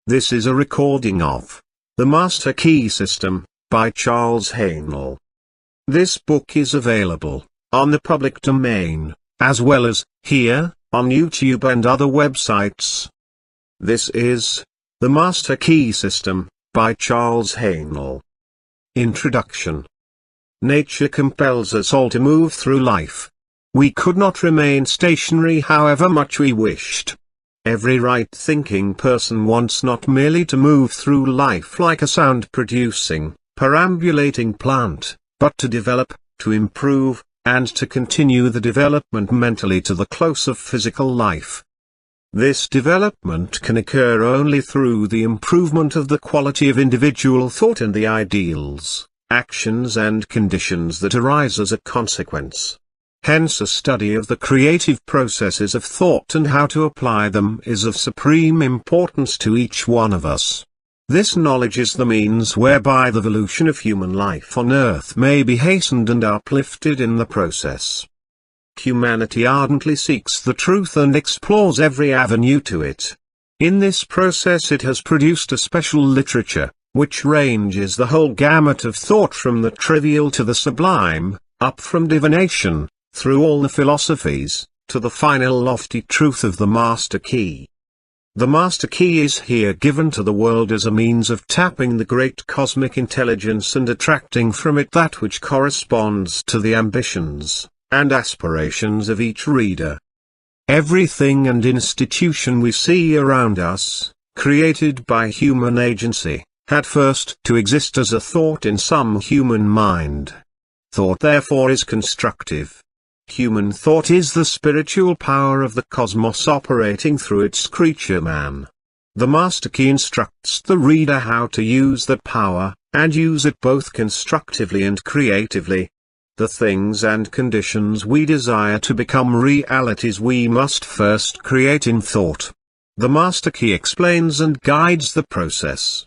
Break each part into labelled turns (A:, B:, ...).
A: This is a recording of The Master Key System, by Charles Haanel. This book is available on the public domain, as well as here, on YouTube and other websites. This is The Master Key System, by Charles Haanel. Introduction. Nature compels us all to move through life. We could not remain stationary however much we wished. Every right-thinking person wants not merely to move through life like a sound-producing, perambulating plant, but to develop, to improve, and to continue the development mentally to the close of physical life. This development can occur only through the improvement of the quality of individual thought and the ideals, actions and conditions that arise as a consequence. Hence a study of the creative processes of thought and how to apply them is of supreme importance to each one of us. This knowledge is the means whereby the evolution of human life on Earth may be hastened and uplifted in the process. Humanity ardently seeks the truth and explores every avenue to it. In this process it has produced a special literature, which ranges the whole gamut of thought from the trivial to the sublime, up from divination, through all the philosophies, to the final lofty truth of the Master Key. The Master Key is here given to the world as a means of tapping the great cosmic intelligence and attracting from it that which corresponds to the ambitions and aspirations of each reader. Everything and institution we see around us, created by human agency, had first to exist as a thought in some human mind. Thought therefore is constructive. Human thought is the spiritual power of the cosmos operating through its creature man. The Master Key instructs the reader how to use that power, and use it both constructively and creatively. The things and conditions we desire to become realities we must first create in thought. The Master Key explains and guides the process.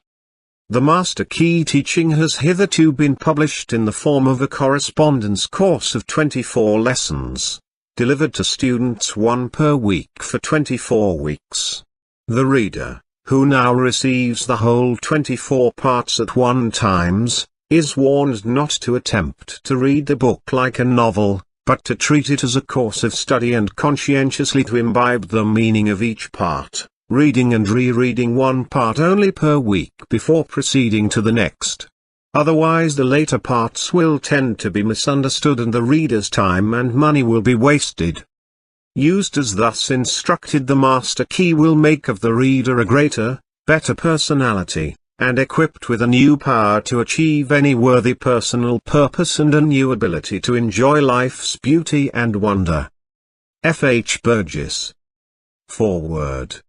A: The Master Key teaching has hitherto been published in the form of a correspondence course of 24 lessons, delivered to students one per week for 24 weeks. The reader, who now receives the whole 24 parts at one times, is warned not to attempt to read the book like a novel, but to treat it as a course of study and conscientiously to imbibe the meaning of each part, reading and rereading one part only per week before proceeding to the next. Otherwise the later parts will tend to be misunderstood and the reader's time and money will be wasted. Used as thus instructed, the Master Key will make of the reader a greater, better personality, and equipped with a new power to achieve any worthy personal purpose and a new ability to enjoy life's beauty and wonder. F. H. Burgess. Foreword.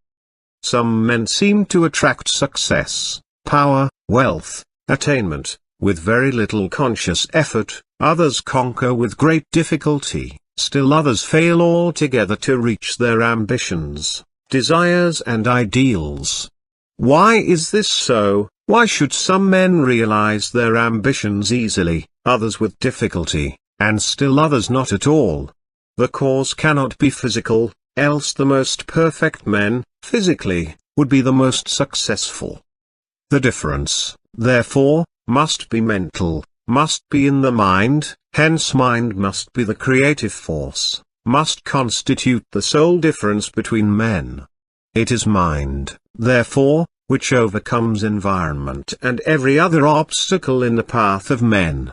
A: Some men seem to attract success, power, wealth, attainment, with very little conscious effort, others conquer with great difficulty, still others fail altogether to reach their ambitions, desires and ideals. Why is this so? Why should some men realize their ambitions easily, others with difficulty, and still others not at all? The cause cannot be physical, else the most perfect men, physically, would be the most successful. The difference, therefore, must be mental, must be in the mind, hence mind must be the creative force, must constitute the sole difference between men. It is mind, therefore, which overcomes environment and every other obstacle in the path of men.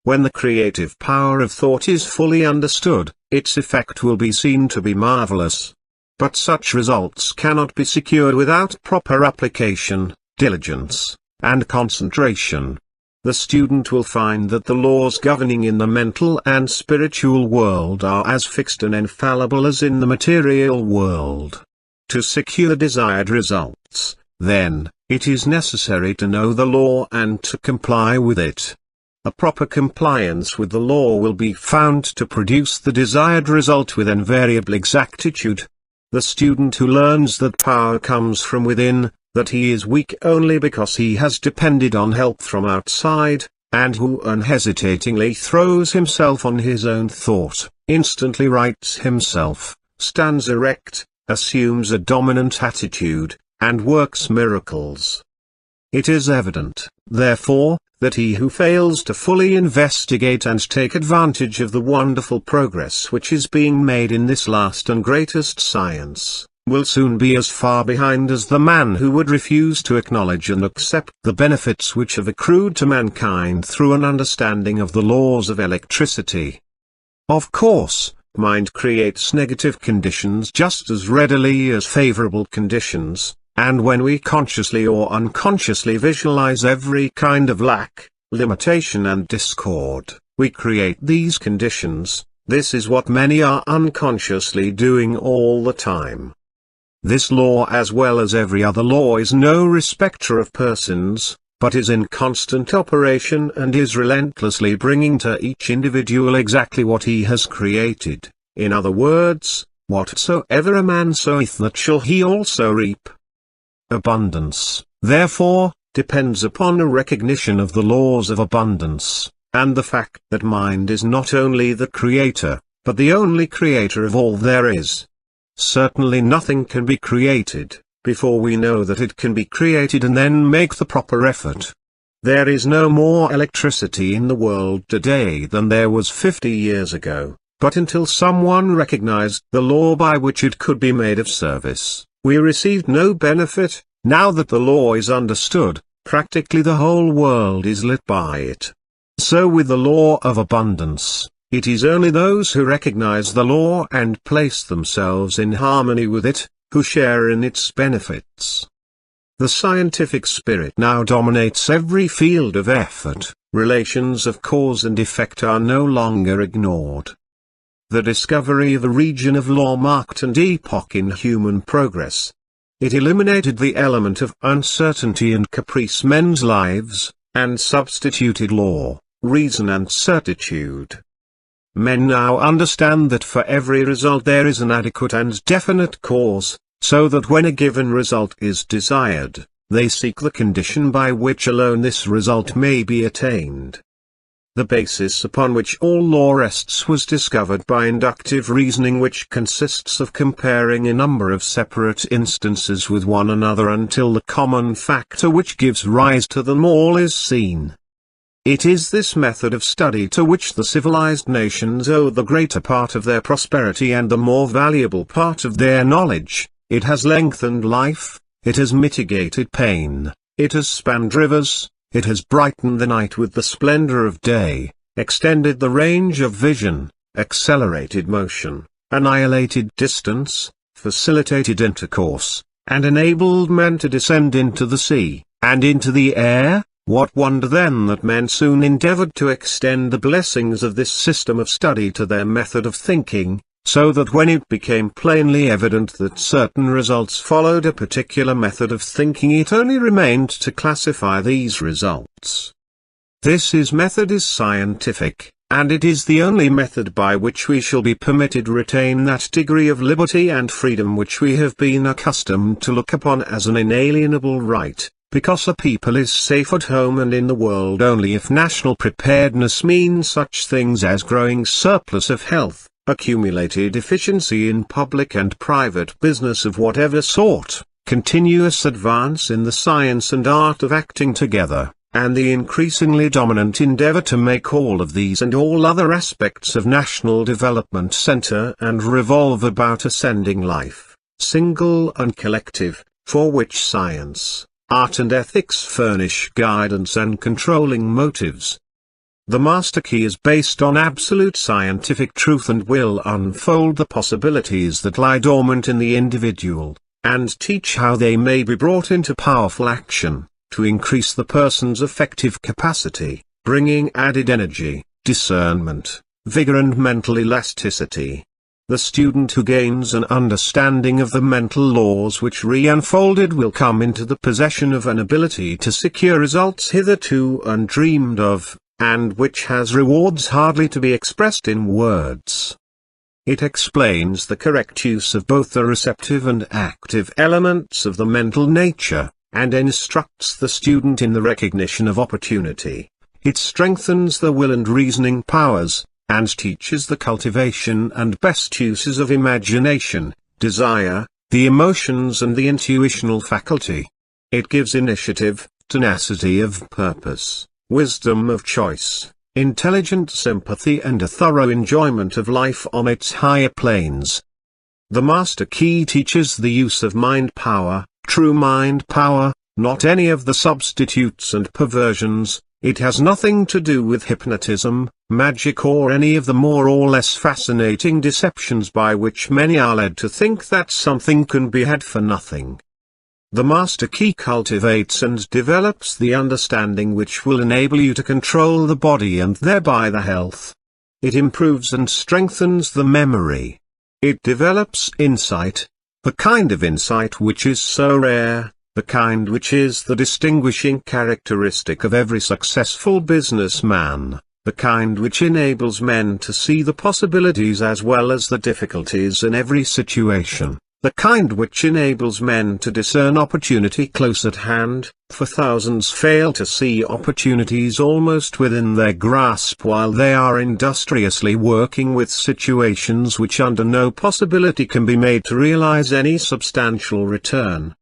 A: When the creative power of thought is fully understood, its effect will be seen to be marvelous. But such results cannot be secured without proper application, diligence, and concentration. The student will find that the laws governing in the mental and spiritual world are as fixed and infallible as in the material world. To secure desired results, then, it is necessary to know the law and to comply with it. A proper compliance with the law will be found to produce the desired result with invariable exactitude. The student who learns that power comes from within, that he is weak only because he has depended on help from outside, and who unhesitatingly throws himself on his own thought, instantly rights himself, stands erect, assumes a dominant attitude, and works miracles. It is evident, therefore, that he who fails to fully investigate and take advantage of the wonderful progress which is being made in this last and greatest science, will soon be as far behind as the man who would refuse to acknowledge and accept the benefits which have accrued to mankind through an understanding of the laws of electricity. Of course, mind creates negative conditions just as readily as favorable conditions, and when we consciously or unconsciously visualize every kind of lack, limitation and discord, we create these conditions. This is what many are unconsciously doing all the time. This law, as well as every other law, is no respecter of persons, but is in constant operation and is relentlessly bringing to each individual exactly what he has created. In other words, whatsoever a man soweth that shall he also reap. Abundance, therefore, depends upon a recognition of the laws of abundance, and the fact that mind is not only the creator, but the only creator of all there is. Certainly nothing can be created, before we know that it can be created and then make the proper effort. There is no more electricity in the world today than there was 50 years ago, but until someone recognized the law by which it could be made of service, we received no benefit. Now that the law is understood, practically the whole world is lit by it. So with the law of abundance, it is only those who recognize the law and place themselves in harmony with it, who share in its benefits. The scientific spirit now dominates every field of effort. Relations of cause and effect are no longer ignored. The discovery of a region of law marked an epoch in human progress. It eliminated the element of uncertainty and caprice in men's lives, and substituted law, reason and certitude. Men now understand that for every result there is an adequate and definite cause, so that when a given result is desired, they seek the condition by which alone this result may be attained. The basis upon which all law rests was discovered by inductive reasoning, which consists of comparing a number of separate instances with one another until the common factor which gives rise to them all is seen. It is this method of study to which the civilized nations owe the greater part of their prosperity and the more valuable part of their knowledge. It has lengthened life, it has mitigated pain, it has spanned rivers, it has brightened the night with the splendor of day, extended the range of vision, accelerated motion, annihilated distance, facilitated intercourse, and enabled men to descend into the sea, and into the air. What wonder then that men soon endeavored to extend the blessings of this system of study to their method of thinking, so that when it became plainly evident that certain results followed a particular method of thinking, it only remained to classify these results. This method is scientific, and it is the only method by which we shall be permitted to retain that degree of liberty and freedom which we have been accustomed to look upon as an inalienable right, because a people is safe at home and in the world only if national preparedness means such things as growing surplus of health, accumulated efficiency in public and private business of whatever sort, continuous advance in the science and art of acting together, and the increasingly dominant endeavor to make all of these and all other aspects of national development center and revolve about ascending life, single and collective, for which science, art and ethics furnish guidance and controlling motives. The master key is based on absolute scientific truth and will unfold the possibilities that lie dormant in the individual, and teach how they may be brought into powerful action, to increase the person's effective capacity, bringing added energy, discernment, vigor and mental elasticity. The student who gains an understanding of the mental laws which re-unfolded will come into the possession of an ability to secure results hitherto undreamed of, and which has rewards hardly to be expressed in words. It explains the correct use of both the receptive and active elements of the mental nature, and instructs the student in the recognition of opportunity. It strengthens the will and reasoning powers, and teaches the cultivation and best uses of imagination, desire, the emotions and the intuitional faculty. It gives initiative, tenacity of purpose, wisdom of choice, intelligent sympathy and a thorough enjoyment of life on its higher planes. The Master Key teaches the use of mind power, true mind power, not any of the substitutes and perversions. It has nothing to do with hypnotism, magic or any of the more or less fascinating deceptions by which many are led to think that something can be had for nothing. The Master Key cultivates and develops the understanding which will enable you to control the body and thereby the health. It improves and strengthens the memory. It develops insight, the kind of insight which is so rare, the kind which is the distinguishing characteristic of every successful businessman, the kind which enables men to see the possibilities as well as the difficulties in every situation, the kind which enables men to discern opportunity close at hand, for thousands fail to see opportunities almost within their grasp while they are industriously working with situations which under no possibility can be made to realize any substantial return.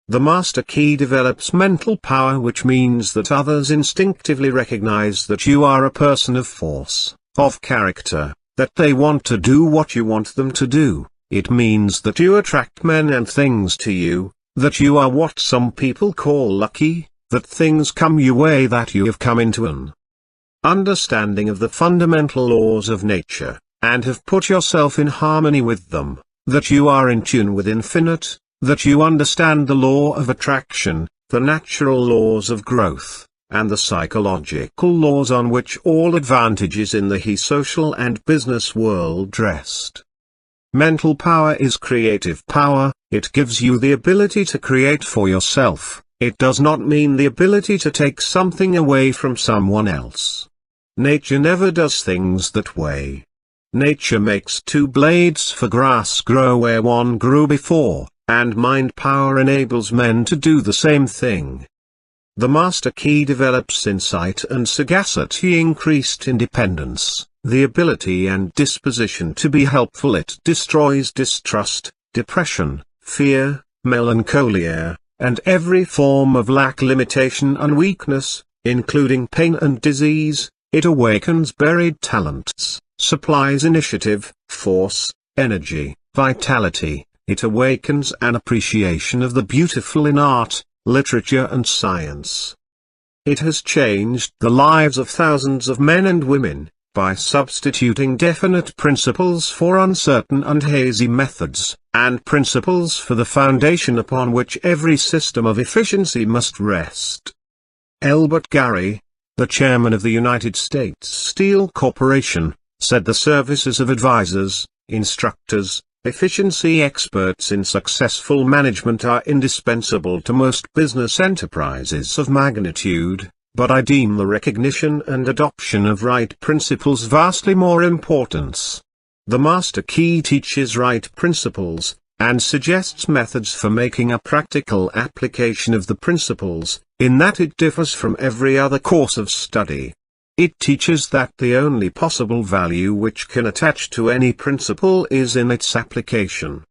A: The Master Key develops mental power, which means that others instinctively recognize that you are a person of force, of character, that they want to do what you want them to do. It means that you attract men and things to you, that you are what some people call lucky, that things come your way, that you have come into an understanding of the fundamental laws of nature, and have put yourself in harmony with them, that you are in tune with infinite, that you understand the law of attraction, the natural laws of growth, and the psychological laws on which all advantages in the social and business world rest. Mental power is creative power. It gives you the ability to create for yourself. It does not mean the ability to take something away from someone else. Nature never does things that way. Nature makes two blades for grass grow where one grew before, and mind power enables men to do the same thing. The Master Key develops insight and sagacity, increased independence, the ability and disposition to be helpful. It destroys distrust, depression, fear, melancholia, and every form of lack, limitation and weakness, including pain and disease. It awakens buried talents, supplies initiative, force, energy, vitality. It awakens an appreciation of the beautiful in art, literature and science. It has changed the lives of thousands of men and women, by substituting definite principles for uncertain and hazy methods, and principles for the foundation upon which every system of efficiency must rest. Elbert Gary, the chairman of the United States Steel Corporation, said the services of advisors, instructors, efficiency experts in successful management are indispensable to most business enterprises of magnitude, but I deem the recognition and adoption of right principles vastly more important. The Master Key teaches right principles, and suggests methods for making a practical application of the principles, in that it differs from every other course of study. It teaches that the only possible value which can attach to any principle is in its application.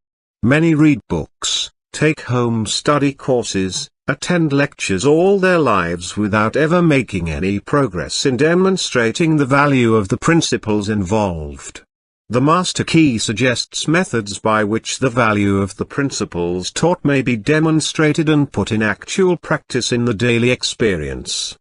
A: Many read books, take home study courses, attend lectures all their lives without ever making any progress in demonstrating the value of the principles involved. The Master Key suggests methods by which the value of the principles taught may be demonstrated and put in actual practice in the daily experience.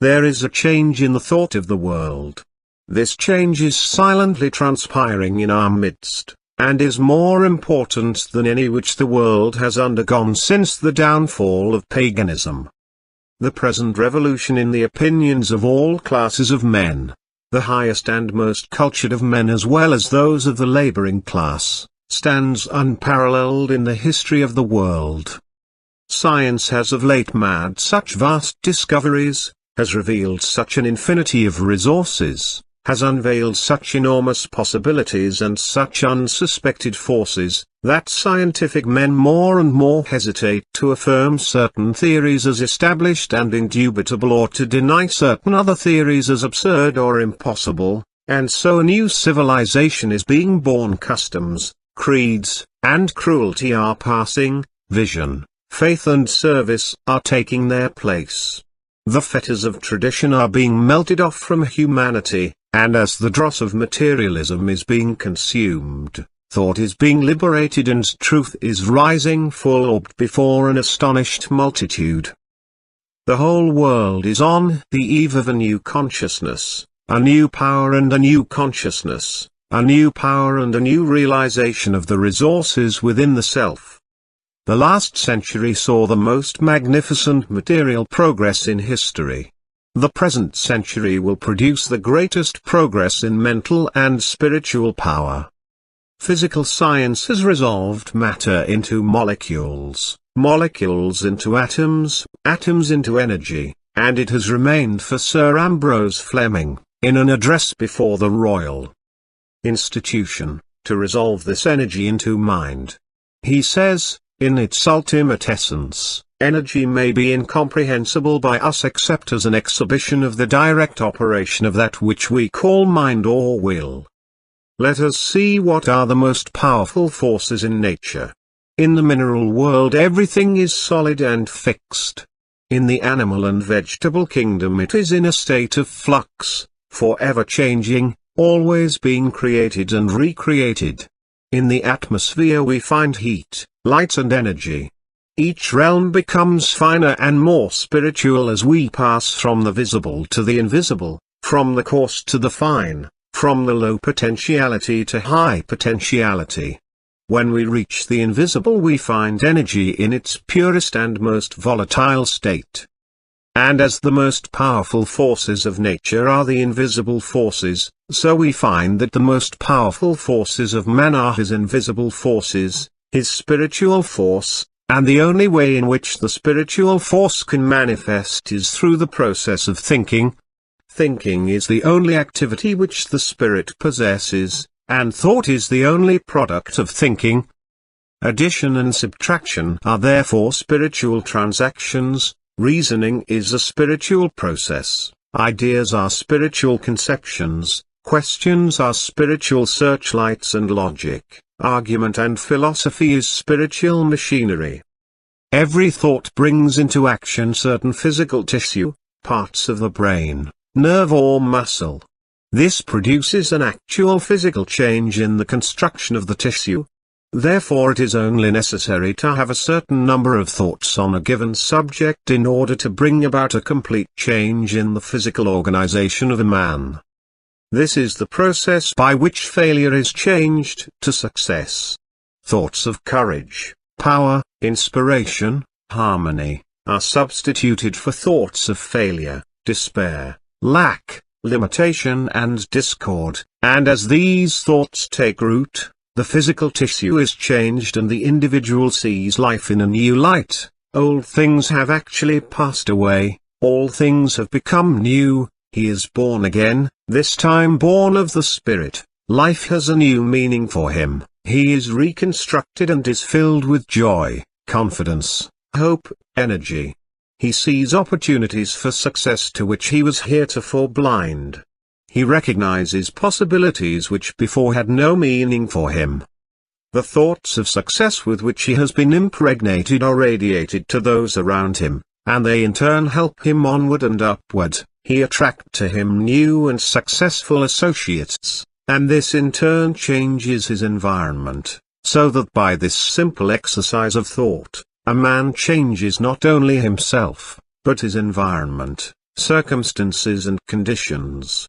A: There is a change in the thought of the world. This change is silently transpiring in our midst, and is more important than any which the world has undergone since the downfall of paganism. The present revolution in the opinions of all classes of men, the highest and most cultured of men as well as those of the laboring class, stands unparalleled in the history of the world. Science has of late made such vast discoveries, has revealed such an infinity of resources, has unveiled such enormous possibilities and such unsuspected forces, that scientific men more and more hesitate to affirm certain theories as established and indubitable, or to deny certain other theories as absurd or impossible, and so a new civilization is being born. Customs, creeds, and cruelty are passing, vision, faith and service are taking their place. The fetters of tradition are being melted off from humanity, and as the dross of materialism is being consumed, thought is being liberated and truth is rising full-orbed before an astonished multitude. The whole world is on the eve of a new consciousness, a new power and a new consciousness, a new power and a new realization of the resources within the self. The last century saw the most magnificent material progress in history. The present century will produce the greatest progress in mental and spiritual power. Physical science has resolved matter into molecules, molecules into atoms, atoms into energy, and it has remained for Sir Ambrose Fleming, in an address before the Royal Institution, to resolve this energy into mind. He says, in its ultimate essence, energy may be incomprehensible by us except as an exhibition of the direct operation of that which we call mind or will. Let us see what are the most powerful forces in nature. In the mineral world everything is solid and fixed. In the animal and vegetable kingdom it is in a state of flux, forever changing, always being created and recreated. In the atmosphere we find heat, light and energy. Each realm becomes finer and more spiritual as we pass from the visible to the invisible, from the coarse to the fine, from the low potentiality to high potentiality. When we reach the invisible we find energy in its purest and most volatile state. And as the most powerful forces of nature are the invisible forces, so we find that the most powerful forces of man are his invisible forces, his spiritual force, and the only way in which the spiritual force can manifest is through the process of thinking. Thinking is the only activity which the spirit possesses, and thought is the only product of thinking. Addition and subtraction are therefore spiritual transactions, reasoning is a spiritual process, ideas are spiritual conceptions, questions are spiritual searchlights and logic, argument and philosophy is spiritual machinery. Every thought brings into action certain physical tissue, parts of the brain, nerve or muscle. This produces an actual physical change in the construction of the tissue. Therefore it is only necessary to have a certain number of thoughts on a given subject in order to bring about a complete change in the physical organization of a man. This is the process by which failure is changed to success. Thoughts of courage, power, inspiration, harmony, are substituted for thoughts of failure, despair, lack, limitation and discord, and as these thoughts take root, the physical tissue is changed and the individual sees life in a new light. Old things have actually passed away, all things have become new, he is born again, this time born of the Spirit, life has a new meaning for him, he is reconstructed and is filled with joy, confidence, hope, energy. He sees opportunities for success to which he was heretofore blind. He recognizes possibilities which before had no meaning for him. The thoughts of success with which he has been impregnated are radiated to those around him, and they in turn help him onward and upward. He attracts to him new and successful associates, and this in turn changes his environment, so that by this simple exercise of thought, a man changes not only himself, but his environment, circumstances and conditions.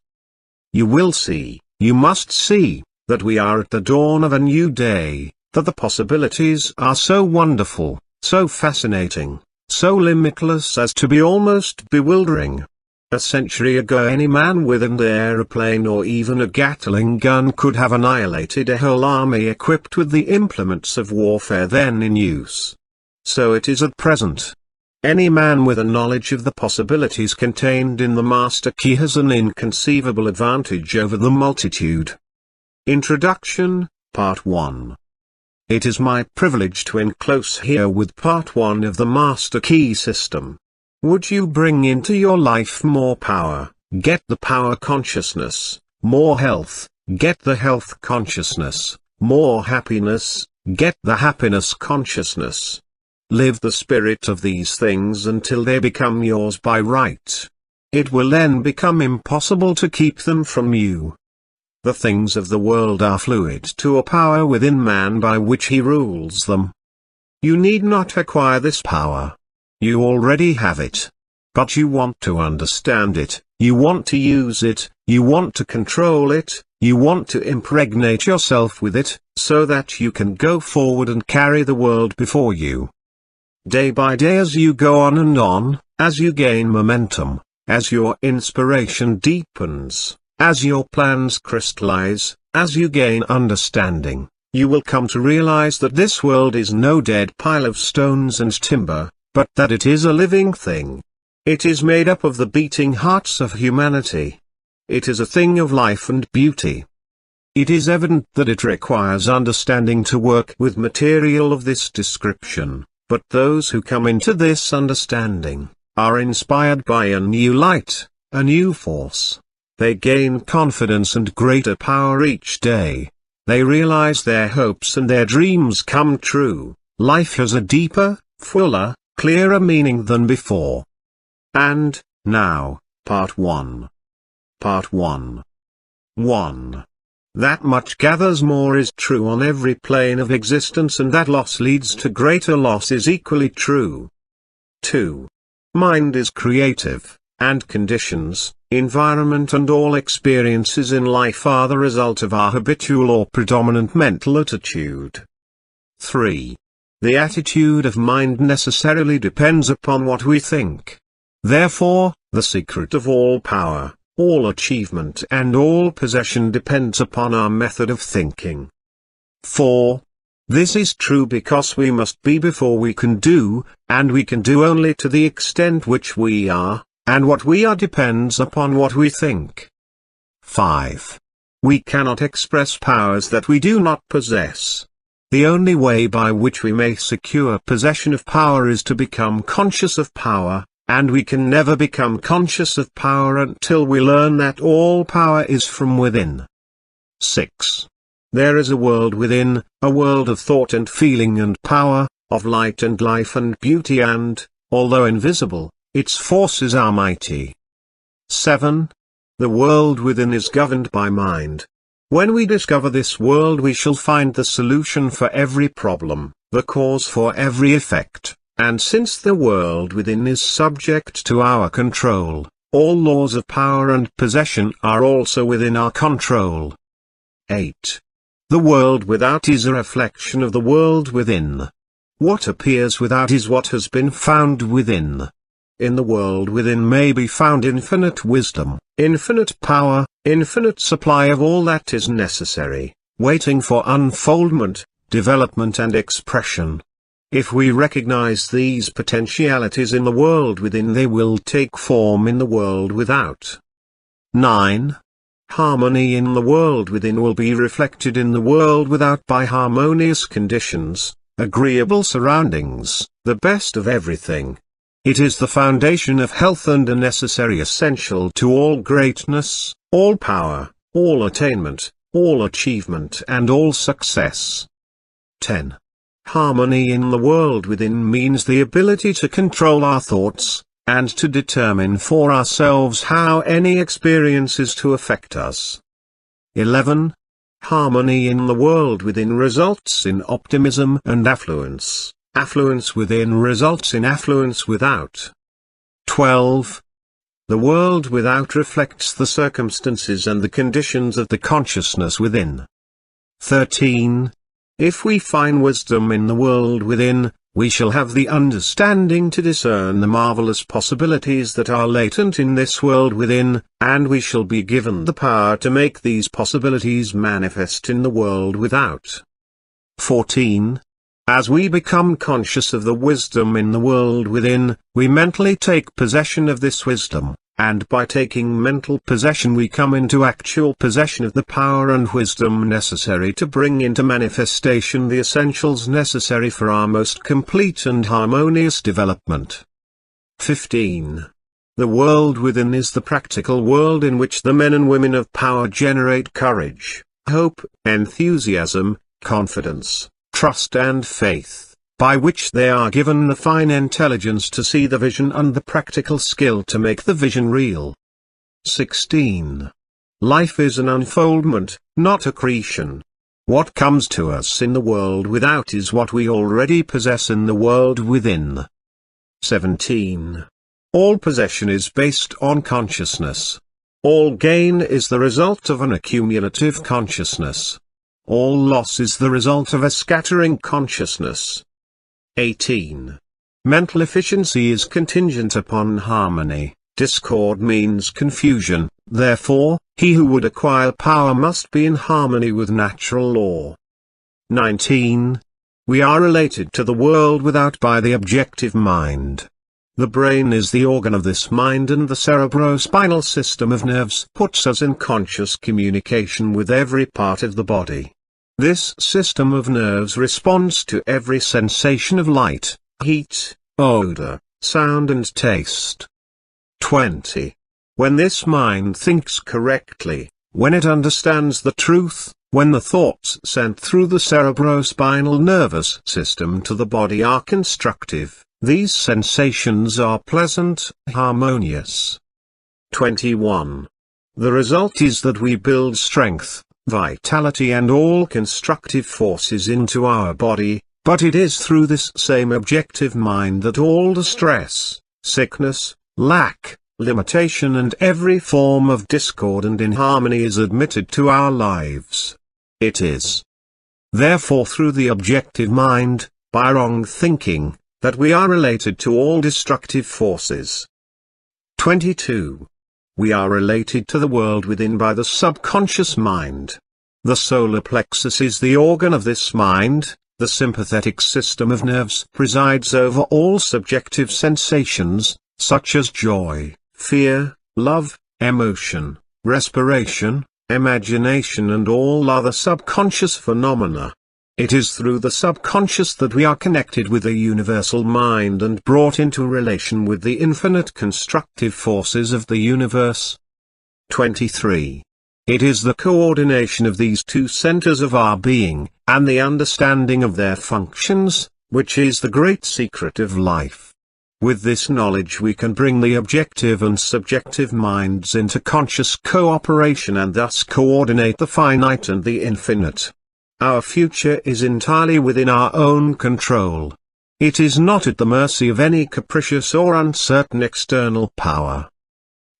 A: You will see, you must see, that we are at the dawn of a new day, that the possibilities are so wonderful, so fascinating, so limitless as to be almost bewildering. A century ago any man with an aeroplane or even a Gatling gun could have annihilated a whole army equipped with the implements of warfare then in use. So it is at present. Any man with a knowledge of the possibilities contained in the Master Key has an inconceivable advantage over the multitude. Introduction, Part 1. It is my privilege to enclose here with Part 1 of the Master Key system. Would you bring into your life more power, get the power consciousness, more health, get the health consciousness, more happiness, get the happiness consciousness. Live the spirit of these things until they become yours by right. It will then become impossible to keep them from you. The things of the world are fluid to a power within man by which he rules them. You need not acquire this power. You already have it. But you want to understand it, you want to use it, you want to control it, you want to impregnate yourself with it, so that you can go forward and carry the world before you. Day by day as you go on, as you gain momentum, as your inspiration deepens, as your plans crystallize, as you gain understanding, you will come to realize that this world is no dead pile of stones and timber, but that it is a living thing. It is made up of the beating hearts of humanity. It is a thing of life and beauty. It is evident that it requires understanding to work with material of this description, but those who come into this understanding are inspired by a new light, a new force. They gain confidence and greater power each day. They realize their hopes and their dreams come true. Life has a deeper, fuller, clearer meaning than before. And, now, Part 1. Part 1. 1. That much gathers more is true on every plane of existence, and that loss leads to greater loss is equally true. 2. Mind is creative, and conditions, environment and all experiences in life are the result of our habitual or predominant mental attitude. 3. The attitude of mind necessarily depends upon what we think. Therefore, the secret of all power, all achievement and all possession depends upon our method of thinking. 4. This is true because we must be before we can do, and we can do only to the extent which we are, and what we are depends upon what we think. 5. We cannot express powers that we do not possess. The only way by which we may secure possession of power is to become conscious of power. And we can never become conscious of power until we learn that all power is from within. 6. There is a world within, a world of thought and feeling and power, of light and life and beauty and, although invisible, its forces are mighty. 7. The world within is governed by mind. When we discover this world we shall find the solution for every problem, the cause for every effect. And since the world within is subject to our control, all laws of power and possession are also within our control. 8. The world without is a reflection of the world within. What appears without is what has been found within. In the world within may be found infinite wisdom, infinite power, infinite supply of all that is necessary, waiting for unfoldment, development and expression. If we recognize these potentialities in the world within, they will take form in the world without. 9. Harmony in the world within will be reflected in the world without by harmonious conditions, agreeable surroundings, the best of everything. It is the foundation of health and a necessary essential to all greatness, all power, all attainment, all achievement and all success. 10. Harmony in the world within means the ability to control our thoughts, and to determine for ourselves how any experience is to affect us. 11. Harmony in the world within results in optimism and affluence. Affluence within results in affluence without. 12. The world without reflects the circumstances and the conditions of the consciousness within. 13. If we find wisdom in the world within, we shall have the understanding to discern the marvelous possibilities that are latent in this world within, and we shall be given the power to make these possibilities manifest in the world without. 14. As we become conscious of the wisdom in the world within, we mentally take possession of this wisdom. And by taking mental possession we come into actual possession of the power and wisdom necessary to bring into manifestation the essentials necessary for our most complete and harmonious development. 15. The world within is the practical world in which the men and women of power generate courage, hope, enthusiasm, confidence, trust and faith, by which they are given the fine intelligence to see the vision and the practical skill to make the vision real. 16. Life is an unfoldment, not accretion. What comes to us in the world without is what we already possess in the world within. 17. All possession is based on consciousness. All gain is the result of an accumulative consciousness. All loss is the result of a scattering consciousness. 18. Mental efficiency is contingent upon harmony. Discord means confusion, therefore, he who would acquire power must be in harmony with natural law. 19. We are related to the world without by the objective mind. The brain is the organ of this mind, and the cerebrospinal system of nerves puts us in conscious communication with every part of the body. This system of nerves responds to every sensation of light, heat, odor, sound and taste. 20. When this mind thinks correctly, when it understands the truth, when the thoughts sent through the cerebrospinal nervous system to the body are constructive, these sensations are pleasant, harmonious. 21. The result is that we build strength, vitality and all constructive forces into our body, but it is through this same objective mind that all distress, sickness, lack, limitation and every form of discord and inharmony is admitted to our lives. It is therefore through the objective mind, by wrong thinking, that we are related to all destructive forces. 22. We are related to the world within by the subconscious mind. The solar plexus is the organ of this mind. The sympathetic system of nerves presides over all subjective sensations, such as joy, fear, love, emotion, respiration, imagination and all other subconscious phenomena. It is through the subconscious that we are connected with the universal mind and brought into relation with the infinite constructive forces of the universe. 23. It is the coordination of these two centers of our being, and the understanding of their functions, which is the great secret of life. With this knowledge we can bring the objective and subjective minds into conscious cooperation and thus coordinate the finite and the infinite. Our future is entirely within our own control. It is not at the mercy of any capricious or uncertain external power.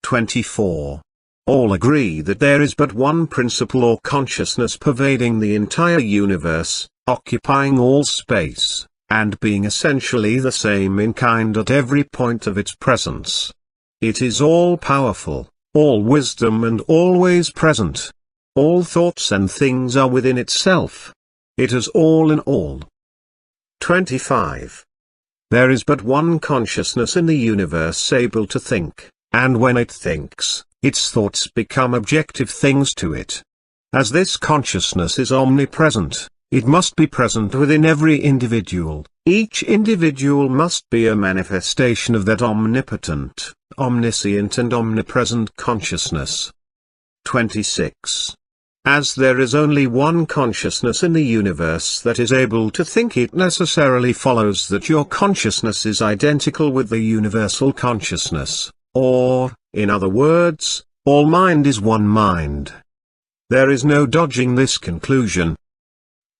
A: 24. All agree that there is but one principle or consciousness pervading the entire universe, occupying all space, and being essentially the same in kind at every point of its presence. It is all-powerful, all wisdom and always present. All thoughts and things are within itself. It is all in all. 25. There is but one consciousness in the universe able to think, and when it thinks, its thoughts become objective things to it. As this consciousness is omnipresent, it must be present within every individual. Each individual must be a manifestation of that omnipotent, omniscient and omnipresent consciousness. 26. As there is only one consciousness in the universe that is able to think, it necessarily follows that your consciousness is identical with the universal consciousness, or, in other words, all mind is one mind. There is no dodging this conclusion.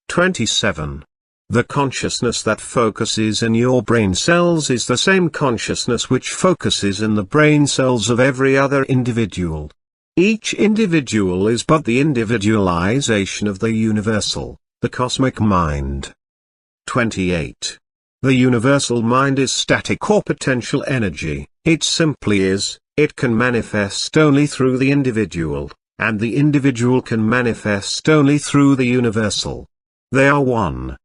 A: 27. The consciousness that focuses in your brain cells is the same consciousness which focuses in the brain cells of every other individual. Each individual is but the individualization of the universal, the cosmic mind. 28. The universal mind is static or potential energy. It simply is. It can manifest only through the individual, and the individual can manifest only through the universal. They are one.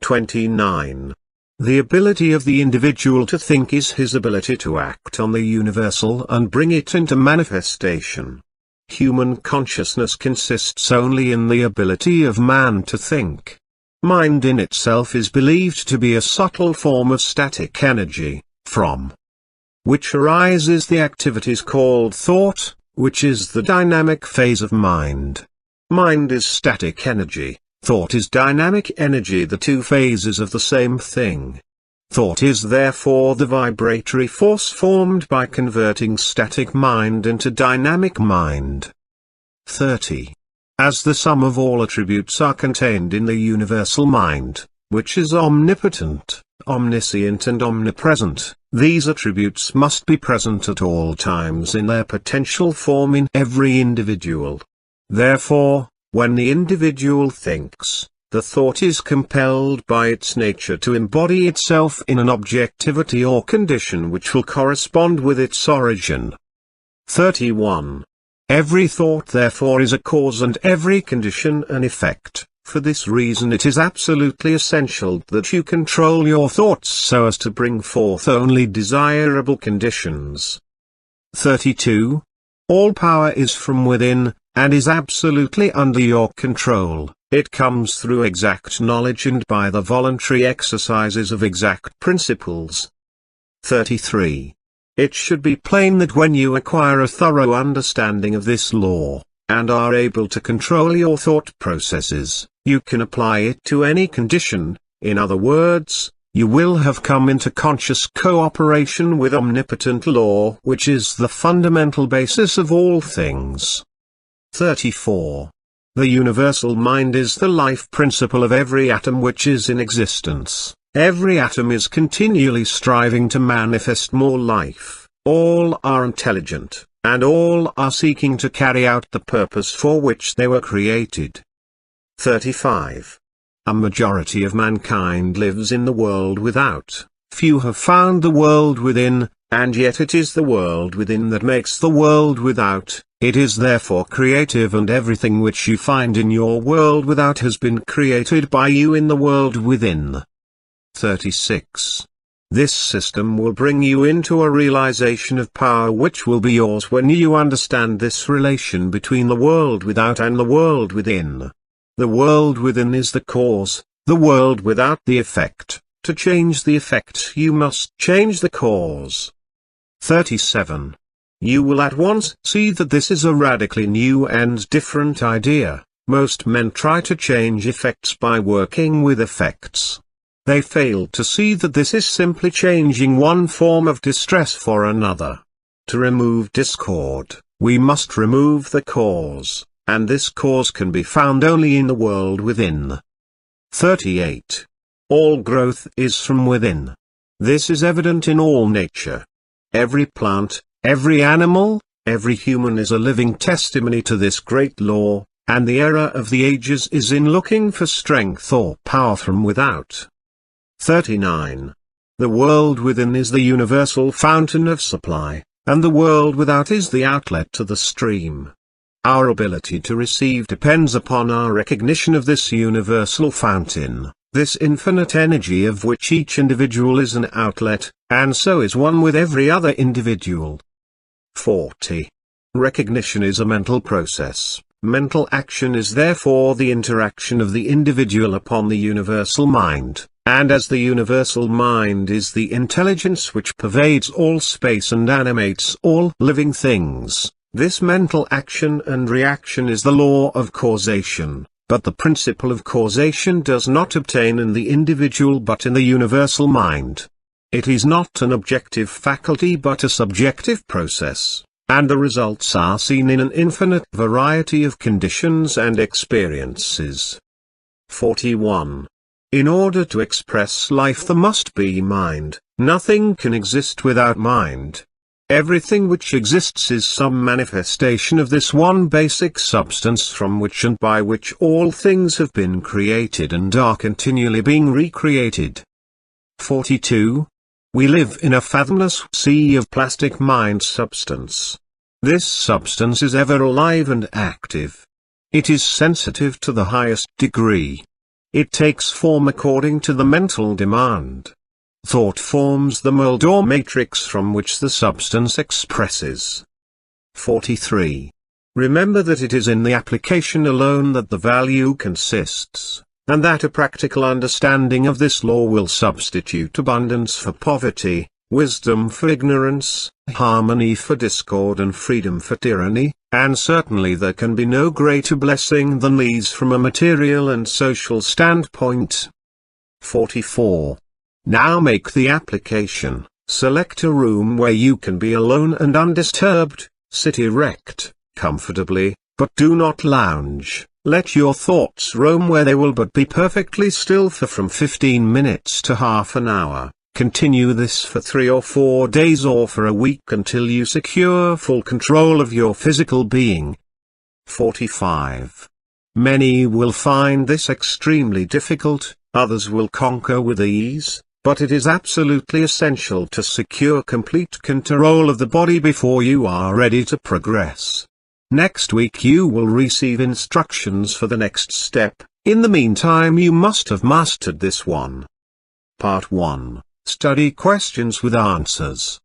A: 29. The ability of the individual to think is his ability to act on the universal and bring it into manifestation. Human consciousness consists only in the ability of man to think. Mind in itself is believed to be a subtle form of static energy, from which arises the activities called thought, which is the dynamic phase of mind. Mind is static energy, Thought is dynamic energy, the two phases of the same thing. Thought is therefore the vibratory force formed by converting static mind into dynamic mind. 30. As the sum of all attributes are contained in the universal mind, which is omnipotent, omniscient and omnipresent, these attributes must be present at all times in their potential form in every individual. Therefore, when the individual thinks, the thought is compelled by its nature to embody itself in an objectivity or condition which will correspond with its origin. 31. Every thought therefore is a cause and every condition an effect. For this reason it is absolutely essential that you control your thoughts so as to bring forth only desirable conditions. 32. All power is from within, and is absolutely under your control. It comes through exact knowledge and by the voluntary exercises of exact principles. 33. It should be plain that when you acquire a thorough understanding of this law, and are able to control your thought processes, you can apply it to any condition. In other words, you will have come into conscious cooperation with omnipotent law, which is the fundamental basis of all things. 34. The universal mind is the life principle of every atom which is in existence. Every atom is continually striving to manifest more life. All are intelligent, and all are seeking to carry out the purpose for which they were created. 35. A majority of mankind lives in the world without. Few have found the world within, and yet it is the world within that makes the world without. It is therefore creative, and everything which you find in your world without has been created by you in the world within. 36. This system will bring you into a realization of power which will be yours when you understand this relation between the world without and the world within. The world within is the cause, the world without the effect. To change the effect you must change the cause. 37. You will at once see that this is a radically new and different idea. Most men try to change effects by working with effects. They fail to see that this is simply changing one form of distress for another. To remove discord, we must remove the cause, and this cause can be found only in the world within. 38. All growth is from within. This is evident in all nature. Every plant, every animal, every human is a living testimony to this great law, and the error of the ages is in looking for strength or power from without. 39. The world within is the universal fountain of supply, and the world without is the outlet to the stream. Our ability to receive depends upon our recognition of this universal fountain, this infinite energy of which each individual is an outlet, and so is one with every other individual. 40. Recognition is a mental process. Mental action is therefore the interaction of the individual upon the universal mind, and as the universal mind is the intelligence which pervades all space and animates all living things, this mental action and reaction is the law of causation. But the principle of causation does not obtain in the individual but in the universal mind. It is not an objective faculty but a subjective process, and the results are seen in an infinite variety of conditions and experiences. 41. In order to express life there must be mind. Nothing can exist without mind. Everything which exists is some manifestation of this one basic substance from which and by which all things have been created and are continually being recreated. 42. We live in a fathomless sea of plastic mind substance. This substance is ever alive and active. It is sensitive to the highest degree. It takes form according to the mental demand. Thought forms the mold or matrix from which the substance expresses. 43. Remember that it is in the application alone that the value consists, and that a practical understanding of this law will substitute abundance for poverty, wisdom for ignorance, harmony for discord and freedom for tyranny, and certainly there can be no greater blessing than these from a material and social standpoint. 44. Now make the application. Select a room where you can be alone and undisturbed, sit erect, comfortably, but do not lounge. Let your thoughts roam where they will but be perfectly still for from 15 minutes to half an hour. Continue this for 3 or 4 days or for a week until you secure full control of your physical being. 45. Many will find this extremely difficult, others will conquer with ease, but it is absolutely essential to secure complete control of the body before you are ready to progress. Next week you will receive instructions for the next step. In the meantime you must have mastered this one. Part 1. Study questions with answers.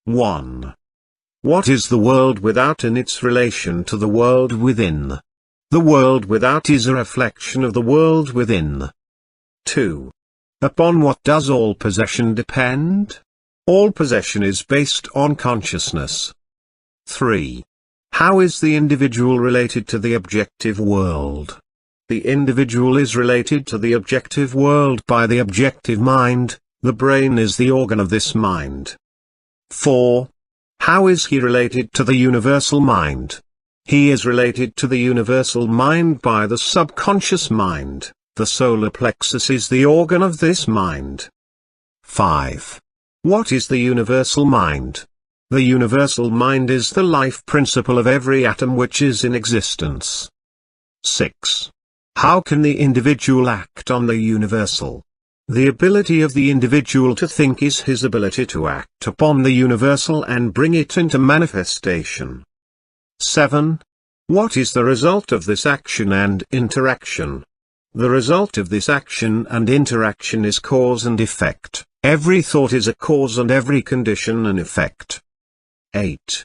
A: 1. What is the world without in its relation to the world within? The world without is a reflection of the world within. 2. Upon what does all possession depend? All possession is based on consciousness. 3. How is the individual related to the objective world? The individual is related to the objective world by the objective mind, the brain is the organ of this mind. 4. How is he related to the universal mind? He is related to the universal mind by the subconscious mind, the solar plexus is the organ of this mind. 5. What is the universal mind? The universal mind is the life principle of every atom which is in existence. 6. How can the individual act on the universal? The ability of the individual to think is his ability to act upon the universal and bring it into manifestation. 7. What is the result of this action and interaction? The result of this action and interaction is cause and effect. Every thought is a cause and every condition an effect. 8.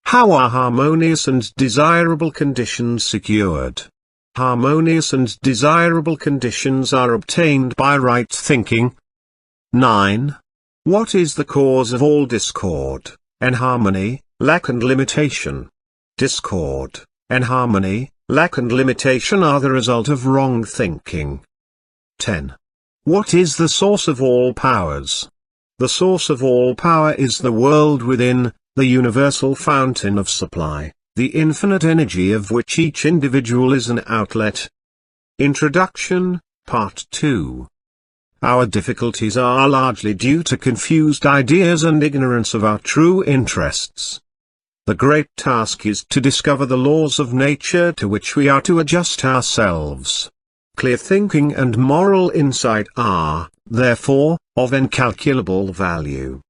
A: How are harmonious and desirable conditions secured? Harmonious and desirable conditions are obtained by right thinking. 9. What is the cause of all discord, inharmony, lack and limitation? Discord, inharmony, lack and limitation are the result of wrong thinking. 10. What is the source of all powers? The source of all power is the world within, the universal fountain of supply, the infinite energy of which each individual is an outlet. Introduction, Part 2. Our difficulties are largely due to confused ideas and ignorance of our true interests. The great task is to discover the laws of nature to which we are to adjust ourselves. Clear thinking and moral insight are, therefore, of incalculable value.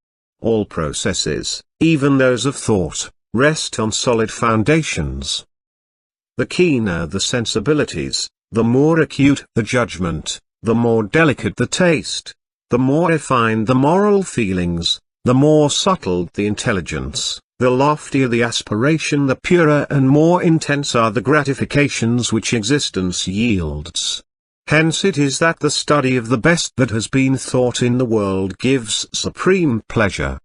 A: All processes, even those of thought, rest on solid foundations. The keener the sensibilities, the more acute the judgment, the more delicate the taste, the more refined the moral feelings, the more subtle the intelligence, the loftier the aspiration, the purer and more intense are the gratifications which existence yields. Hence it is that the study of the best that has been thought in the world gives supreme pleasure.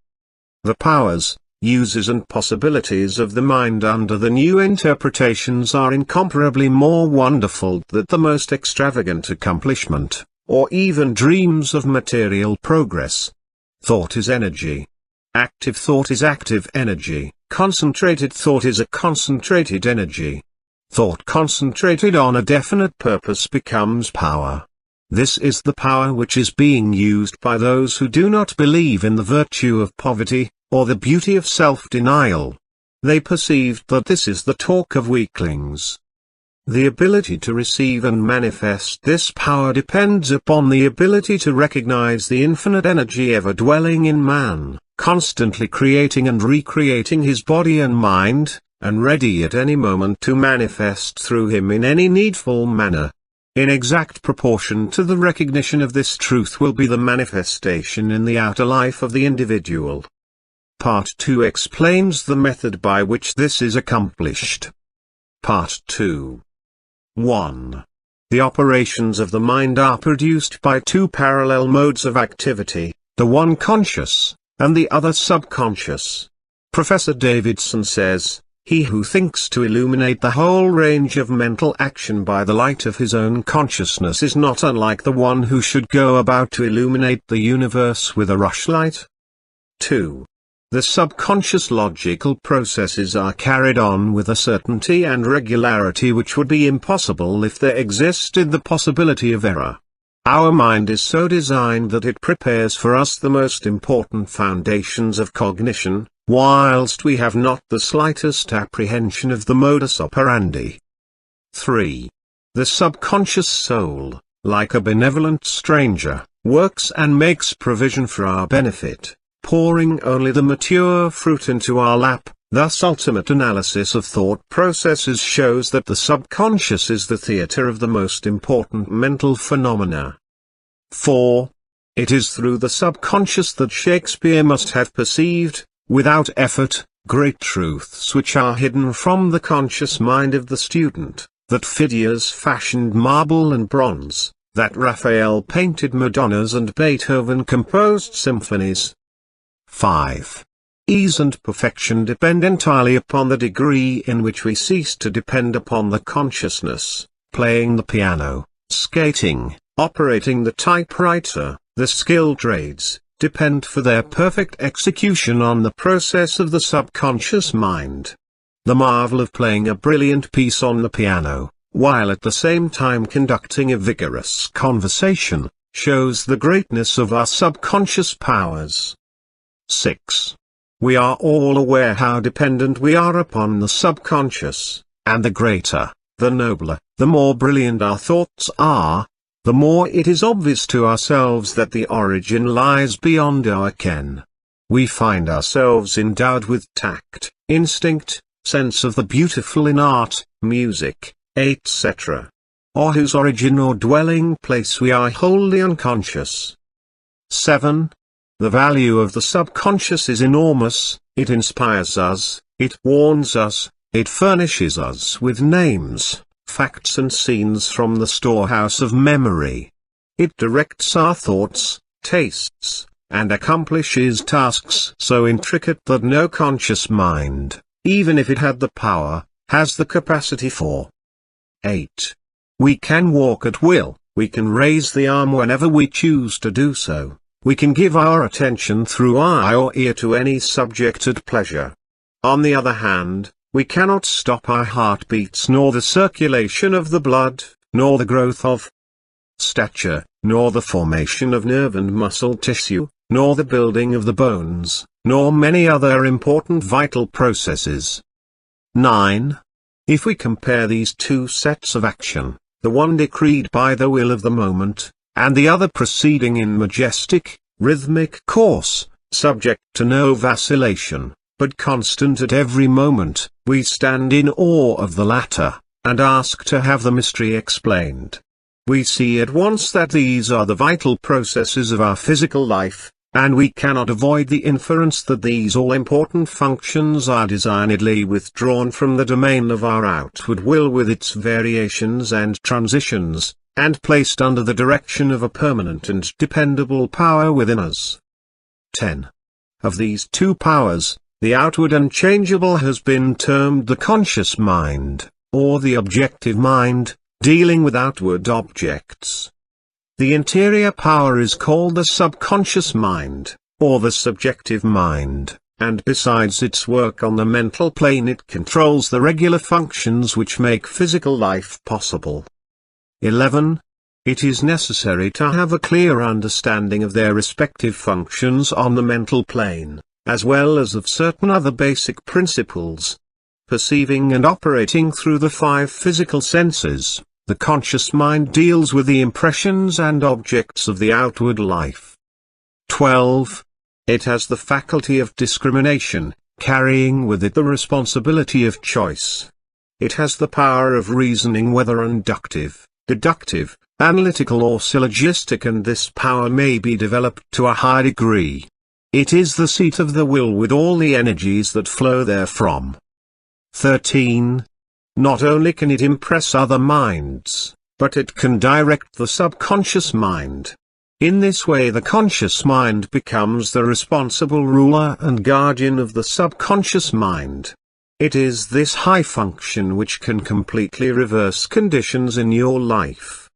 A: The powers, uses and possibilities of the mind under the new interpretations are incomparably more wonderful than the most extravagant accomplishment, or even dreams of material progress. Thought is energy. Active thought is active energy, concentrated thought is a concentrated energy. Thought concentrated on a definite purpose becomes power. This is the power which is being used by those who do not believe in the virtue of poverty, or the beauty of self-denial. They perceived that this is the talk of weaklings. The ability to receive and manifest this power depends upon the ability to recognize the infinite energy ever dwelling in man, constantly creating and recreating his body and mind, and ready at any moment to manifest through him in any needful manner. In exact proportion to the recognition of this truth will be the manifestation in the outer life of the individual. Part 2 explains the method by which this is accomplished. Part 2. 1. The operations of the mind are produced by two parallel modes of activity, the one conscious, and the other subconscious. Professor Davidson says, "He who thinks to illuminate the whole range of mental action by the light of his own consciousness is not unlike the one who should go about to illuminate the universe with a rushlight." 2. The subconscious logical processes are carried on with a certainty and regularity which would be impossible if there existed the possibility of error. Our mind is so designed that it prepares for us the most important foundations of cognition, whilst we have not the slightest apprehension of the modus operandi. 3. The subconscious soul, like a benevolent stranger, works and makes provision for our benefit, pouring only the mature fruit into our lap. Thus ultimate analysis of thought processes shows that the subconscious is the theater of the most important mental phenomena. 4. It is through the subconscious that Shakespeare must have perceived, without effort, great truths which are hidden from the conscious mind of the student, that Phidias fashioned marble and bronze, that Raphael painted Madonnas and Beethoven composed symphonies. 5. Ease and perfection depend entirely upon the degree in which we cease to depend upon the consciousness. Playing the piano, skating, operating the typewriter, the skilled trades, depend for their perfect execution on the process of the subconscious mind. The marvel of playing a brilliant piece on the piano, while at the same time conducting a vigorous conversation, shows the greatness of our subconscious powers. 6. We are all aware how dependent we are upon the subconscious, and the greater, the nobler, the more brilliant our thoughts are, the more it is obvious to ourselves that the origin lies beyond our ken. We find ourselves endowed with tact, instinct, sense of the beautiful in art, music, etc., or whose origin or dwelling place we are wholly unconscious. 7. The value of the subconscious is enormous. It inspires us, it warns us, it furnishes us with names, facts and scenes from the storehouse of memory. It directs our thoughts, tastes, and accomplishes tasks so intricate that no conscious mind, even if it had the power, has the capacity for. 8. We can walk at will, we can raise the arm whenever we choose to do so. We can give our attention through eye or ear to any subject at pleasure. On the other hand, we cannot stop our heartbeats nor the circulation of the blood, nor the growth of stature, nor the formation of nerve and muscle tissue, nor the building of the bones, nor many other important vital processes. 9. If we compare these two sets of action, the one decreed by the will of the moment, and the other proceeding in majestic, rhythmic course, subject to no vacillation, but constant at every moment, we stand in awe of the latter, and ask to have the mystery explained. We see at once that these are the vital processes of our physical life, and we cannot avoid the inference that these all-important functions are designedly withdrawn from the domain of our outward will with its variations and transitions, and placed under the direction of a permanent and dependable power within us. 10. Of these two powers, the outward and changeable has been termed the conscious mind, or the objective mind, dealing with outward objects. The interior power is called the subconscious mind, or the subjective mind, and besides its work on the mental plane it controls the regular functions which make physical life possible. 11. It is necessary to have a clear understanding of their respective functions on the mental plane, as well as of certain other basic principles. Perceiving and operating through the 5 physical senses, the conscious mind deals with the impressions and objects of the outward life. 12. It has the faculty of discrimination, carrying with it the responsibility of choice. It has the power of reasoning whether inductive, deductive, analytical or syllogistic, and this power may be developed to a high degree. It is the seat of the will with all the energies that flow therefrom. 13. Not only can it impress other minds, but it can direct the subconscious mind. In this way the conscious mind becomes the responsible ruler and guardian of the subconscious mind. It is this high function which can completely reverse conditions in your life.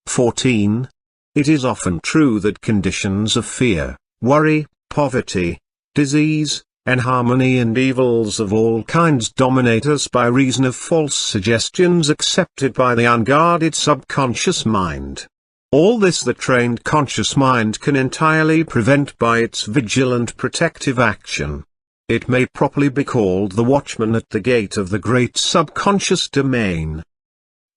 A: 14. It is often true that conditions of fear, worry, poverty, disease, inharmony and evils of all kinds dominate us by reason of false suggestions accepted by the unguarded subconscious mind. All this the trained conscious mind can entirely prevent by its vigilant protective action. It may properly be called the watchman at the gate of the great subconscious domain.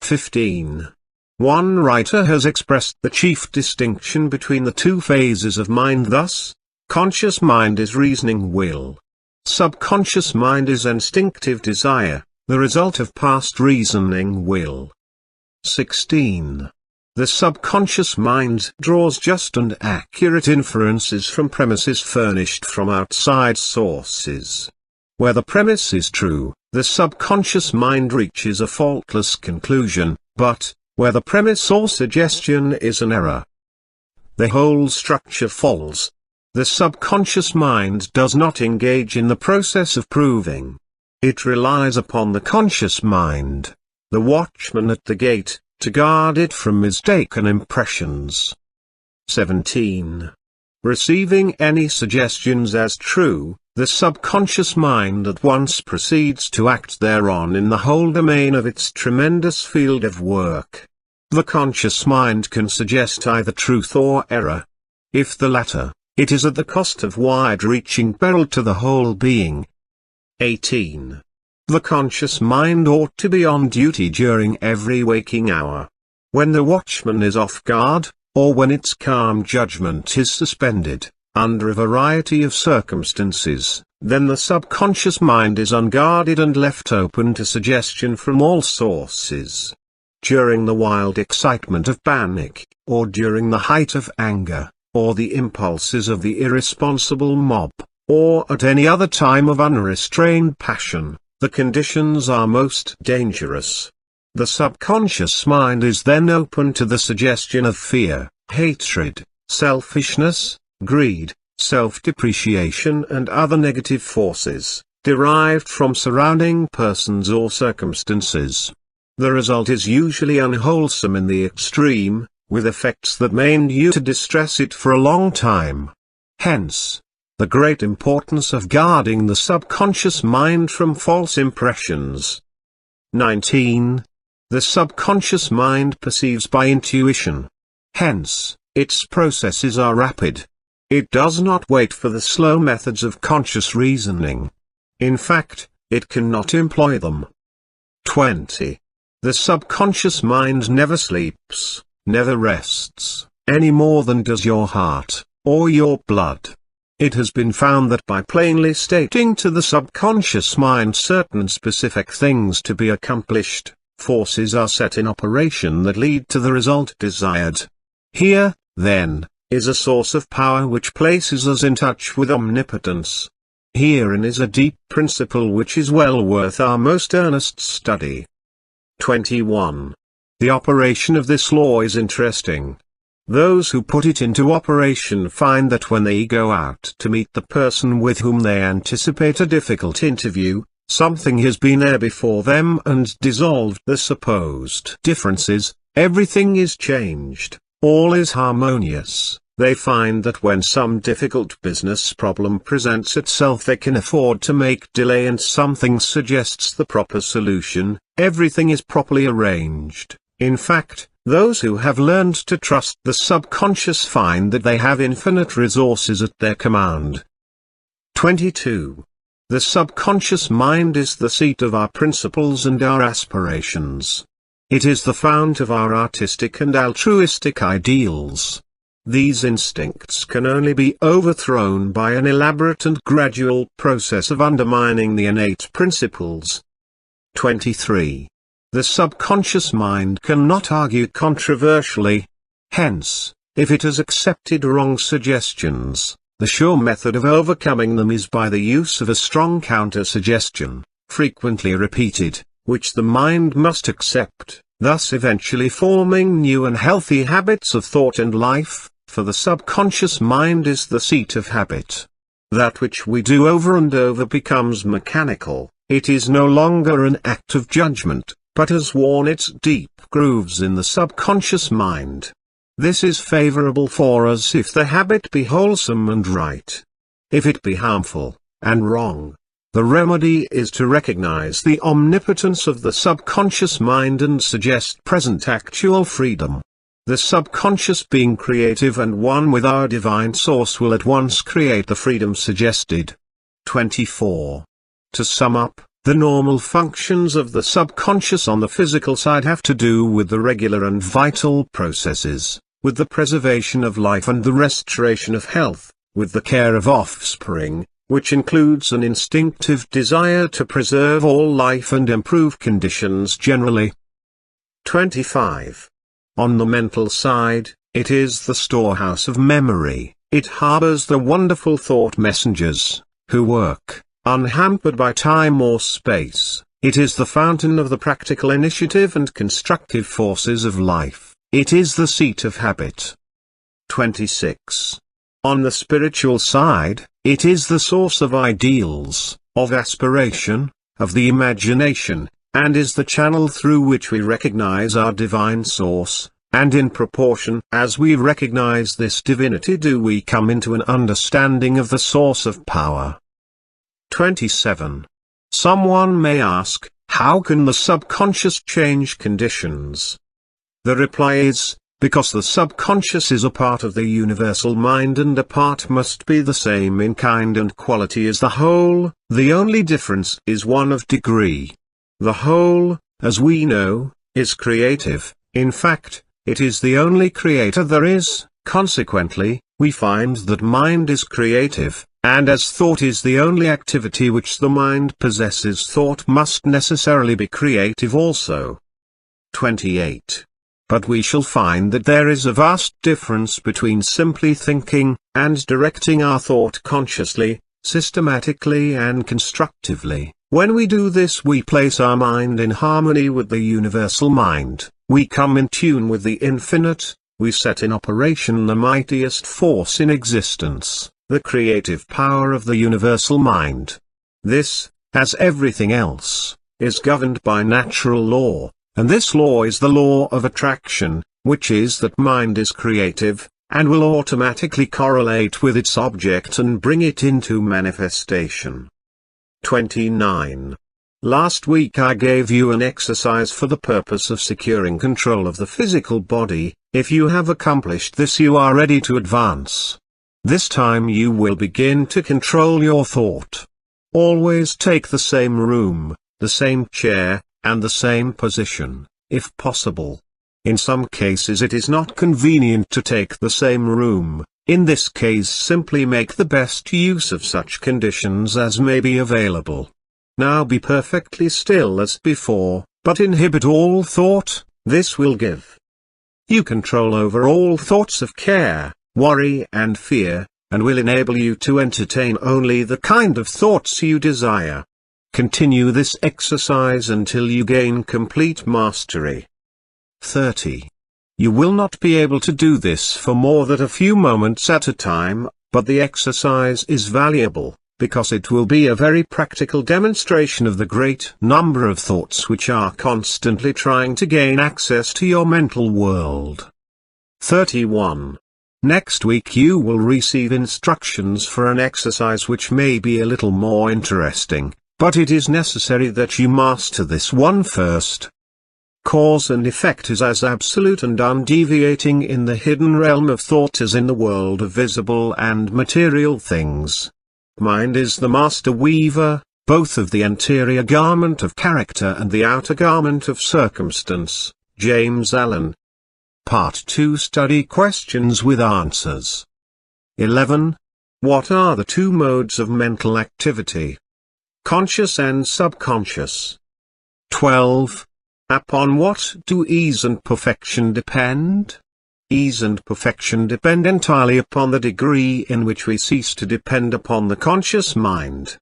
A: 15. One writer has expressed the chief distinction between the two phases of mind thus: conscious mind is reasoning will. Subconscious mind is instinctive desire, the result of past reasoning will. 16. The subconscious mind draws just and accurate inferences from premises furnished from outside sources. Where the premise is true, the subconscious mind reaches a faultless conclusion, but, where the premise or suggestion is an error, the whole structure falls. The subconscious mind does not engage in the process of proving. It relies upon the conscious mind, the watchman at the gate, to guard it from mistaken impressions. 17. Receiving any suggestions as true, the subconscious mind at once proceeds to act thereon in the whole domain of its tremendous field of work. The conscious mind can suggest either truth or error. If the latter, it is at the cost of wide-reaching peril to the whole being. 18. The conscious mind ought to be on duty during every waking hour. When the watchman is off guard, or when its calm judgment is suspended, under a variety of circumstances, then the subconscious mind is unguarded and left open to suggestion from all sources. During the wild excitement of panic, or during the height of anger, or the impulses of the irresponsible mob, or at any other time of unrestrained passion, the conditions are most dangerous. The subconscious mind is then open to the suggestion of fear, hatred, selfishness, greed, self-depreciation and other negative forces, derived from surrounding persons or circumstances. The result is usually unwholesome in the extreme, with effects that may endure to distress it for a long time. Hence, the great importance of guarding the subconscious mind from false impressions. 19. The subconscious mind perceives by intuition. Hence, its processes are rapid. It does not wait for the slow methods of conscious reasoning. In fact, it cannot employ them. 20. The subconscious mind never sleeps, never rests, any more than does your heart, or your blood. It has been found that by plainly stating to the subconscious mind certain specific things to be accomplished, forces are set in operation that lead to the result desired. Here, then, is a source of power which places us in touch with omnipotence. Herein is a deep principle which is well worth our most earnest study. 21. The operation of this law is interesting. Those who put it into operation find that when they go out to meet the person with whom they anticipate a difficult interview, something has been there before them and dissolved the supposed differences, everything is changed, all is harmonious. They find that when some difficult business problem presents itself they can afford to make delay and something suggests the proper solution, everything is properly arranged. In fact, those who have learned to trust the subconscious find that they have infinite resources at their command. 22. The subconscious mind is the seat of our principles and our aspirations. It is the fount of our artistic and altruistic ideals. These instincts can only be overthrown by an elaborate and gradual process of undermining the innate principles. 23. The subconscious mind cannot argue controversially. Hence, if it has accepted wrong suggestions, the sure method of overcoming them is by the use of a strong counter-suggestion, frequently repeated, which the mind must accept, thus eventually forming new and healthy habits of thought and life, For the subconscious mind is the seat of habit. That which we do over and over becomes mechanical. It is no longer an act of judgment, but has worn its deep grooves in the subconscious mind. This is favorable for us if the habit be wholesome and right. If it be harmful and wrong, the remedy is to recognize the omnipotence of the subconscious mind and suggest present actual freedom. The subconscious being creative and one with our divine source will at once create the freedom suggested. 24. To sum up, the normal functions of the subconscious on the physical side have to do with the regular and vital processes, with the preservation of life and the restoration of health, with the care of offspring, which includes an instinctive desire to preserve all life and improve conditions generally. 25. On the mental side, it is the storehouse of memory. It harbors the wonderful thought messengers, who work, unhampered by time or space. It is the fountain of the practical initiative and constructive forces of life. It is the seat of habit. 26. On the spiritual side, it is the source of ideals, of aspiration, of the imagination, and is the channel through which we recognize our divine source, and in proportion as we recognize this divinity do we come into an understanding of the source of power. 27. Someone may ask, how can the subconscious change conditions? The reply is, because the subconscious is a part of the universal mind and a part must be the same in kind and quality as the whole, the only difference is one of degree. The whole, as we know, is creative. In fact, it is the only creator there is. Consequently, we find that mind is creative, and as thought is the only activity which the mind possesses, thought must necessarily be creative also. 28. But we shall find that there is a vast difference between simply thinking, and directing our thought consciously, systematically and constructively. When we do this we place our mind in harmony with the universal mind, we come in tune with the infinite, we set in operation the mightiest force in existence, the creative power of the universal mind. This, as everything else, is governed by natural law, and this law is the law of attraction, which is that mind is creative, and will automatically correlate with its object and bring it into manifestation. 29. Last week I gave you an exercise for the purpose of securing control of the physical body. If you have accomplished this you are ready to advance. This time you will begin to control your thought. Always take the same room, the same chair, and the same position, if possible. In some cases it is not convenient to take the same room. In this case simply make the best use of such conditions as may be available. Now be perfectly still as before, but inhibit all thought. This will give you control over all thoughts of care, worry and fear, and will enable you to entertain only the kind of thoughts you desire. Continue this exercise until you gain complete mastery. 30. You will not be able to do this for more than a few moments at a time, but the exercise is valuable, because it will be a very practical demonstration of the great number of thoughts which are constantly trying to gain access to your mental world. 31. Next week you will receive instructions for an exercise which may be a little more interesting, but it is necessary that you master this one first. Cause and effect is as absolute and undeviating in the hidden realm of thought as in the world of visible and material things. Mind is the master weaver, both of the interior garment of character and the outer garment of circumstance. James Allen. Part 2 Study questions with answers. 11. What are the two modes of mental activity? Conscious and subconscious. 12. Upon what do ease and perfection depend? Ease and perfection depend entirely upon the degree in which we cease to depend upon the conscious mind.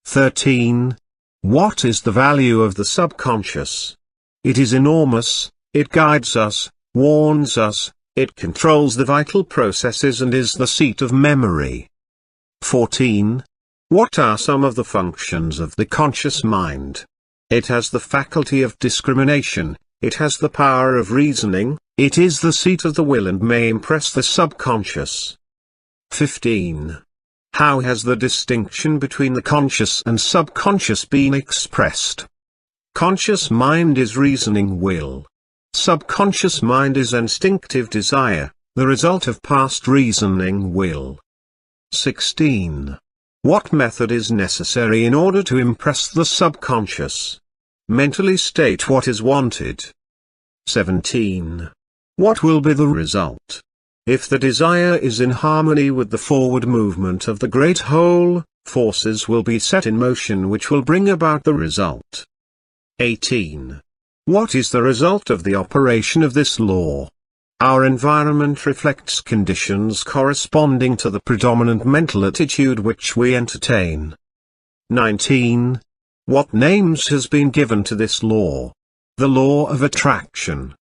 A: 13. What is the value of the subconscious? It is enormous. It guides us, warns us, It controls the vital processes and is the seat of memory. 14. What are some of the functions of the conscious mind? It has the faculty of discrimination, it has the power of reasoning, it is the seat of the will and may impress the subconscious. 15. How has the distinction between the conscious and subconscious been expressed? Conscious mind is reasoning will. Subconscious mind is instinctive desire, the result of past reasoning will. 16. What method is necessary in order to impress the subconscious? Mentally state what is wanted. 17. What will be the result? If the desire is in harmony with the forward movement of the great whole, forces will be set in motion which will bring about the result. 18. What is the result of the operation of this law? Our environment reflects conditions corresponding to the predominant mental attitude which we entertain. 19. What names has been given to this law? The law of attraction.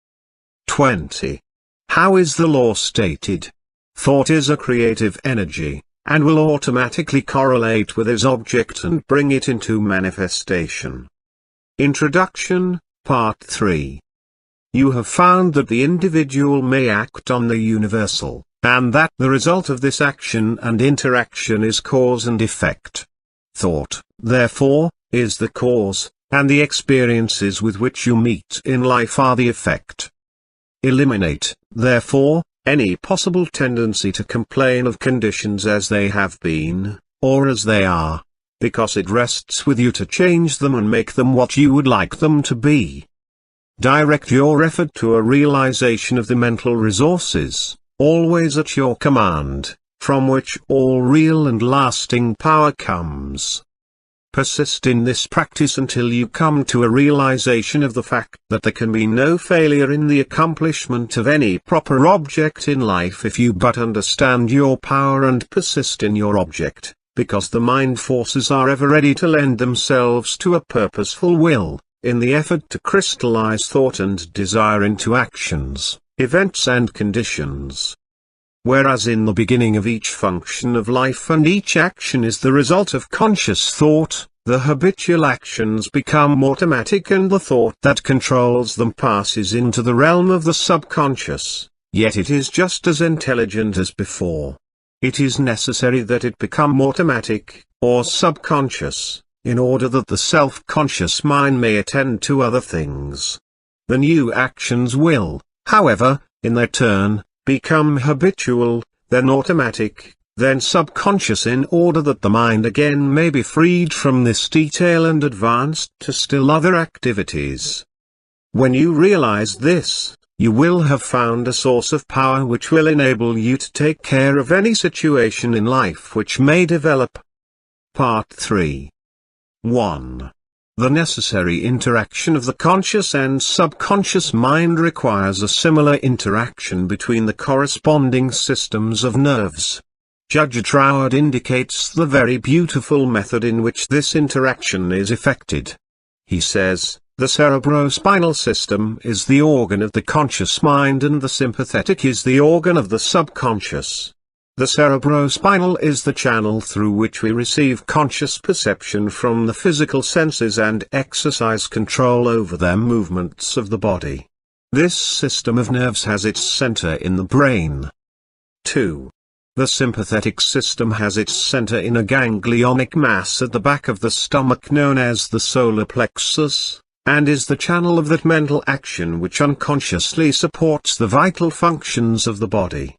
A: 20. How is the law stated? Thought is a creative energy, and will automatically correlate with its object and bring it into manifestation. Introduction, Part 3. You have found that the individual may act on the universal, and that the result of this action and interaction is cause and effect. Thought, therefore, is the cause, and the experiences with which you meet in life are the effect. Eliminate, therefore, any possible tendency to complain of conditions as they have been, or as they are, because it rests with you to change them and make them what you would like them to be. Direct your effort to a realization of the mental resources, always at your command, from which all real and lasting power comes. Persist in this practice until you come to a realization of the fact that there can be no failure in the accomplishment of any proper object in life if you but understand your power and persist in your object, because the mind forces are ever ready to lend themselves to a purposeful will, in the effort to crystallize thought and desire into actions, events and conditions. Whereas in the beginning of each function of life and each action is the result of conscious thought, the habitual actions become automatic and the thought that controls them passes into the realm of the subconscious, yet it is just as intelligent as before. It is necessary that it become automatic, or subconscious, in order that the self-conscious mind may attend to other things. The new actions will, however, in their turn, become habitual, then automatic, then subconscious in order that the mind again may be freed from this detail and advanced to still other activities. When you realize this, you will have found a source of power which will enable you to take care of any situation in life which may develop. Part 3. 1. The necessary interaction of the conscious and subconscious mind requires a similar interaction between the corresponding systems of nerves. Judge Troward indicates the very beautiful method in which this interaction is effected. He says, the cerebrospinal system is the organ of the conscious mind and the sympathetic is the organ of the subconscious. The cerebrospinal is the channel through which we receive conscious perception from the physical senses and exercise control over the movements of the body. This system of nerves has its center in the brain. 2. The sympathetic system has its center in a ganglionic mass at the back of the stomach known as the solar plexus, and is the channel of that mental action which unconsciously supports the vital functions of the body.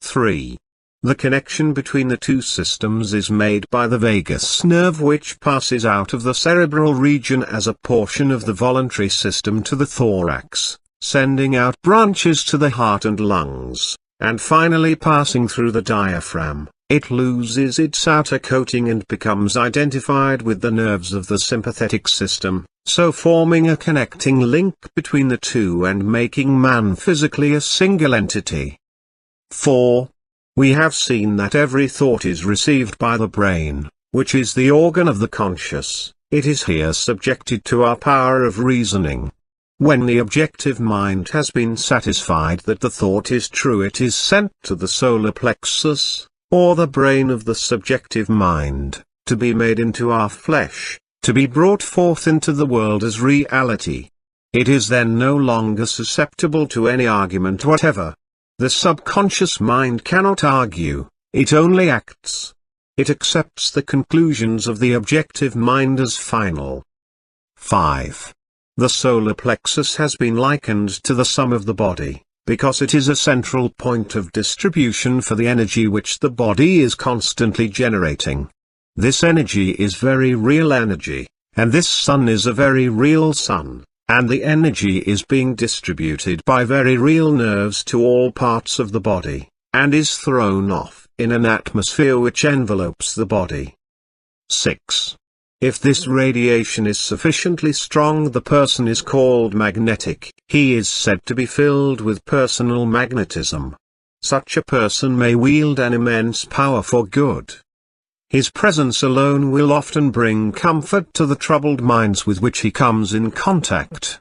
A: 3. The connection between the two systems is made by the vagus nerve which passes out of the cerebral region as a portion of the voluntary system to the thorax, sending out branches to the heart and lungs, and finally passing through the diaphragm. It loses its outer coating and becomes identified with the nerves of the sympathetic system, so forming a connecting link between the two and making man physically a single entity. 4. We have seen that every thought is received by the brain, which is the organ of the conscious. It is here subjected to our power of reasoning. When the objective mind has been satisfied that the thought is true, it is sent to the solar plexus, or the brain of the subjective mind, to be made into our flesh, to be brought forth into the world as reality. It is then no longer susceptible to any argument whatever. The subconscious mind cannot argue, it only acts. It accepts the conclusions of the objective mind as final. 5. The solar plexus has been likened to the sum of the body, because it is a central point of distribution for the energy which the body is constantly generating. This energy is very real energy, and this sun is a very real sun, and the energy is being distributed by very real nerves to all parts of the body, and is thrown off in an atmosphere which envelopes the body. 6. If this radiation is sufficiently strong, the person is called magnetic. He is said to be filled with personal magnetism. Such a person may wield an immense power for good. His presence alone will often bring comfort to the troubled minds with which he comes in contact.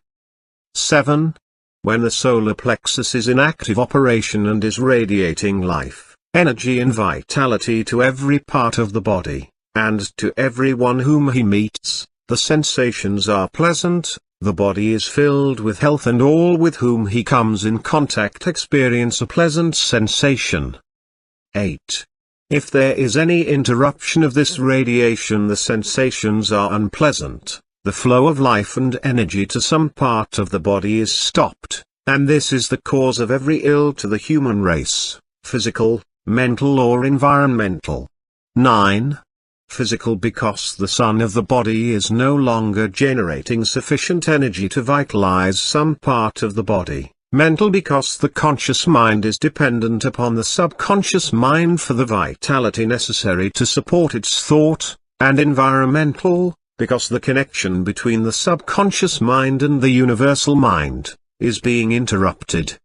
A: 7. When the solar plexus is in active operation and is radiating life, energy and vitality to every part of the body, and to everyone whom he meets, the sensations are pleasant, the body is filled with health, and all with whom he comes in contact experience a pleasant sensation. 8. If there is any interruption of this radiation, the sensations are unpleasant, the flow of life and energy to some part of the body is stopped, and this is the cause of every ill to the human race, physical, mental or environmental. 9. Physical, because the sun of the body is no longer generating sufficient energy to vitalize some part of the body. Mental, because the conscious mind is dependent upon the subconscious mind for the vitality necessary to support its thought, and environmental, because the connection between the subconscious mind and the universal mind is being interrupted.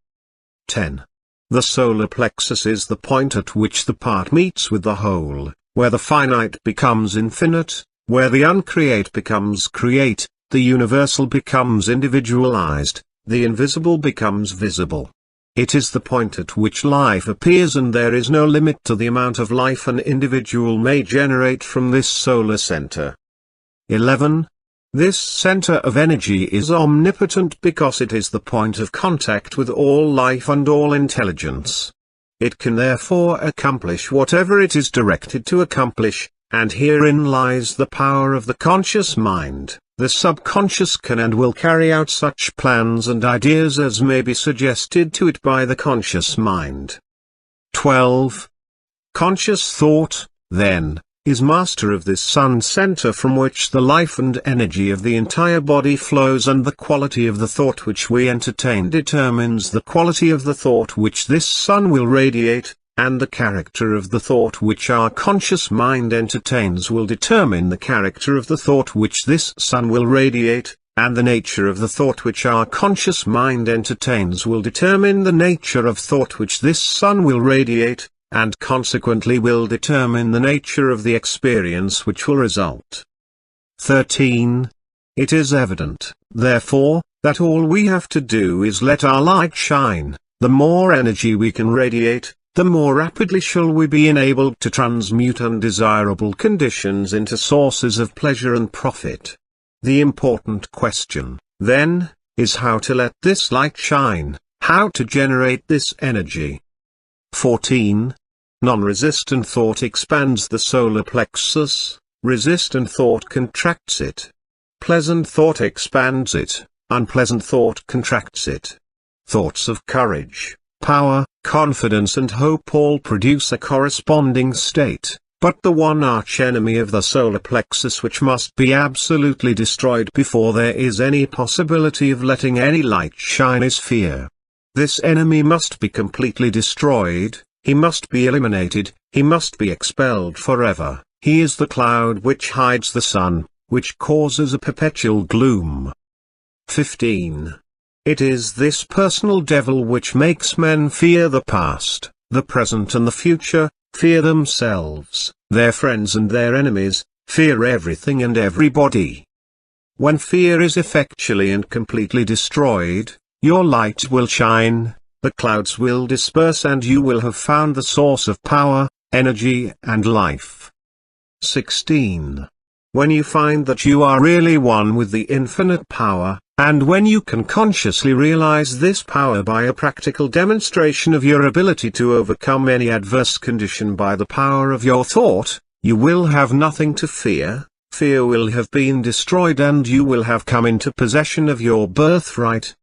A: 10. The solar plexus is the point at which the part meets with the whole, where the finite becomes infinite, where the uncreate becomes create, the universal becomes individualized, the invisible becomes visible. It is the point at which life appears, and there is no limit to the amount of life an individual may generate from this solar center. 11. This center of energy is omnipotent because it is the point of contact with all life and all intelligence. It can therefore accomplish whatever it is directed to accomplish, and herein lies the power of the conscious mind. The subconscious can and will carry out such plans and ideas as may be suggested to it by the conscious mind. 12. Conscious thought, then, is master of this sun center from which the life and energy of the entire body flows, and the quality of the thought which we entertain determines the quality of the thought which this sun will radiate, and the character of the thought which our conscious mind entertains will determine the character of the thought which this sun will radiate, and the nature of the thought which our conscious mind entertains will determine the nature of thought which this sun will radiate, and consequently will determine the nature of the experience which will result. 13. It is evident, therefore, that all we have to do is let our light shine. The more energy we can radiate, the more rapidly shall we be enabled to transmute undesirable conditions into sources of pleasure and profit. The important question, then, is how to let this light shine, how to generate this energy. 14. Non-resistant thought expands the solar plexus, resistant thought contracts it. Pleasant thought expands it, unpleasant thought contracts it. Thoughts of courage, power, confidence and hope all produce a corresponding state, but the one arch-enemy of the solar plexus which must be absolutely destroyed before there is any possibility of letting any light shine is fear. This enemy must be completely destroyed, he must be eliminated, he must be expelled forever. He is the cloud which hides the sun, which causes a perpetual gloom. 15. It is this personal devil which makes men fear the past, the present and the future, fear themselves, their friends and their enemies, fear everything and everybody. When fear is effectually and completely destroyed, your light will shine, the clouds will disperse, and you will have found the source of power, energy and life. 16. When you find that you are really one with the infinite power, and when you can consciously realize this power by a practical demonstration of your ability to overcome any adverse condition by the power of your thought, you will have nothing to fear, fear will have been destroyed, and you will have come into possession of your birthright.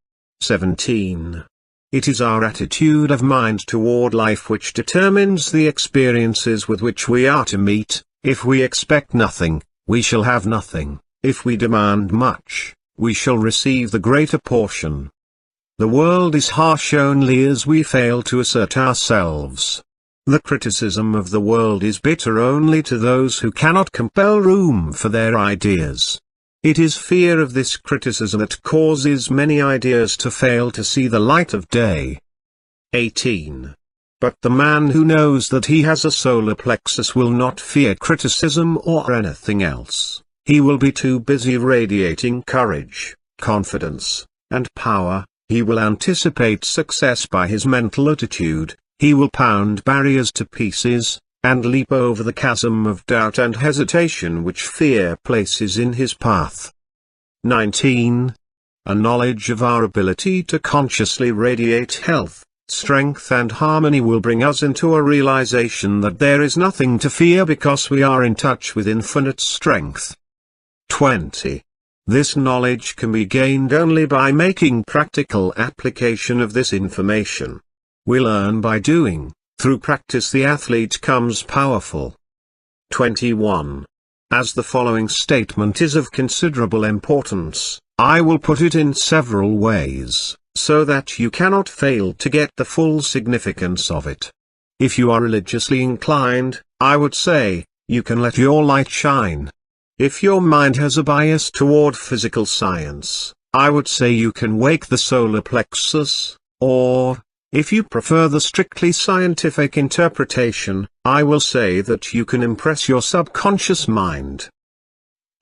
A: 17. It is our attitude of mind toward life which determines the experiences with which we are to meet. If we expect nothing, we shall have nothing. If we demand much, we shall receive the greater portion. The world is harsh only as we fail to assert ourselves. The criticism of the world is bitter only to those who cannot compel room for their ideas. It is fear of this criticism that causes many ideas to fail to see the light of day. 18. But the man who knows that he has a solar plexus will not fear criticism or anything else. He will be too busy radiating courage, confidence, and power. He will anticipate success by his mental attitude. He will pound barriers to pieces, and leap over the chasm of doubt and hesitation which fear places in his path. 19. A knowledge of our ability to consciously radiate health, strength and harmony will bring us into a realization that there is nothing to fear because we are in touch with infinite strength. 20. This knowledge can be gained only by making practical application of this information. We learn by doing. Through practice the athlete comes powerful. 21. As the following statement is of considerable importance, I will put it in several ways, so that you cannot fail to get the full significance of it. If you are religiously inclined, I would say, you can let your light shine. If your mind has a bias toward physical science, I would say you can wake the solar plexus, or, if you prefer the strictly scientific interpretation, I will say that you can impress your subconscious mind.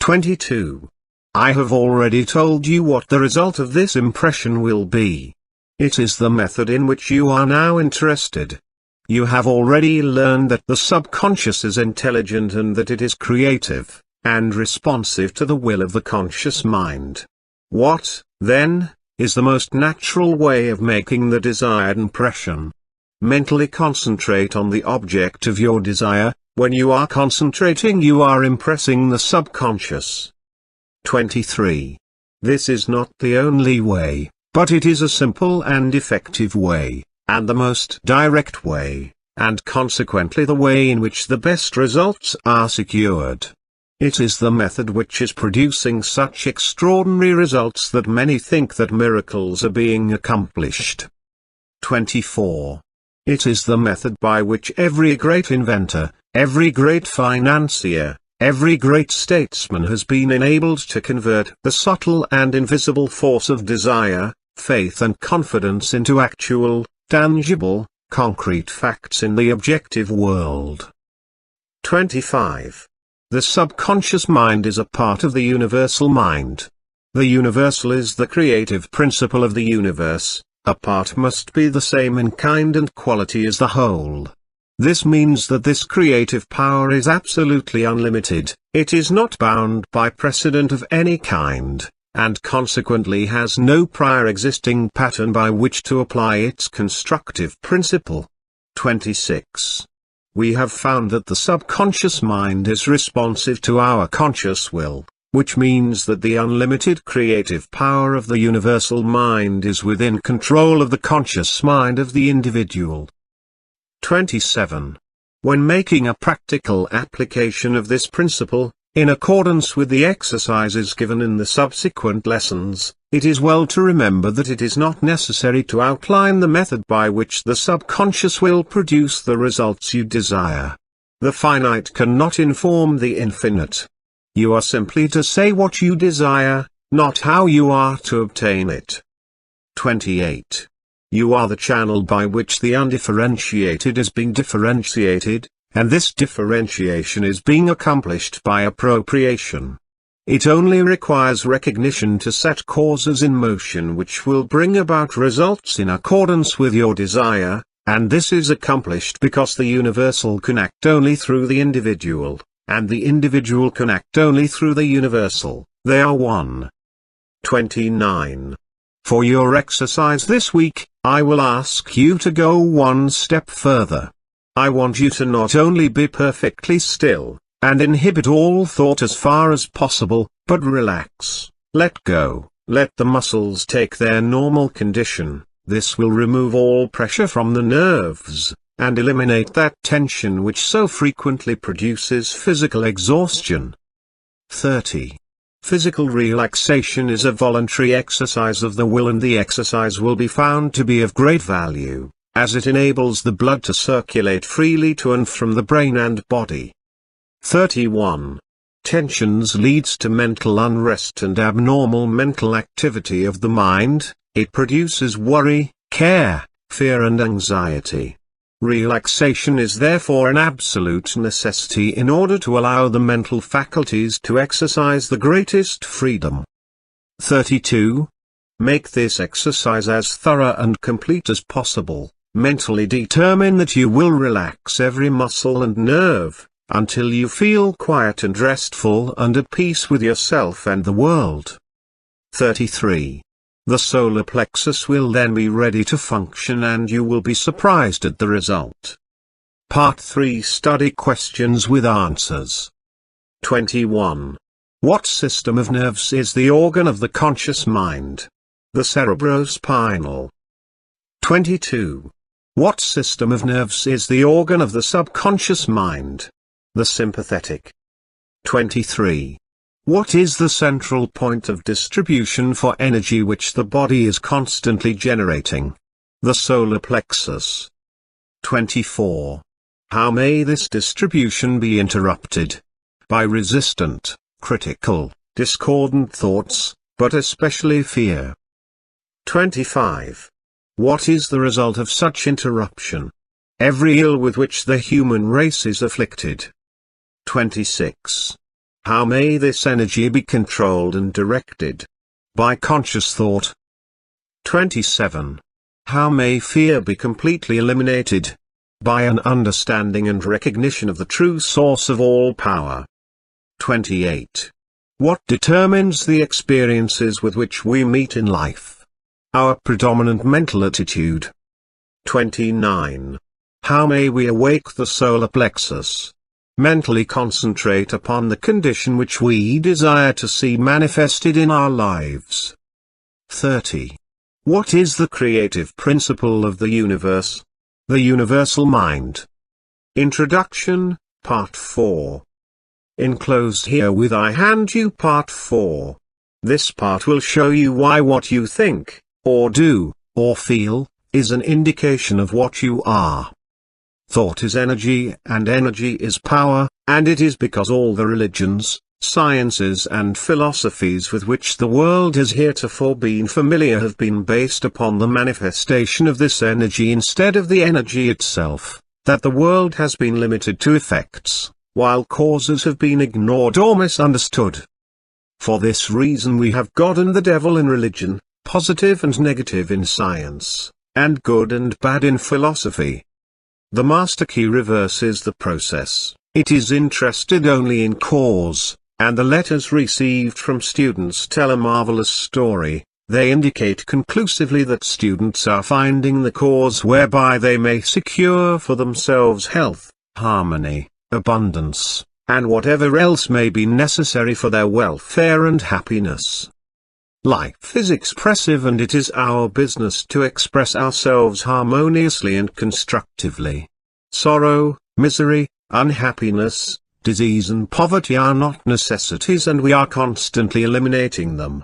A: 22. I have already told you what the result of this impression will be. It is the method in which you are now interested. You have already learned that the subconscious is intelligent and that it is creative, and responsive to the will of the conscious mind. What, then, is the most natural way of making the desired impression? Mentally concentrate on the object of your desire. When you are concentrating, you are impressing the subconscious. 23. This is not the only way, but it is a simple and effective way, and the most direct way, and consequently the way in which the best results are secured. It is the method which is producing such extraordinary results that many think that miracles are being accomplished. 24. It is the method by which every great inventor, every great financier, every great statesman has been enabled to convert the subtle and invisible force of desire, faith and confidence into actual, tangible, concrete facts in the objective world. 25. The subconscious mind is a part of the universal mind. The universal is the creative principle of the universe. A part must be the same in kind and quality as the whole. This means that this creative power is absolutely unlimited, it is not bound by precedent of any kind, and consequently has no prior existing pattern by which to apply its constructive principle. 26. We have found that the subconscious mind is responsive to our conscious will, which means that the unlimited creative power of the universal mind is within control of the conscious mind of the individual. 27. When making a practical application of this principle, in accordance with the exercises given in the subsequent lessons, it is well to remember that it is not necessary to outline the method by which the subconscious will produce the results you desire. The finite cannot inform the infinite. You are simply to say what you desire, not how you are to obtain it. 28. You are the channel by which the undifferentiated is being differentiated, and this differentiation is being accomplished by appropriation. It only requires recognition to set causes in motion which will bring about results in accordance with your desire, and this is accomplished because the universal can act only through the individual, and the individual can act only through the universal. They are one. 29. For your exercise this week, I will ask you to go one step further. I want you to not only be perfectly still, and inhibit all thought as far as possible, but relax, let go, let the muscles take their normal condition. This will remove all pressure from the nerves, and eliminate that tension which so frequently produces physical exhaustion. 30. Physical relaxation is a voluntary exercise of the will, and the exercise will be found to be of great value, as it enables the blood to circulate freely to and from the brain and body. 31. Tensions leads to mental unrest and abnormal mental activity of the mind. It produces worry, care, fear and anxiety. Relaxation is therefore an absolute necessity in order to allow the mental faculties to exercise the greatest freedom. 32. Make this exercise as thorough and complete as possible. Mentally determine that you will relax every muscle and nerve, until you feel quiet and restful and at peace with yourself and the world. 33. The solar plexus will then be ready to function and you will be surprised at the result. Part 3 Study questions with answers. 21. What system of nerves is the organ of the conscious mind? The cerebrospinal. 22. What system of nerves is the organ of the subconscious mind? The sympathetic. 23. What is the central point of distribution for energy which the body is constantly generating? The solar plexus. 24. How may this distribution be interrupted? By resistant, critical, discordant thoughts, but especially fear. 25. What is the result of such interruption? Every ill with which the human race is afflicted. 26. How may this energy be controlled and directed? By conscious thought. 27. How may fear be completely eliminated? By an understanding and recognition of the true source of all power. 28. What determines the experiences with which we meet in life? Our predominant mental attitude. 29. How may we awake the solar plexus? Mentally concentrate upon the condition which we desire to see manifested in our lives. 30. What is the creative principle of the universe? The universal mind. Introduction, Part 4. Enclosed herewith I hand you Part 4. This part will show you why what you think, or do, or feel, is an indication of what you are. Thought is energy and energy is power, and it is because all the religions, sciences and philosophies with which the world has heretofore been familiar have been based upon the manifestation of this energy instead of the energy itself, that the world has been limited to effects, while causes have been ignored or misunderstood. For this reason we have God and the devil in religion, positive and negative in science, and good and bad in philosophy. The master key reverses the process. It is interested only in cause, and the letters received from students tell a marvelous story. They indicate conclusively that students are finding the cause whereby they may secure for themselves health, harmony, abundance, and whatever else may be necessary for their welfare and happiness. Life is expressive, and it is our business to express ourselves harmoniously and constructively. Sorrow, misery, unhappiness, disease and poverty are not necessities, and we are constantly eliminating them.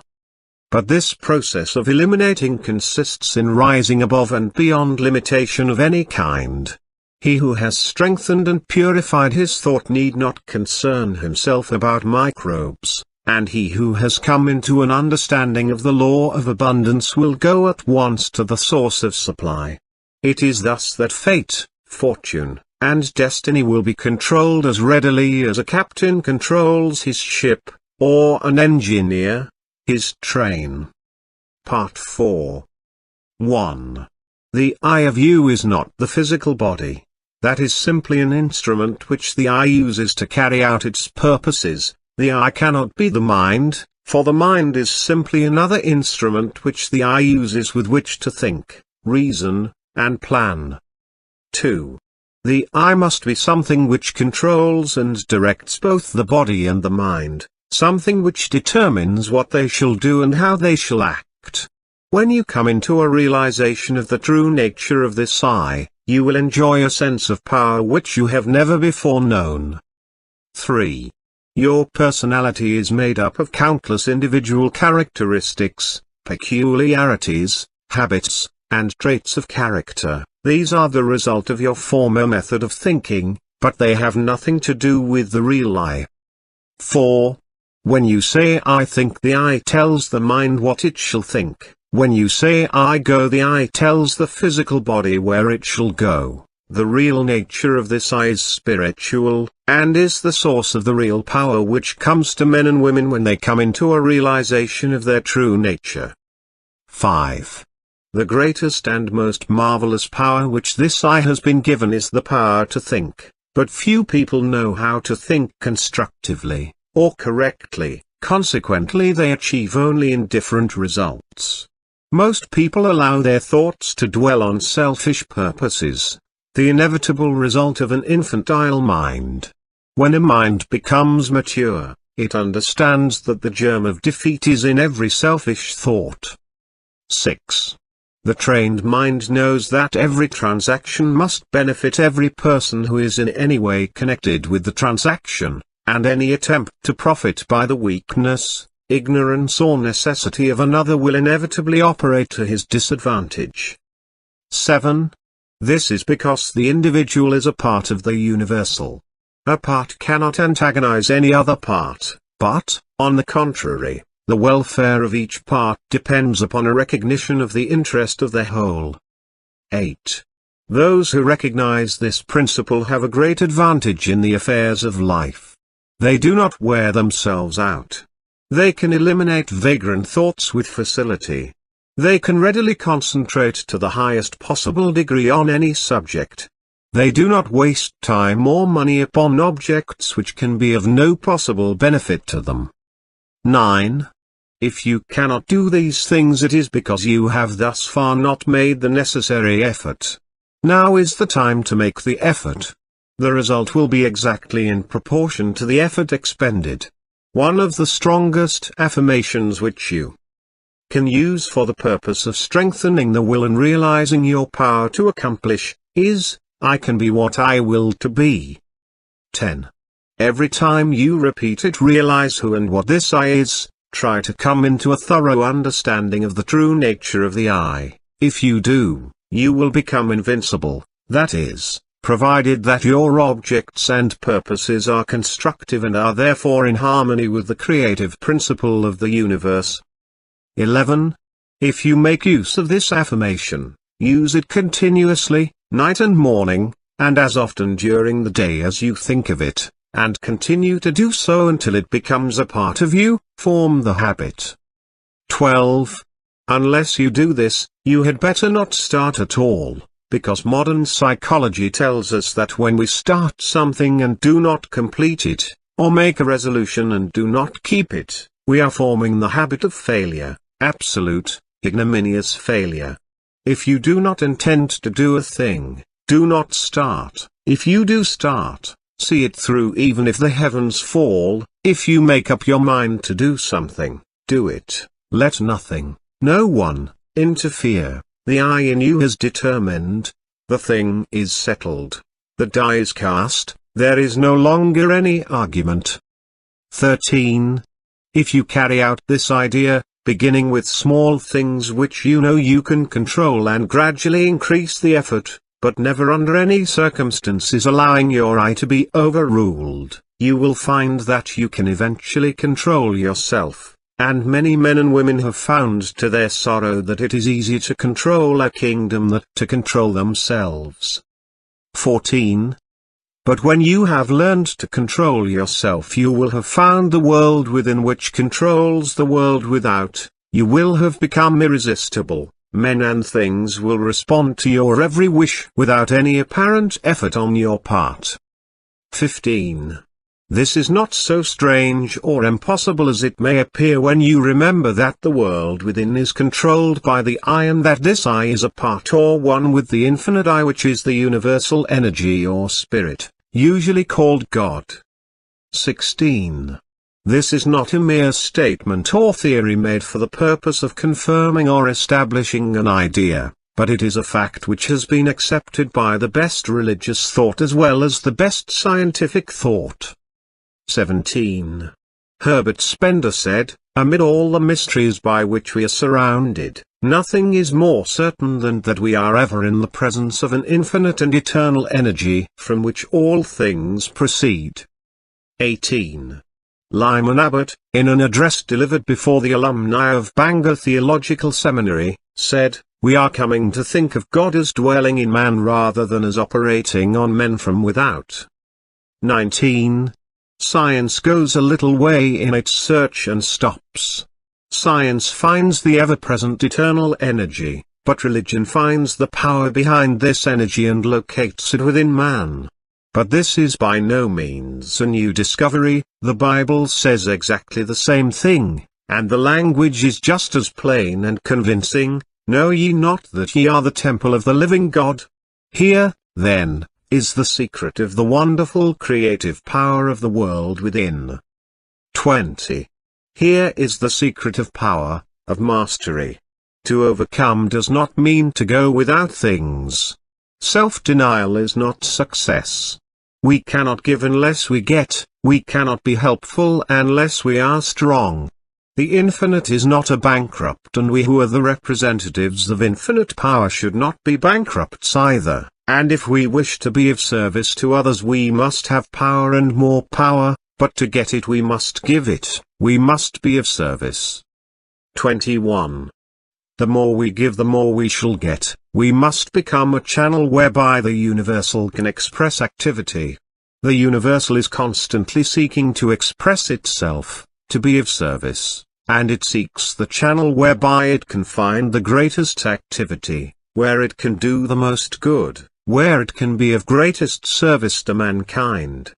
A: But this process of eliminating consists in rising above and beyond limitation of any kind. He who has strengthened and purified his thought need not concern himself about microbes. And he who has come into an understanding of the law of abundance will go at once to the source of supply. It is thus that fate, fortune, and destiny will be controlled as readily as a captain controls his ship, or an engineer, his train. Part 4. 1. The eye of you is not the physical body. That is simply an instrument which the eye uses to carry out its purposes. The eye cannot be the mind, for the mind is simply another instrument which the eye uses with which to think, reason, and plan. 2. The eye must be something which controls and directs both the body and the mind, something which determines what they shall do and how they shall act. When you come into a realization of the true nature of this eye, you will enjoy a sense of power which you have never before known. 3. Your personality is made up of countless individual characteristics, peculiarities, habits, and traits of character. These are the result of your former method of thinking, but they have nothing to do with the real I. 4. When you say I think, the I tells the mind what it shall think. When you say I go, the I tells the physical body where it shall go. The real nature of this I is spiritual, and is the source of the real power which comes to men and women when they come into a realization of their true nature. 5. The greatest and most marvelous power which this I has been given is the power to think, but few people know how to think constructively, or correctly, consequently they achieve only indifferent results. Most people allow their thoughts to dwell on selfish purposes, the inevitable result of an infantile mind. When a mind becomes mature, it understands that the germ of defeat is in every selfish thought. 6. The trained mind knows that every transaction must benefit every person who is in any way connected with the transaction, and any attempt to profit by the weakness, ignorance or necessity of another will inevitably operate to his disadvantage. 7. This is because the individual is a part of the universal. A part cannot antagonize any other part, but, on the contrary, the welfare of each part depends upon a recognition of the interest of the whole. 8. Those who recognize this principle have a great advantage in the affairs of life. They do not wear themselves out. They can eliminate vagrant thoughts with facility. They can readily concentrate to the highest possible degree on any subject. They do not waste time or money upon objects which can be of no possible benefit to them. 9. If you cannot do these things, it is because you have thus far not made the necessary effort. Now is the time to make the effort. The result will be exactly in proportion to the effort expended. One of the strongest affirmations which you can use for the purpose of strengthening the will and realizing your power to accomplish, is, I can be what I will to be. 10. Every time you repeat it, realize who and what this I is, try to come into a thorough understanding of the true nature of the I. If you do, you will become invincible, that is, provided that your objects and purposes are constructive and are therefore in harmony with the creative principle of the universe. 11. If you make use of this affirmation, use it continuously, night and morning, and as often during the day as you think of it, and continue to do so until it becomes a part of you, form the habit. 12. Unless you do this, you had better not start at all. Because modern psychology tells us that when we start something and do not complete it, or make a resolution and do not keep it, we are forming the habit of failure, absolute, ignominious failure. If you do not intend to do a thing, do not start. If you do start, see it through even if the heavens fall. If you make up your mind to do something, do it. Let nothing, no one, interfere. The I in you has determined. The thing is settled. The die is cast, there is no longer any argument. 13. If you carry out this idea, beginning with small things which you know you can control and gradually increase the effort, but never under any circumstances allowing your I to be overruled, you will find that you can eventually control yourself. And many men and women have found to their sorrow that it is easier to control a kingdom than to control themselves. 14. But when you have learned to control yourself, you will have found the world within which controls the world without. You will have become irresistible. Men and things will respond to your every wish without any apparent effort on your part. 15. This is not so strange or impossible as it may appear when you remember that the world within is controlled by the I, and that this I is a part or one with the infinite I, which is the universal energy or spirit, usually called God. 16. This is not a mere statement or theory made for the purpose of confirming or establishing an idea, but it is a fact which has been accepted by the best religious thought as well as the best scientific thought. 17. Herbert Spencer said, amid all the mysteries by which we are surrounded, nothing is more certain than that we are ever in the presence of an infinite and eternal energy from which all things proceed. 18. Lyman Abbott, in an address delivered before the alumni of Bangor Theological Seminary, said, "We are coming to think of God as dwelling in man rather than as operating on men from without." 19. Science goes a little way in its search and stops. Science finds the ever-present eternal energy, but religion finds the power behind this energy and locates it within man. But this is by no means a new discovery. The Bible says exactly the same thing, and the language is just as plain and convincing. Know ye not that ye are the temple of the living God? Here, then, is the secret of the wonderful creative power of the world within. 20. Here is the secret of power, of mastery. To overcome does not mean to go without things. Self-denial is not success. We cannot give unless we get, we cannot be helpful unless we are strong. The infinite is not a bankrupt, and we who are the representatives of infinite power should not be bankrupts either, and if we wish to be of service to others we must have power and more power, but to get it we must give it, we must be of service. 21. The more we give the more we shall get. We must become a channel whereby the universal can express activity. The universal is constantly seeking to express itself, to be of service, and it seeks the channel whereby it can find the greatest activity, where it can do the most good, where it can be of greatest service to mankind.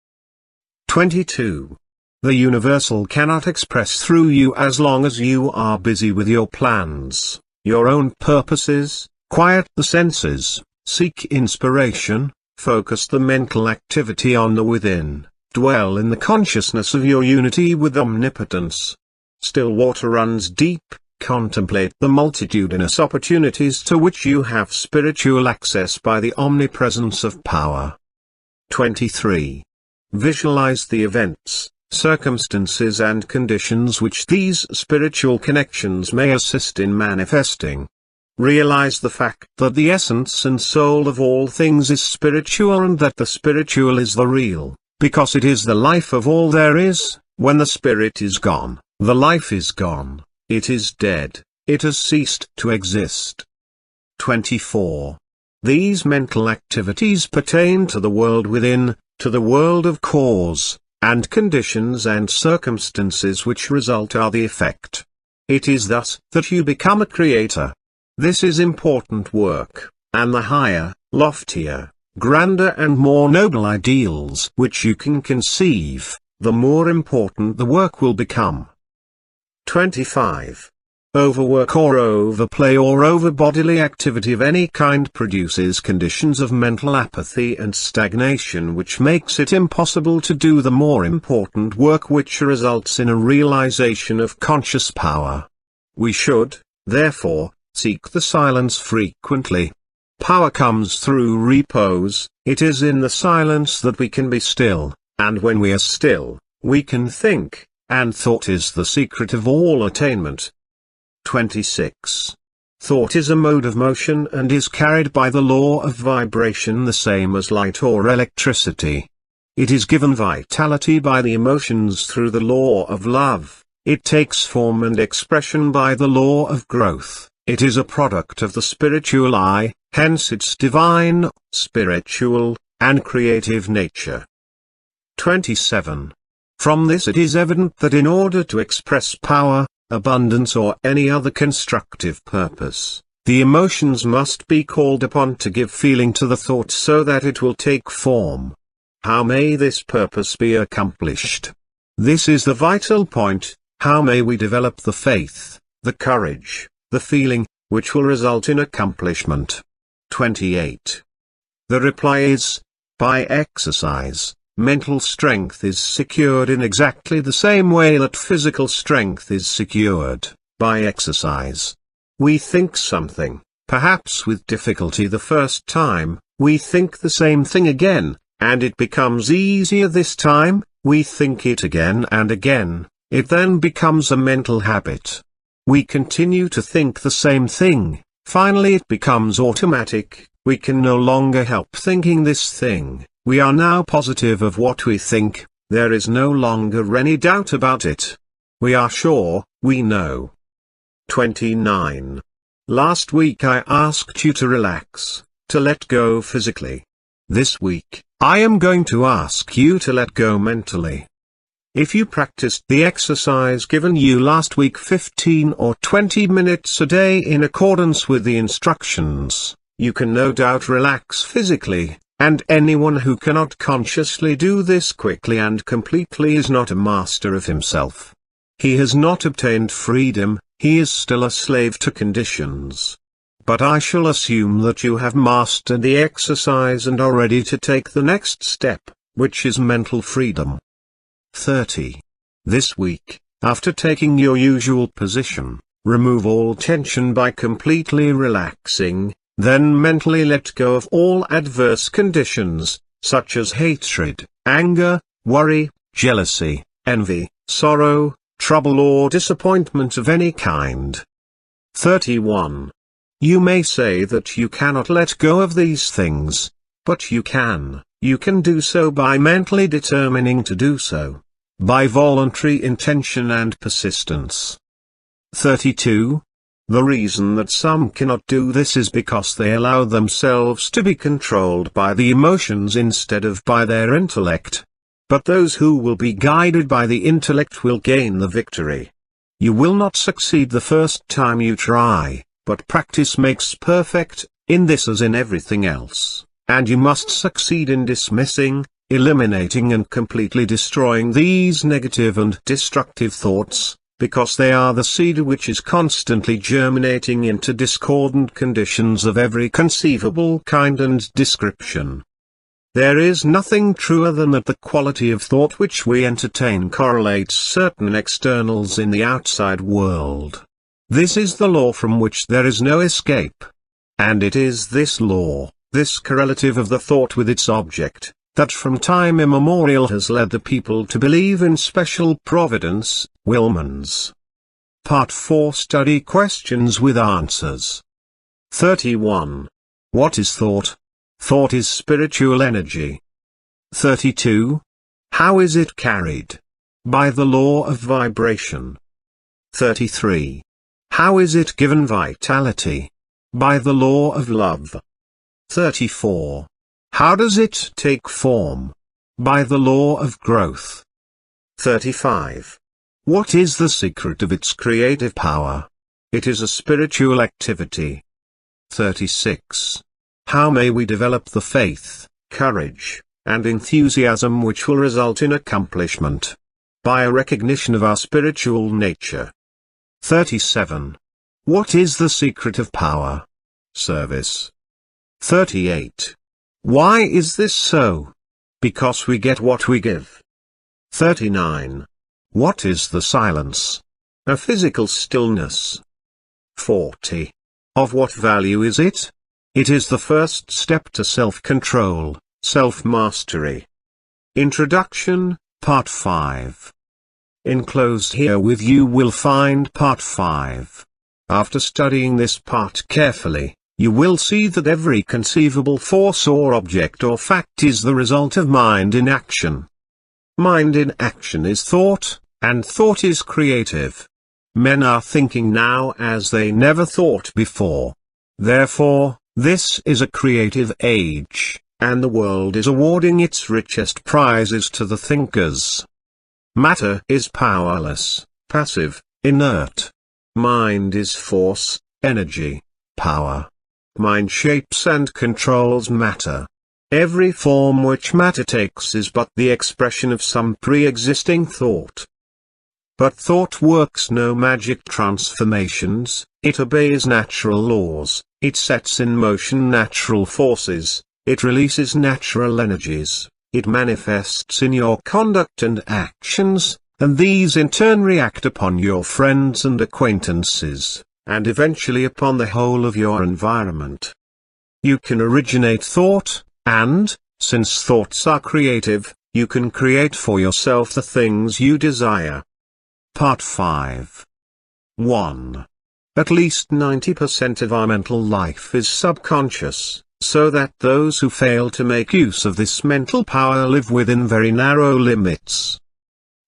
A: 22. The universal cannot express through you as long as you are busy with your plans, your own purposes. Quiet the senses, seek inspiration, focus the mental activity on the within, dwell in the consciousness of your unity with omnipotence. Still water runs deep, contemplate the multitudinous opportunities to which you have spiritual access by the omnipresence of power. 23. Visualize the events, circumstances and conditions which these spiritual connections may assist in manifesting. Realize the fact that the essence and soul of all things is spiritual and that the spiritual is the real, because it is the life of all there is. When the spirit is gone, the life is gone, it is dead, it has ceased to exist. 24. These mental activities pertain to the world within, to the world of cause, and conditions and circumstances which result are the effect. It is thus that you become a creator. This is important work, and the higher, loftier, grander and more noble ideals which you can conceive, the more important the work will become. 25. Overwork or overplay or over-bodily activity of any kind produces conditions of mental apathy and stagnation which makes it impossible to do the more important work which results in a realization of conscious power. We should, therefore, seek the silence frequently. Power comes through repose. It is in the silence that we can be still, and when we are still, we can think, and thought is the secret of all attainment. 26. Thought is a mode of motion and is carried by the law of vibration the same as light or electricity. It is given vitality by the emotions through the law of love. It takes form and expression by the law of growth. It is a product of the spiritual I, hence its divine, spiritual, and creative nature. 27. From this it is evident that in order to express power, abundance or any other constructive purpose, the emotions must be called upon to give feeling to the thought so that it will take form. How may this purpose be accomplished? This is the vital point. How may we develop the faith, the courage, the feeling, which will result in accomplishment? 28. The reply is, by exercise. Mental strength is secured in exactly the same way that physical strength is secured, by exercise. We think something, perhaps with difficulty the first time, we think the same thing again, and it becomes easier this time, we think it again and again, it then becomes a mental habit. We continue to think the same thing, finally it becomes automatic, we can no longer help thinking this thing. We are now positive of what we think, there is no longer any doubt about it. We are sure, we know. 29. Last week I asked you to relax, to let go physically. This week, I am going to ask you to let go mentally. If you practiced the exercise given you last week 15 or 20 minutes a day in accordance with the instructions, you can no doubt relax physically. And anyone who cannot consciously do this quickly and completely is not a master of himself. He has not obtained freedom, he is still a slave to conditions. But I shall assume that you have mastered the exercise and are ready to take the next step, which is mental freedom. 30. This week, after taking your usual position, remove all tension by completely relaxing. Then mentally let go of all adverse conditions, such as hatred, anger, worry, jealousy, envy, sorrow, trouble or disappointment of any kind. 31. You may say that you cannot let go of these things, but you can do so by mentally determining to do so, by voluntary intention and persistence. 32. The reason that some cannot do this is because they allow themselves to be controlled by the emotions instead of by their intellect. But those who will be guided by the intellect will gain the victory. You will not succeed the first time you try, but practice makes perfect, in this as in everything else, and you must succeed in dismissing, eliminating and completely destroying these negative and destructive thoughts, because they are the seed which is constantly germinating into discordant conditions of every conceivable kind and description. There is nothing truer than that the quality of thought which we entertain correlates certain externals in the outside world. This is the law from which there is no escape. And it is this law, this correlative of the thought with its object, that from time immemorial has led the people to believe in special providence, Wilmans. Part 4 Study questions with answers. 31. What is thought? Thought is spiritual energy. 32. How is it carried? By the law of vibration. 33. How is it given vitality? By the law of love. 34. How does it take form? By the law of growth. 35. What is the secret of its creative power? It is a spiritual activity. 36. How may we develop the faith, courage, and enthusiasm which will result in accomplishment? By a recognition of our spiritual nature. 37. What is the secret of power? Service. 38. Why is this so? Because we get what we give. 39. What is the silence? A physical stillness. 40. Of what value is it? It is the first step to self-control, self-mastery. Introduction, Part 5. Enclosed here with you will find Part 5. After studying this part carefully, you will see that every conceivable force or object or fact is the result of mind in action. Mind in action is thought, and thought is creative. Men are thinking now as they never thought before. Therefore, this is a creative age. and the world is awarding its richest prizes to the thinkers. Matter is powerless, passive, inert. Mind is force, energy, power. Mind shapes and controls matter. Every form which matter takes is but the expression of some pre-existing thought. But thought works no magic transformations, it obeys natural laws, it sets in motion natural forces, it releases natural energies, it manifests in your conduct and actions, and these in turn react upon your friends and acquaintances, and eventually upon the whole of your environment. You can originate thought, and, since thoughts are creative, you can create for yourself the things you desire. Part 5. 1. At least 90% of our mental life is subconscious, so that those who fail to make use of this mental power live within very narrow limits.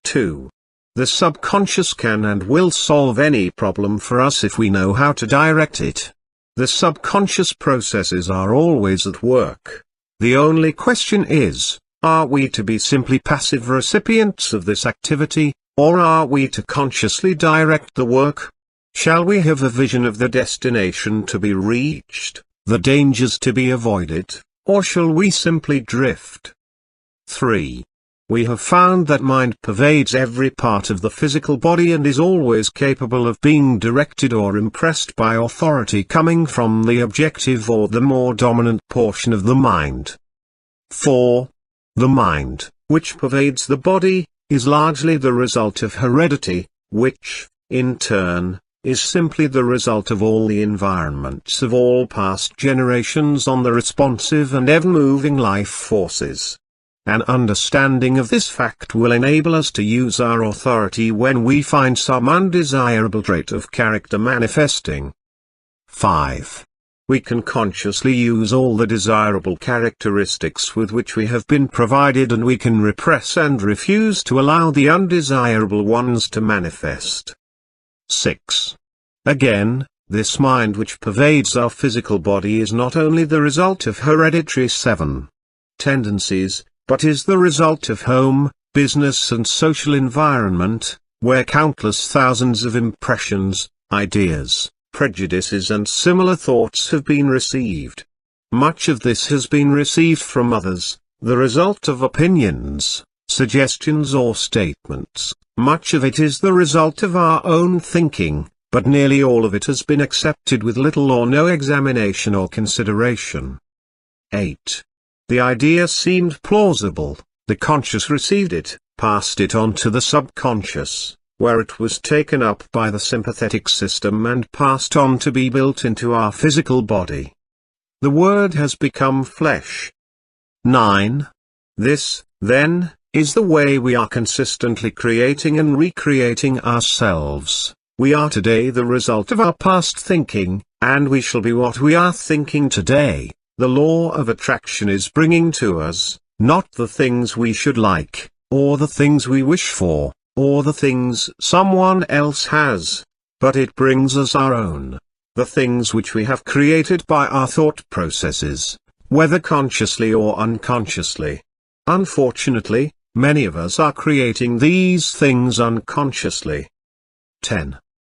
A: 2. The subconscious can and will solve any problem for us if we know how to direct it. The subconscious processes are always at work. The only question is, are we to be simply passive recipients of this activity, or are we to consciously direct the work? Shall we have a vision of the destination to be reached, the dangers to be avoided, or shall we simply drift? 3. We have found that mind pervades every part of the physical body and is always capable of being directed or impressed by authority coming from the objective or the more dominant portion of the mind. 4. The mind, which pervades the body, is largely the result of heredity, which, in turn, is simply the result of all the environments of all past generations on the responsive and ever-moving life forces. An understanding of this fact will enable us to use our authority when we find some undesirable trait of character manifesting. 5. We can consciously use all the desirable characteristics with which we have been provided, and we can repress and refuse to allow the undesirable ones to manifest. 6. Again, this mind which pervades our physical body is not only the result of hereditary 7 tendencies, but is the result of home, business and social environment, where countless thousands of impressions, ideas, prejudices and similar thoughts have been received. Much of this has been received from others, the result of opinions, suggestions or statements. Much of it is the result of our own thinking, but nearly all of it has been accepted with little or no examination or consideration. 8. The idea seemed plausible, the conscious received it, passed it on to the subconscious, where it was taken up by the sympathetic system and passed on to be built into our physical body. The word has become flesh. 9. This, then, is the way we are consistently creating and recreating ourselves. We are today the result of our past thinking, and we shall be what we are thinking today. The law of attraction is bringing to us, not the things we should like, or the things we wish for, or the things someone else has, but it brings us our own, the things which we have created by our thought processes, whether consciously or unconsciously. Unfortunately, many of us are creating these things unconsciously. 10.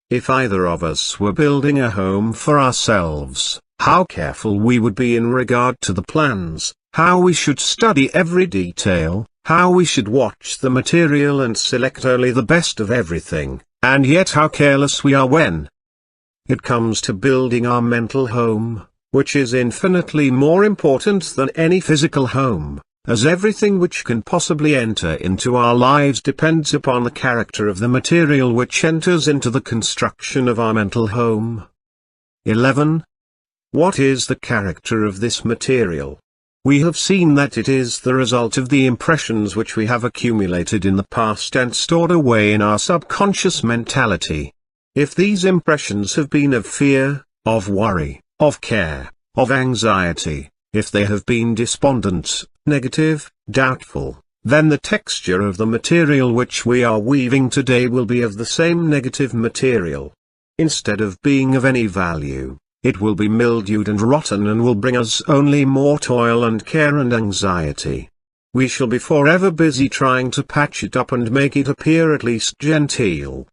A: If either of us were building a home for ourselves, how careful we would be in regard to the plans, how we should study every detail, how we should watch the material and select only the best of everything, and yet how careless we are when it comes to building our mental home, which is infinitely more important than any physical home, as everything which can possibly enter into our lives depends upon the character of the material which enters into the construction of our mental home. 11. What is the character of this material? We have seen that it is the result of the impressions which we have accumulated in the past and stored away in our subconscious mentality. If these impressions have been of fear, of worry, of care, of anxiety, if they have been despondent, negative, doubtful, then the texture of the material which we are weaving today will be of the same negative material. Instead of being of any value, it will be mildewed and rotten and will bring us only more toil and care and anxiety. We shall be forever busy trying to patch it up and make it appear at least genteel.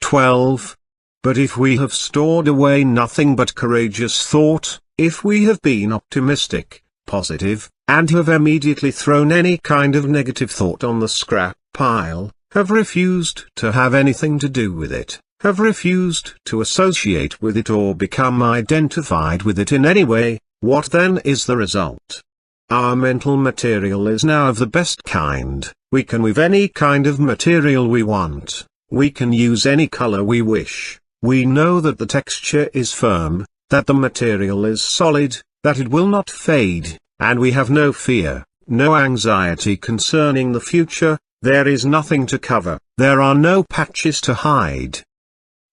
A: 12. But if we have stored away nothing but courageous thought, if we have been optimistic, positive, and have immediately thrown any kind of negative thought on the scrap pile, have refused to have anything to do with it, have refused to associate with it or become identified with it in any way, what then is the result? Our mental material is now of the best kind. We can weave any kind of material we want, we can use any color we wish, we know that the texture is firm, that the material is solid, that it will not fade, and we have no fear, no anxiety concerning the future, there is nothing to cover, there are no patches to hide.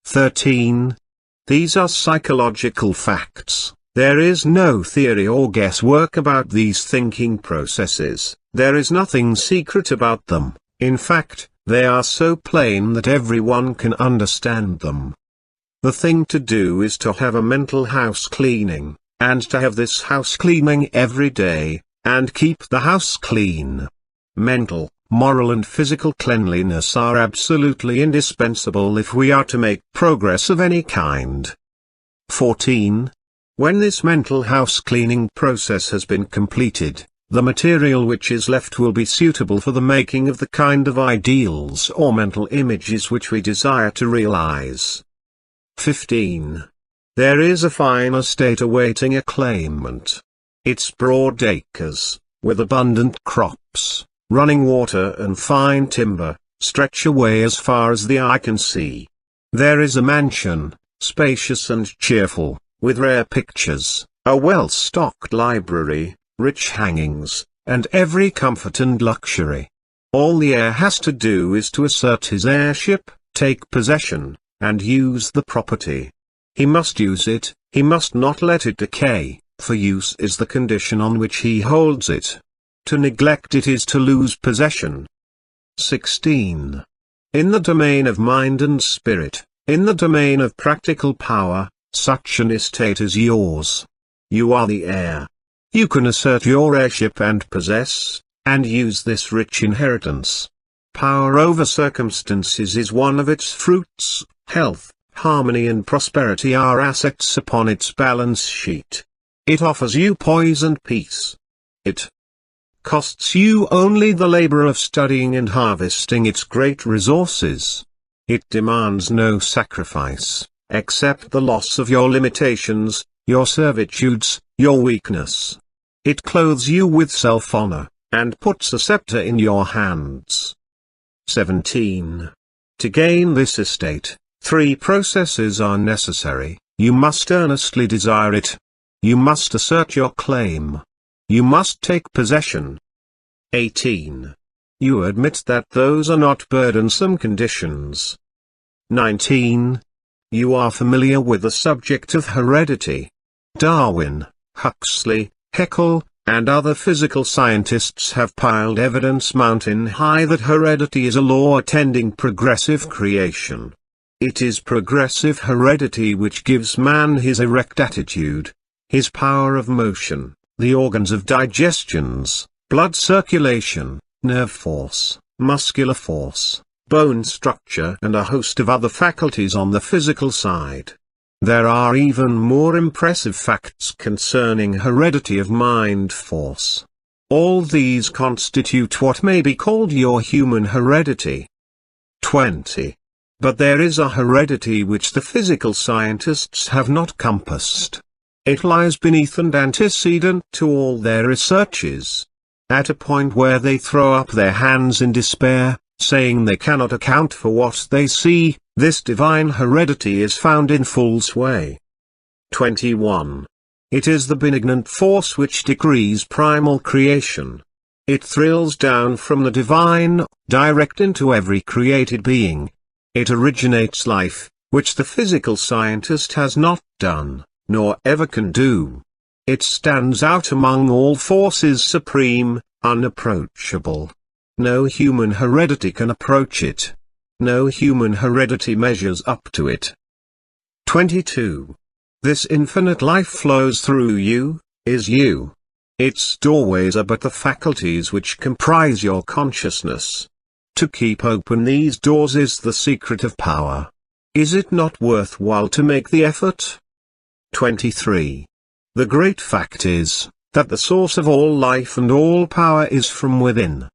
A: 13. These are psychological facts. There is no theory or guesswork about these thinking processes, there is nothing secret about them, in fact, they are so plain that everyone can understand them. The thing to do is to have a mental house cleaning, and to have this house cleaning every day, and keep the house clean. Mental, moral and physical cleanliness are absolutely indispensable if we are to make progress of any kind. 14. When this mental house cleaning process has been completed, the material which is left will be suitable for the making of the kind of ideals or mental images which we desire to realize. 15. There is a fine estate awaiting a claimant. Its broad acres, with abundant crops, running water and fine timber, stretch away as far as the eye can see. There is a mansion, spacious and cheerful, with rare pictures, a well-stocked library, rich hangings, and every comfort and luxury. All the heir has to do is to assert his heirship, take possession, and use the property. He must use it, he must not let it decay, for use is the condition on which he holds it. To neglect it is to lose possession. 16. In the domain of mind and spirit, in the domain of practical power, such an estate is yours. You are the heir. You can assert your heirship and possess, and use this rich inheritance. Power over circumstances is one of its fruits, health, harmony and prosperity are assets upon its balance sheet. It offers you poise and peace. It costs you only the labor of studying and harvesting its great resources. It demands no sacrifice, except the loss of your limitations, your servitudes, your weakness. It clothes you with self-honor, and puts a scepter in your hands. 17. To gain this estate, 3 processes are necessary. You must earnestly desire it. You must assert your claim. You must take possession. 18. You admit that those are not burdensome conditions. 19. You are familiar with the subject of heredity. Darwin, Huxley, Haeckel, and other physical scientists have piled evidence mountain high that heredity is a law attending progressive creation. It is progressive heredity which gives man his erect attitude, his power of motion, the organs of digestions, blood circulation, nerve force, muscular force, bone structure and a host of other faculties on the physical side. There are even more impressive facts concerning heredity of mind force. All these constitute what may be called your human heredity. 20. But there is a heredity which the physical scientists have not compassed. It lies beneath and antecedent to all their researches. At a point where they throw up their hands in despair, saying they cannot account for what they see, this divine heredity is found in full sway. 21. It is the benignant force which decrees primal creation. It thrills down from the divine, direct into every created being. It originates life, which the physical scientist has not done, nor ever can do. It stands out among all forces supreme, unapproachable. No human heredity can approach it. No human heredity measures up to it. 22. This infinite life flows through you, is you. Its doorways are but the faculties which comprise your consciousness. To keep open these doors is the secret of power. Is it not worthwhile to make the effort? 23. The great fact is, that the source of all life and all power is from within.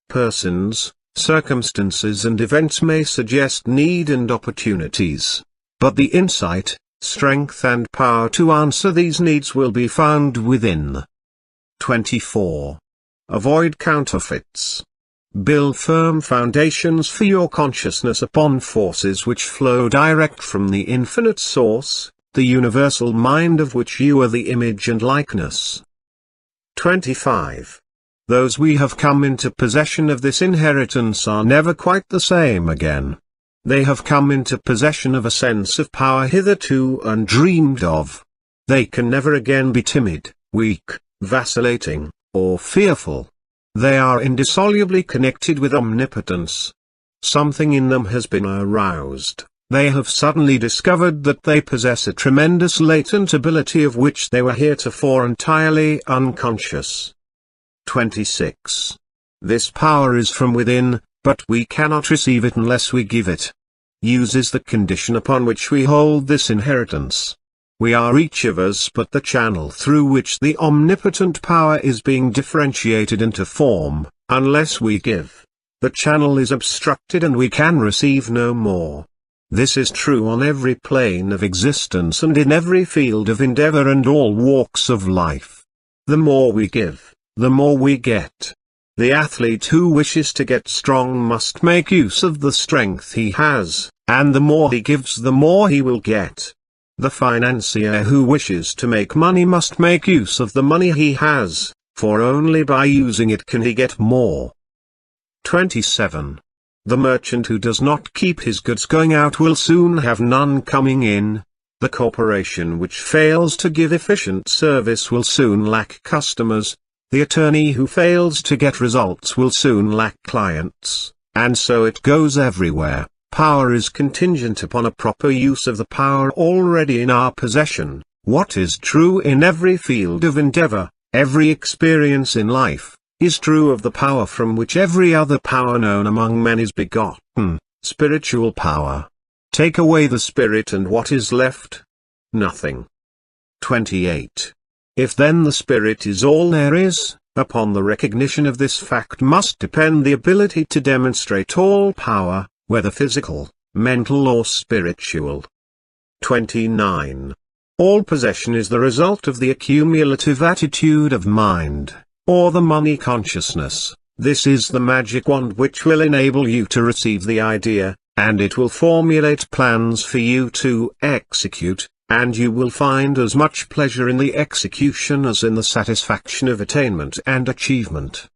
A: Persons, circumstances and events may suggest need and opportunities. But the insight, strength and power to answer these needs will be found within. 24. Avoid counterfeits. Build firm foundations for your consciousness upon forces which flow direct from the infinite source, the universal mind of which you are the image and likeness. 25. Those we have come into possession of this inheritance are never quite the same again. They have come into possession of a sense of power hitherto undreamed of. They can never again be timid, weak, vacillating, or fearful. They are indissolubly connected with omnipotence. Something in them has been aroused. They have suddenly discovered that they possess a tremendous latent ability of which they were heretofore entirely unconscious. 26. This power is from within, but we cannot receive it unless we give it. Use is the condition upon which we hold this inheritance. We are each of us but the channel through which the omnipotent power is being differentiated into form. Unless we give, the channel is obstructed and we can receive no more. This is true on every plane of existence and in every field of endeavor and all walks of life. The more we give, the more we get. The athlete who wishes to get strong must make use of the strength he has, and the more he gives the more he will get. The financier who wishes to make money must make use of the money he has, for only by using it can he get more. 27. The merchant who does not keep his goods going out will soon have none coming in. The corporation which fails to give efficient service will soon lack customers. The attorney who fails to get results will soon lack clients, and so it goes everywhere. Power is contingent upon a proper use of the power already in our possession. What is true in every field of endeavor, every experience in life, is true of the power from which every other power known among men is begotten, spiritual power. Take away the spirit and what is left? Nothing. 28. If then the spirit is all there is, upon the recognition of this fact must depend the ability to demonstrate all power, whether physical, mental or spiritual. 29. All possession is the result of the accumulative attitude of mind, or the money consciousness. This is the magic wand which will enable you to receive the idea, and it will formulate plans for you to execute, and you will find as much pleasure in the execution as in the satisfaction of attainment and achievement.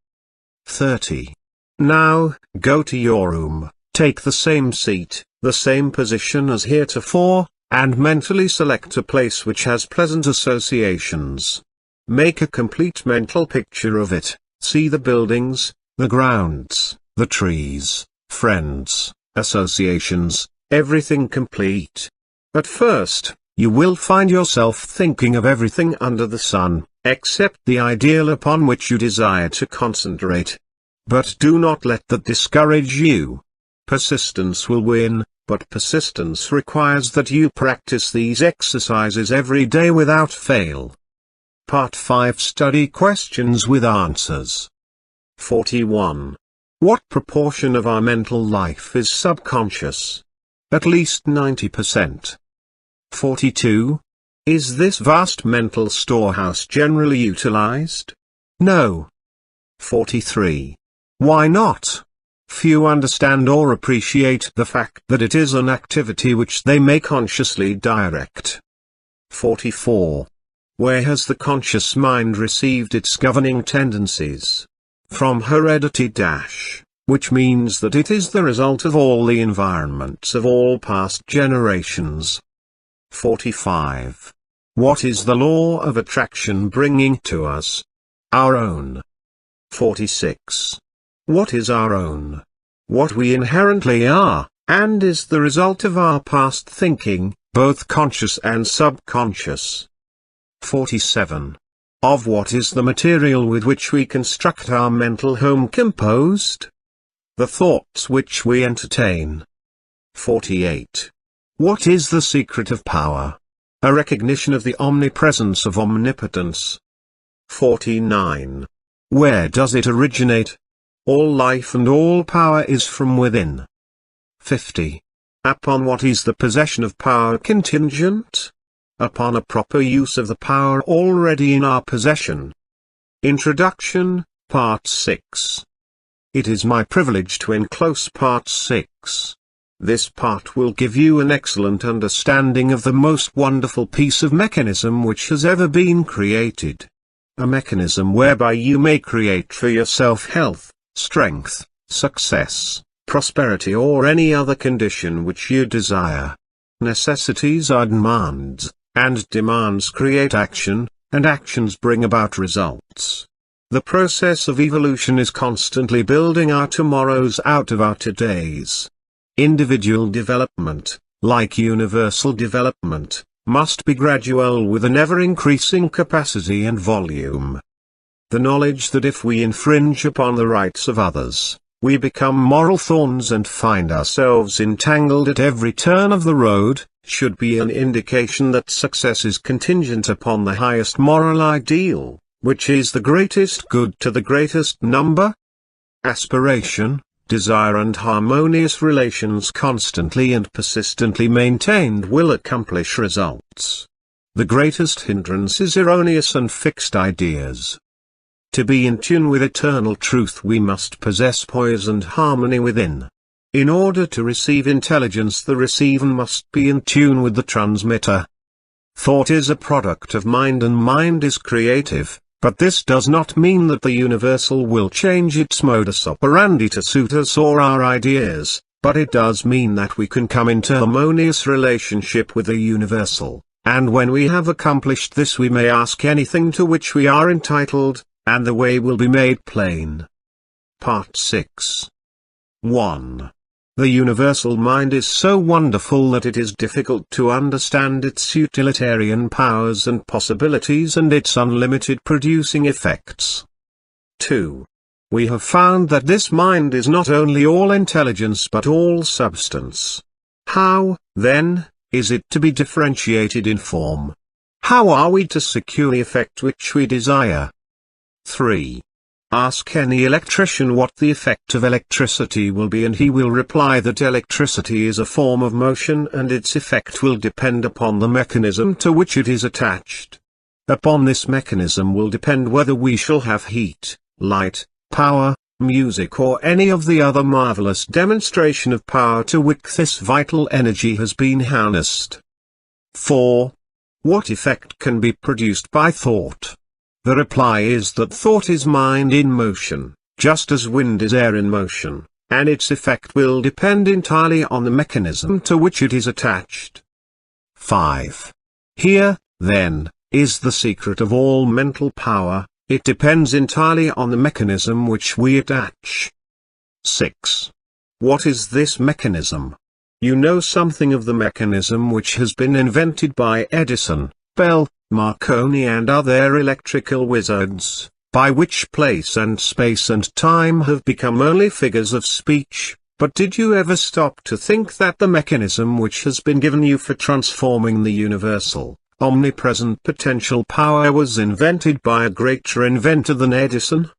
A: 30. Now, go to your room. Take the same seat, the same position as heretofore, and mentally select a place which has pleasant associations. Make a complete mental picture of it. See the buildings, the grounds, the trees, friends, associations, everything complete. At first, you will find yourself thinking of everything under the sun, except the ideal upon which you desire to concentrate. But do not let that discourage you. Persistence will win, but persistence requires that you practice these exercises every day without fail. Part 5 Study Questions with Answers. 41. What proportion of our mental life is subconscious? At least 90%. 42. Is this vast mental storehouse generally utilized? No. 43. Why not? Few understand or appreciate the fact that it is an activity which they may consciously direct. 44. Where has the conscious mind received its governing tendencies? From heredity which means that it is the result of all the environments of all past generations. 45. What is the law of attraction bringing to us? Our own. 46. What is our own? What we inherently are, and is the result of our past thinking, both conscious and subconscious. 47. Of what is the material with which we construct our mental home composed? The thoughts which we entertain. 48. What is the secret of power? A recognition of the omnipresence of omnipotence. 49. Where does it originate? All life and all power is from within. 50. Upon what is the possession of power contingent? Upon a proper use of the power already in our possession. Introduction, Part 6. It is my privilege to enclose Part 6. This part will give you an excellent understanding of the most wonderful piece of mechanism which has ever been created. A mechanism whereby you may create for yourself health, strength, success, prosperity or any other condition which you desire. Necessities are demands, and demands create action, and actions bring about results. The process of evolution is constantly building our tomorrows out of our todays. Individual development, like universal development, must be gradual with an ever-increasing capacity and volume. The knowledge that if we infringe upon the rights of others, we become moral thorns and find ourselves entangled at every turn of the road, should be an indication that success is contingent upon the highest moral ideal, which is the greatest good to the greatest number. Aspiration, desire and harmonious relations constantly and persistently maintained will accomplish results. The greatest hindrance is erroneous and fixed ideas. To be in tune with eternal truth we must possess poise and harmony within. In order to receive intelligence the receiver must be in tune with the transmitter. Thought is a product of mind and mind is creative. But this does not mean that the universal will change its modus operandi to suit us or our ideas, but it does mean that we can come into harmonious relationship with the universal, and when we have accomplished this we may ask anything to which we are entitled, and the way will be made plain. Part 6. 1. The universal mind is so wonderful that it is difficult to understand its utilitarian powers and possibilities and its unlimited producing effects. 2. We have found that this mind is not only all intelligence but all substance. How, then, is it to be differentiated in form? How are we to secure the effect which we desire? 3. Ask any electrician what the effect of electricity will be and he will reply that electricity is a form of motion and its effect will depend upon the mechanism to which it is attached. Upon this mechanism will depend whether we shall have heat, light, power, music or any of the other marvelous demonstration of power to which this vital energy has been harnessed. 4. What effect can be produced by thought? The reply is that thought is mind in motion, just as wind is air in motion, and its effect will depend entirely on the mechanism to which it is attached. 5. Here, then, is the secret of all mental power, it depends entirely on the mechanism which we attach. 6. What is this mechanism? You know something of the mechanism which has been invented by Edison, Bell, Marconi and other electrical wizards, by which place and space and time have become only figures of speech, but did you ever stop to think that the mechanism which has been given you for transforming the universal, omnipresent potential power was invented by a greater inventor than Edison?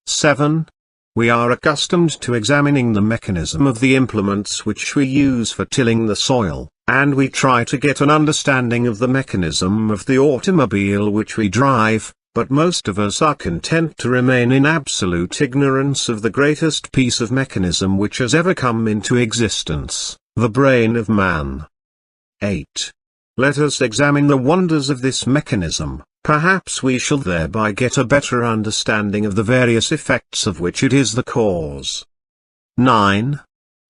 A: 7. We are accustomed to examining the mechanism of the implements which we use for tilling the soil, and we try to get an understanding of the mechanism of the automobile which we drive, but most of us are content to remain in absolute ignorance of the greatest piece of mechanism which has ever come into existence, the brain of man. 8. Let us examine the wonders of this mechanism, perhaps we shall thereby get a better understanding of the various effects of which it is the cause. 9.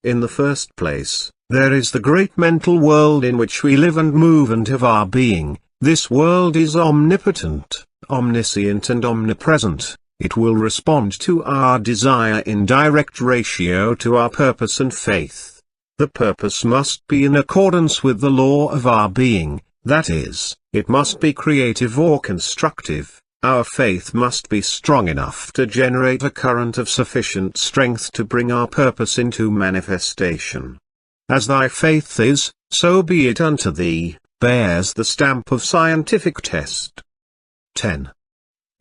A: In the first place, there is the great mental world in which we live and move and have our being. This world is omnipotent, omniscient and omnipresent. It will respond to our desire in direct ratio to our purpose and faith. the purpose must be in accordance with the law of our being, that is, it must be creative or constructive. Our faith must be strong enough to generate a current of sufficient strength to bring our purpose into manifestation. As thy faith is, so be it unto thee, bears the stamp of scientific test. 10.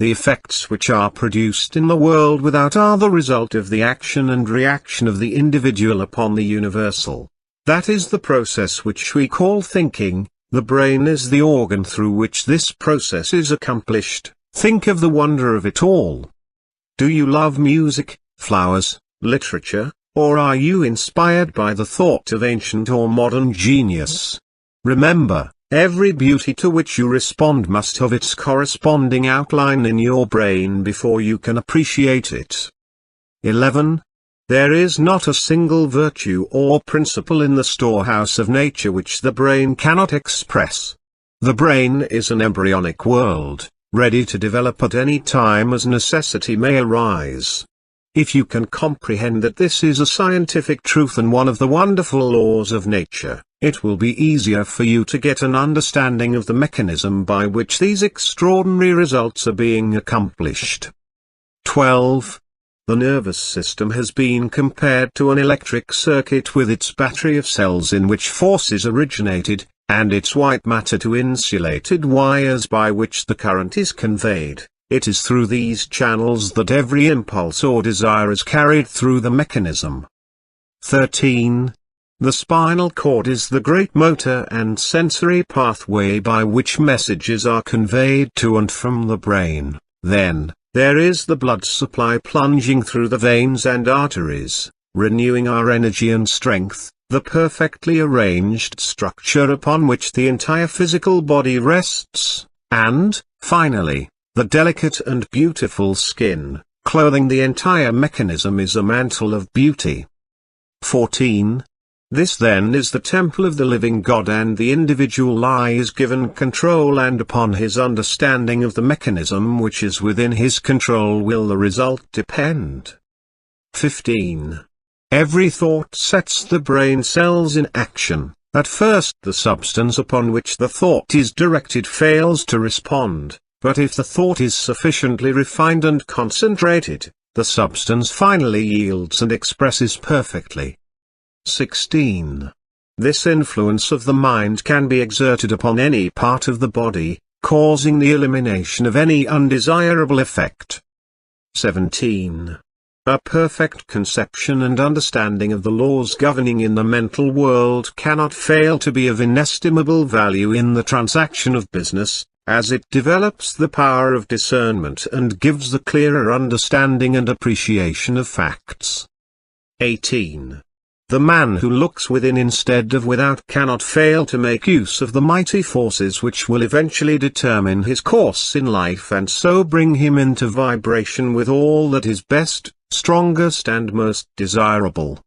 A: The effects which are produced in the world without are the result of the action and reaction of the individual upon the universal. That is the process which we call thinking. The brain is the organ through which this process is accomplished. Think of the wonder of it all. Do you love music, flowers, literature, or are you inspired by the thought of ancient or modern genius? Remember, every beauty to which you respond must have its corresponding outline in your brain before you can appreciate it. 11. There is not a single virtue or principle in the storehouse of nature which the brain cannot express. The brain is an embryonic world, ready to develop at any time as necessity may arise. If you can comprehend that this is a scientific truth and one of the wonderful laws of nature, it will be easier for you to get an understanding of the mechanism by which these extraordinary results are being accomplished. 12. The nervous system has been compared to an electric circuit with its battery of cells in which force is originated, and its white matter to insulated wires by which the current is conveyed. It is through these channels that every impulse or desire is carried through the mechanism. 13. The spinal cord is the great motor and sensory pathway by which messages are conveyed to and from the brain. Then, there is the blood supply plunging through the veins and arteries, renewing our energy and strength, the perfectly arranged structure upon which the entire physical body rests, and, finally, the delicate and beautiful skin, clothing the entire mechanism is a mantle of beauty. 14. This then is the temple of the living God, and the individual lies given control, and upon his understanding of the mechanism which is within his control will the result depend. 15. Every thought sets the brain cells in action. At first the substance upon which the thought is directed fails to respond, but if the thought is sufficiently refined and concentrated, the substance finally yields and expresses perfectly. 16. This influence of the mind can be exerted upon any part of the body, causing the elimination of any undesirable effect. 17. A perfect conception and understanding of the laws governing in the mental world cannot fail to be of inestimable value in the transaction of business, as it develops the power of discernment and gives the clearer understanding and appreciation of facts. 18. The man who looks within instead of without cannot fail to make use of the mighty forces which will eventually determine his course in life and so bring him into vibration with all that is best, strongest and most desirable.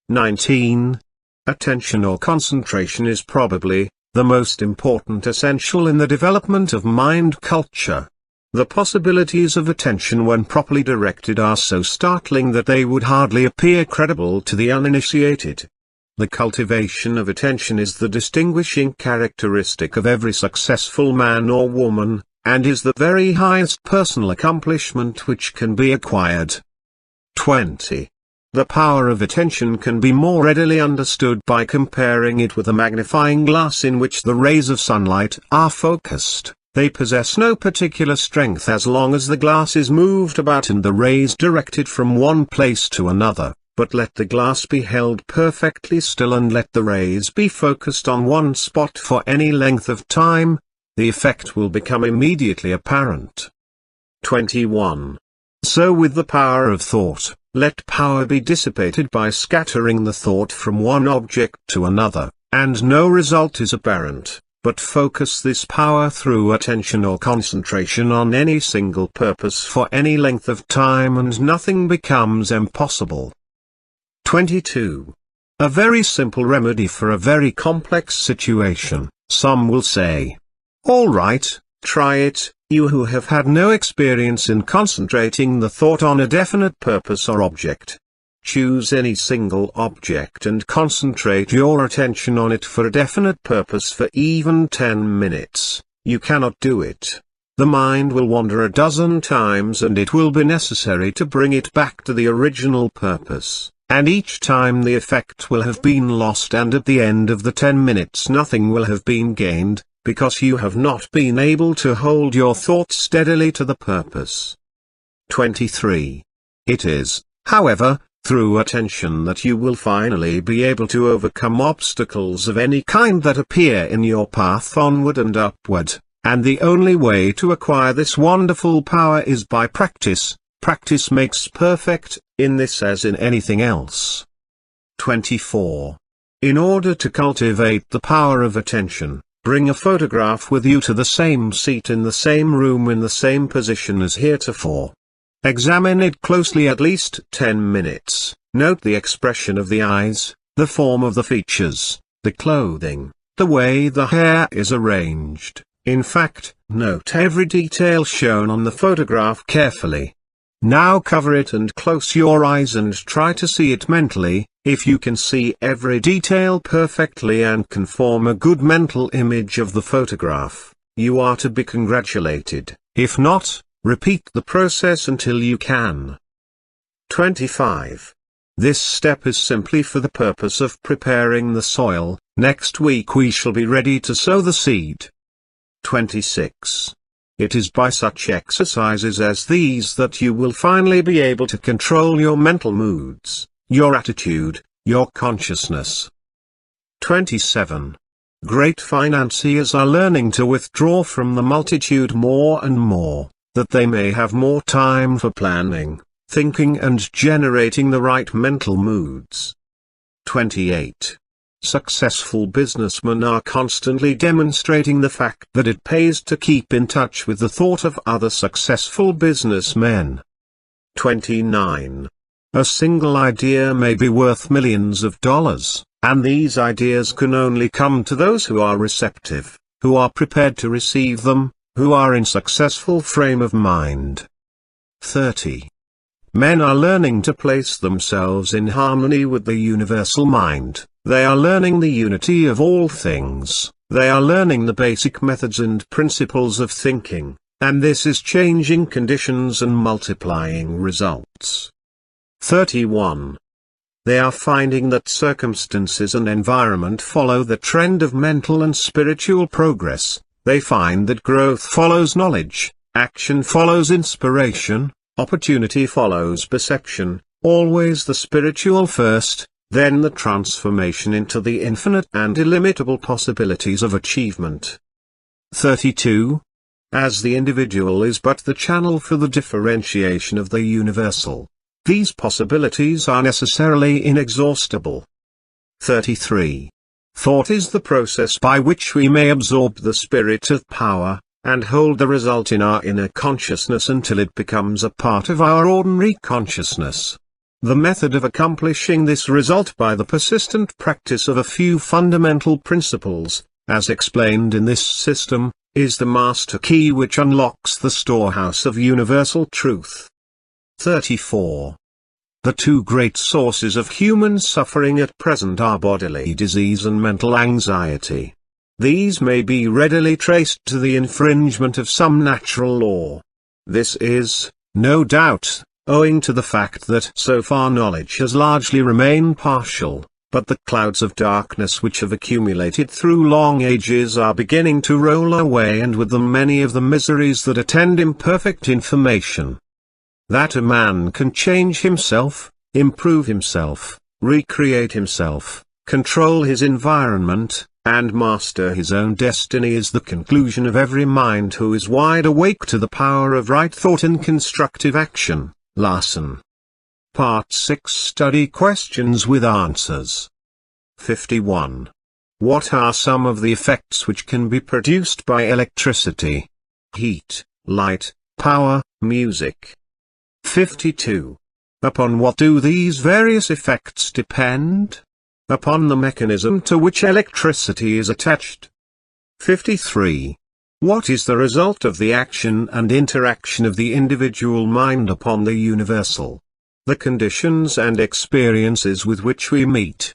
A: 19. Attention or concentration is probably the most important essential in the development of mind culture. The possibilities of attention when properly directed are so startling that they would hardly appear credible to the uninitiated. The cultivation of attention is the distinguishing characteristic of every successful man or woman, and is the very highest personal accomplishment which can be acquired. 20. The power of attention can be more readily understood by comparing it with a magnifying glass in which the rays of sunlight are focused. They possess no particular strength as long as the glass is moved about and the rays directed from one place to another, but let the glass be held perfectly still and let the rays be focused on one spot for any length of time, the effect will become immediately apparent. 21. So with the power of thought, let power be dissipated by scattering the thought from one object to another, and no result is apparent. But focus this power through attention or concentration on any single purpose for any length of time and nothing becomes impossible. 22. A very simple remedy for a very complex situation, some will say. All right, try it, you who have had no experience in concentrating the thought on a definite purpose or object. Choose any single object and concentrate your attention on it for a definite purpose for even 10 minutes. You cannot do it. The mind will wander a dozen times and it will be necessary to bring it back to the original purpose, and each time the effect will have been lost, and at the end of the 10 minutes nothing will have been gained, because you have not been able to hold your thoughts steadily to the purpose. 23. It is, however, through attention that you will finally be able to overcome obstacles of any kind that appear in your path onward and upward, and the only way to acquire this wonderful power is by practice. Practice makes perfect, in this as in anything else. 24. In order to cultivate the power of attention, bring a photograph with you to the same seat in the same room in the same position as heretofore. Examine it closely at least 10 minutes, note the expression of the eyes, the form of the features, the clothing, the way the hair is arranged, in fact, note every detail shown on the photograph carefully. Now cover it and close your eyes and try to see it mentally. If you can see every detail perfectly and can form a good mental image of the photograph, you are to be congratulated. If not, repeat the process until you can. 25. This step is simply for the purpose of preparing the soil. Next week we shall be ready to sow the seed. 26. It is by such exercises as these that you will finally be able to control your mental moods, your attitude, your consciousness. 27. Great financiers are learning to withdraw from the multitude more and more, that they may have more time for planning, thinking and generating the right mental moods. 28. Successful businessmen are constantly demonstrating the fact that it pays to keep in touch with the thought of other successful businessmen. 29. A single idea may be worth millions of dollars, and these ideas can only come to those who are receptive, who are prepared to receive them, who are in successful frame of mind. 30. Men are learning to place themselves in harmony with the universal mind. They are learning the unity of all things, they are learning the basic methods and principles of thinking, and this is changing conditions and multiplying results. 31. They are finding that circumstances and environment follow the trend of mental and spiritual progress. They find that growth follows knowledge, action follows inspiration, opportunity follows perception, always the spiritual first, then the transformation into the infinite and illimitable possibilities of achievement. 32. As the individual is but the channel for the differentiation of the universal, these possibilities are necessarily inexhaustible. 33. Thought is the process by which we may absorb the spirit of power, and hold the result in our inner consciousness until it becomes a part of our ordinary consciousness. The method of accomplishing this result by the persistent practice of a few fundamental principles, as explained in this system, is the master key which unlocks the storehouse of universal truth. 34. The two great sources of human suffering at present are bodily disease and mental anxiety. These may be readily traced to the infringement of some natural law. This is, no doubt, owing to the fact that so far knowledge has largely remained partial, but the clouds of darkness which have accumulated through long ages are beginning to roll away, and with them many of the miseries that attend imperfect information. That a man can change himself, improve himself, recreate himself, control his environment, and master his own destiny is the conclusion of every mind who is wide awake to the power of right thought and constructive action. Larson. Part 6 Study Questions with Answers. 51. What are some of the effects which can be produced by electricity? Heat, light, power, music. 52. Upon what do these various effects depend? Upon the mechanism to which electricity is attached. 53. What is the result of the action and interaction of the individual mind upon the universal? the conditions and experiences with which we meet.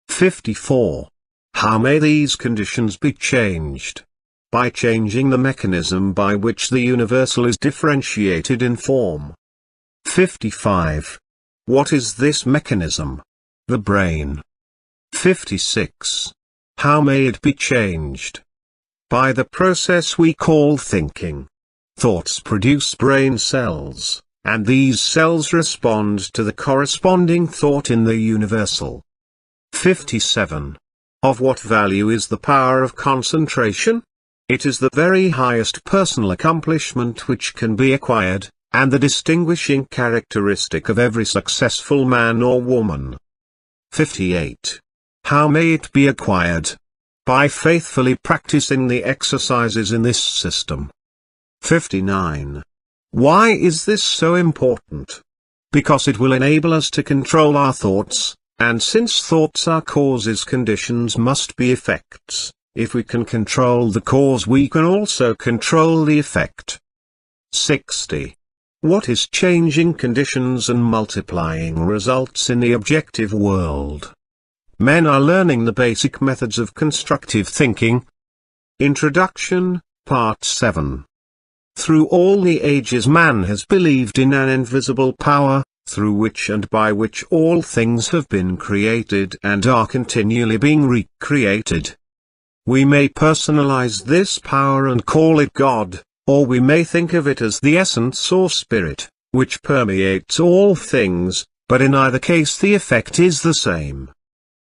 A: 54. How may these conditions be changed? By changing the mechanism by which the universal is differentiated in form. 55. What is this mechanism? The brain. 56. How may it be changed? By the process we call thinking. Thoughts produce brain cells, and these cells respond to the corresponding thought in the universal. 57. Of what value is the power of concentration? It is the very highest personal accomplishment which can be acquired, and the distinguishing characteristic of every successful man or woman. 58. How may it be acquired? By faithfully practicing the exercises in this system. 59. Why is this so important? Because it will enable us to control our thoughts, and since thoughts are causes, conditions must be effects. If we can control the cause, we can also control the effect. 60. What is changing conditions and multiplying results in the objective world? Men are learning the basic methods of constructive thinking. Introduction, Part 7. Through all the ages man has believed in an invisible power, through which and by which all things have been created and are continually being recreated. We may personalize this power and call it God, or we may think of it as the essence or spirit, which permeates all things, but in either case the effect is the same.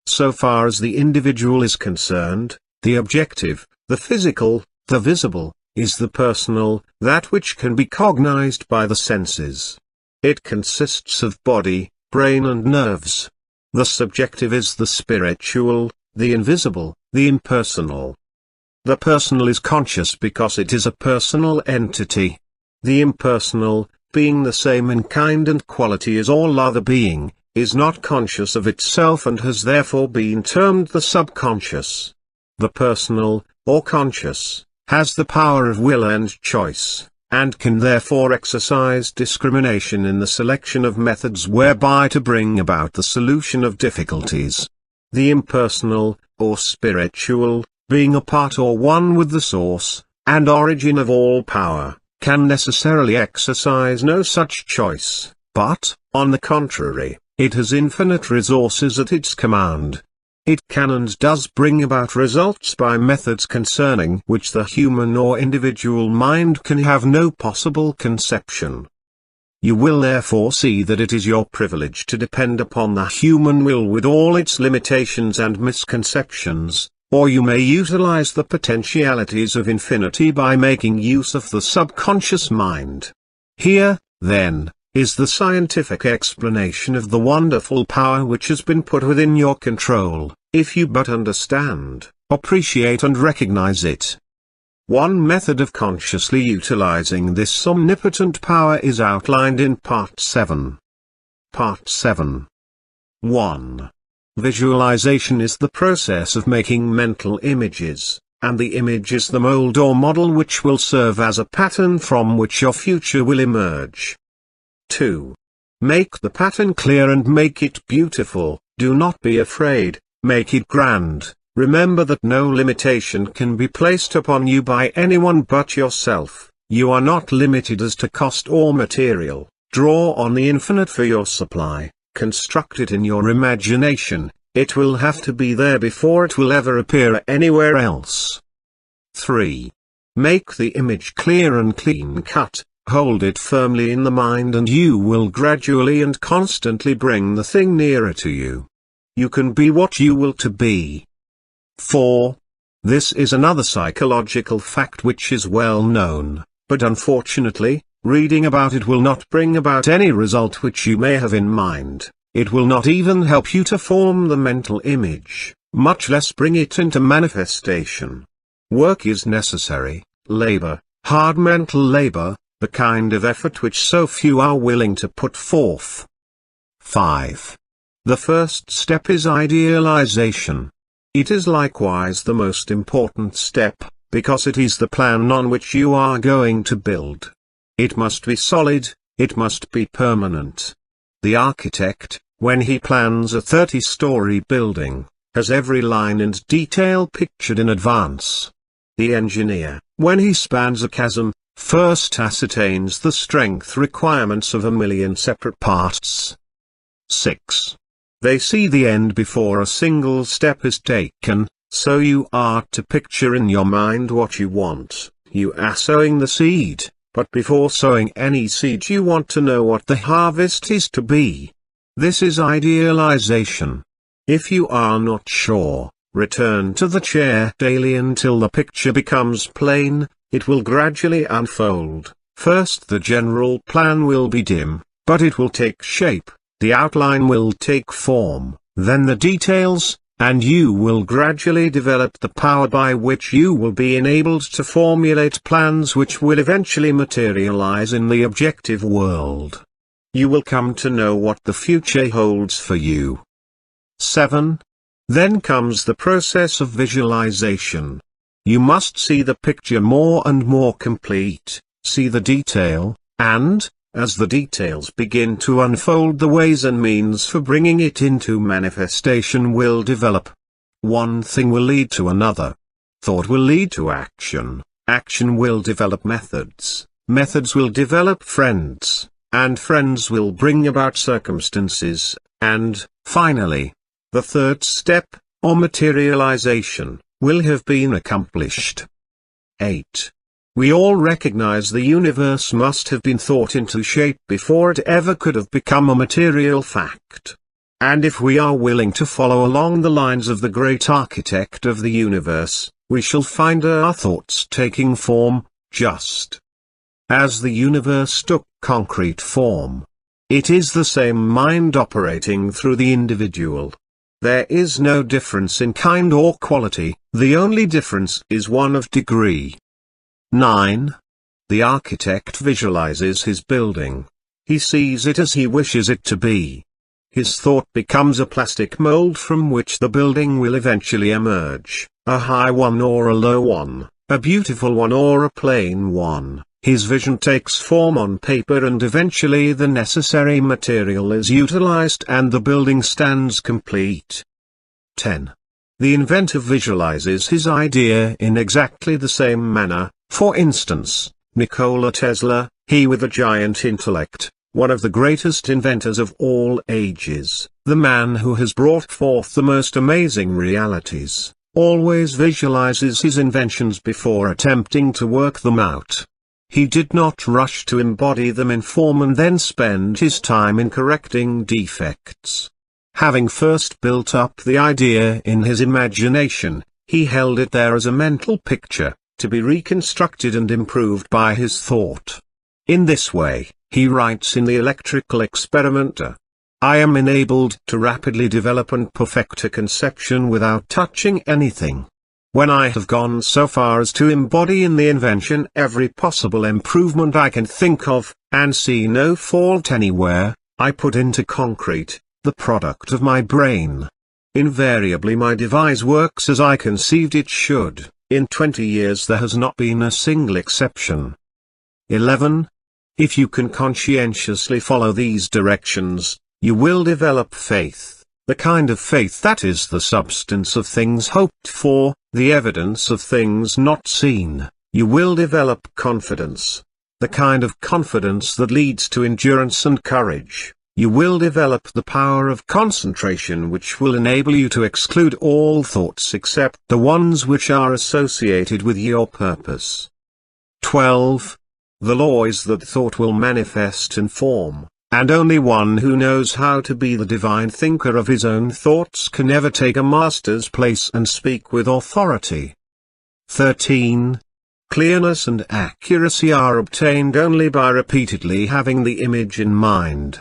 A: So far as the individual is concerned, the objective, the physical, the visible, is the personal, that which can be cognized by the senses. It consists of body, brain and nerves. The subjective is the spiritual, the invisible, the impersonal. The personal is conscious because it is a personal entity. The impersonal, being the same in kind and quality as all other being, is not conscious of itself and has therefore been termed the subconscious. The personal, or conscious, has the power of will and choice, and can therefore exercise discrimination in the selection of methods whereby to bring about the solution of difficulties. The impersonal, or spiritual, being a part or one with the source, and origin of all power, can necessarily exercise no such choice, but, on the contrary, it has infinite resources at its command. It can and does bring about results by methods concerning which the human or individual mind can have no possible conception. You will therefore see that it is your privilege to depend upon the human will with all its limitations and misconceptions, or you may utilize the potentialities of infinity by making use of the subconscious mind. Here, then, is the scientific explanation of the wonderful power which has been put within your control, if you but understand, appreciate and recognize it. One method of consciously utilizing this omnipotent power is outlined in Part 7. Part 7. 1. Visualization is the process of making mental images, and the image is the mold or model which will serve as a pattern from which your future will emerge. 2. Make the pattern clear and make it beautiful. Do not be afraid, make it grand. Remember that no limitation can be placed upon you by anyone but yourself. You are not limited as to cost or material. Draw on the infinite for your supply. Construct it in your imagination. It will have to be there before it will ever appear anywhere else. 3. Make the image clear and clean cut. Hold it firmly in the mind and you will gradually and constantly bring the thing nearer to you. You can be what you will to be. 4. This is another psychological fact which is well known, but unfortunately, reading about it will not bring about any result which you may have in mind. It will not even help you to form the mental image, much less bring it into manifestation. Work is necessary, labor, hard mental labor, the kind of effort which so few are willing to put forth. 5. The first step is idealization. It is likewise the most important step, because it is the plan on which you are going to build. It must be solid, it must be permanent. The architect, when he plans a 30-story building, has every line and detail pictured in advance. The engineer, when he spans a chasm, first ascertains the strength requirements of 1,000,000 separate parts. 6. They see the end before a single step is taken, so you are to picture in your mind what you want. You are sowing the seed, but before sowing any seed you want to know what the harvest is to be. This is idealization. If you are not sure, return to the chair daily until the picture becomes plain. It will gradually unfold. First the general plan will be dim, but it will take shape, the outline will take form, then the details, and you will gradually develop the power by which you will be enabled to formulate plans which will eventually materialize in the objective world. You will come to know what the future holds for you. 7. Then comes the process of visualization. You must see the picture more and more complete, see the detail, and, as the details begin to unfold, the ways and means for bringing it into manifestation will develop. One thing will lead to another. Thought will lead to action, action will develop methods, methods will develop friends, and friends will bring about circumstances, and, finally, the third step, or materialization, will have been accomplished. 8. We all recognize the universe must have been thought into shape before it ever could have become a material fact. And if we are willing to follow along the lines of the great architect of the universe, we shall find our thoughts taking form, just as the universe took concrete form. It is the same mind operating through the individual. There is no difference in kind or quality, the only difference is one of degree. 9. The architect visualizes his building. He sees it as he wishes it to be. His thought becomes a plastic mold from which the building will eventually emerge, a high one or a low one, a beautiful one or a plain one. His vision takes form on paper and eventually the necessary material is utilized and the building stands complete. 10. The inventor visualizes his idea in exactly the same manner. For instance, Nikola Tesla, he with a giant intellect, one of the greatest inventors of all ages, the man who has brought forth the most amazing realities, always visualizes his inventions before attempting to work them out. He did not rush to embody them in form and then spend his time in correcting defects. Having first built up the idea in his imagination, he held it there as a mental picture, to be reconstructed and improved by his thought. In this way, he writes in the Electrical Experimenter, I am enabled to rapidly develop and perfect a conception without touching anything. When I have gone so far as to embody in the invention every possible improvement I can think of, and see no fault anywhere, I put into concrete, the product of my brain. Invariably my device works as I conceived it should. In 20 years there has not been a single exception. 11. If you can conscientiously follow these directions, you will develop faith. The kind of faith that is the substance of things hoped for, the evidence of things not seen. You will develop confidence. The kind of confidence that leads to endurance and courage. You will develop the power of concentration which will enable you to exclude all thoughts except the ones which are associated with your purpose. 12. The law is that thought will manifest in form. And only one who knows how to be the divine thinker of his own thoughts can ever take a master's place and speak with authority. 13. Clearness and accuracy are obtained only by repeatedly having the image in mind.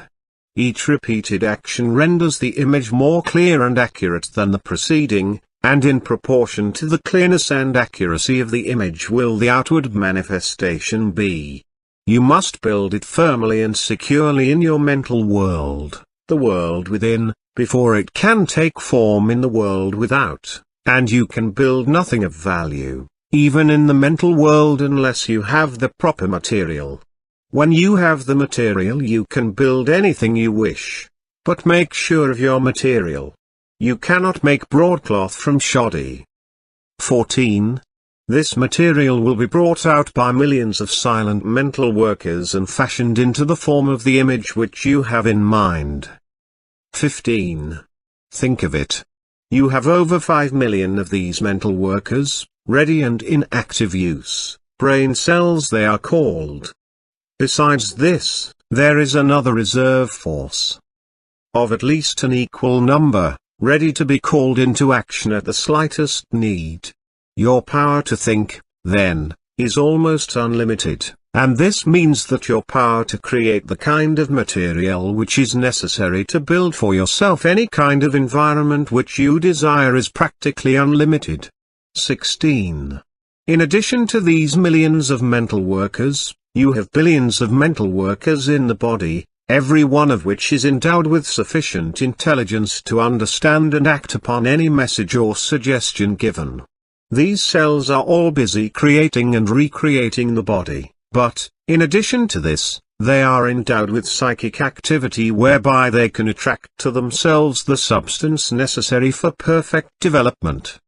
A: Each repeated action renders the image more clear and accurate than the preceding, and in proportion to the clearness and accuracy of the image will the outward manifestation be. You must build it firmly and securely in your mental world, the world within, before it can take form in the world without, and you can build nothing of value, even in the mental world unless you have the proper material. When you have the material you can build anything you wish. But make sure of your material. You cannot make broadcloth from shoddy. 14. This material will be brought out by millions of silent mental workers and fashioned into the form of the image which you have in mind. 15. Think of it. You have over 5 million of these mental workers, ready and in active use, brain cells they are called. Besides this, there is another reserve force of at least an equal number, ready to be called into action at the slightest need. Your power to think, then, is almost unlimited, and this means that your power to create the kind of material which is necessary to build for yourself any kind of environment which you desire is practically unlimited. 16. In addition to these millions of mental workers, you have billions of mental workers in the body, every one of which is endowed with sufficient intelligence to understand and act upon any message or suggestion given. These cells are all busy creating and recreating the body, but, in addition to this, they are endowed with psychic activity whereby they can attract to themselves the substance necessary for perfect development.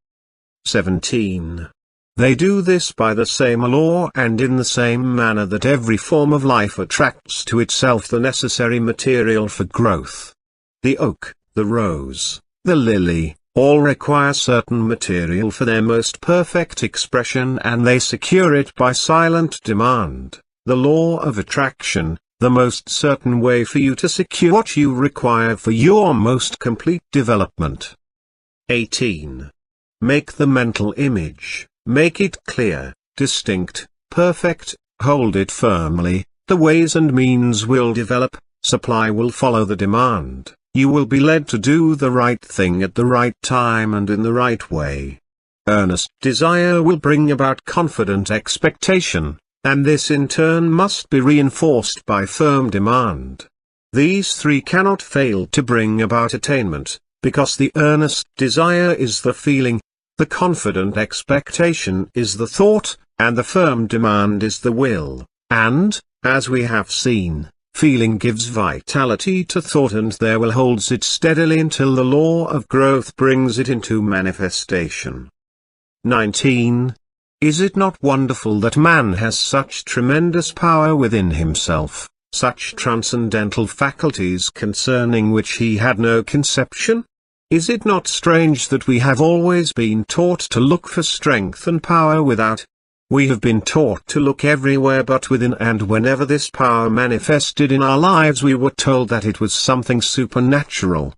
A: 17. They do this by the same law and in the same manner that every form of life attracts to itself the necessary material for growth. The oak, the rose, the lily, all require certain material for their most perfect expression and they secure it by silent demand. The law of attraction, the most certain way for you to secure what you require for your most complete development. 18. Make the mental image, make it clear, distinct, perfect, hold it firmly, the ways and means will develop, supply will follow the demand. You will be led to do the right thing at the right time and in the right way. Earnest desire will bring about confident expectation, and this in turn must be reinforced by firm demand. These three cannot fail to bring about attainment, because the earnest desire is the feeling, the confident expectation is the thought, and the firm demand is the will, and, as we have seen, feeling gives vitality to thought and their will holds it steadily until the law of growth brings it into manifestation. 19. Is it not wonderful that man has such tremendous power within himself, such transcendental faculties concerning which he had no conception? Is it not strange that we have always been taught to look for strength and power without? We have been taught to look everywhere but within, and whenever this power manifested in our lives we were told that it was something supernatural.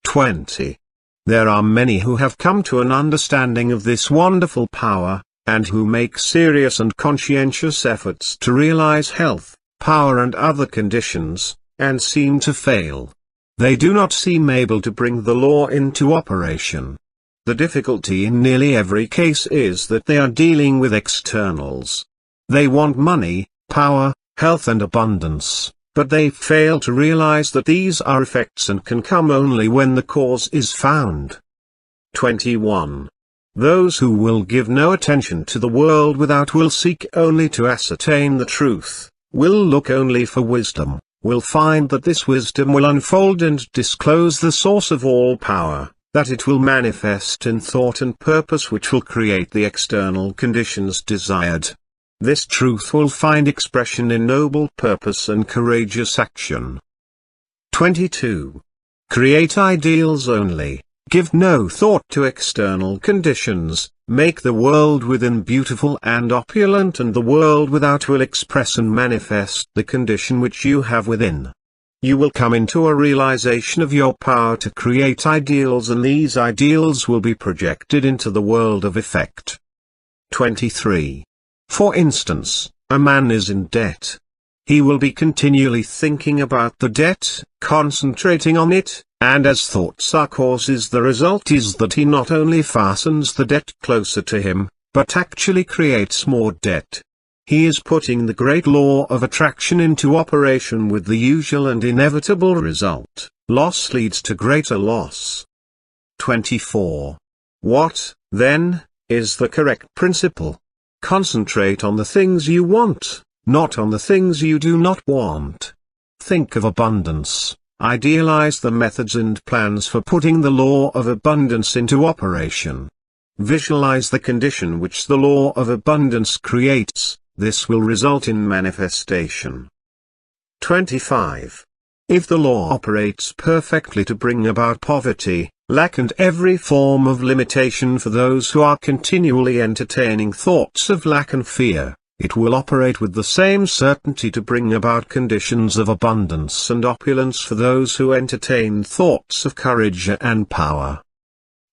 A: 20. There are many who have come to an understanding of this wonderful power, and who make serious and conscientious efforts to realize health, power and other conditions, and seem to fail. They do not seem able to bring the law into operation. The difficulty in nearly every case is that they are dealing with externals. They want money, power, health and abundance, but they fail to realize that these are effects and can come only when the cause is found. 21. Those who will give no attention to the world without will seek only to ascertain the truth, will look only for wisdom, will find that this wisdom will unfold and disclose the source of all power, that it will manifest in thought and purpose which will create the external conditions desired. This truth will find expression in noble purpose and courageous action. 22. Create ideals only, give no thought to external conditions, make the world within beautiful and opulent, and the world without will express and manifest the condition which you have within. You will come into a realization of your power to create ideals, and these ideals will be projected into the world of effect. 23. For instance, a man is in debt. He will be continually thinking about the debt, concentrating on it, and as thoughts are causes, the result is that he not only fastens the debt closer to him, but actually creates more debt. He is putting the great law of attraction into operation with the usual and inevitable result: loss leads to greater loss. 24. What, then, is the correct principle? Concentrate on the things you want, not on the things you do not want. Think of abundance. Idealize the methods and plans for putting the law of abundance into operation. Visualize the condition which the law of abundance creates. This will result in manifestation. 25. If the law operates perfectly to bring about poverty, lack and every form of limitation for those who are continually entertaining thoughts of lack and fear, it will operate with the same certainty to bring about conditions of abundance and opulence for those who entertain thoughts of courage and power.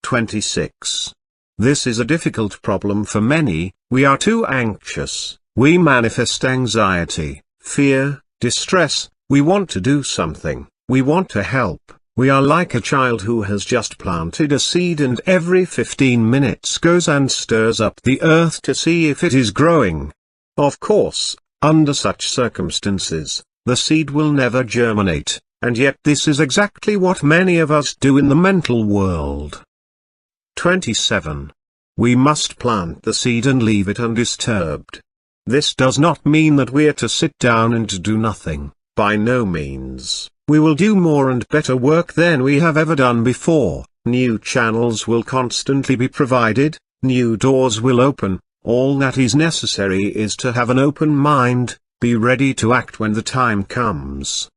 A: 26. This is a difficult problem for many. We are too anxious, we manifest anxiety, fear, distress, we want to do something, we want to help. We are like a child who has just planted a seed and every 15 minutes goes and stirs up the earth to see if it is growing. Of course, under such circumstances, the seed will never germinate, and yet this is exactly what many of us do in the mental world. 27. We must plant the seed and leave it undisturbed. This does not mean that we are to sit down and do nothing, by no means. We will do more and better work than we have ever done before, new channels will constantly be provided, new doors will open. All that is necessary is to have an open mind, be ready to act when the time comes.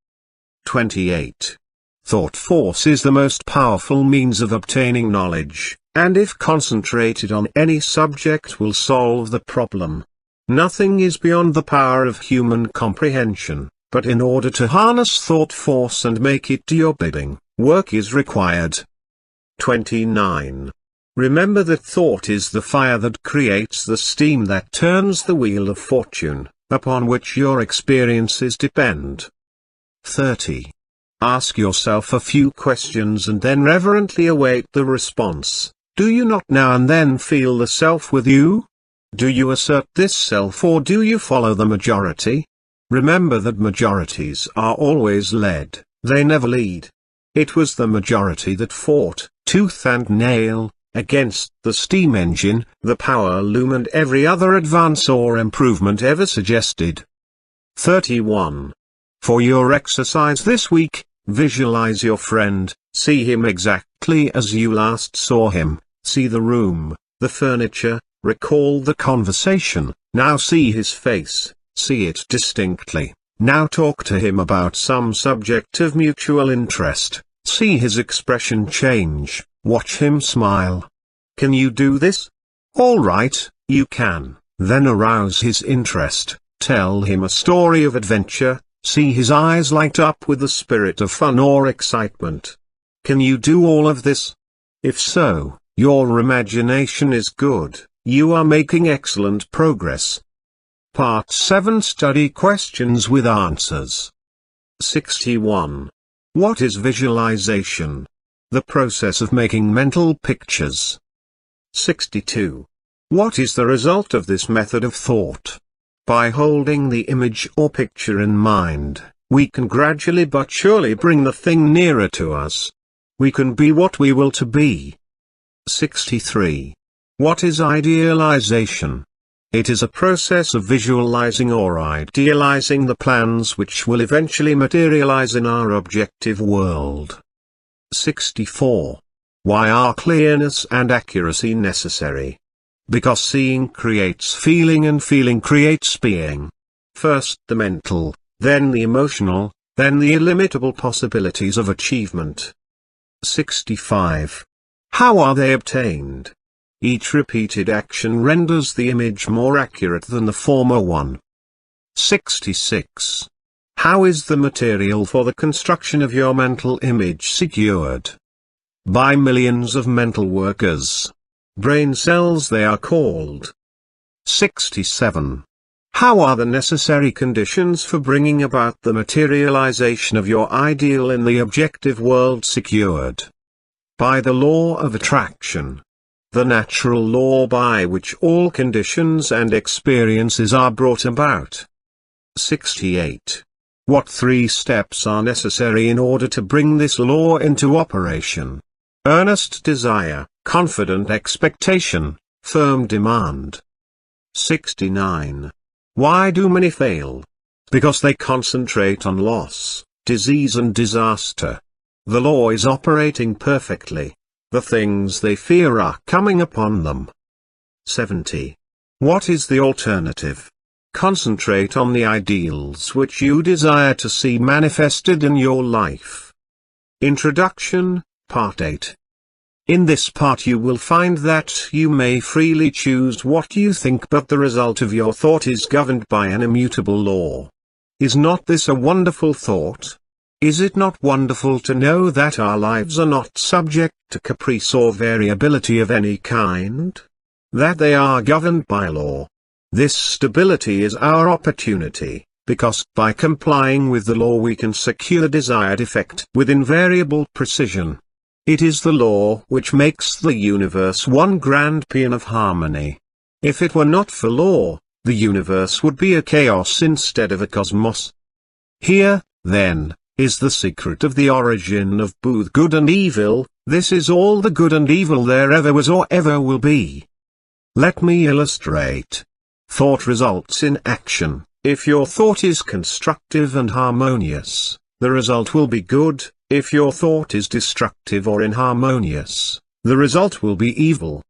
A: 28. Thought force is the most powerful means of obtaining knowledge, and if concentrated on any subject will solve the problem. Nothing is beyond the power of human comprehension, but in order to harness thought force and make it do your bidding, work is required. 29. Remember that thought is the fire that creates the steam that turns the wheel of fortune, upon which your experiences depend. 30. Ask yourself a few questions and then reverently await the response. Do you not now and then feel the self with you? Do you assert this self or do you follow the majority? Remember that majorities are always led, they never lead. It was the majority that fought, tooth and nail, against the steam engine, the power loom and every other advance or improvement ever suggested. 31. For your exercise this week, visualize your friend, see him exactly as you last saw him, see the room, the furniture, recall the conversation, now see his face, see it distinctly, now talk to him about some subject of mutual interest, see his expression change. Watch him smile. Can you do this? All right, you can. Then arouse his interest, tell him a story of adventure, see his eyes light up with the spirit of fun or excitement. Can you do all of this? If so, your imagination is good, you are making excellent progress. Part 7 Study questions with answers. 61. What is visualization? The process of making mental pictures. 62. What is the result of this method of thought? By holding the image or picture in mind, we can gradually but surely bring the thing nearer to us. We can be what we will to be. 63. What is idealization? It is a process of visualizing or idealizing the plans which will eventually materialize in our objective world. 64. Why are clearness and accuracy necessary? Because seeing creates feeling and feeling creates being. First the mental, then the emotional, then the illimitable possibilities of achievement. 65. How are they obtained? Each repeated action renders the image more accurate than the former one. 66. How is the material for the construction of your mental image secured? By millions of mental workers. Brain cells they are called. 67. How are the necessary conditions for bringing about the materialization of your ideal in the objective world secured? By the law of attraction. The natural law by which all conditions and experiences are brought about. 68. What 3 steps are necessary in order to bring this law into operation? Earnest desire, confident expectation, firm demand. 69. Why do many fail? Because they concentrate on loss, disease and disaster. The law is operating perfectly. The things they fear are coming upon them. 70. What is the alternative? Concentrate on the ideals which you desire to see manifested in your life. Introduction, Part 8. In this part you will find that you may freely choose what you think, but the result of your thought is governed by an immutable law. Is not this a wonderful thought? Is it not wonderful to know that our lives are not subject to caprice or variability of any kind? That they are governed by law. This stability is our opportunity, because by complying with the law we can secure desired effect with invariable precision. It is the law which makes the universe one grand paean of harmony. If it were not for law, the universe would be a chaos instead of a cosmos. Here, then, is the secret of the origin of both good and evil. This is all the good and evil there ever was or ever will be. Let me illustrate. Thought results in action. If your thought is constructive and harmonious, the result will be good. If your thought is destructive or inharmonious, the result will be evil.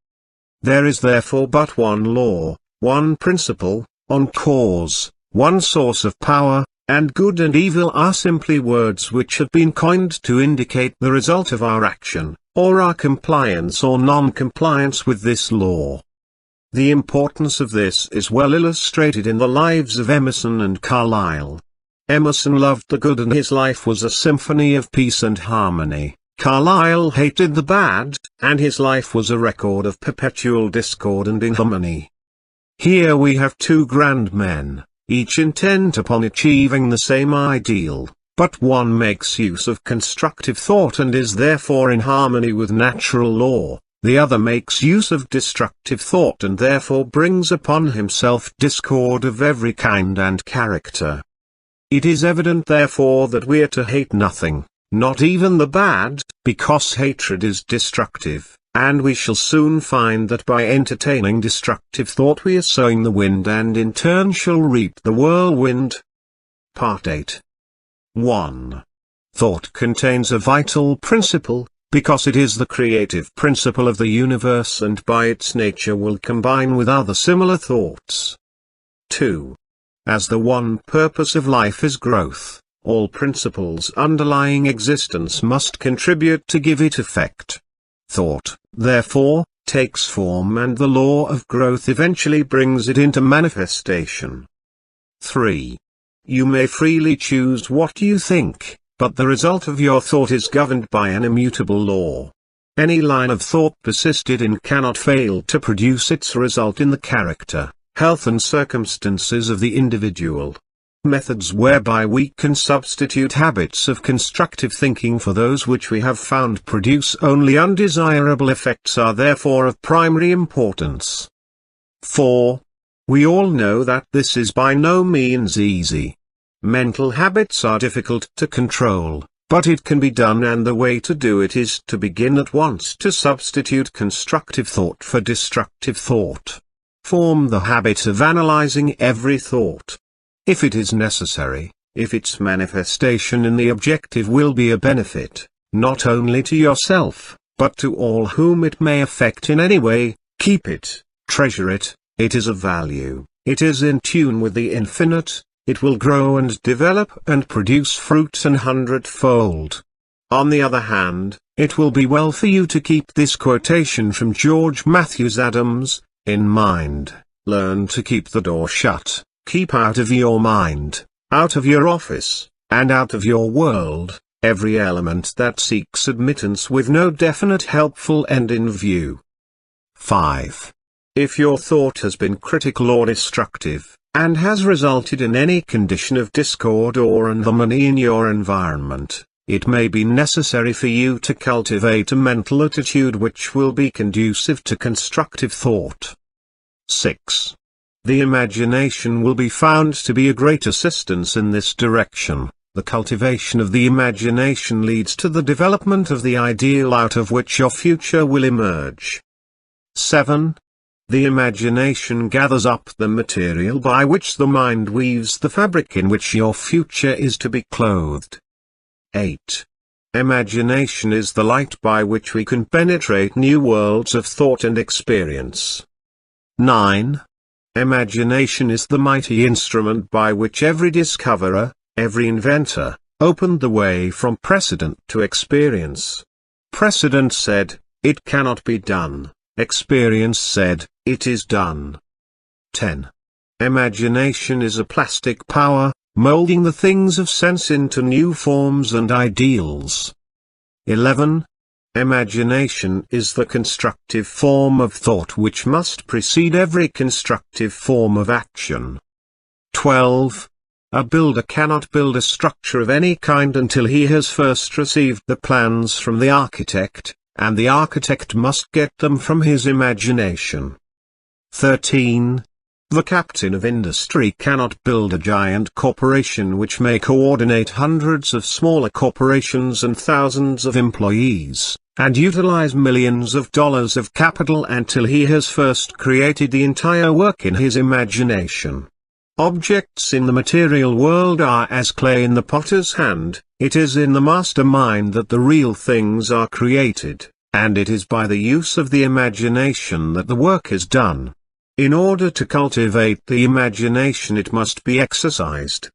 A: There is therefore but one law, one principle, one cause, one source of power, and good and evil are simply words which have been coined to indicate the result of our action, or our compliance or non-compliance with this law. The importance of this is well illustrated in the lives of Emerson and Carlyle. Emerson loved the good and his life was a symphony of peace and harmony. Carlyle hated the bad, and his life was a record of perpetual discord and inharmony. Here we have two grand men, each intent upon achieving the same ideal, but one makes use of constructive thought and is therefore in harmony with natural law. The other makes use of destructive thought and therefore brings upon himself discord of every kind and character. It is evident therefore that we are to hate nothing, not even the bad, because hatred is destructive, and we shall soon find that by entertaining destructive thought we are sowing the wind and in turn shall reap the whirlwind. Part 8. 1. Thought contains a vital principle, because it is the creative principle of the universe and by its nature will combine with other similar thoughts. 2. As the one purpose of life is growth, all principles underlying existence must contribute to give it effect. Thought, therefore, takes form and the law of growth eventually brings it into manifestation. 3. You may freely choose what you think, but the result of your thought is governed by an immutable law. Any line of thought persisted in cannot fail to produce its result in the character, health and circumstances of the individual. Methods whereby we can substitute habits of constructive thinking for those which we have found produce only undesirable effects are therefore of primary importance. 4. We all know that this is by no means easy. Mental habits are difficult to control, but it can be done, and the way to do it is to begin at once to substitute constructive thought for destructive thought. Form the habit of analyzing every thought. If it is necessary, if its manifestation in the objective will be a benefit, not only to yourself, but to all whom it may affect in any way, keep it, treasure it, it is of value, it is in tune with the infinite, it will grow and develop and produce fruit an hundredfold. On the other hand, it will be well for you to keep this quotation from George Matthews Adams in mind. Learn to keep the door shut, keep out of your mind, out of your office, and out of your world, every element that seeks admittance with no definite helpful end in view. 5. If your thought has been critical or destructive, and has resulted in any condition of discord or inharmony in your environment, it may be necessary for you to cultivate a mental attitude which will be conducive to constructive thought. 6. The imagination will be found to be a great assistance in this direction. The cultivation of the imagination leads to the development of the ideal out of which your future will emerge. 7. The imagination gathers up the material by which the mind weaves the fabric in which your future is to be clothed. 8. Imagination is the light by which we can penetrate new worlds of thought and experience. 9. Imagination is the mighty instrument by which every discoverer, every inventor, opened the way from precedent to experience. Precedent said, "It cannot be done." Experience said, "It is done." 10. Imagination is a plastic power, molding the things of sense into new forms and ideals. 11. Imagination is the constructive form of thought which must precede every constructive form of action. 12. A builder cannot build a structure of any kind until he has first received the plans from the architect, and the architect must get them from his imagination. 13. The captain of industry cannot build a giant corporation which may coordinate hundreds of smaller corporations and thousands of employees, and utilize millions of dollars of capital until he has first created the entire work in his imagination. Objects in the material world are as clay in the potter's hand. It is in the master mind that the real things are created, and it is by the use of the imagination that the work is done. In order to cultivate the imagination, it must be exercised.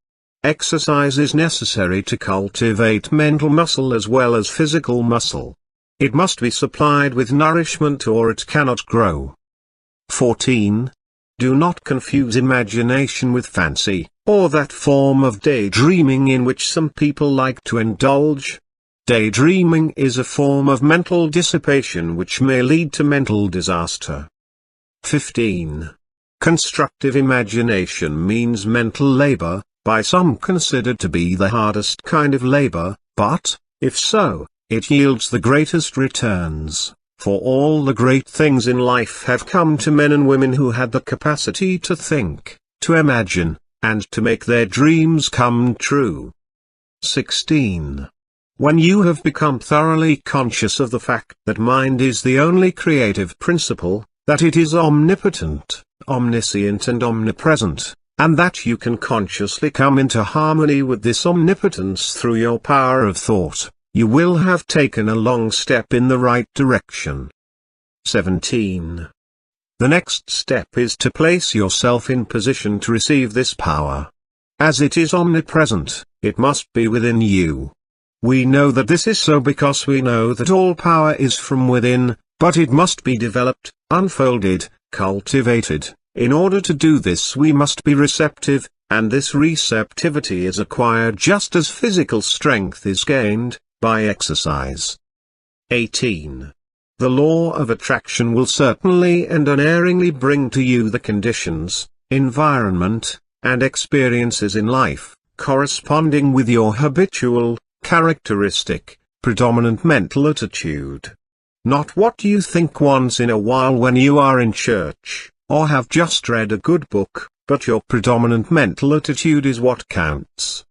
A: Exercise is necessary to cultivate mental muscle as well as physical muscle. It must be supplied with nourishment or it cannot grow. 14. Do not confuse imagination with fancy, or that form of daydreaming in which some people like to indulge. Daydreaming is a form of mental dissipation which may lead to mental disaster. 15. Constructive imagination means mental labor, by some considered to be the hardest kind of labor, but, if so, it yields the greatest returns. For all the great things in life have come to men and women who had the capacity to think, to imagine, and to make their dreams come true. 16. When you have become thoroughly conscious of the fact that mind is the only creative principle, that it is omnipotent, omniscient and omnipresent, and that you can consciously come into harmony with this omnipotence through your power of thought, you will have taken a long step in the right direction. 17. The next step is to place yourself in position to receive this power. As it is omnipresent, it must be within you. We know that this is so because we know that all power is from within, but it must be developed, unfolded, cultivated. In order to do this we must be receptive, and this receptivity is acquired just as physical strength is gained, by exercise. 18. The law of attraction will certainly and unerringly bring to you the conditions, environment, and experiences in life, corresponding with your habitual, characteristic, predominant mental attitude. Not what you think once in a while when you are in church, or have just read a good book, but your predominant mental attitude is what counts.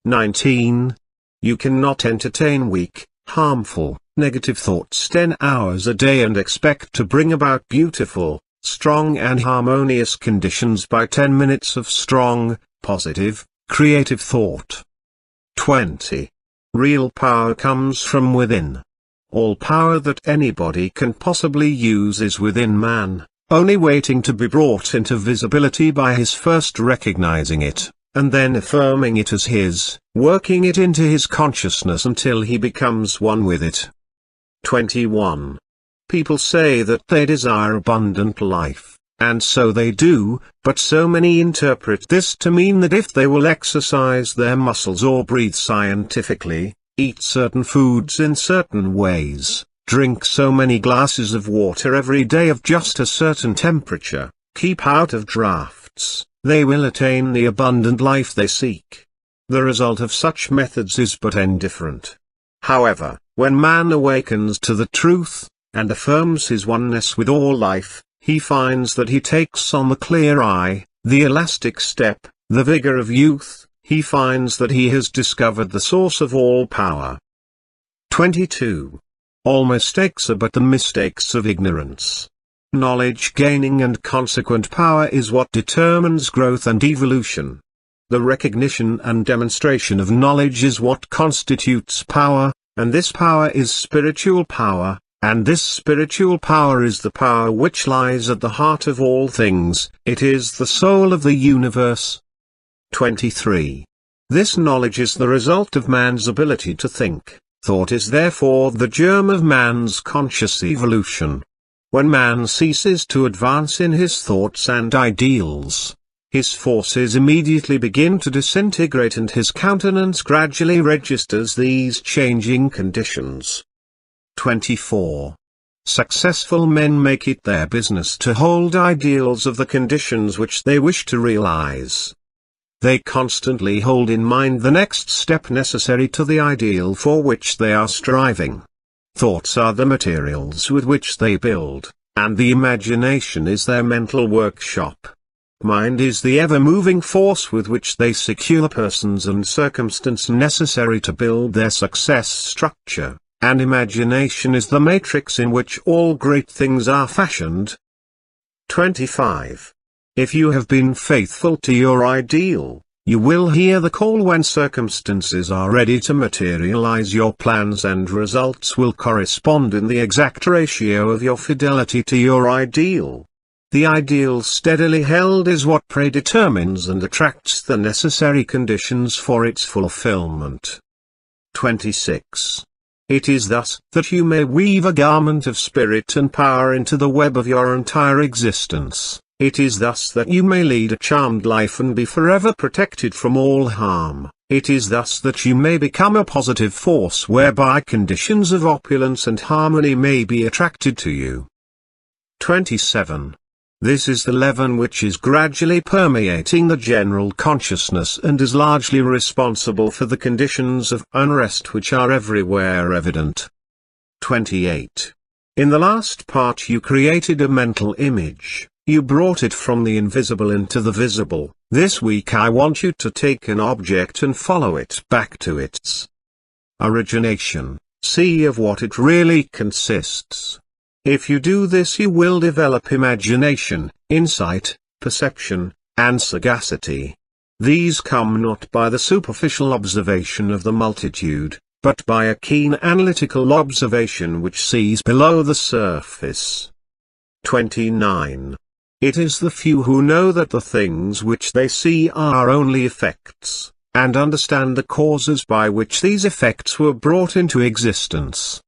A: 19. You cannot entertain weak, harmful, negative thoughts 10 hours a day and expect to bring about beautiful, strong and harmonious conditions by 10 minutes of strong, positive, creative thought. 20. Real power comes from within. All power that anybody can possibly use is within man, only waiting to be brought into visibility by his first recognizing it, and then affirming it as his, working it into his consciousness until he becomes one with it. 21. People say that they desire abundant life, and so they do, but so many interpret this to mean that if they will exercise their muscles or breathe scientifically, eat certain foods in certain ways, drink so many glasses of water every day of just a certain temperature, keep out of drafts, they will attain the abundant life they seek. The result of such methods is but indifferent. However, when man awakens to the truth, and affirms his oneness with all life, he finds that he takes on the clear eye, the elastic step, the vigor of youth, he finds that he has discovered the source of all power. 22. All mistakes are but the mistakes of ignorance. Knowledge gaining and consequent power is what determines growth and evolution. The recognition and demonstration of knowledge is what constitutes power, and this power is spiritual power, and this spiritual power is the power which lies at the heart of all things. It is the soul of the universe. 23. This knowledge is the result of man's ability to think. Thought is therefore the germ of man's conscious evolution. When man ceases to advance in his thoughts and ideals, his forces immediately begin to disintegrate and his countenance gradually registers these changing conditions. 24. Successful men make it their business to hold ideals of the conditions which they wish to realize. They constantly hold in mind the next step necessary to the ideal for which they are striving. Thoughts are the materials with which they build, and the imagination is their mental workshop. Mind is the ever-moving force with which they secure persons and circumstance necessary to build their success structure, and imagination is the matrix in which all great things are fashioned. 25. If you have been faithful to your ideal, you will hear the call when circumstances are ready to materialize your plans, and results will correspond in the exact ratio of your fidelity to your ideal. The ideal steadily held is what predetermines and attracts the necessary conditions for its fulfillment. 26. It is thus that you may weave a garment of spirit and power into the web of your entire existence. It is thus that you may lead a charmed life and be forever protected from all harm. It is thus that you may become a positive force whereby conditions of opulence and harmony may be attracted to you. 27. This is the leaven which is gradually permeating the general consciousness and is largely responsible for the conditions of unrest which are everywhere evident. 28. In the last part you created a mental image. You brought it from the invisible into the visible. This week I want you to take an object and follow it back to its origination. See of what it really consists. If you do this, you will develop imagination, insight, perception, and sagacity. These come not by the superficial observation of the multitude, but by a keen analytical observation which sees below the surface. 29. It is the few who know that the things which they see are only effects, and understand the causes by which these effects were brought into existence.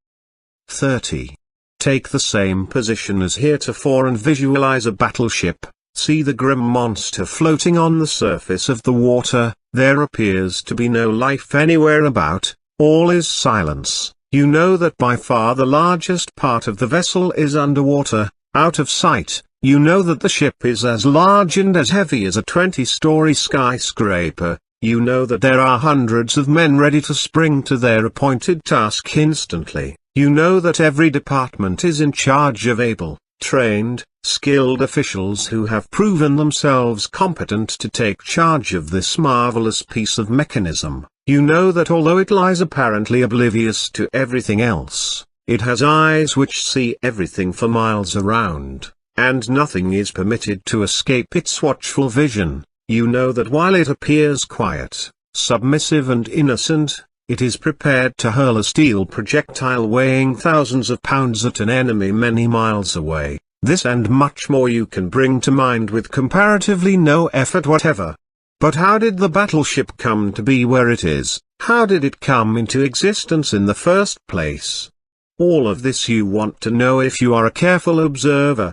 A: 30. Take the same position as heretofore and visualize a battleship. See the grim monster floating on the surface of the water. There appears to be no life anywhere about, all is silence. You know that by far the largest part of the vessel is underwater, out of sight. You know that the ship is as large and as heavy as a 20-story skyscraper. You know that there are hundreds of men ready to spring to their appointed task instantly. You know that every department is in charge of able, trained, skilled officials who have proven themselves competent to take charge of this marvelous piece of mechanism. You know that although it lies apparently oblivious to everything else, it has eyes which see everything for miles around, and nothing is permitted to escape its watchful vision. You know that while it appears quiet, submissive and innocent, it is prepared to hurl a steel projectile weighing thousands of pounds at an enemy many miles away. This and much more you can bring to mind with comparatively no effort whatever. But how did the battleship come to be where it is? How did it come into existence in the first place? All of this you want to know if you are a careful observer.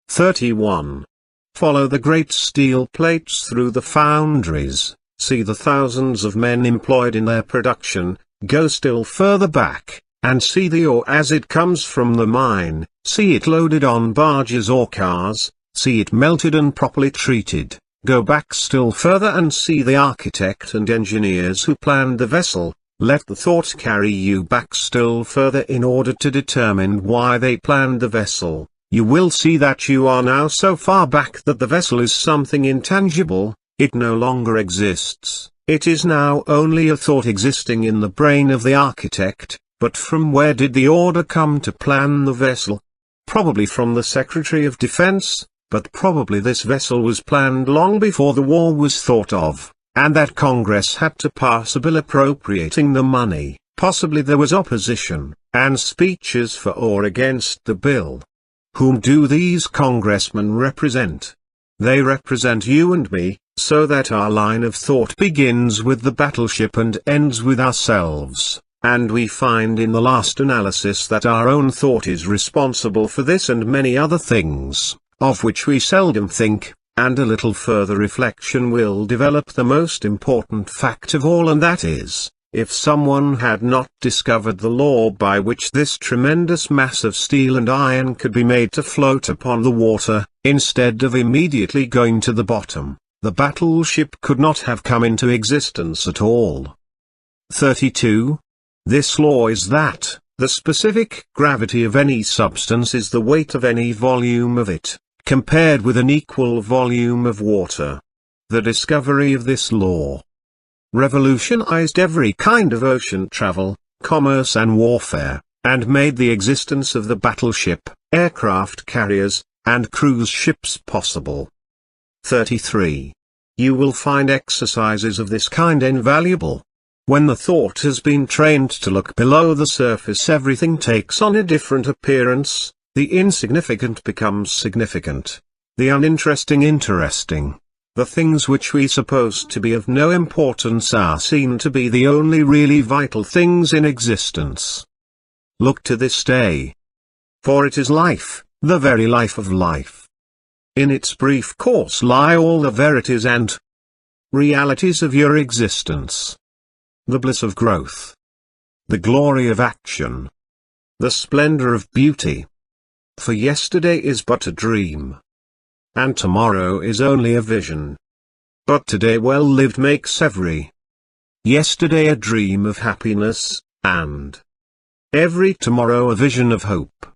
A: 31. Follow the great steel plates through the foundries, see the thousands of men employed in their production, go still further back, and see the ore as it comes from the mine, see it loaded on barges or cars, see it melted and properly treated, go back still further and see the architect and engineers who planned the vessel. Let the thought carry you back still further in order to determine why they planned the vessel. You will see that you are now so far back that the vessel is something intangible, it no longer exists, it is now only a thought existing in the brain of the architect. But from where did the order come to plan the vessel? probably from the Secretary of Defense, but probably this vessel was planned long before the war was thought of, and that Congress had to pass a bill appropriating the money. Possibly there was opposition, and speeches for or against the bill. Whom do these congressmen represent? They represent you and me, so that our line of thought begins with the battleship and ends with ourselves, and we find in the last analysis that our own thought is responsible for this and many other things, of which we seldom think, and a little further reflection will develop the most important fact of all, and that is, if someone had not discovered the law by which this tremendous mass of steel and iron could be made to float upon the water, instead of immediately going to the bottom, the battleship could not have come into existence at all. 32. This law is that, the specific gravity of any substance is the weight of any volume of it, compared with an equal volume of water. The discovery of this law revolutionized every kind of ocean travel, commerce and warfare, and made the existence of the battleship, aircraft carriers, and cruise ships possible. 33. You will find exercises of this kind invaluable. When the thought has been trained to look below the surface, everything takes on a different appearance, the insignificant becomes significant, the uninteresting interesting. The things which we suppose to be of no importance are seen to be the only really vital things in existence. Look to this day. For it is life, the very life of life. In its brief course lie all the verities and realities of your existence. The bliss of growth. The glory of action. The splendor of beauty. For yesterday is but a dream. And tomorrow is only a vision. But today well lived makes every yesterday a dream of happiness, and every tomorrow a vision of hope.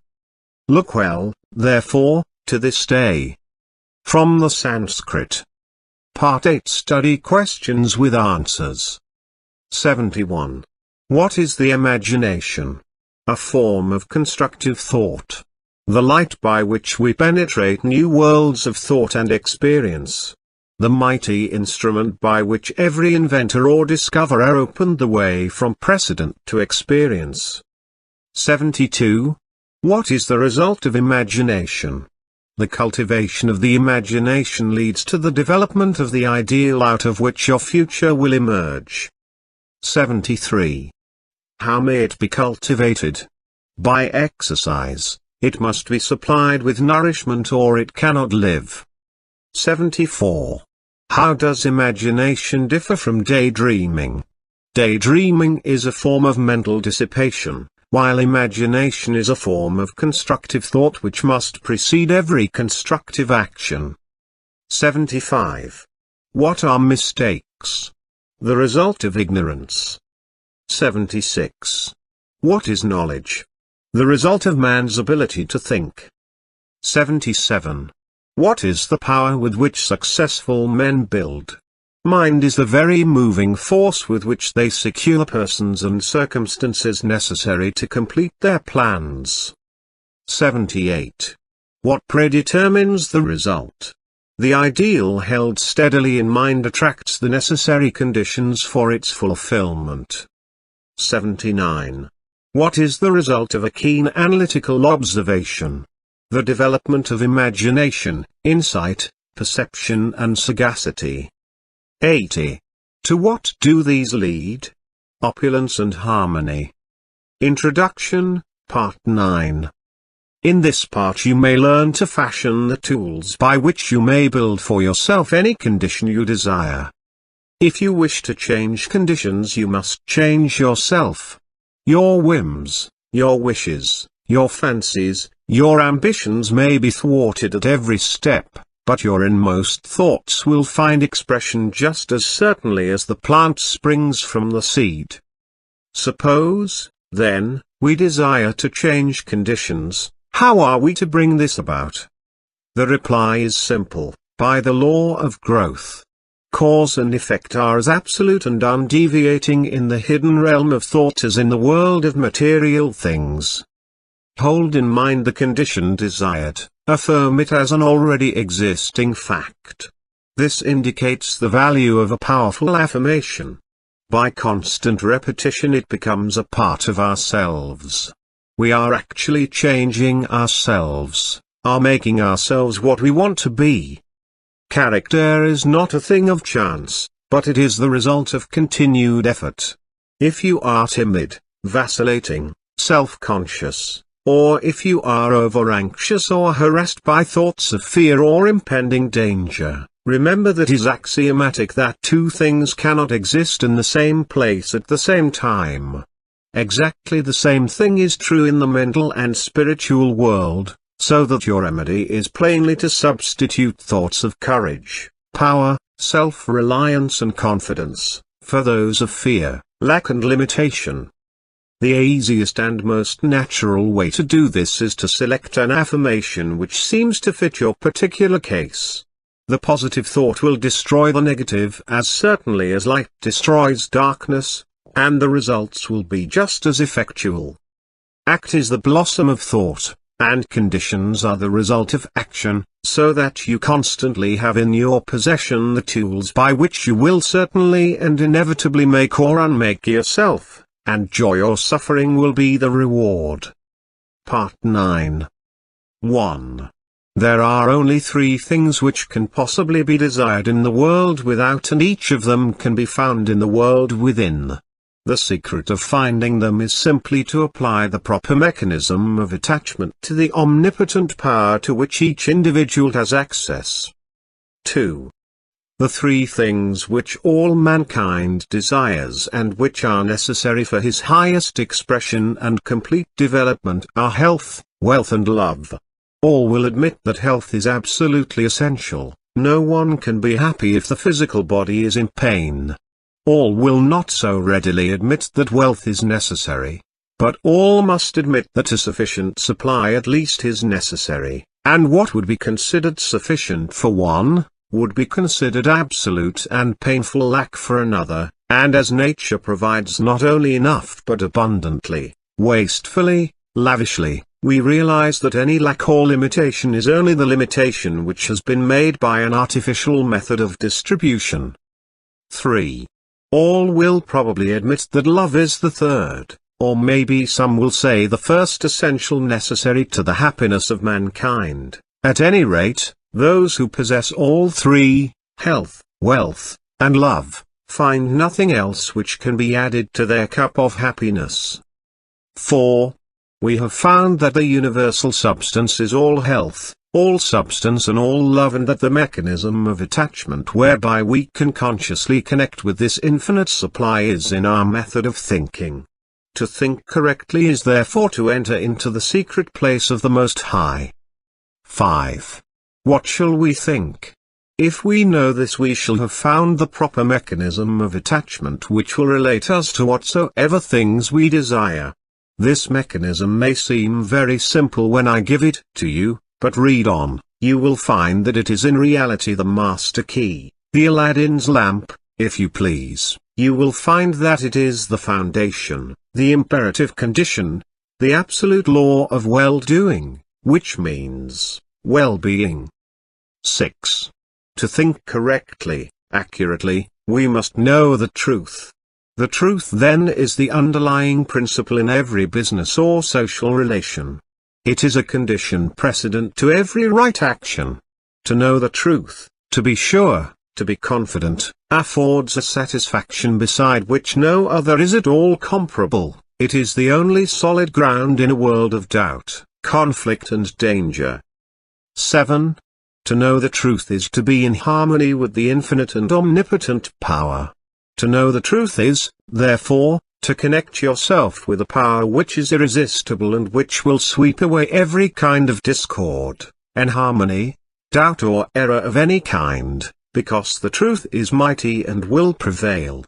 A: Look well, therefore, to this day. From the Sanskrit. Part 8. Study questions with answers. 71. What is the imagination? A form of constructive thought. The light by which we penetrate new worlds of thought and experience. The mighty instrument by which every inventor or discoverer opened the way from precedent to experience. 72. What is the result of imagination? The cultivation of the imagination leads to the development of the ideal out of which your future will emerge. 73. How may it be cultivated? By exercise. It must be supplied with nourishment or it cannot live. 74. How does imagination differ from daydreaming? Daydreaming is a form of mental dissipation, while imagination is a form of constructive thought which must precede every constructive action. 75. What are mistakes? The result of ignorance. 76. What is knowledge? The result of man's ability to think. 77. What is the power with which successful men build? Mind is the very moving force with which they secure persons and circumstances necessary to complete their plans. 78. What predetermines the result? The ideal held steadily in mind attracts the necessary conditions for its fulfillment. 79. What is the result of a keen analytical observation? The development of imagination, insight, perception and sagacity. 80. To what do these lead? Opulence and harmony. Introduction, Part 9. In this part you may learn to fashion the tools by which you may build for yourself any condition you desire. If you wish to change conditions you must change yourself. Your whims, your wishes, your fancies, your ambitions may be thwarted at every step, but your inmost thoughts will find expression just as certainly as the plant springs from the seed. Suppose, then, we desire to change conditions, how are we to bring this about? The reply is simple, by the law of growth. Cause and effect are as absolute and undeviating in the hidden realm of thought as in the world of material things. Hold in mind the condition desired, affirm it as an already existing fact. This indicates the value of a powerful affirmation. By constant repetition it becomes a part of ourselves. We are actually changing ourselves, are making ourselves what we want to be. Character is not a thing of chance, but it is the result of continued effort. If you are timid, vacillating, self-conscious, or if you are over-anxious or harassed by thoughts of fear or impending danger, remember that it is axiomatic that two things cannot exist in the same place at the same time. Exactly the same thing is true in the mental and spiritual world, so that your remedy is plainly to substitute thoughts of courage, power, self-reliance and confidence, for those of fear, lack and limitation. The easiest and most natural way to do this is to select an affirmation which seems to fit your particular case. The positive thought will destroy the negative as certainly as light destroys darkness, and the results will be just as effectual. Act is the blossom of thought, and conditions are the result of action, so that you constantly have in your possession the tools by which you will certainly and inevitably make or unmake yourself, and joy or suffering will be the reward. Part 9. 1. There are only three things which can possibly be desired in the world without, and each of them can be found in the world within. The secret of finding them is simply to apply the proper mechanism of attachment to the omnipotent power to which each individual has access. 2. The three things which all mankind desires and which are necessary for his highest expression and complete development are health, wealth and love. All will admit that health is absolutely essential. No one can be happy if the physical body is in pain. All will not so readily admit that wealth is necessary. But all must admit that a sufficient supply at least is necessary, and what would be considered sufficient for one, would be considered absolute and painful lack for another, and as nature provides not only enough but abundantly, wastefully, lavishly, we realize that any lack or limitation is only the limitation which has been made by an artificial method of distribution. 3. All will probably admit that love is the third, or maybe some will say the first essential necessary to the happiness of mankind. At any rate, those who possess all three, health, wealth, and love, find nothing else which can be added to their cup of happiness. 4. We have found that the universal substance is all health, all substance and all love, and that the mechanism of attachment whereby we can consciously connect with this infinite supply is in our method of thinking. To think correctly is therefore to enter into the secret place of the Most High. 5. What shall we think? If we know this, we shall have found the proper mechanism of attachment which will relate us to whatsoever things we desire. This mechanism may seem very simple when I give it to you, but read on, you will find that it is in reality the master key, the Aladdin's lamp, if you please. You will find that it is the foundation, the imperative condition, the absolute law of well-doing, which means well-being. 6. To think correctly, accurately, we must know the truth. The truth then is the underlying principle in every business or social relation. It is a condition precedent to every right action. To know the truth, to be sure, to be confident, affords a satisfaction beside which no other is at all comparable. It is the only solid ground in a world of doubt, conflict and danger. 7. To know the truth is to be in harmony with the infinite and omnipotent power. To know the truth is, therefore, to connect yourself with a power which is irresistible and which will sweep away every kind of discord, inharmony, doubt or error of any kind, because the truth is mighty and will prevail.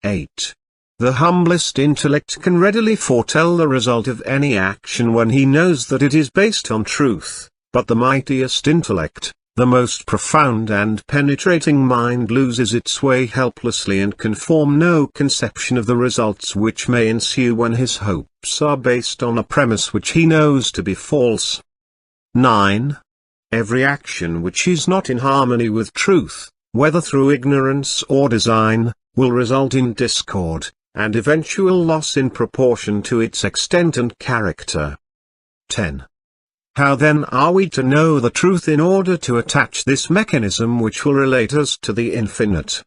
A: 8. The humblest intellect can readily foretell the result of any action when he knows that it is based on truth, but the mightiest intellect, the most profound and penetrating mind loses its way helplessly and can form no conception of the results which may ensue when his hopes are based on a premise which he knows to be false. 9. Every action which is not in harmony with truth, whether through ignorance or design, will result in discord, and eventual loss in proportion to its extent and character. 10. How then are we to know the truth in order to attach this mechanism which will relate us to the infinite?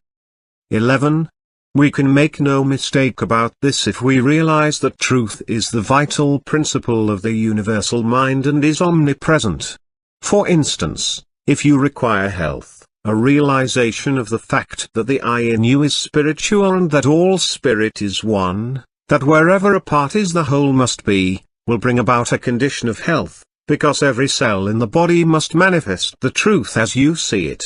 A: 11. We can make no mistake about this if we realize that truth is the vital principle of the universal mind and is omnipresent. For instance, if you require health, a realization of the fact that the I in you is spiritual and that all spirit is one, that wherever a part is the whole must be, will bring about a condition of health. Because every cell in the body must manifest the truth as you see it.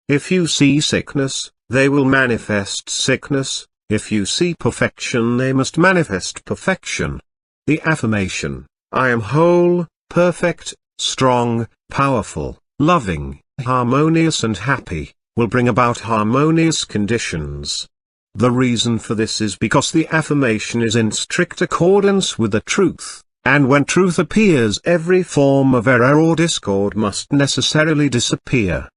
A: If you see sickness, they will manifest sickness; if you see perfection, they must manifest perfection. The affirmation, I am whole, perfect, strong, powerful, loving, harmonious and happy, will bring about harmonious conditions. The reason for this is because the affirmation is in strict accordance with the truth. And when truth appears, every form of error or discord must necessarily disappear.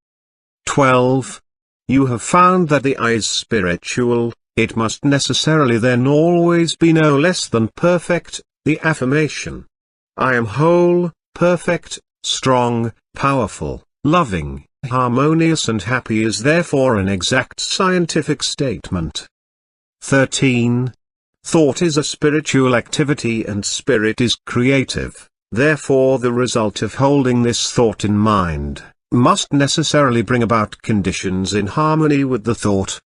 A: 12. You have found that the I is spiritual, it must necessarily then always be no less than perfect. The affirmation, I am whole, perfect, strong, powerful, loving, harmonious and happy is therefore an exact scientific statement. 13. Thought is a spiritual activity and spirit is creative, therefore the result of holding this thought in mind, must necessarily bring about conditions in harmony with the thought.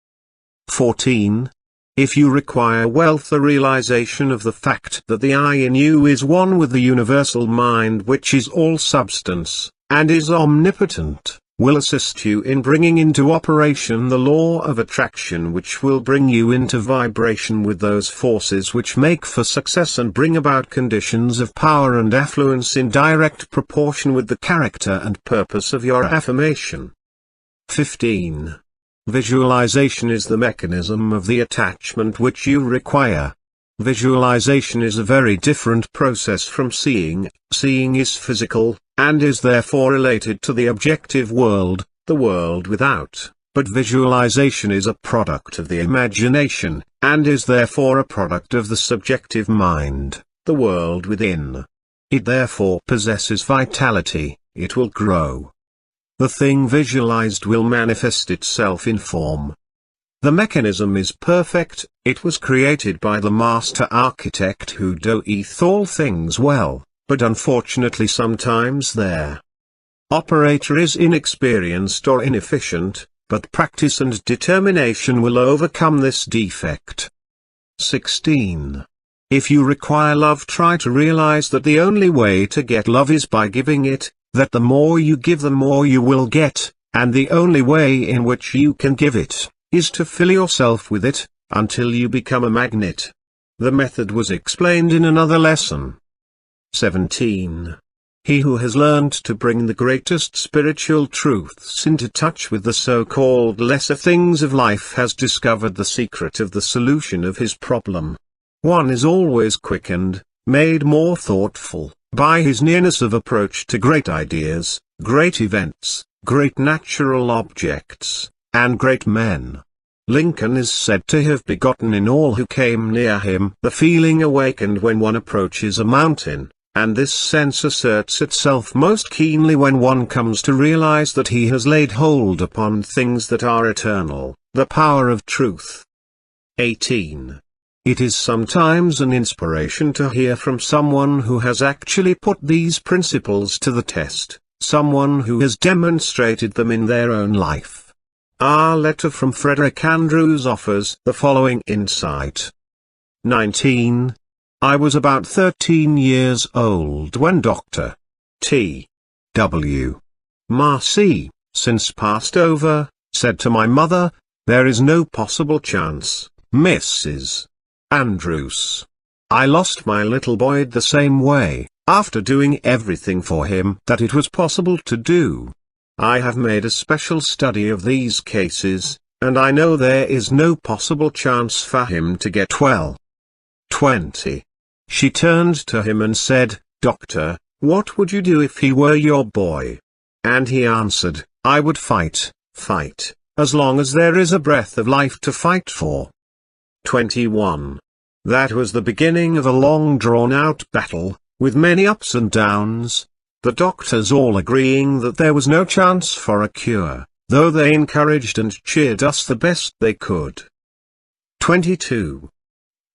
A: 14. If you require wealth, the realization of the fact that the I in you is one with the universal mind which is all substance, and is omnipotent, will assist you in bringing into operation the law of attraction which will bring you into vibration with those forces which make for success and bring about conditions of power and affluence in direct proportion with the character and purpose of your affirmation. 15. Visualization is the mechanism of the attachment which you require. Visualization is a very different process from seeing. Seeing is physical, and is therefore related to the objective world, the world without, but visualization is a product of the imagination, and is therefore a product of the subjective mind, the world within. It therefore possesses vitality, it will grow. The thing visualized will manifest itself in form. The mechanism is perfect, it was created by the master architect who doeth all things well, but unfortunately sometimes their operator is inexperienced or inefficient, but practice and determination will overcome this defect. 16. If you require love, try to realize that the only way to get love is by giving it, that the more you give the more you will get, and the only way in which you can give it, is to fill yourself with it, until you become a magnet. The method was explained in another lesson. 17. He who has learned to bring the greatest spiritual truths into touch with the so-called lesser things of life has discovered the secret of the solution of his problem. One is always quickened, made more thoughtful, by his nearness of approach to great ideas, great events, great natural objects, and great men. Lincoln is said to have begotten in all who came near him the feeling awakened when one approaches a mountain, and this sense asserts itself most keenly when one comes to realize that he has laid hold upon things that are eternal, the power of truth. 18. It is sometimes an inspiration to hear from someone who has actually put these principles to the test, someone who has demonstrated them in their own life. Our letter from Frederick Andrews offers the following insight. 19. I was about 13 years old when Dr. T. W. Marcy, since passed over, said to my mother, "There is no possible chance, Mrs. Andrews." I lost my little boy the same way, after doing everything for him that it was possible to do. I have made a special study of these cases, and I know there is no possible chance for him to get well. 20. She turned to him and said, "Doctor, what would you do if he were your boy?" And he answered, "I would fight, as long as there is a breath of life to fight for." 21. That was the beginning of a long drawn-out battle, with many ups and downs, the doctors all agreeing that there was no chance for a cure, though they encouraged and cheered us the best they could. 22.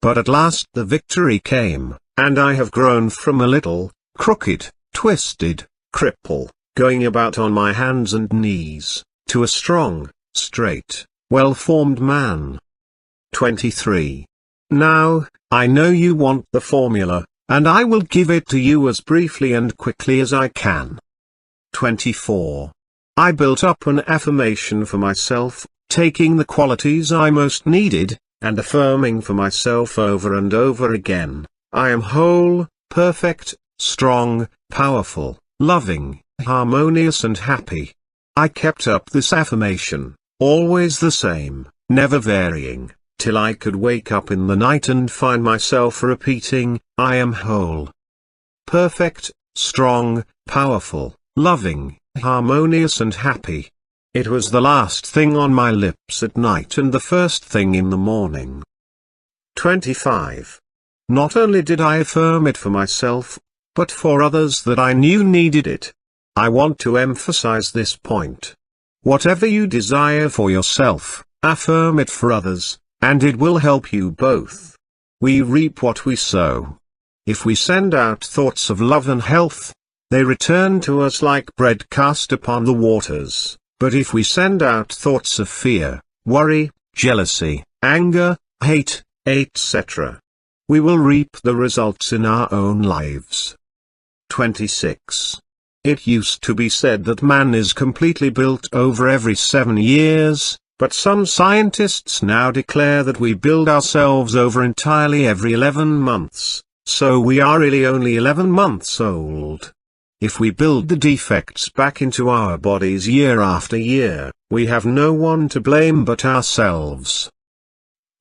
A: But at last the victory came, and I have grown from a little, crooked, twisted, cripple, going about on my hands and knees, to a strong, straight, well-formed man. 23. Now, I know you want the formula, and I will give it to you as briefly and quickly as I can. 24. I built up an affirmation for myself, taking the qualities I most needed, and affirming for myself over and over again, I am whole, perfect, strong, powerful, loving, harmonious and happy. I kept up this affirmation, always the same, never varying, till I could wake up in the night and find myself repeating, I am whole, perfect, strong, powerful, loving, harmonious and happy. It was the last thing on my lips at night and the first thing in the morning. 25. Not only did I affirm it for myself, but for others that I knew needed it. I want to emphasize this point. Whatever you desire for yourself, affirm it for others, and it will help you both. We reap what we sow. If we send out thoughts of love and health, they return to us like bread cast upon the waters, but if we send out thoughts of fear, worry, jealousy, anger, hate, etc., we will reap the results in our own lives. 26. It used to be said that man is completely built over every 7 years, but some scientists now declare that we build ourselves over entirely every 11 months, so we are really only 11 months old. If we build the defects back into our bodies year after year, we have no one to blame but ourselves.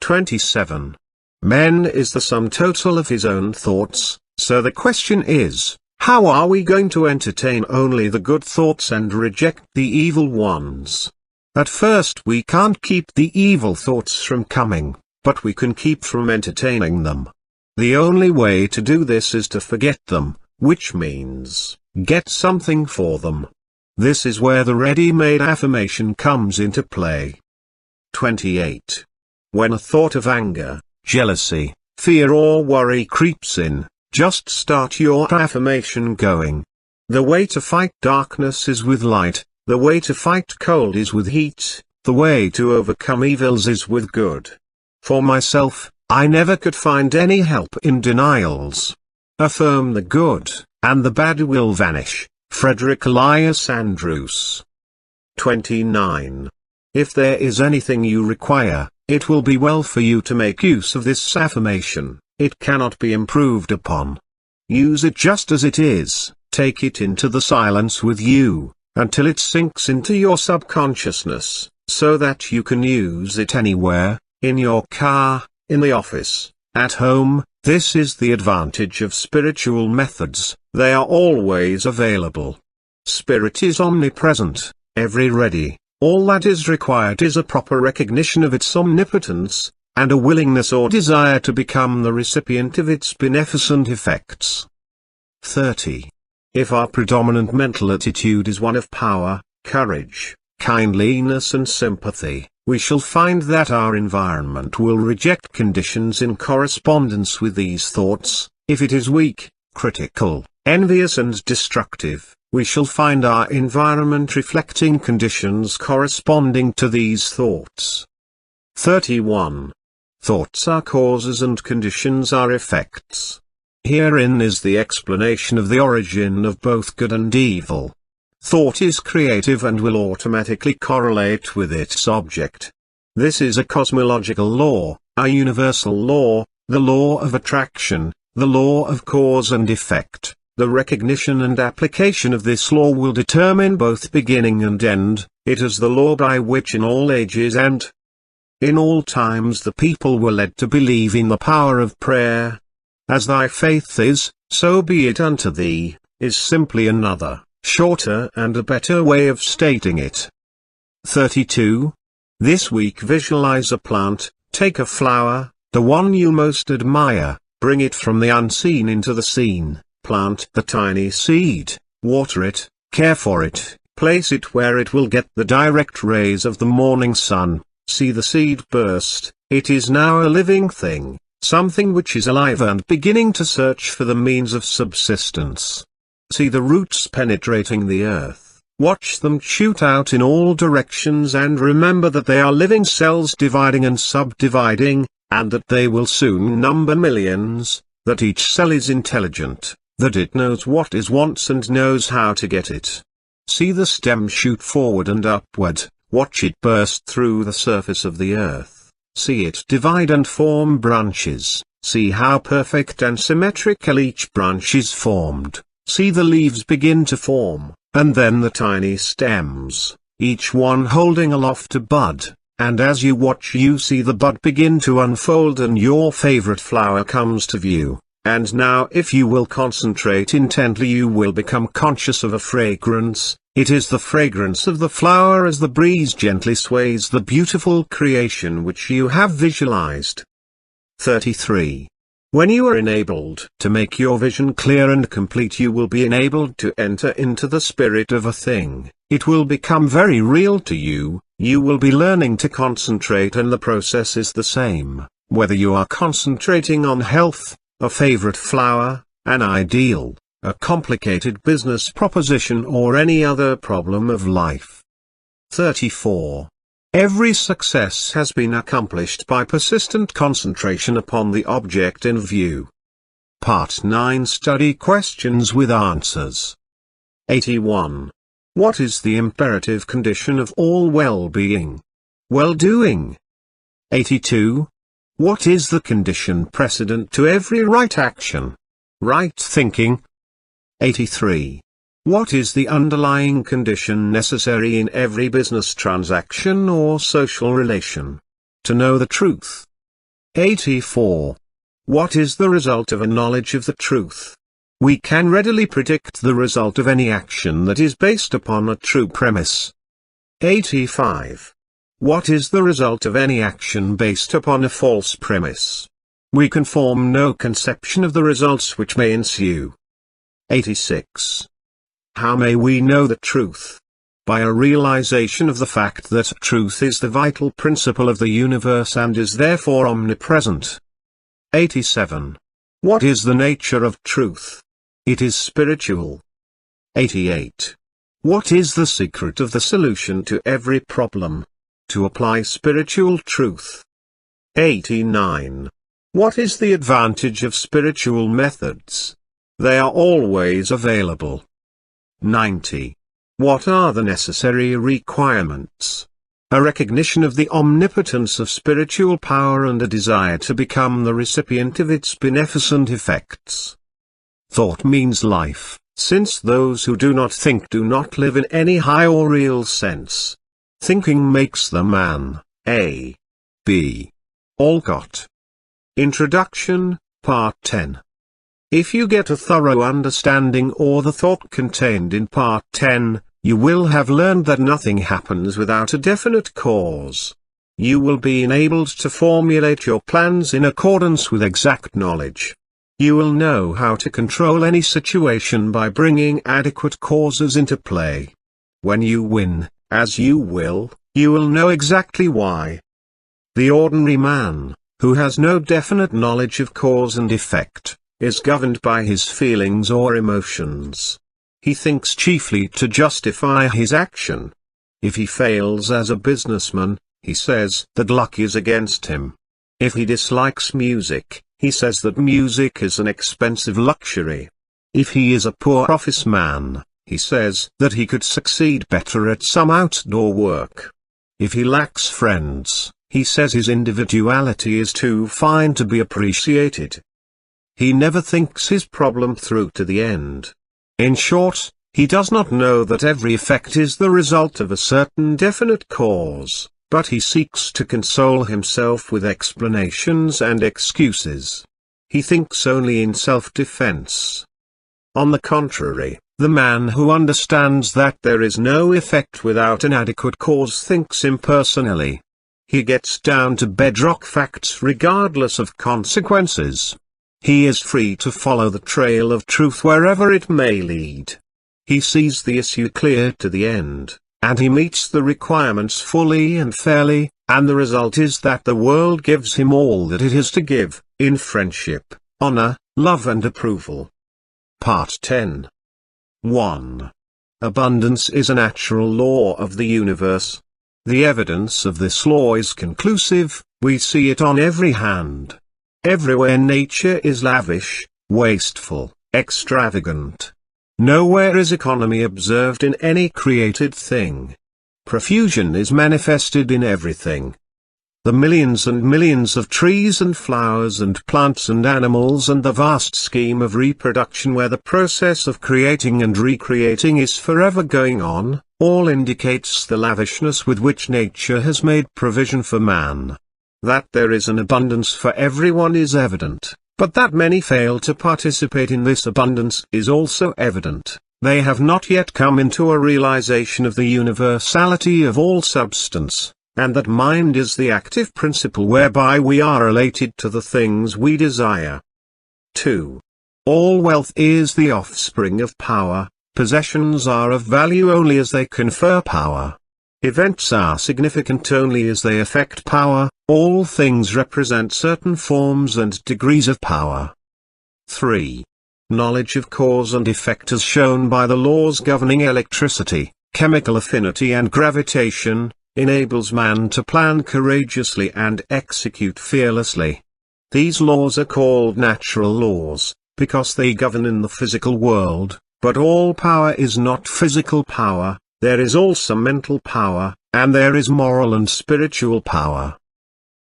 A: 27. Man is the sum total of his own thoughts, so the question is, how are we going to entertain only the good thoughts and reject the evil ones? At first we can't keep the evil thoughts from coming, but we can keep from entertaining them. The only way to do this is to forget them, which means, get something for them. This is where the ready-made affirmation comes into play. 28. When a thought of anger, jealousy, fear or worry creeps in, just start your affirmation going. The way to fight darkness is with light, the way to fight cold is with heat, the way to overcome evils is with good. For myself, I never could find any help in denials. Affirm the good, and the bad will vanish. Frederick Elias Andrews. 29. If there is anything you require, it will be well for you to make use of this affirmation. It cannot be improved upon. Use it just as it is, take it into the silence with you, until it sinks into your subconsciousness, so that you can use it anywhere, in your car, in the office, at home. This is the advantage of spiritual methods, they are always available. Spirit is omnipresent, ever ready, all that is required is a proper recognition of its omnipotence, and a willingness or desire to become the recipient of its beneficent effects. 30. If our predominant mental attitude is one of power, courage, kindliness and sympathy, we shall find that our environment will reject conditions in correspondence with these thoughts. If it is weak, critical, envious and destructive, we shall find our environment reflecting conditions corresponding to these thoughts. 31. Thoughts are causes and conditions are effects. Herein is the explanation of the origin of both good and evil. Thought is creative and will automatically correlate with its object. This is a cosmological law, a universal law, the law of attraction, the law of cause and effect, The recognition and application of this law will determine both beginning and end. It is the law by which in all ages and in all times the people were led to believe in the power of prayer. As thy faith is, so be it unto thee, is simply another, shorter and a better way of stating it. 32. This week visualize a plant, take a flower, the one you most admire, bring it from the unseen into the seen, plant the tiny seed, water it, care for it, place it where it will get the direct rays of the morning sun, see the seed burst, it is now a living thing, something which is alive and beginning to search for the means of subsistence. See the roots penetrating the earth, watch them shoot out in all directions and remember that they are living cells dividing and subdividing, and that they will soon number millions, that each cell is intelligent, that it knows what it wants and knows how to get it. See the stem shoot forward and upward, watch it burst through the surface of the earth, see it divide and form branches, see how perfect and symmetrical each branch is formed, see the leaves begin to form, and then the tiny stems, each one holding aloft a bud, and as you watch you see the bud begin to unfold and your favorite flower comes to view. And now if you will concentrate intently you will become conscious of a fragrance. It is the fragrance of the flower as the breeze gently sways the beautiful creation which you have visualized. 33. When you are enabled to make your vision clear and complete you will be enabled to enter into the spirit of a thing. It will become very real to you, you will be learning to concentrate and the process is the same, whether you are concentrating on health, a favorite flower, an ideal, a complicated business proposition or any other problem of life. 34. Every success has been accomplished by persistent concentration upon the object in view. Part 9 Study questions with answers. 81. What is the imperative condition of all well-being? Well-doing. 82. What is the condition precedent to every right action? Right thinking. 83. What is the underlying condition necessary in every business transaction or social relation? To know the truth. 84. What is the result of a knowledge of the truth? We can readily predict the result of any action that is based upon a true premise. 85. What is the result of any action based upon a false premise? We can form no conception of the results which may ensue. 86. How may we know the truth? By a realization of the fact that truth is the vital principle of the universe and is therefore omnipresent. 87. What is the nature of truth? It is spiritual. 88. What is the secret of the solution to every problem? To apply spiritual truth. 89. What is the advantage of spiritual methods? They are always available. 90. What are the necessary requirements? A recognition of the omnipotence of spiritual power and a desire to become the recipient of its beneficent effects. Thought means life, since those who do not think do not live in any high or real sense. Thinking makes the man, A. B. Alcott. Introduction, Part 10. If you get a thorough understanding or the thought contained in Part 10, you will have learned that nothing happens without a definite cause. You will be enabled to formulate your plans in accordance with exact knowledge. You will know how to control any situation by bringing adequate causes into play. When you win, as you will know exactly why. The ordinary man, who has no definite knowledge of cause and effect, is governed by his feelings or emotions. He thinks chiefly to justify his action. If he fails as a businessman, he says that luck is against him. If he dislikes music, he says that music is an expensive luxury. If he is a poor office man, he says that he could succeed better at some outdoor work. If he lacks friends, he says his individuality is too fine to be appreciated. he never thinks his problem through to the end. In short, he does not know that every effect is the result of a certain definite cause, but he seeks to console himself with explanations and excuses. He thinks only in self-defense. On the contrary, the man who understands that there is no effect without an adequate cause thinks impersonally. He gets down to bedrock facts regardless of consequences. He is free to follow the trail of truth wherever it may lead. He sees the issue clear to the end, and he meets the requirements fully and fairly, and the result is that the world gives him all that it has to give, in friendship, honor, love and approval. Part 10. 1. Abundance is a natural law of the universe. The evidence of this law is conclusive, we see it on every hand. Everywhere nature is lavish, wasteful, extravagant. Nowhere is economy observed in any created thing. Profusion is manifested in everything. The millions and millions of trees and flowers and plants and animals and the vast scheme of reproduction where the process of creating and recreating is forever going on, all indicates the lavishness with which nature has made provision for man. That there is an abundance for everyone is evident, but that many fail to participate in this abundance is also evident. They have not yet come into a realization of the universality of all substance, and that mind is the active principle whereby we are related to the things we desire. 2. All wealth is the offspring of power. Possessions are of value only as they confer power. Events are significant only as they affect power. All things represent certain forms and degrees of power. 3. Knowledge of cause and effect as shown by the laws governing electricity, chemical affinity and gravitation, enables man to plan courageously and execute fearlessly. These laws are called natural laws, because they govern in the physical world, but all power is not physical power, there is also mental power, and there is moral and spiritual power.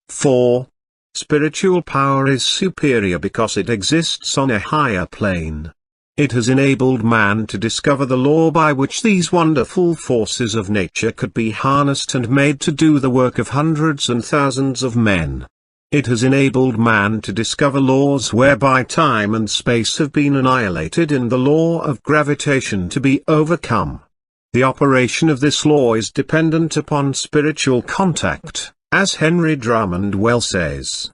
A: 4. Spiritual power is superior because it exists on a higher plane. It has enabled man to discover the law by which these wonderful forces of nature could be harnessed and made to do the work of hundreds and thousands of men. It has enabled man to discover laws whereby time and space have been annihilated and the law of gravitation to be overcome. The operation of this law is dependent upon spiritual contact, as Henry Drummond well says.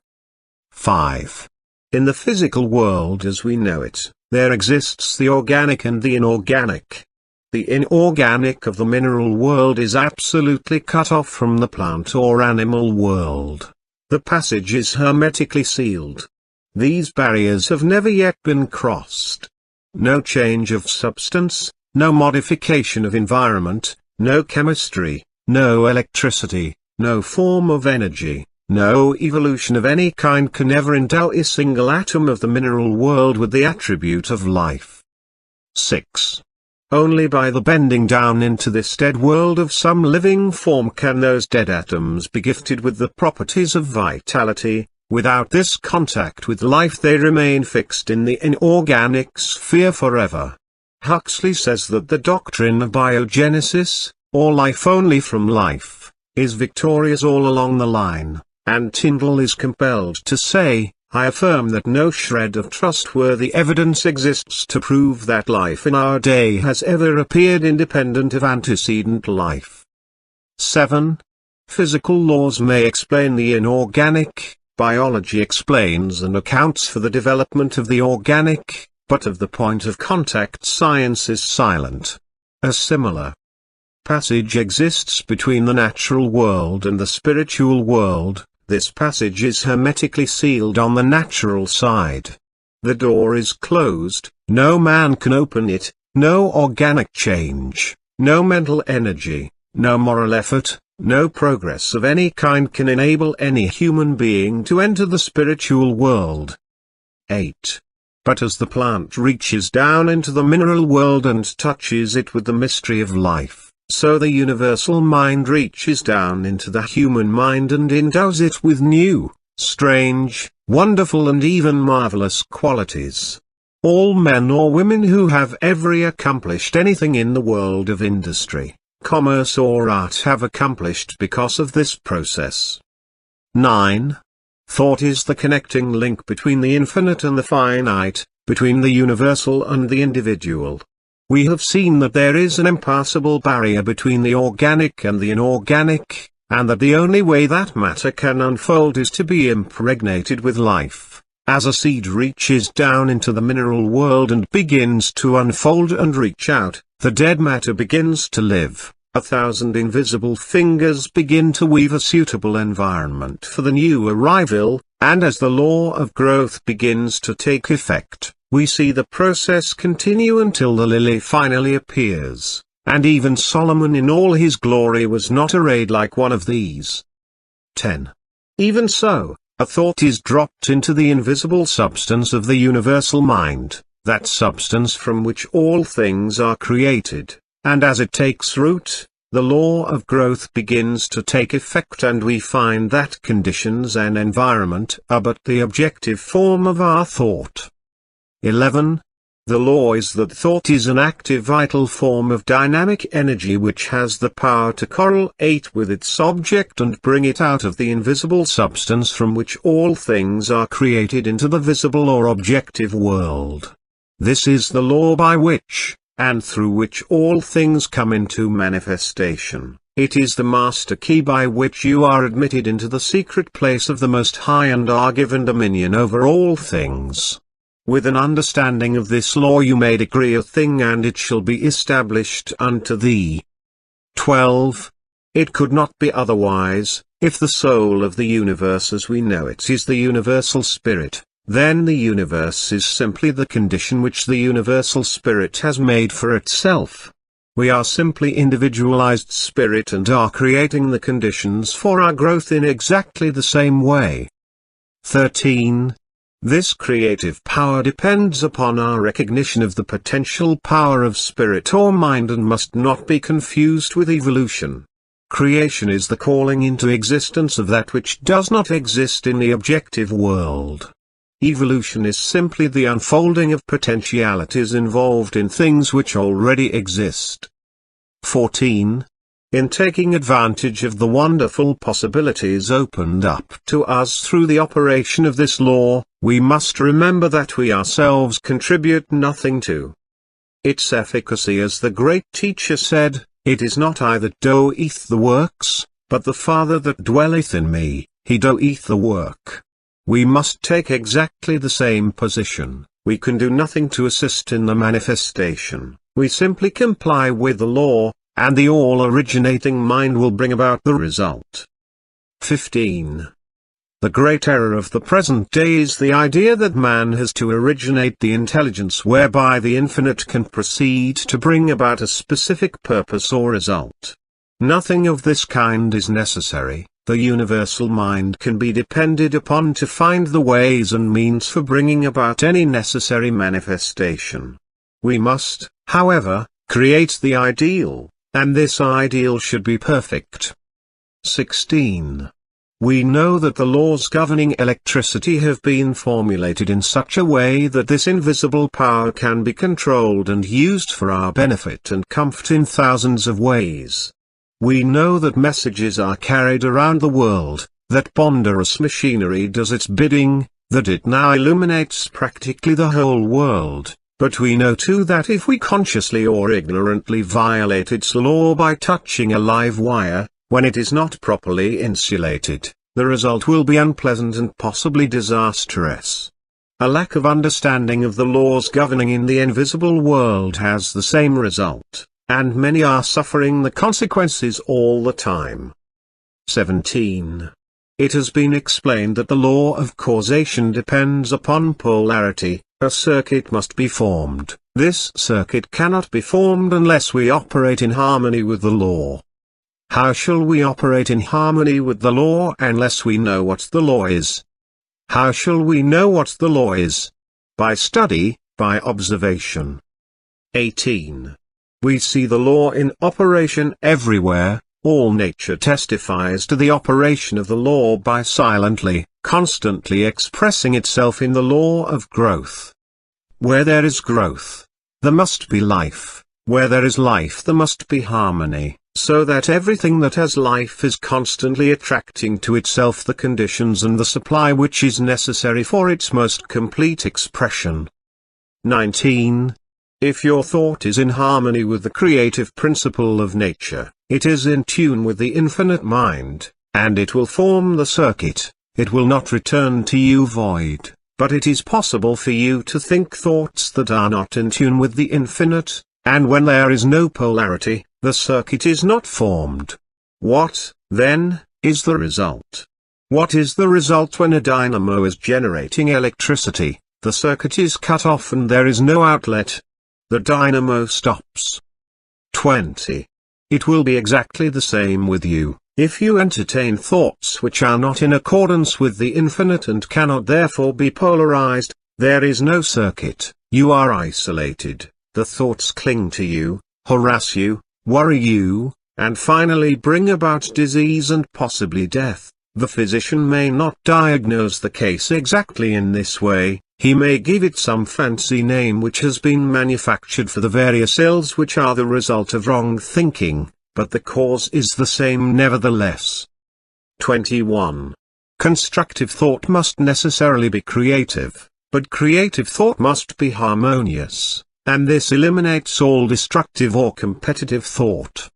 A: 5. In the physical world as we know it, there exists the organic and the inorganic. The inorganic of the mineral world is absolutely cut off from the plant or animal world. The passage is hermetically sealed. These barriers have never yet been crossed. No change of substance, no modification of environment, no chemistry, no electricity, no form of energy, no evolution of any kind can ever endow a single atom of the mineral world with the attribute of life. 6. Only by the bending down into this dead world of some living form can those dead atoms be gifted with the properties of vitality. Without this contact with life they remain fixed in the inorganic sphere forever. Huxley says that the doctrine of biogenesis, or life only from life, is victorious all along the line, and Tyndall is compelled to say, I affirm that no shred of trustworthy evidence exists to prove that life in our day has ever appeared independent of antecedent life. 7. Physical laws may explain the inorganic, biology explains and accounts for the development of the organic, but of the point of contact science is silent. A similar passage exists between the natural world and the spiritual world. This passage is hermetically sealed on the natural side. The door is closed, no man can open it, no organic change, no mental energy, no moral effort, no progress of any kind can enable any human being to enter the spiritual world. 8. But as the plant reaches down into the mineral world and touches it with the mystery of life, so the universal mind reaches down into the human mind and endows it with new, strange, wonderful and even marvelous qualities. All men or women who have ever accomplished anything in the world of industry, commerce or art have accomplished because of this process. 9. Thought is the connecting link between the infinite and the finite, between the universal and the individual. We have seen that there is an impassable barrier between the organic and the inorganic, and that the only way that matter can unfold is to be impregnated with life. As a seed reaches down into the mineral world and begins to unfold and reach out, the dead matter begins to live. 1,000 invisible fingers begin to weave a suitable environment for the new arrival, and as the law of growth begins to take effect, we see the process continue until the lily finally appears, and even Solomon in all his glory was not arrayed like one of these. 10. Even so, a thought is dropped into the invisible substance of the universal mind, that substance from which all things are created, and as it takes root, the law of growth begins to take effect and we find that conditions and environment are but the objective form of our thought. 11. The law is that thought is an active vital form of dynamic energy which has the power to correlate with its object and bring it out of the invisible substance from which all things are created into the visible or objective world. This is the law by which, and through which all things come into manifestation. It is the master key by which you are admitted into the secret place of the Most High and are given dominion over all things. With an understanding of this law you may decree a thing and it shall be established unto thee. 12. It could not be otherwise, if the soul of the universe as we know it is the universal spirit. Then the universe is simply the condition which the universal spirit has made for itself. We are simply individualized spirit and are creating the conditions for our growth in exactly the same way. 13. This creative power depends upon our recognition of the potential power of spirit or mind and must not be confused with evolution. Creation is the calling into existence of that which does not exist in the objective world. Evolution is simply the unfolding of potentialities involved in things which already exist. 14. In taking advantage of the wonderful possibilities opened up to us through the operation of this law, we must remember that we ourselves contribute nothing to its efficacy. As the great teacher said, it is not I that doeth the works, but the Father that dwelleth in me, he doeth the work. We must take exactly the same position. We can do nothing to assist in the manifestation. We simply comply with the law, and the all-originating mind will bring about the result. 15. The great error of the present day is the idea that man has to originate the intelligence whereby the infinite can proceed to bring about a specific purpose or result. Nothing of this kind is necessary. The universal mind can be depended upon to find the ways and means for bringing about any necessary manifestation. We must, however, create the ideal, and this ideal should be perfect. 16. We know that the laws governing electricity have been formulated in such a way that this invisible power can be controlled and used for our benefit and comfort in thousands of ways. We know that messages are carried around the world, that ponderous machinery does its bidding, that it now illuminates practically the whole world, but we know too that if we consciously or ignorantly violate its law by touching a live wire, when it is not properly insulated, the result will be unpleasant and possibly disastrous. A lack of understanding of the laws governing in the invisible world has the same result, and many are suffering the consequences all the time. 17. It has been explained that the law of causation depends upon polarity. A circuit must be formed. This circuit cannot be formed unless we operate in harmony with the law. How shall we operate in harmony with the law unless we know what the law is? How shall we know what the law is? By study, by observation. 18. We see the law in operation everywhere. All nature testifies to the operation of the law by silently, constantly expressing itself in the law of growth. Where there is growth, there must be life. Where there is life, there must be harmony, so that everything that has life is constantly attracting to itself the conditions and the supply which is necessary for its most complete expression. 19. If your thought is in harmony with the creative principle of nature, it is in tune with the infinite mind, and it will form the circuit. It will not return to you void, but it is possible for you to think thoughts that are not in tune with the infinite, and when there is no polarity, the circuit is not formed. What, then, is the result? What is the result when a dynamo is generating electricity? The circuit is cut off and there is no outlet. The dynamo stops. 20. It will be exactly the same with you. If you entertain thoughts which are not in accordance with the infinite and cannot therefore be polarized, there is no circuit, you are isolated, the thoughts cling to you, harass you, worry you, and finally bring about disease and possibly death. The physician may not diagnose the case exactly in this way, he may give it some fancy name which has been manufactured for the various ills which are the result of wrong thinking, but the cause is the same nevertheless. 21. Constructive thought must necessarily be creative, but creative thought must be harmonious, and this eliminates all destructive or competitive thought.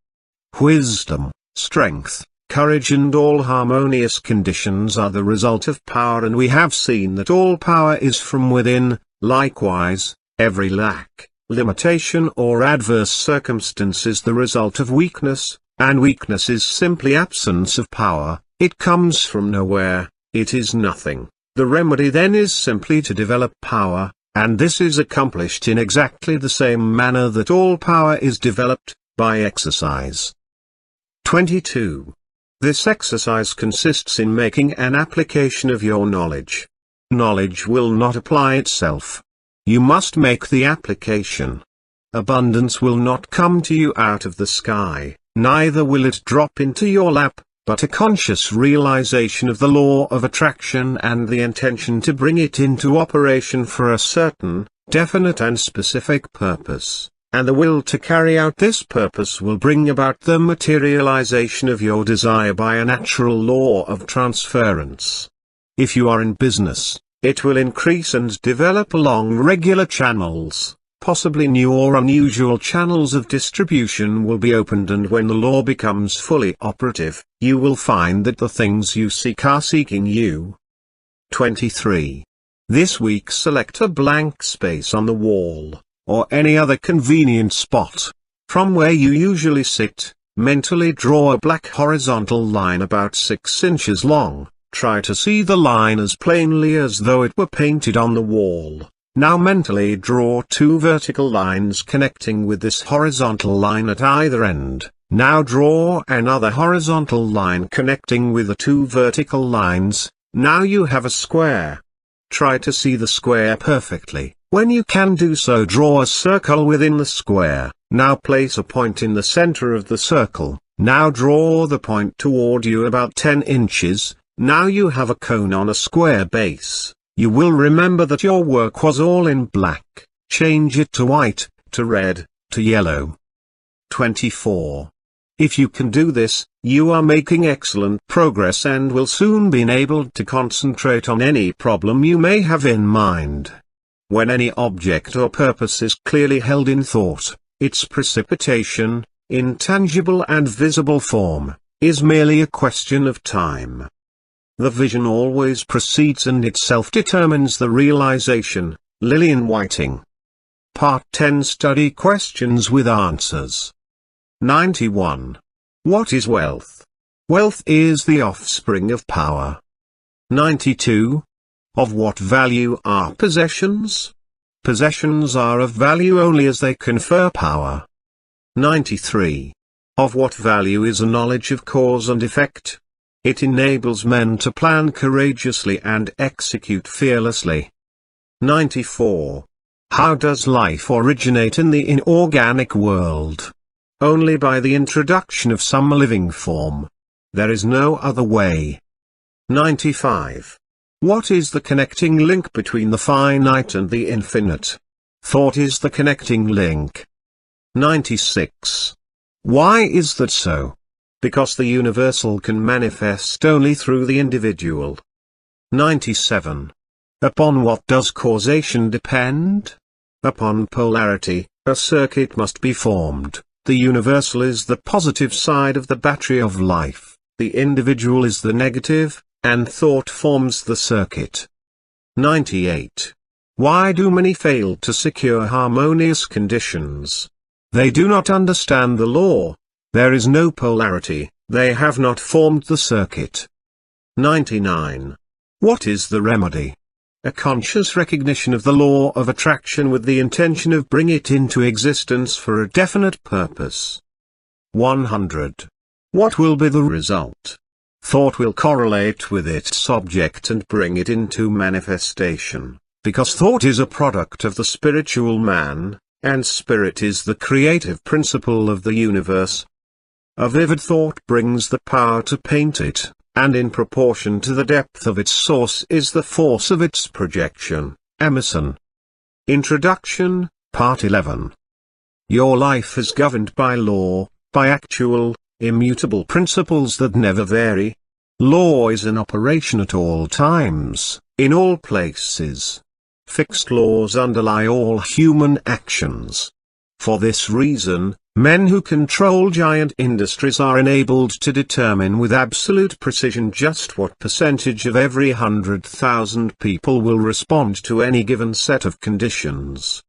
A: Wisdom, strength, courage and all harmonious conditions are the result of power, and we have seen that all power is from within. Likewise, every lack, limitation or adverse circumstance is the result of weakness, and weakness is simply absence of power. It comes from nowhere, it is nothing. The remedy then is simply to develop power, and this is accomplished in exactly the same manner that all power is developed, by exercise. 22. This exercise consists in making an application of your knowledge. Knowledge will not apply itself. You must make the application. Abundance will not come to you out of the sky, neither will it drop into your lap, but a conscious realization of the law of attraction and the intention to bring it into operation for a certain, definite and specific purpose, and the will to carry out this purpose will bring about the materialization of your desire by a natural law of transference. If you are in business, it will increase and develop along regular channels. Possibly new or unusual channels of distribution will be opened, and when the law becomes fully operative, you will find that the things you seek are seeking you. 23. This week select a blank space on the wall, or any other convenient spot. From where you usually sit, mentally draw a black horizontal line about 6 inches long. Try to see the line as plainly as though it were painted on the wall. Now mentally draw 2 vertical lines connecting with this horizontal line at either end. Now draw another horizontal line connecting with the 2 vertical lines. Now you have a square. Try to see the square perfectly. When you can do so, draw a circle within the square. Now place a point in the center of the circle. Now draw the point toward you about 10 inches. Now you have a cone on a square base. You will remember that your work was all in black. Change it to white, to red, to yellow. 24. If you can do this, you are making excellent progress and will soon be enabled to concentrate on any problem you may have in mind. When any object or purpose is clearly held in thought, its precipitation, in tangible and visible form, is merely a question of time. The vision always precedes and itself determines the realization. Lillian Whiting. Part 10 Study questions with answers. 91. What is wealth? Wealth is the offspring of power. 92. Of what value are possessions? Possessions are of value only as they confer power. 93. Of what value is a knowledge of cause and effect? It enables men to plan courageously and execute fearlessly. 94. How does life originate in the inorganic world? Only by the introduction of some living form. There is no other way. 95. What is the connecting link between the finite and the infinite? Thought is the connecting link. 96. Why is that so? Because the universal can manifest only through the individual. 97. Upon what does causation depend? Upon polarity. A circuit must be formed. The universal is the positive side of the battery of life, the individual is the negative, and thought forms the circuit. 98. Why do many fail to secure harmonious conditions? They do not understand the law. There is no polarity, they have not formed the circuit. 99. What is the remedy? A conscious recognition of the law of attraction with the intention of bring it into existence for a definite purpose. 100. What will be the result? Thought will correlate with its object and bring it into manifestation, because thought is a product of the spiritual man, and spirit is the creative principle of the universe. A vivid thought brings the power to paint it, and in proportion to the depth of its source is the force of its projection. Emerson. Introduction, Part 11. Your life is governed by law, by actual, immutable principles that never vary. Law is in operation at all times, in all places. Fixed laws underlie all human actions. For this reason, men who control giant industries are enabled to determine with absolute precision just what percentage of every 100,000 people will respond to any given set of conditions.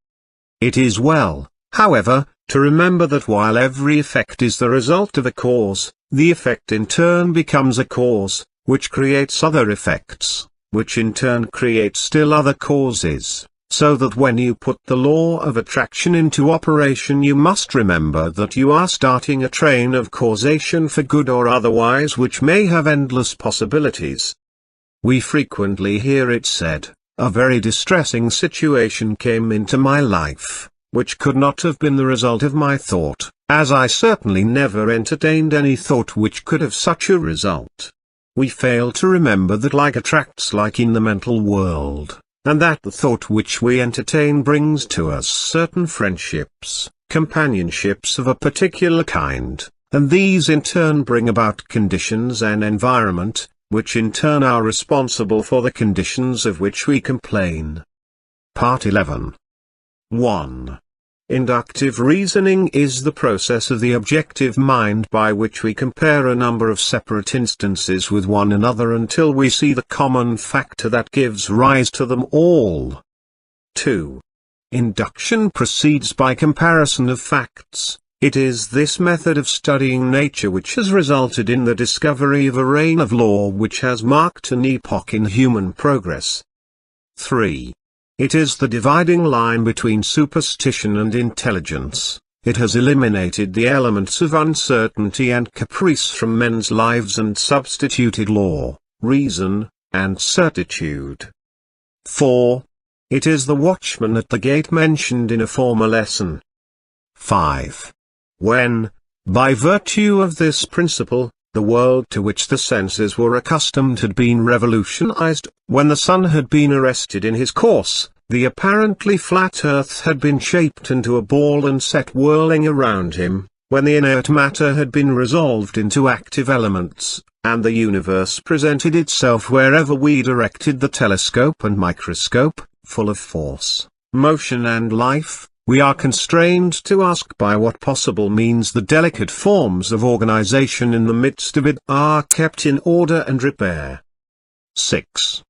A: It is well, however, to remember that while every effect is the result of a cause, the effect in turn becomes a cause, which creates other effects, which in turn create still other causes. So that when you put the law of attraction into operation, you must remember that you are starting a train of causation for good or otherwise which may have endless possibilities. We frequently hear it said, "A very distressing situation came into my life, which could not have been the result of my thought, as I certainly never entertained any thought which could have such a result." We fail to remember that like attracts like in the mental world, and that the thought which we entertain brings to us certain friendships, companionships of a particular kind, and these in turn bring about conditions and environment, which in turn are responsible for the conditions of which we complain. Part 11. 1. Inductive reasoning is the process of the objective mind by which we compare a number of separate instances with one another until we see the common factor that gives rise to them all. 2. Induction proceeds by comparison of facts. It is this method of studying nature which has resulted in the discovery of a reign of law which has marked an epoch in human progress. 3. It is the dividing line between superstition and intelligence. It has eliminated the elements of uncertainty and caprice from men's lives and substituted law, reason, and certitude. 4. It is the watchman at the gate mentioned in a former lesson. 5. When, by virtue of this principle, the world to which the senses were accustomed had been revolutionized, when the sun had been arrested in his course, the apparently flat earth had been shaped into a ball and set whirling around him, when the inert matter had been resolved into active elements, and the universe presented itself wherever we directed the telescope and microscope, full of force, motion and life, we are constrained to ask by what possible means the delicate forms of organization in the midst of it are kept in order and repair. 6.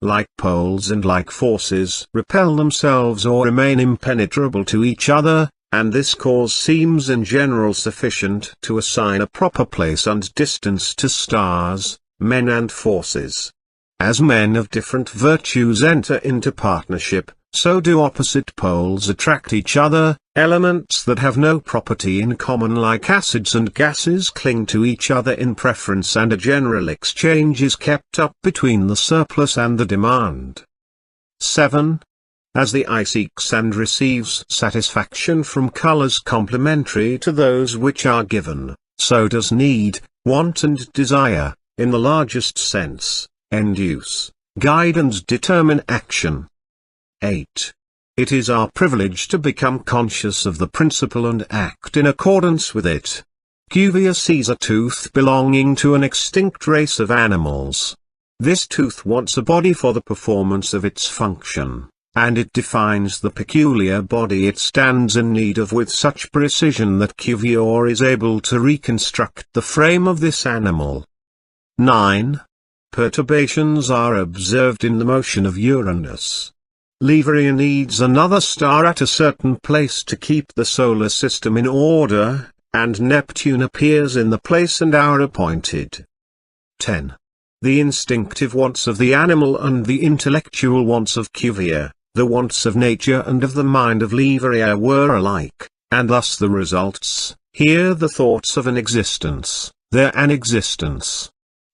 A: Like poles and like forces repel themselves or remain impenetrable to each other, and this cause seems in general sufficient to assign a proper place and distance to stars, men and forces. As men of different virtues enter into partnership, so do opposite poles attract each other. Elements that have no property in common like acids and gases cling to each other in preference, and a general exchange is kept up between the surplus and the demand. 7. As the eye seeks and receives satisfaction from colors complementary to those which are given, so does need, want and desire, in the largest sense, induce, guide and determine action. 8. It is our privilege to become conscious of the principle and act in accordance with it. Cuvier sees a tooth belonging to an extinct race of animals. This tooth wants a body for the performance of its function, and it defines the peculiar body it stands in need of with such precision that Cuvier is able to reconstruct the frame of this animal. 9. Perturbations are observed in the motion of Uranus. Leverrier needs another star at a certain place to keep the solar system in order, and Neptune appears in the place and hour appointed. 10. The instinctive wants of the animal and the intellectual wants of Cuvier, the wants of nature and of the mind of Leverrier were alike, and thus the results, here the thoughts of an existence, there an existence.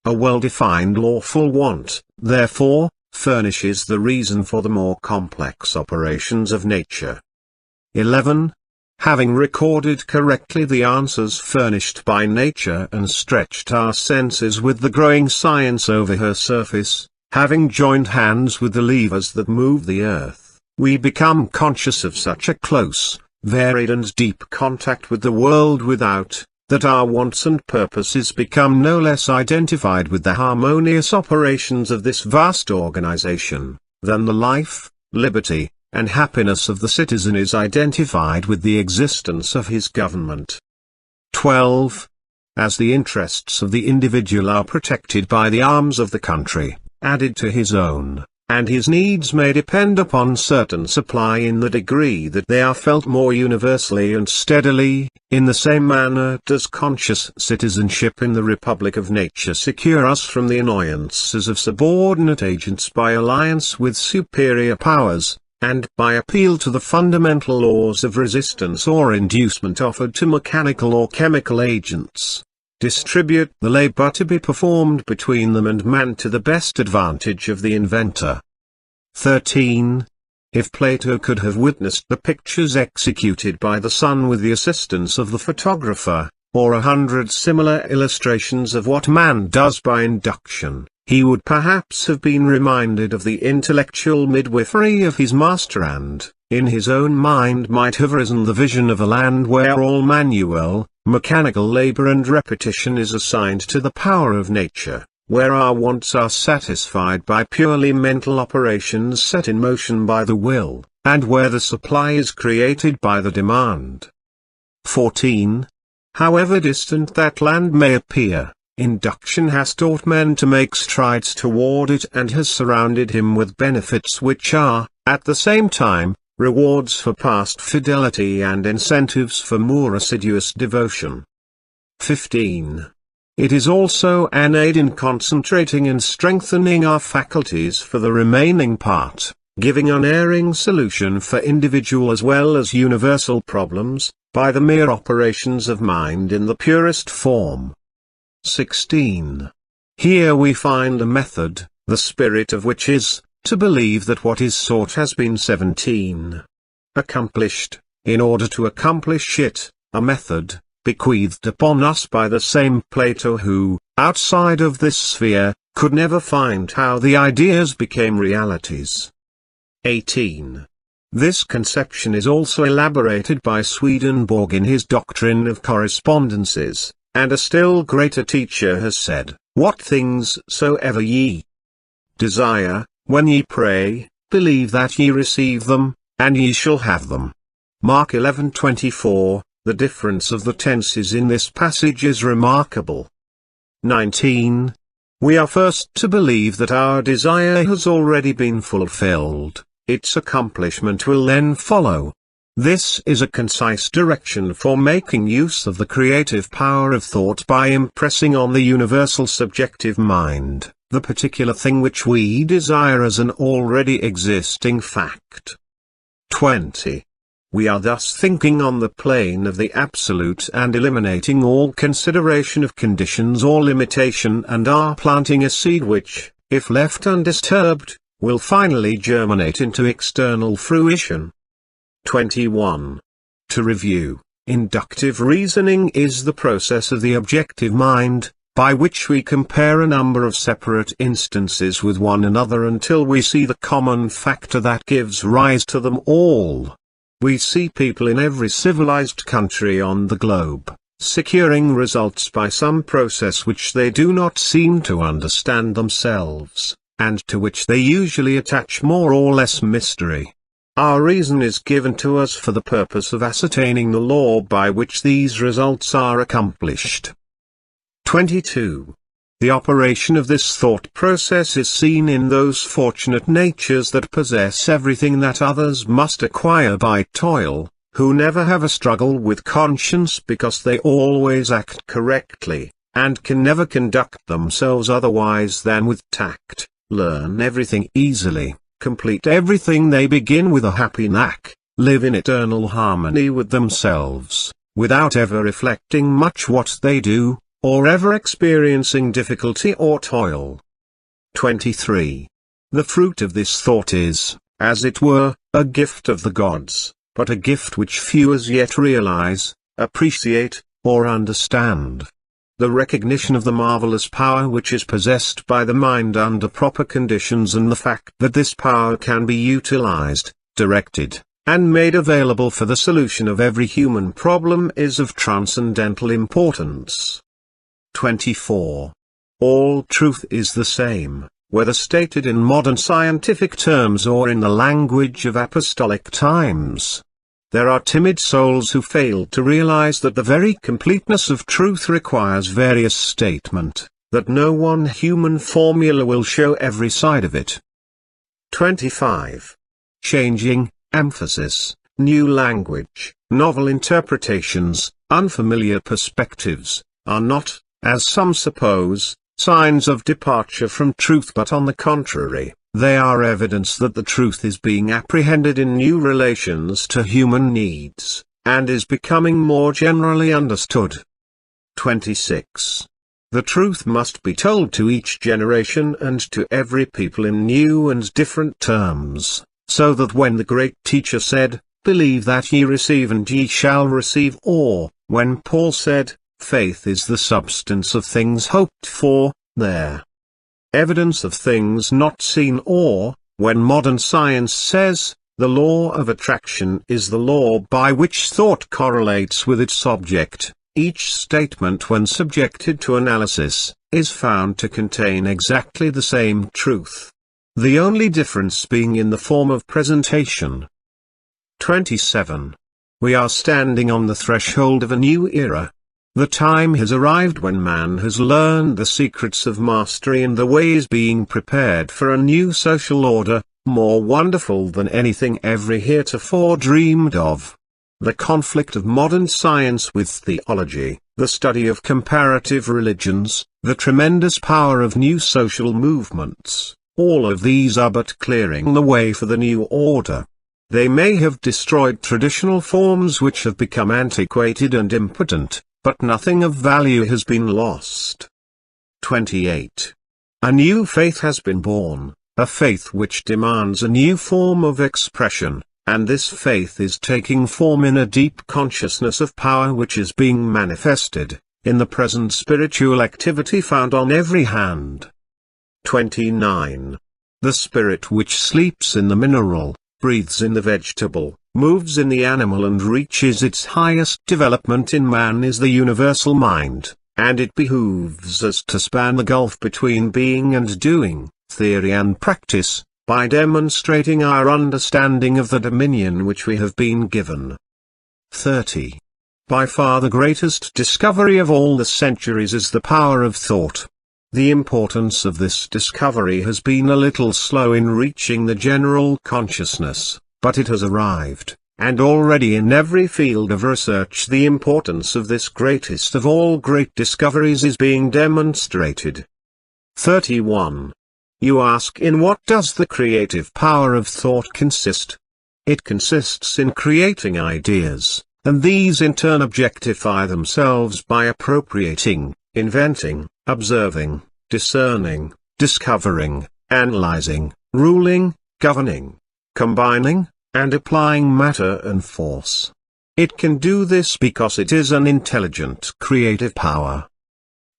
A: A well-defined lawful want, therefore, furnishes the reason for the more complex operations of nature. 11. Having recorded correctly the answers furnished by nature and stretched our senses with the growing science over her surface, having joined hands with the levers that move the earth, we become conscious of such a close, varied and deep contact with the world without, that our wants and purposes become no less identified with the harmonious operations of this vast organization, than the life, liberty, and happiness of the citizen is identified with the existence of his government. 12. As the interests of the individual are protected by the arms of the country, added to his own, and his needs may depend upon certain supply in the degree that they are felt more universally and steadily, in the same manner does conscious citizenship in the Republic of Nature secure us from the annoyances of subordinate agents by alliance with superior powers, and by appeal to the fundamental laws of resistance or inducement offered to mechanical or chemical agents. Distribute the labor to be performed between them and man to the best advantage of the inventor. 13. If Plato could have witnessed the pictures executed by the sun with the assistance of the photographer, or 100 similar illustrations of what man does by induction, he would perhaps have been reminded of the intellectual midwifery of his master and, in his own mind might have risen the vision of a land where all manual, mechanical labor and repetition is assigned to the power of nature, where our wants are satisfied by purely mental operations set in motion by the will, and where the supply is created by the demand. 14. However distant that land may appear, induction has taught men to make strides toward it and has surrounded him with benefits which are, at the same time, rewards for past fidelity and incentives for more assiduous devotion. 15. It is also an aid in concentrating and strengthening our faculties for the remaining part, giving unerring solution for individual as well as universal problems, by the mere operations of mind in the purest form. 16. Here we find a method, the spirit of which is, to believe that what is sought has been 17. Accomplished, in order to accomplish it, a method, bequeathed upon us by the same Plato who, outside of this sphere, could never find how the ideas became realities. 18. This conception is also elaborated by Swedenborg in his doctrine of correspondences, and a still greater teacher has said, "What things soever ye desire, when ye pray, believe that ye receive them, and ye shall have them." Mark 11:24. The difference of the tenses in this passage is remarkable. 19. We are first to believe that our desire has already been fulfilled, its accomplishment will then follow. This is a concise direction for making use of the creative power of thought by impressing on the universal subjective mind the particular thing which we desire as an already existing fact. 20. We are thus thinking on the plane of the absolute and eliminating all consideration of conditions or limitation and are planting a seed which, if left undisturbed, will finally germinate into external fruition. 21. To review, inductive reasoning is the process of the objective mind, by which we compare a number of separate instances with one another until we see the common factor that gives rise to them all. We see people in every civilized country on the globe, securing results by some process which they do not seem to understand themselves, and to which they usually attach more or less mystery. Our reason is given to us for the purpose of ascertaining the law by which these results are accomplished. 22. The operation of this thought process is seen in those fortunate natures that possess everything that others must acquire by toil, who never have a struggle with conscience because they always act correctly, and can never conduct themselves otherwise than with tact, learn everything easily, complete everything they begin with a happy knack, live in eternal harmony with themselves, without ever reflecting much what they do, or ever experiencing difficulty or toil. 23. The fruit of this thought is, as it were, a gift of the gods, but a gift which few as yet realize, appreciate, or understand. The recognition of the marvelous power which is possessed by the mind under proper conditions and the fact that this power can be utilized, directed, and made available for the solution of every human problem is of transcendental importance. 24. All truth is the same, whether stated in modern scientific terms or in the language of apostolic times. There are timid souls who fail to realize that the very completeness of truth requires various statement, that no one human formula will show every side of it. 25. Changing, emphasis, new language, novel interpretations, unfamiliar perspectives, are not, as some suppose, signs of departure from truth, but on the contrary, they are evidence that the truth is being apprehended in new relations to human needs, and is becoming more generally understood. 26. The truth must be told to each generation and to every people in new and different terms, so that when the great teacher said, "Believe that ye receive and ye shall receive," or, when Paul said, "Faith is the substance of things hoped for," there, evidence of things not seen, or, when modern science says, the law of attraction is the law by which thought correlates with its object, each statement when subjected to analysis, is found to contain exactly the same truth. The only difference being in the form of presentation. 27. We are standing on the threshold of a new era. The time has arrived when man has learned the secrets of mastery and the way is being prepared for a new social order, more wonderful than anything ever heretofore dreamed of. The conflict of modern science with theology, the study of comparative religions, the tremendous power of new social movements, all of these are but clearing the way for the new order. They may have destroyed traditional forms which have become antiquated and impotent, but nothing of value has been lost. 28. A new faith has been born, a faith which demands a new form of expression, and this faith is taking form in a deep consciousness of power which is being manifested, in the present spiritual activity found on every hand. 29. The spirit which sleeps in the mineral, breathes in the vegetable, moves in the animal and reaches its highest development in man is the universal mind, and it behooves us to span the gulf between being and doing, theory and practice, by demonstrating our understanding of the dominion which we have been given. 30. By far the greatest discovery of all the centuries is the power of thought. The importance of this discovery has been a little slow in reaching the general consciousness, but it has arrived, and already in every field of research the importance of this greatest of all great discoveries is being demonstrated. 31. You ask, in what does the creative power of thought consist? It consists in creating ideas, and these in turn objectify themselves by appropriating, inventing, observing, discerning, discovering, analyzing, ruling, governing, combining, and applying matter and force. It can do this because it is an intelligent creative power.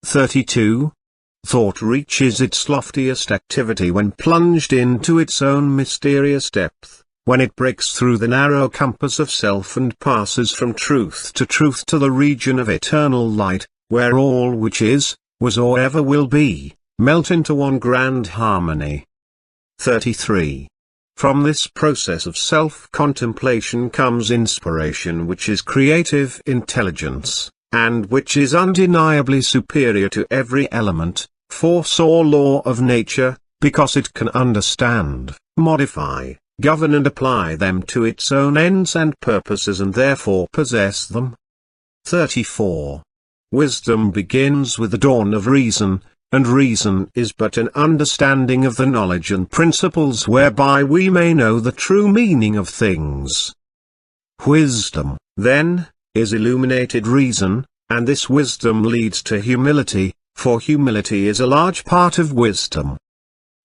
A: 32. Thought reaches its loftiest activity when plunged into its own mysterious depth, when it breaks through the narrow compass of self and passes from truth to the region of eternal light, where all which is, was or ever will be, melt into one grand harmony. 33. From this process of self-contemplation comes inspiration, which is creative intelligence, and which is undeniably superior to every element, force or law of nature, because it can understand, modify, govern and apply them to its own ends and purposes and therefore possess them. 34. Wisdom begins with the dawn of reason, and reason is but an understanding of the knowledge and principles whereby we may know the true meaning of things. Wisdom, then, is illuminated reason, and this wisdom leads to humility, for humility is a large part of wisdom.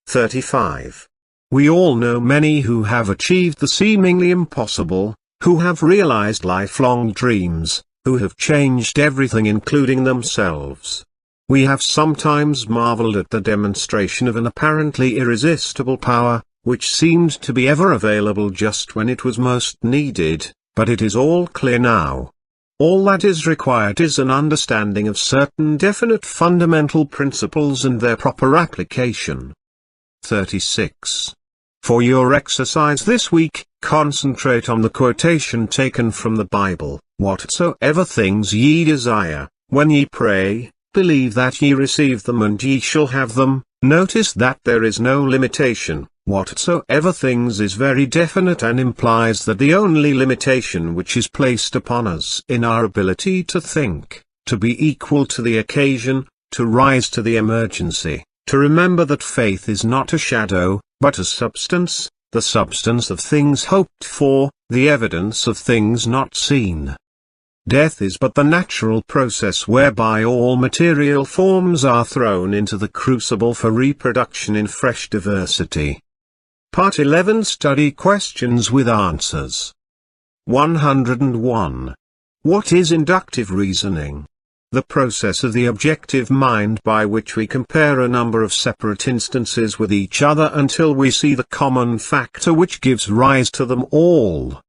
A: 35. We all know many who have achieved the seemingly impossible, who have realized lifelong dreams, who have changed everything including themselves. We have sometimes marveled at the demonstration of an apparently irresistible power, which seemed to be ever available just when it was most needed, but it is all clear now. All that is required is an understanding of certain definite fundamental principles and their proper application. 36. For your exercise this week, concentrate on the quotation taken from the Bible, "Whatsoever things ye desire, when ye pray, believe that ye receive them and ye shall have them." Notice that there is no limitation. Whatsoever things is very definite and implies that the only limitation which is placed upon us in our ability to think, to be equal to the occasion, to rise to the emergency, to remember that faith is not a shadow, but a substance, the substance of things hoped for, the evidence of things not seen. Death is but the natural process whereby all material forms are thrown into the crucible for reproduction in fresh diversity. Part 11 Study Questions with Answers. 101. What is inductive reasoning? The process of the objective mind by which we compare a number of separate instances with each other until we see the common factor which gives rise to them all.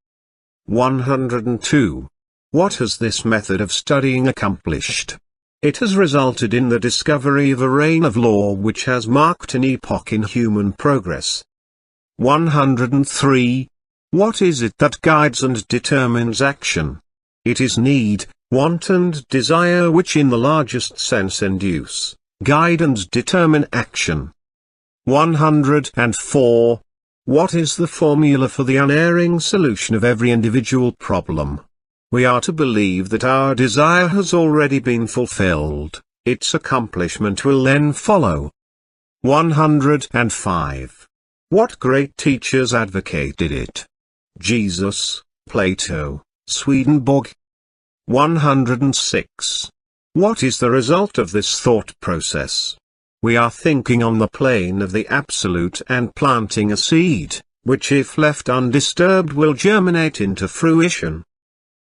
A: 102. What has this method of studying accomplished? It has resulted in the discovery of a reign of law which has marked an epoch in human progress. 103. What is it that guides and determines action? It is need, want and desire which in the largest sense induce, guide and determine action. 104. What is the formula for the unerring solution of every individual problem? We are to believe that our desire has already been fulfilled, its accomplishment will then follow. 105. What great teachers advocated it? Jesus, Plato, Swedenborg. 106. What is the result of this thought process? We are thinking on the plane of the absolute and planting a seed, which if left undisturbed will germinate into fruition.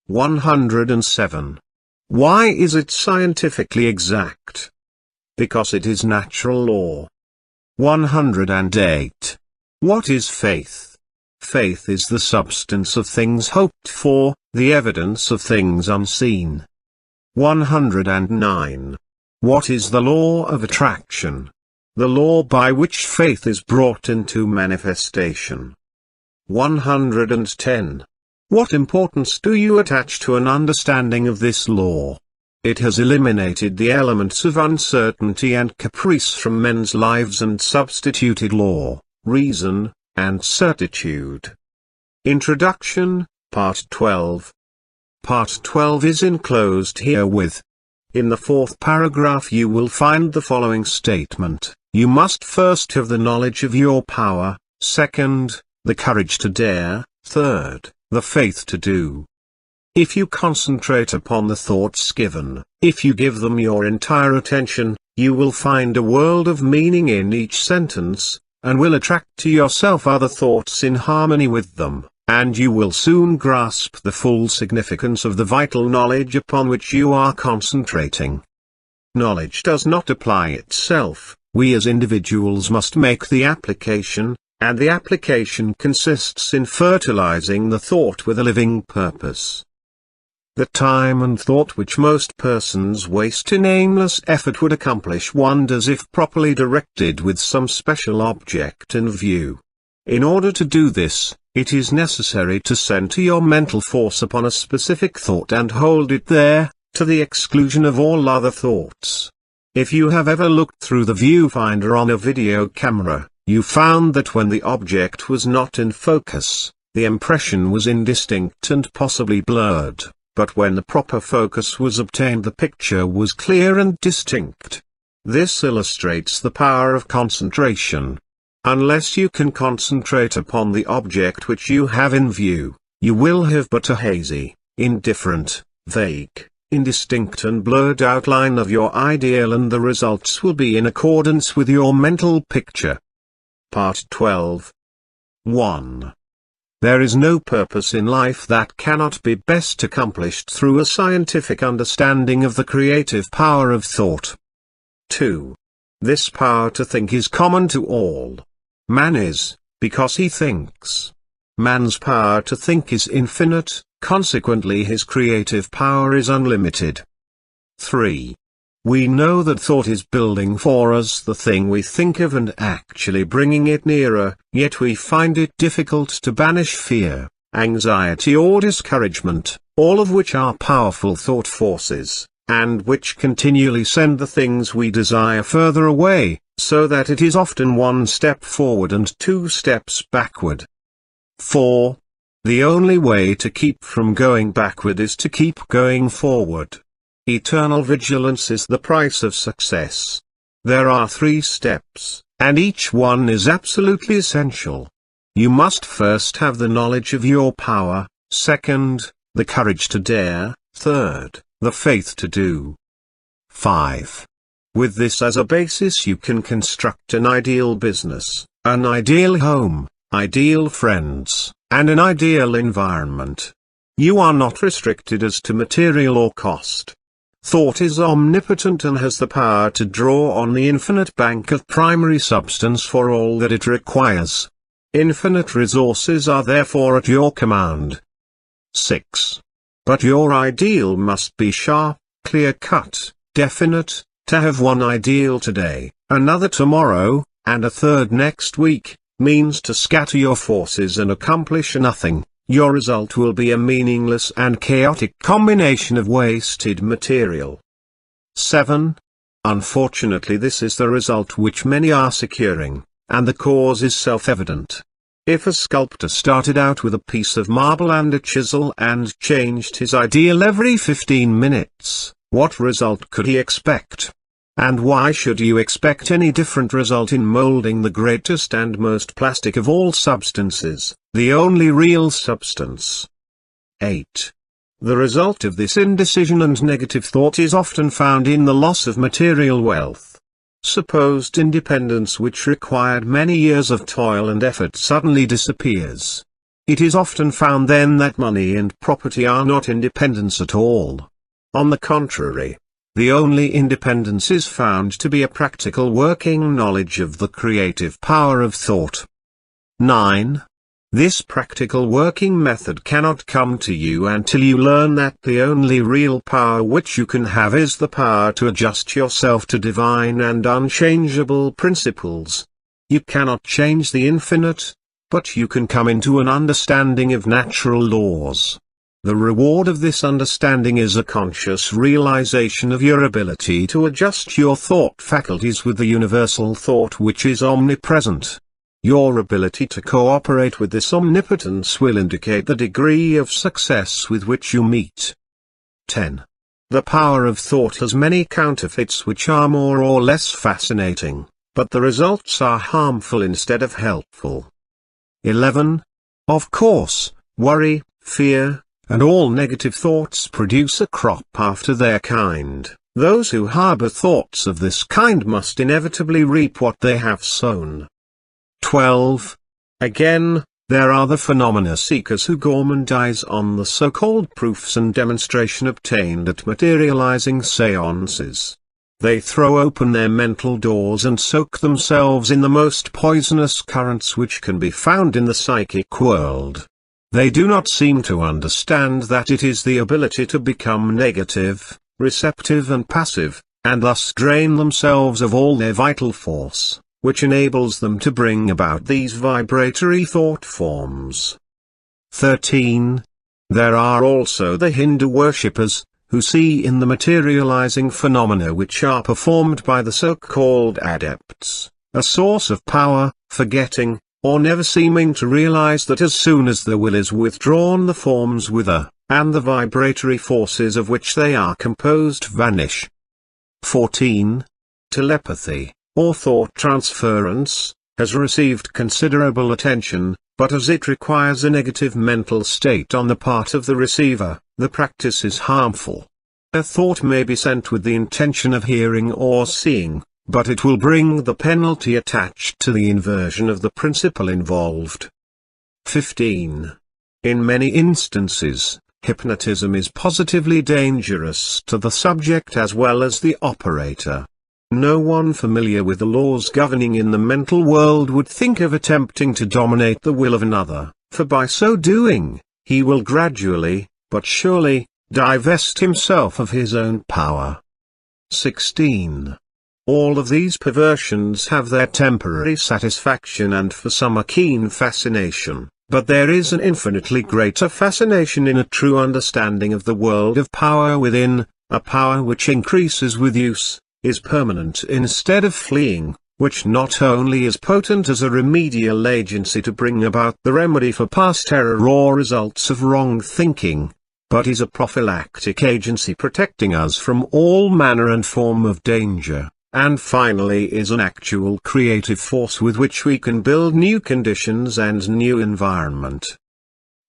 A: 107. Why is it scientifically exact? Because it is natural law. 108. What is faith? Faith is the substance of things hoped for, the evidence of things unseen. 109. What is the law of attraction? The law by which faith is brought into manifestation. 110. What importance do you attach to an understanding of this law? It has eliminated the elements of uncertainty and caprice from men's lives and substituted law, reason, and certitude. Introduction, Part 12. Part 12 is enclosed herewith. In the fourth paragraph you will find the following statement: you must first have the knowledge of your power, second, the courage to dare, third, the faith to do. If you concentrate upon the thoughts given, if you give them your entire attention, you will find a world of meaning in each sentence, and will attract to yourself other thoughts in harmony with them, and you will soon grasp the full significance of the vital knowledge upon which you are concentrating. knowledge does not apply itself, we as individuals must make the application, and the application consists in fertilizing the thought with a living purpose. The time and thought which most persons waste in aimless effort would accomplish wonders if properly directed with some special object in view. In order to do this, it is necessary to center your mental force upon a specific thought and hold it there, to the exclusion of all other thoughts. If you have ever looked through the viewfinder on a video camera, you found that when the object was not in focus, the impression was indistinct and possibly blurred. But when the proper focus was obtained, the picture was clear and distinct. This illustrates the power of concentration. Unless you can concentrate upon the object which you have in view, you will have but a hazy, indifferent, vague, indistinct and blurred outline of your ideal, and the results will be in accordance with your mental picture. Part 12. 1. There is no purpose in life that cannot be best accomplished through a scientific understanding of the creative power of thought. 2. This power to think is common to all. Man is, because he thinks. Man's power to think is infinite, consequently his creative power is unlimited. 3. We know that thought is building for us the thing we think of and actually bringing it nearer, yet we find it difficult to banish fear, anxiety or discouragement, all of which are powerful thought forces, and which continually send the things we desire further away, so that it is often one step forward and two steps backward. 4. The only way to keep from going backward is to keep going forward. Eternal vigilance is the price of success. There are 3 steps, and each one is absolutely essential. You must first have the knowledge of your power, second, the courage to dare, third, the faith to do. 5. With this as a basis you can construct an ideal business, an ideal home, ideal friends, and an ideal environment. You are not restricted as to material or cost. Thought is omnipotent and has the power to draw on the infinite bank of primary substance for all that it requires. Infinite resources are therefore at your command. 6. But your ideal must be sharp, clear-cut, definite. To have one ideal today, another tomorrow, and a third next week, means to scatter your forces and accomplish nothing. Your result will be a meaningless and chaotic combination of wasted material. 7. Unfortunately, this is the result which many are securing, and the cause is self-evident. If a sculptor started out with a piece of marble and a chisel and changed his ideal every 15 minutes, what result could he expect? And why should you expect any different result in molding the greatest and most plastic of all substances, the only real substance? 8. The result of this indecision and negative thought is often found in the loss of material wealth. Supposed independence which required many years of toil and effort suddenly disappears. It is often found then that money and property are not independence at all. On the contrary, the only independence is found to be a practical working knowledge of the creative power of thought. 9. This practical working method cannot come to you until you learn that the only real power which you can have is the power to adjust yourself to divine and unchangeable principles. You cannot change the infinite, but you can come into an understanding of natural laws. The reward of this understanding is a conscious realization of your ability to adjust your thought faculties with the universal thought which is omnipresent. Your ability to cooperate with this omnipotence will indicate the degree of success with which you meet. 10. The power of thought has many counterfeits which are more or less fascinating, but the results are harmful instead of helpful. 11. Of course, worry, fear, and all negative thoughts produce a crop after their kind. Those who harbor thoughts of this kind must inevitably reap what they have sown. 12. Again, there are the phenomena seekers who gormandize on the so-called proofs and demonstration obtained at materializing seances. They throw open their mental doors and soak themselves in the most poisonous currents which can be found in the psychic world. They do not seem to understand that it is the ability to become negative, receptive and passive, and thus drain themselves of all their vital force, which enables them to bring about these vibratory thought forms. 13. There are also the Hindu worshippers, who see in the materializing phenomena which are performed by the so-called adepts, a source of power, forgetting, or never seeming to realize that as soon as the will is withdrawn the forms wither, and the vibratory forces of which they are composed vanish. 14. Telepathy, or thought transference, has received considerable attention, but as it requires a negative mental state on the part of the receiver, the practice is harmful. A thought may be sent with the intention of hearing or seeing, but it will bring the penalty attached to the inversion of the principle involved. 15. In many instances, hypnotism is positively dangerous to the subject as well as the operator. No one familiar with the laws governing in the mental world would think of attempting to dominate the will of another, for by so doing, he will gradually, but surely, divest himself of his own power. 16. All of these perversions have their temporary satisfaction and for some a keen fascination, but there is an infinitely greater fascination in a true understanding of the world of power within, a power which increases with use, is permanent instead of fleeing, which not only is potent as a remedial agency to bring about the remedy for past error or results of wrong thinking, but is a prophylactic agency protecting us from all manner and form of danger, and finally is an actual creative force with which we can build new conditions and new environment.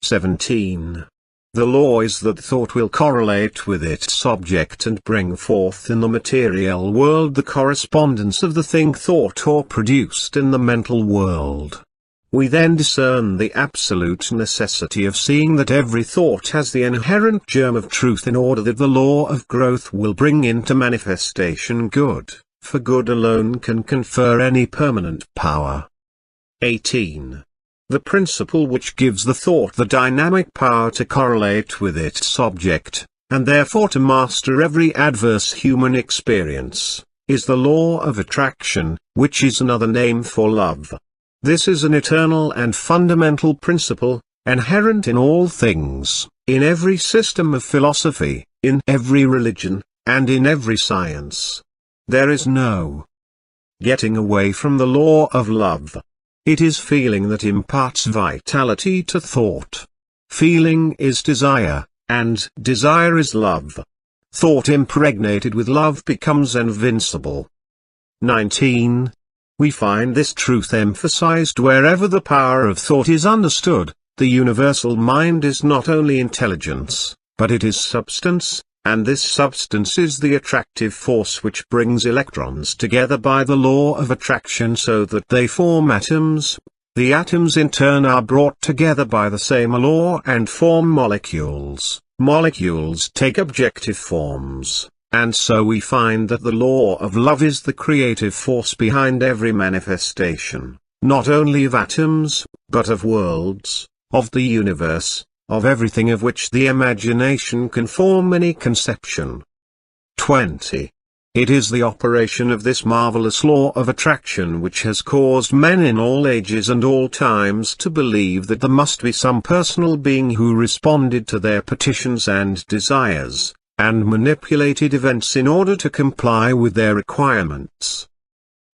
A: 17. The law is that thought will correlate with its object and bring forth in the material world the correspondence of the thing thought or produced in the mental world. We then discern the absolute necessity of seeing that every thought has the inherent germ of truth in order that the law of growth will bring into manifestation good, for good alone can confer any permanent power. 18. The principle which gives the thought the dynamic power to correlate with its object, and therefore to master every adverse human experience, is the law of attraction, which is another name for love. This is an eternal and fundamental principle, inherent in all things, in every system of philosophy, in every religion, and in every science. There is no getting away from the law of love. It is feeling that imparts vitality to thought. Feeling is desire, and desire is love. Thought impregnated with love becomes invincible. 19. We find this truth emphasized wherever the power of thought is understood. The universal mind is not only intelligence, but it is substance, and this substance is the attractive force which brings electrons together by the law of attraction so that they form atoms. The atoms in turn are brought together by the same law and form molecules. Molecules take objective forms, and so we find that the law of love is the creative force behind every manifestation, not only of atoms, but of worlds, of the universe, of everything of which the imagination can form any conception. 20. It is the operation of this marvelous law of attraction which has caused men in all ages and all times to believe that there must be some personal being who responded to their petitions and desires, and manipulated events in order to comply with their requirements.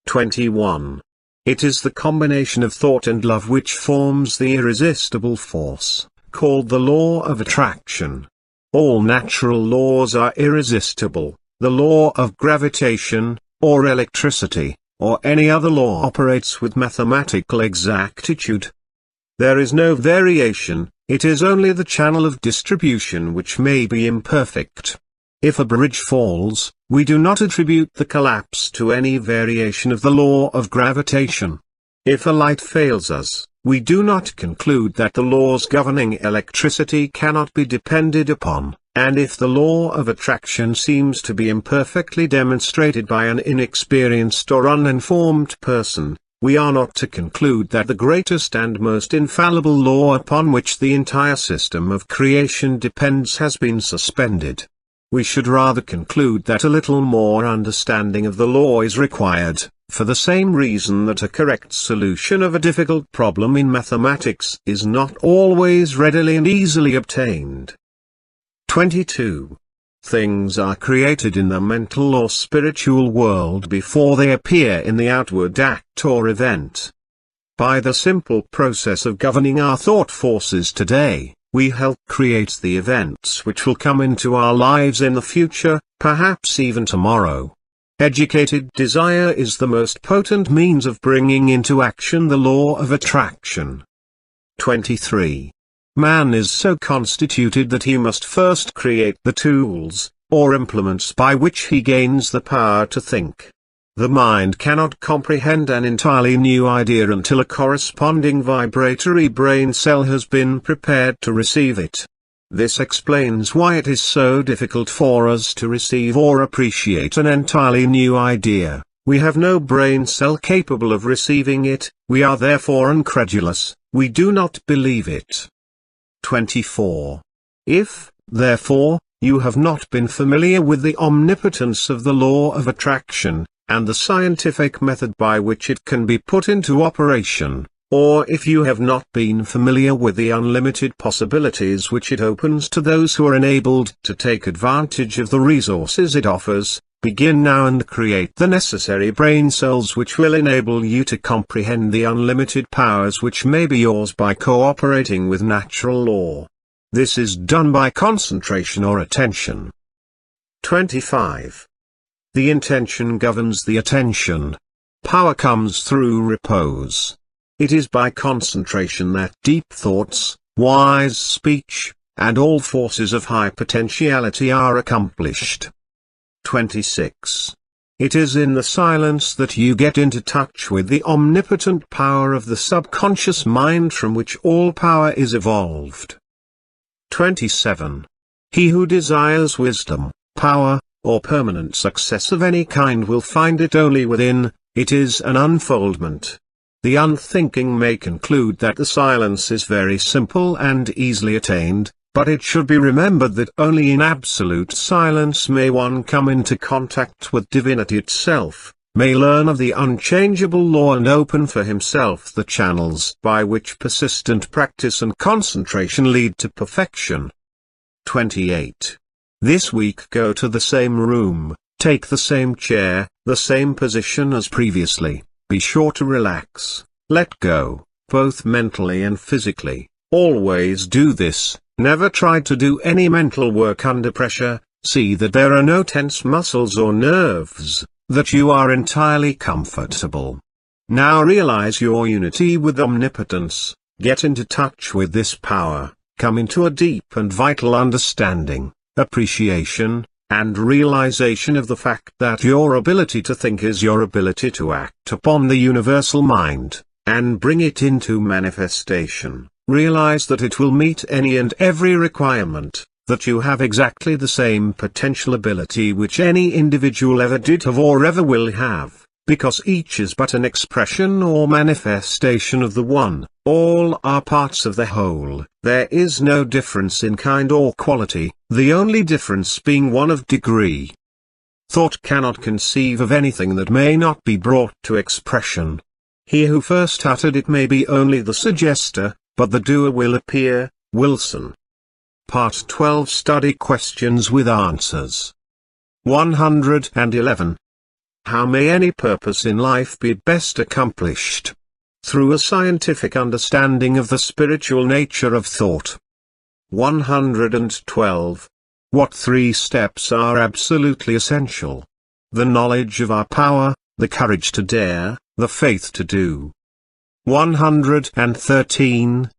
A: 21. It is the combination of thought and love which forms the irresistible force, called the law of attraction. All natural laws are irresistible. The law of gravitation, or electricity, or any other law operates with mathematical exactitude. There is no variation, it is only the channel of distribution which may be imperfect. If a bridge falls, we do not attribute the collapse to any variation of the law of gravitation. If a light fails us, we do not conclude that the laws governing electricity cannot be depended upon, and if the law of attraction seems to be imperfectly demonstrated by an inexperienced or uninformed person, we are not to conclude that the greatest and most infallible law upon which the entire system of creation depends has been suspended. We should rather conclude that a little more understanding of the law is required, for the same reason that a correct solution of a difficult problem in mathematics is not always readily and easily obtained. 22. Things are created in the mental or spiritual world before they appear in the outward act or event. By the simple process of governing our thought forces today, we help create the events which will come into our lives in the future, perhaps even tomorrow. Educated desire is the most potent means of bringing into action the law of attraction. 23. Man is so constituted that he must first create the tools, or implements by which he gains the power to think. The mind cannot comprehend an entirely new idea until a corresponding vibratory brain cell has been prepared to receive it. This explains why it is so difficult for us to receive or appreciate an entirely new idea. We have no brain cell capable of receiving it, we are therefore incredulous, we do not believe it. 24. If, therefore, you have not been familiar with the omnipotence of the law of attraction, and the scientific method by which it can be put into operation, or if you have not been familiar with the unlimited possibilities which it opens to those who are enabled to take advantage of the resources it offers, begin now and create the necessary brain cells which will enable you to comprehend the unlimited powers which may be yours by cooperating with natural law. This is done by concentration or attention. 25. The intention governs the attention. Power comes through repose. It is by concentration that deep thoughts, wise speech, and all forces of high potentiality are accomplished. 26. It is in the silence that you get into touch with the omnipotent power of the subconscious mind from which all power is evolved. 27. He who desires wisdom, power, or permanent success of any kind will find it only within. It is an unfoldment. The unthinking may conclude that the silence is very simple and easily attained, but it should be remembered that only in absolute silence may one come into contact with divinity itself, may learn of the unchangeable law and open for himself the channels by which persistent practice and concentration lead to perfection. 28. This week go to the same room, take the same chair, the same position as previously, be sure to relax, let go, both mentally and physically, always do this. Never try to do any mental work under pressure, see that there are no tense muscles or nerves, that you are entirely comfortable. Now realize your unity with omnipotence, get into touch with this power, come into a deep and vital understanding, appreciation, and realization of the fact that your ability to think is your ability to act upon the universal mind, and bring it into manifestation. Realize that it will meet any and every requirement, that you have exactly the same potential ability which any individual ever did have or ever will have, because each is but an expression or manifestation of the one, all are parts of the whole, there is no difference in kind or quality, the only difference being one of degree. Thought cannot conceive of anything that may not be brought to expression. He who first uttered it may be only the suggester, but the doer will appear. Wilson. Part 12 Study Questions with Answers. 111. How may any purpose in life be best accomplished? Through a scientific understanding of the spiritual nature of thought. 112. What 3 steps are absolutely essential? The knowledge of our power, the courage to dare, the faith to do. 113.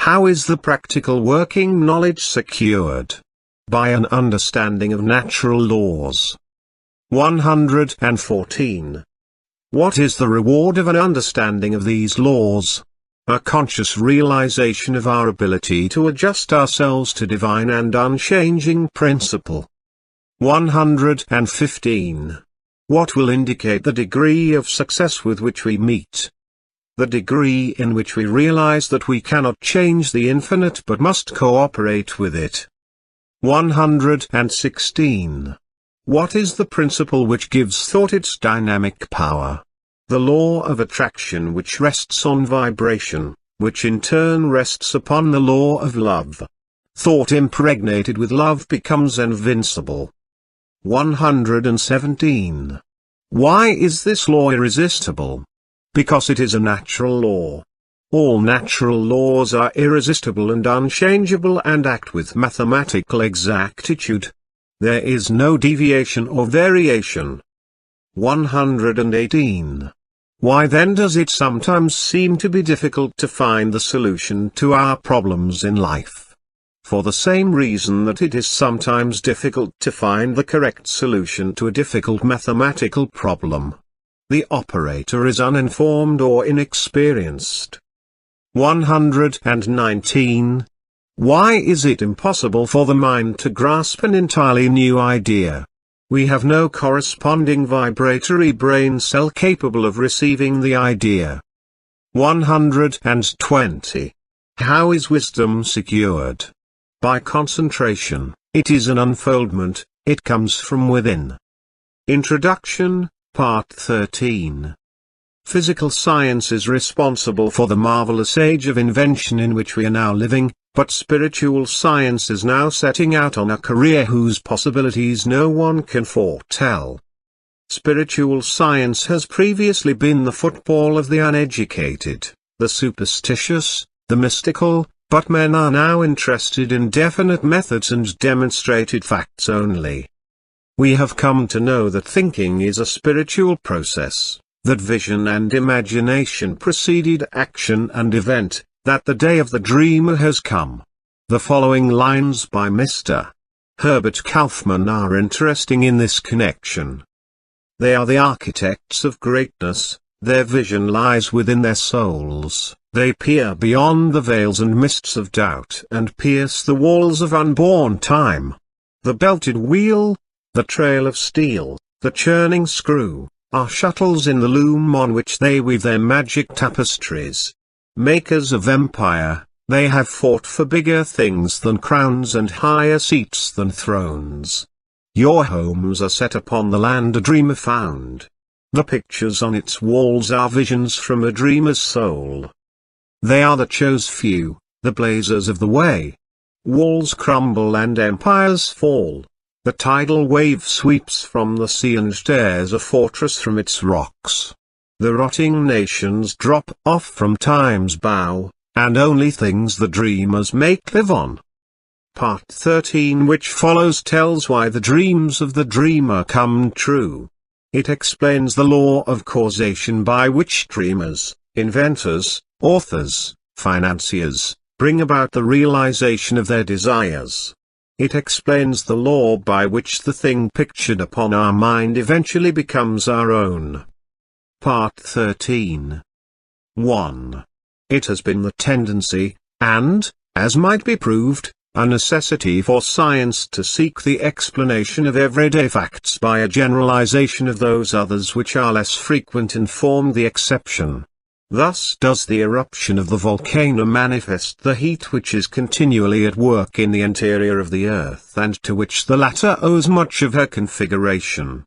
A: How is the practical working knowledge secured? By an understanding of natural laws. 114. What is the reward of an understanding of these laws? a conscious realization of our ability to adjust ourselves to divine and unchanging principle. 115. What will indicate the degree of success with which we meet? The degree in which we realize that we cannot change the infinite but must cooperate with it. 116. What is the principle which gives thought its dynamic power? The law of attraction, which rests on vibration, which in turn rests upon the law of love. Thought impregnated with love becomes invincible. 117. Why is this law irresistible? Because it is a natural law. All natural laws are irresistible and unchangeable and act with mathematical exactitude. There is no deviation or variation. 118. Why then does it sometimes seem to be difficult to find the solution to our problems in life? For the same reason that it is sometimes difficult to find the correct solution to a difficult mathematical problem. The operator is uninformed or inexperienced. 119. Why is it impossible for the mind to grasp an entirely new idea? We have no corresponding vibratory brain cell capable of receiving the idea. 120. How is wisdom secured? By concentration. It is an unfoldment, it comes from within. Introduction, Part 13. Physical science is responsible for the marvelous age of invention in which we are now living, but spiritual science is now setting out on a career whose possibilities no one can foretell. Spiritual science has previously been the football of the uneducated, the superstitious, the mystical, but men are now interested in definite methods and demonstrated facts only. We have come to know that thinking is a spiritual process, that vision and imagination preceded action and event, that the day of the dreamer has come. The following lines by Mr. Herbert Kaufman are interesting in this connection. They are the architects of greatness, their vision lies within their souls, they peer beyond the veils and mists of doubt and pierce the walls of unborn time. The belted wheel, the trail of steel, the churning screw, are shuttles in the loom on which they weave their magic tapestries. Makers of empire, they have fought for bigger things than crowns and higher seats than thrones. Your homes are set upon the land a dreamer found. The pictures on its walls are visions from a dreamer's soul. They are the chose few, the blazers of the way. Walls crumble and empires fall. The tidal wave sweeps from the sea and tears a fortress from its rocks. The rotting nations drop off from time's bow, and only things the dreamers make live on. Part 13, which follows, tells why the dreams of the dreamer come true. It explains the law of causation by which dreamers, inventors, authors, financiers, bring about the realization of their desires. It explains the law by which the thing pictured upon our mind eventually becomes our own. Part 13. 1. It has been the tendency, and, as might be proved, a necessity for science to seek the explanation of everyday facts by a generalization of those others which are less frequent and form the exception. Thus does the eruption of the volcano manifest the heat which is continually at work in the interior of the earth and to which the latter owes much of her configuration.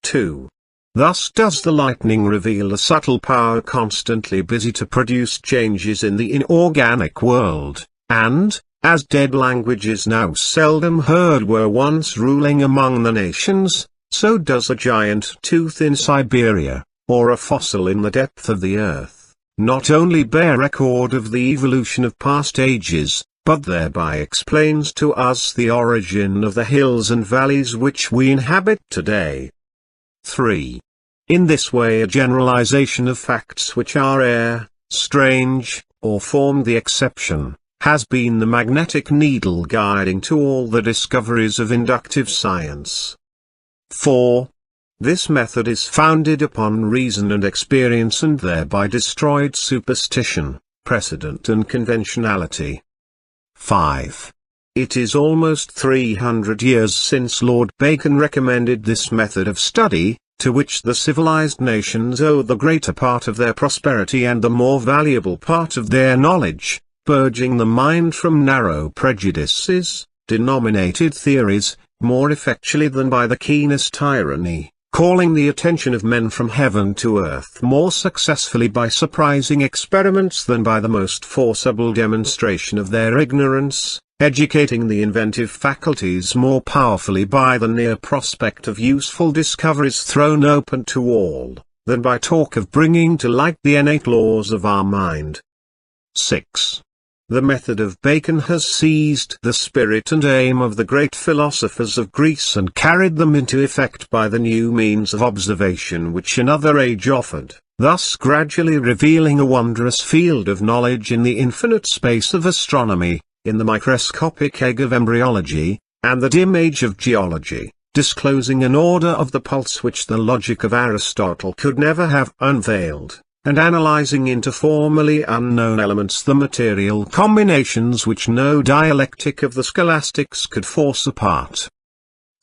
A: 2. Thus does the lightning reveal a subtle power constantly busy to produce changes in the inorganic world, and, as dead languages now seldom heard were once ruling among the nations, so does a giant tooth in Siberia, or a fossil in the depth of the earth, not only bear record of the evolution of past ages, but thereby explains to us the origin of the hills and valleys which we inhabit today. 3. In this way a generalization of facts which are rare, strange, or form the exception, has been the magnetic needle guiding to all the discoveries of inductive science. 4. This method is founded upon reason and experience and thereby destroyed superstition. precedent and conventionality. 5. It is almost 300 years since Lord Bacon recommended this method of study, to which the civilized nations owe the greater part of their prosperity and the more valuable part of their knowledge, purging the mind from narrow prejudices, denominated theories, more effectually than by the keenest tyranny, calling the attention of men from heaven to earth more successfully by surprising experiments than by the most forcible demonstration of their ignorance, educating the inventive faculties more powerfully by the near prospect of useful discoveries thrown open to all, than by talk of bringing to light the innate laws of our mind. 6. The method of Bacon has seized the spirit and aim of the great philosophers of Greece and carried them into effect by the new means of observation which another age offered, thus gradually revealing a wondrous field of knowledge in the infinite space of astronomy, in the microscopic egg of embryology, and the dim age of geology, disclosing an order of the pulse which the logic of Aristotle could never have unveiled, and analyzing into formerly unknown elements the material combinations which no dialectic of the scholastics could force apart.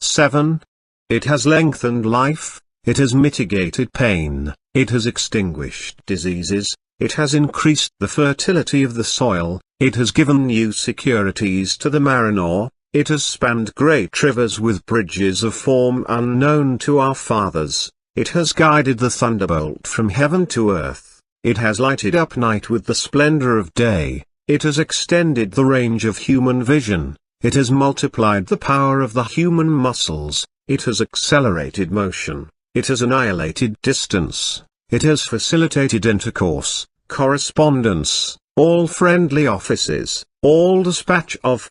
A: 7. It has lengthened life, it has mitigated pain, it has extinguished diseases, it has increased the fertility of the soil, it has given new securities to the mariner, it has spanned great rivers with bridges of form unknown to our fathers, it has guided the thunderbolt from heaven to earth, it has lighted up night with the splendor of day, it has extended the range of human vision, it has multiplied the power of the human muscles, it has accelerated motion, it has annihilated distance, it has facilitated intercourse, correspondence, all friendly offices, all dispatch of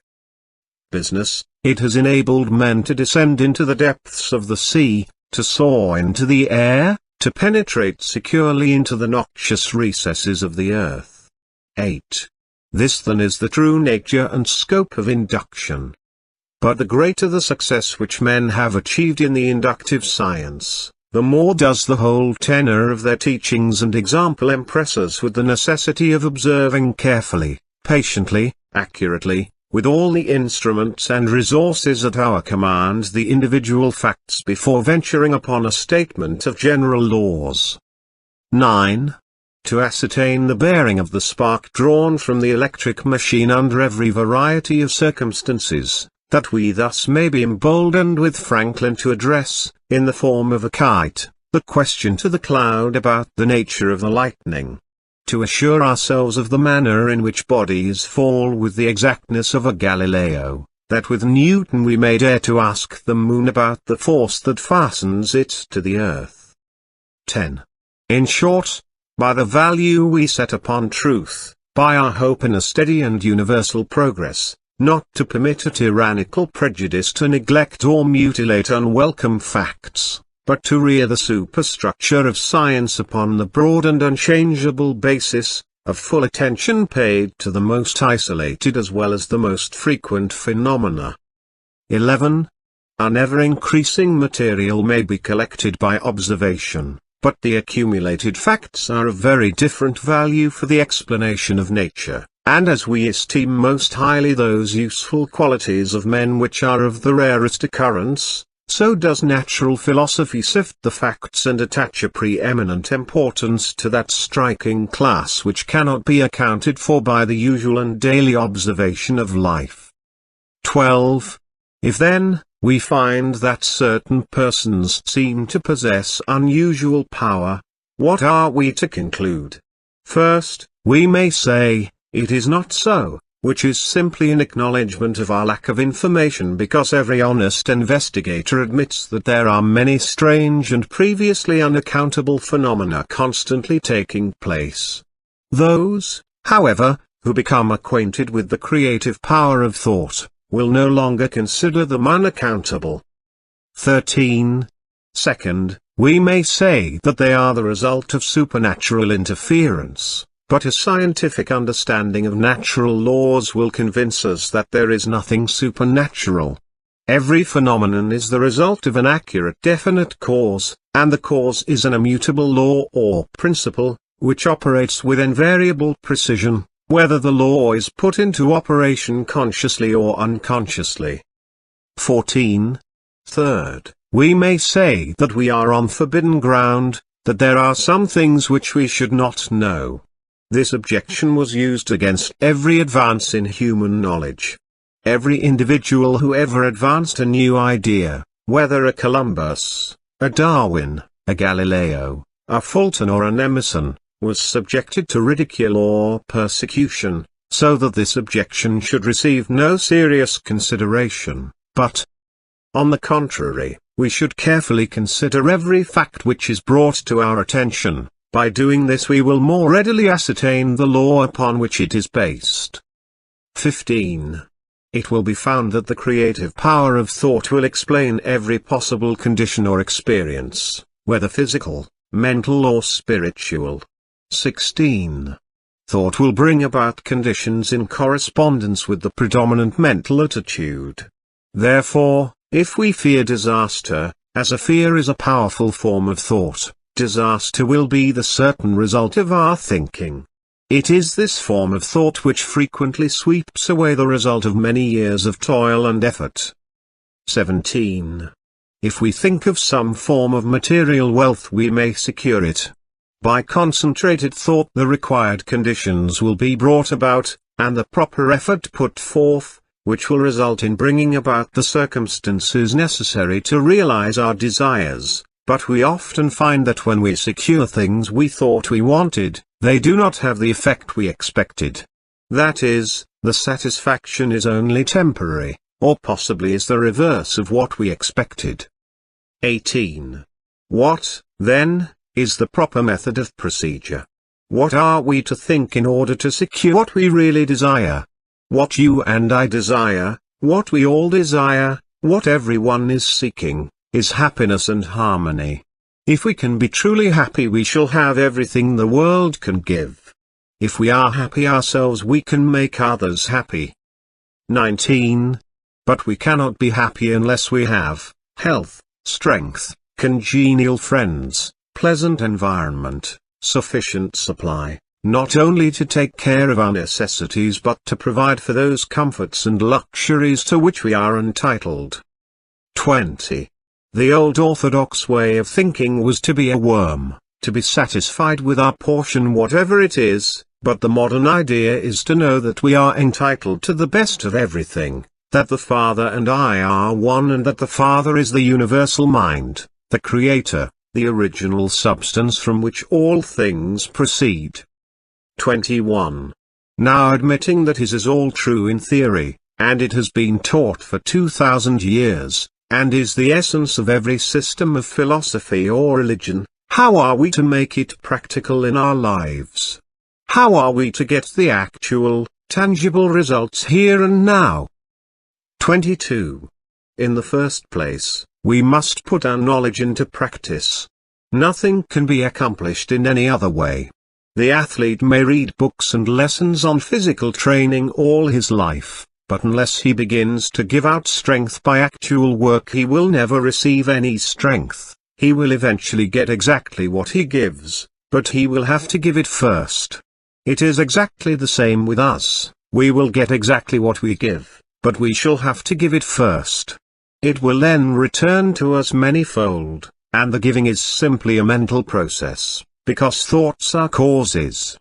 A: business, it has enabled men to descend into the depths of the sea, to soar into the air, to penetrate securely into the noxious recesses of the earth. 8. This then is the true nature and scope of induction. But the greater the success which men have achieved in the inductive science, the more does the whole tenor of their teachings and example impress us with the necessity of observing carefully, patiently, accurately, with all the instruments and resources at our command the individual facts before venturing upon a statement of general laws. 9. To ascertain the bearing of the spark drawn from the electric machine under every variety of circumstances, that we thus may be emboldened with Franklin to address, in the form of a kite, the question to the cloud about the nature of the lightning. To assure ourselves of the manner in which bodies fall with the exactness of a Galileo, that with Newton we may dare to ask the moon about the force that fastens it to the earth. 10. In short, by the value we set upon truth, by our hope in a steady and universal progress, not to permit a tyrannical prejudice to neglect or mutilate unwelcome facts, but to rear the superstructure of science upon the broad and unchangeable basis, of full attention paid to the most isolated as well as the most frequent phenomena. 11. An ever-increasing material may be collected by observation, but the accumulated facts are of very different value for the explanation of nature. And as we esteem most highly those useful qualities of men which are of the rarest occurrence, so does natural philosophy sift the facts and attach a preeminent importance to that striking class which cannot be accounted for by the usual and daily observation of life. 12. If then, we find that certain persons seem to possess unusual power, what are we to conclude? First, we may say, it is not so, which is simply an acknowledgment of our lack of information because every honest investigator admits that there are many strange and previously unaccountable phenomena constantly taking place. Those, however, who become acquainted with the creative power of thought, will no longer consider them unaccountable. 13. Second, we may say that they are the result of supernatural interference. But a scientific understanding of natural laws will convince us that there is nothing supernatural. Every phenomenon is the result of an accurate definite cause, and the cause is an immutable law or principle, which operates with invariable precision, whether the law is put into operation consciously or unconsciously. 14. Third, we may say that we are on forbidden ground, that there are some things which we should not know. This objection was used against every advance in human knowledge. Every individual who ever advanced a new idea, whether a Columbus, a Darwin, a Galileo, a Fulton or an Emerson, was subjected to ridicule or persecution, so that this objection should receive no serious consideration, but, on the contrary, we should carefully consider every fact which is brought to our attention. By doing this we will more readily ascertain the law upon which it is based. 15. It will be found that the creative power of thought will explain every possible condition or experience, whether physical, mental or spiritual. 16. Thought will bring about conditions in correspondence with the predominant mental attitude. Therefore, if we fear disaster, as a fear is a powerful form of thought, disaster will be the certain result of our thinking. It is this form of thought which frequently sweeps away the result of many years of toil and effort. 17. If we think of some form of material wealth we may secure it. By concentrated thought the required conditions will be brought about, and the proper effort put forth, which will result in bringing about the circumstances necessary to realize our desires. But we often find that when we secure things we thought we wanted, they do not have the effect we expected. That is, the satisfaction is only temporary, or possibly is the reverse of what we expected. 18. What, then, is the proper method of procedure? What are we to think in order to secure what we really desire? What you and I desire, what we all desire, what everyone is seeking, is happiness and harmony. If we can be truly happy we shall have everything the world can give. If we are happy ourselves we can make others happy. 19. But we cannot be happy unless we have health, strength, congenial friends, pleasant environment, sufficient supply, not only to take care of our necessities but to provide for those comforts and luxuries to which we are entitled. 20. The old orthodox way of thinking was to be a worm, to be satisfied with our portion whatever it is, but the modern idea is to know that we are entitled to the best of everything, that the Father and I are one and that the Father is the universal mind, the Creator, the original substance from which all things proceed. 21. Now admitting that this is all true in theory, and it has been taught for 2000 years, and is the essence of every system of philosophy or religion, how are we to make it practical in our lives? How are we to get the actual, tangible results here and now? 22. In the first place, we must put our knowledge into practice. Nothing can be accomplished in any other way. The athlete may read books and lessons on physical training all his life, but unless he begins to give out strength by actual work he will never receive any strength. He will eventually get exactly what he gives, but he will have to give it first. It is exactly the same with us. We will get exactly what we give, but we shall have to give it first. It will then return to us manyfold, and the giving is simply a mental process, because thoughts are causes,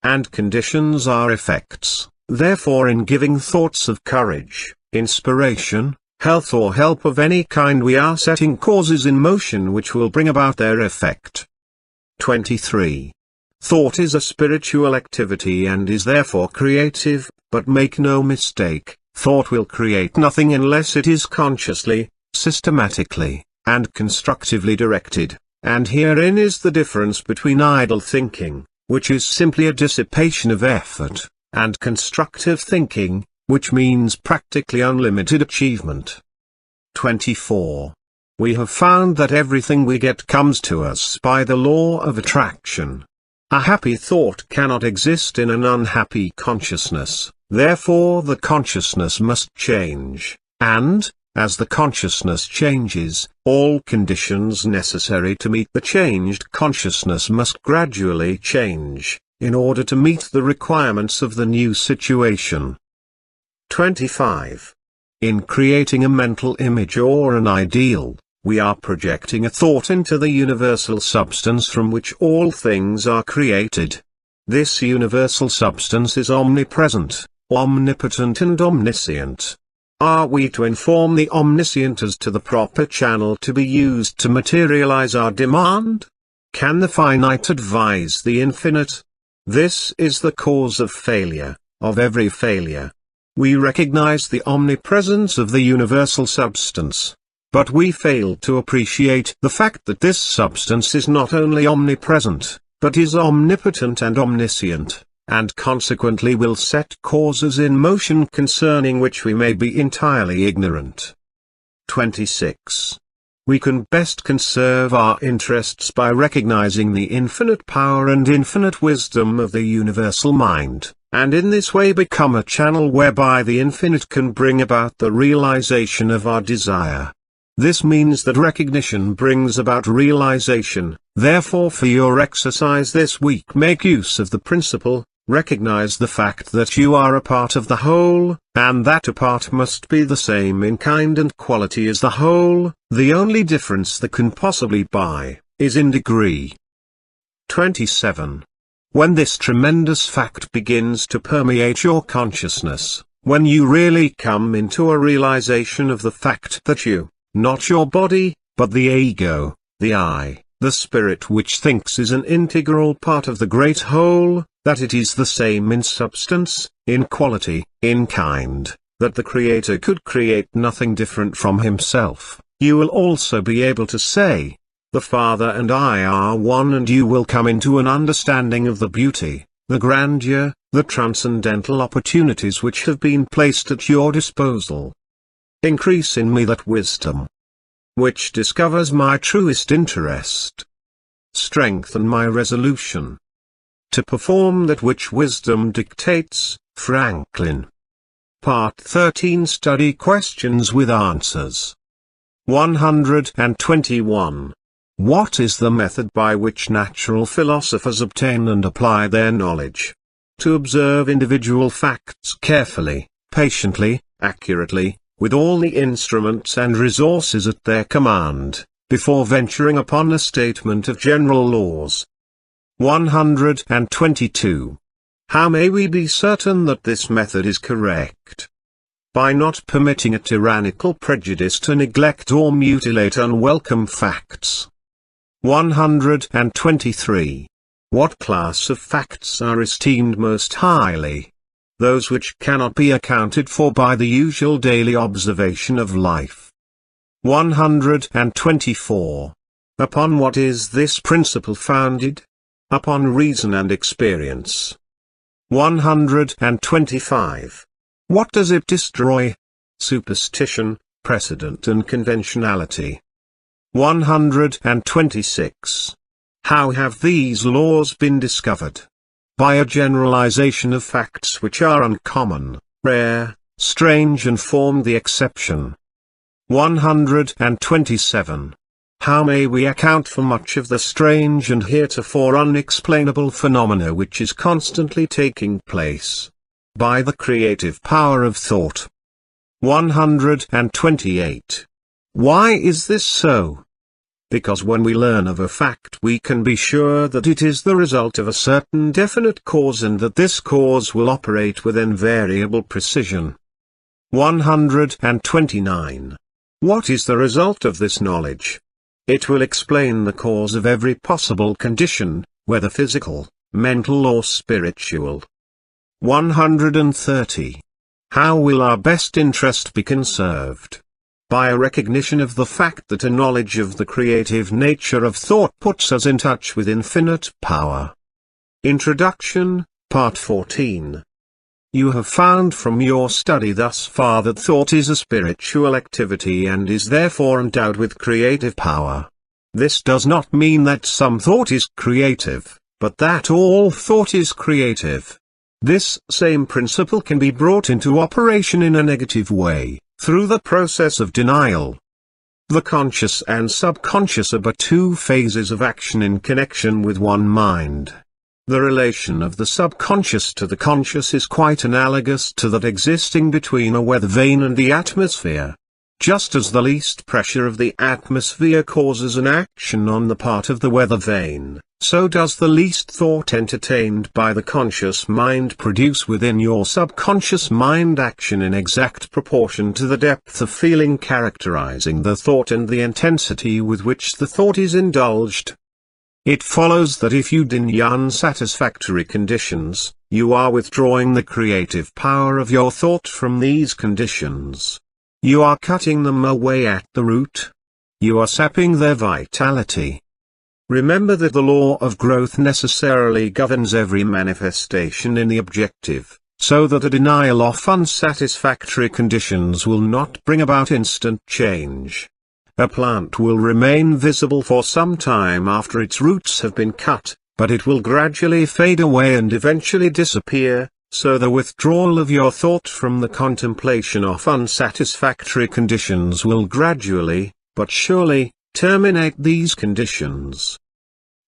A: and conditions are effects. Therefore in giving thoughts of courage, inspiration, health or help of any kind we are setting causes in motion which will bring about their effect. 23. Thought is a spiritual activity and is therefore creative, but make no mistake, thought will create nothing unless it is consciously, systematically, and constructively directed, and herein is the difference between idle thinking, which is simply a dissipation of effort, and constructive thinking, which means practically unlimited achievement. 24. We have found that everything we get comes to us by the law of attraction. A happy thought cannot exist in an unhappy consciousness, therefore the consciousness must change, and, as the consciousness changes, all conditions necessary to meet the changed consciousness must gradually change, in order to meet the requirements of the new situation. 25. In creating a mental image or an ideal, we are projecting a thought into the universal substance from which all things are created. This universal substance is omnipresent, omnipotent and omniscient. Are we to inform the omniscient as to the proper channel to be used to materialize our demand? Can the finite advise the infinite? This is the cause of failure, of every failure. We recognize the omnipresence of the universal substance, but we fail to appreciate the fact that this substance is not only omnipresent, but is omnipotent and omniscient, and consequently will set causes in motion concerning which we may be entirely ignorant. 26. We can best conserve our interests by recognizing the infinite power and infinite wisdom of the universal mind, and in this way become a channel whereby the infinite can bring about the realization of our desire. This means that recognition brings about realization. Therefore, for your exercise this week, make use of the principle: recognize the fact that you are a part of the whole, and that a part must be the same in kind and quality as the whole. The only difference there can possibly be is in degree. 27. When this tremendous fact begins to permeate your consciousness, when you really come into a realization of the fact that you, not your body, but the ego, the I, the spirit which thinks, is an integral part of the great whole, that it is the same in substance, in quality, in kind, that the Creator could create nothing different from himself, you will also be able to say, "The Father and I are one," and you will come into an understanding of the beauty, the grandeur, the transcendental opportunities which have been placed at your disposal. Increase in me that wisdom which discovers my truest interest. Strengthen my resolution to perform that which wisdom dictates. Franklin. Part 13. Study questions with answers. 121. What is the method by which natural philosophers obtain and apply their knowledge? To observe individual facts carefully, patiently, accurately, with all the instruments and resources at their command, before venturing upon a statement of general laws. 122. How may we be certain that this method is correct? By not permitting a tyrannical prejudice to neglect or mutilate unwelcome facts. 123. What class of facts are esteemed most highly? Those which cannot be accounted for by the usual daily observation of life. 124. Upon what is this principle founded? Upon reason and experience. 125. What does it destroy? Superstition, precedent and conventionality. 126. How have these laws been discovered? By a generalization of facts which are uncommon, rare, strange and form the exception. 127. How may we account for much of the strange and heretofore unexplainable phenomena which is constantly taking place? By the creative power of thought. 128. Why is this so? Because when we learn of a fact we can be sure that it is the result of a certain definite cause and that this cause will operate with invariable precision. 129. What is the result of this knowledge? It will explain the cause of every possible condition, whether physical, mental or spiritual. 130. How will our best interest be conserved? By a recognition of the fact that a knowledge of the creative nature of thought puts us in touch with infinite power. Introduction, Part 14. You have found from your study thus far that thought is a spiritual activity and is therefore endowed with creative power. This does not mean that some thought is creative, but that all thought is creative. This same principle can be brought into operation in a negative way. through the process of denial. The conscious and subconscious are but two phases of action in connection with one mind. The relation of the subconscious to the conscious is quite analogous to that existing between a weather vane and the atmosphere. Just as the least pressure of the atmosphere causes an action on the part of the weather vane, so does the least thought entertained by the conscious mind produce within your subconscious mind action in exact proportion to the depth of feeling characterizing the thought and the intensity with which the thought is indulged. It follows that if you deny unsatisfactory conditions, you are withdrawing the creative power of your thought from these conditions. You are cutting them away at the root. You are sapping their vitality. Remember that the law of growth necessarily governs every manifestation in the objective, so that a denial of unsatisfactory conditions will not bring about instant change. A plant will remain visible for some time after its roots have been cut, but it will gradually fade away and eventually disappear, so the withdrawal of your thought from the contemplation of unsatisfactory conditions will gradually, but surely, terminate these conditions.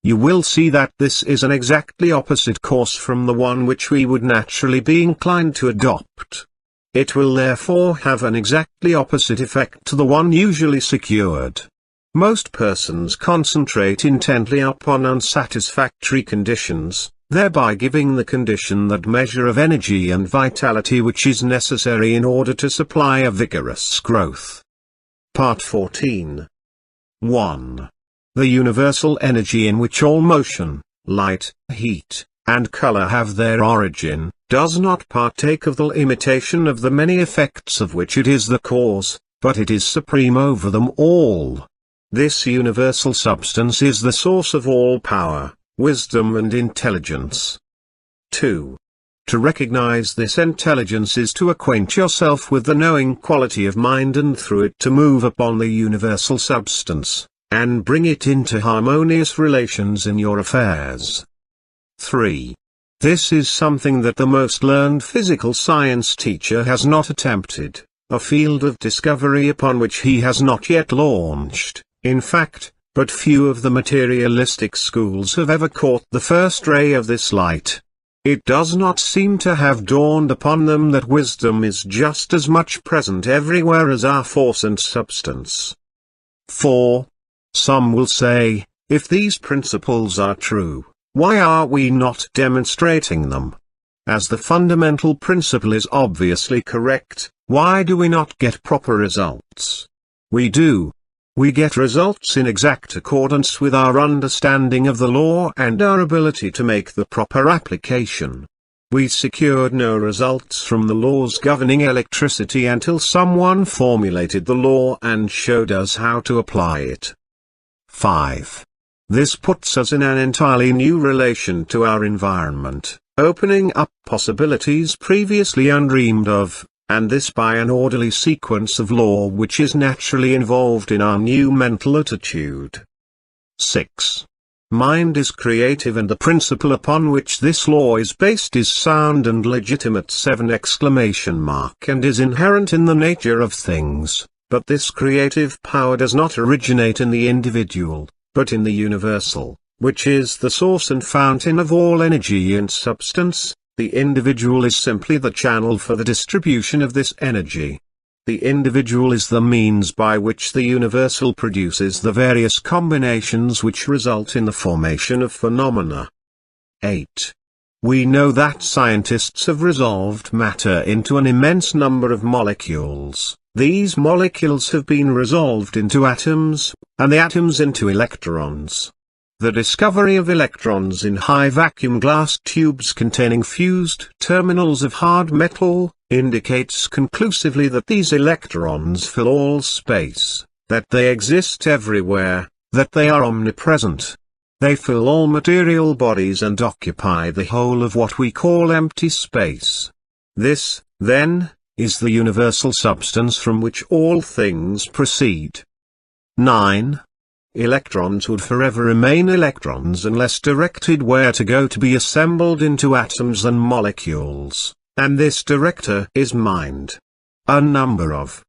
A: You will see that this is an exactly opposite course from the one which we would naturally be inclined to adopt. It will therefore have an exactly opposite effect to the one usually secured. Most persons concentrate intently upon unsatisfactory conditions, thereby giving the condition that measure of energy and vitality which is necessary in order to supply a vigorous growth. Part 14. 1. The universal energy in which all motion, light, heat, and color have their origin, does not partake of the imitation of the many effects of which it is the cause, but it is supreme over them all. This universal substance is the source of all power, wisdom and intelligence. 2. To recognize this intelligence is to acquaint yourself with the knowing quality of mind and through it to move upon the universal substance, and bring it into harmonious relations in your affairs. 3. This is something that the most learned physical science teacher has not attempted, a field of discovery upon which he has not yet launched, in fact, but few of the materialistic schools have ever caught the first ray of this light. It does not seem to have dawned upon them that wisdom is just as much present everywhere as our force and substance. 4. Some will say, if these principles are true, why are we not demonstrating them? As the fundamental principle is obviously correct, why do we not get proper results? We do. We get results in exact accordance with our understanding of the law and our ability to make the proper application. We secured no results from the laws governing electricity until someone formulated the law and showed us how to apply it. 5. This puts us in an entirely new relation to our environment, opening up possibilities previously undreamed of, and this by an orderly sequence of law which is naturally involved in our new mental attitude. 6. Mind is creative and the principle upon which this law is based is sound and legitimate ! And is inherent in the nature of things, but this creative power does not originate in the individual, but in the universal, which is the source and fountain of all energy and substance. The individual is simply the channel for the distribution of this energy. The individual is the means by which the universal produces the various combinations which result in the formation of phenomena. 8. We know that scientists have resolved matter into an immense number of molecules. These molecules have been resolved into atoms, and the atoms into electrons. The discovery of electrons in high-vacuum glass tubes containing fused terminals of hard metal, indicates conclusively that these electrons fill all space, that they exist everywhere, that they are omnipresent. They fill all material bodies and occupy the whole of what we call empty space. This, then, is the universal substance from which all things proceed. 9. Electrons would forever remain electrons unless directed where to go to be assembled into atoms and molecules, and this director is mind. A number of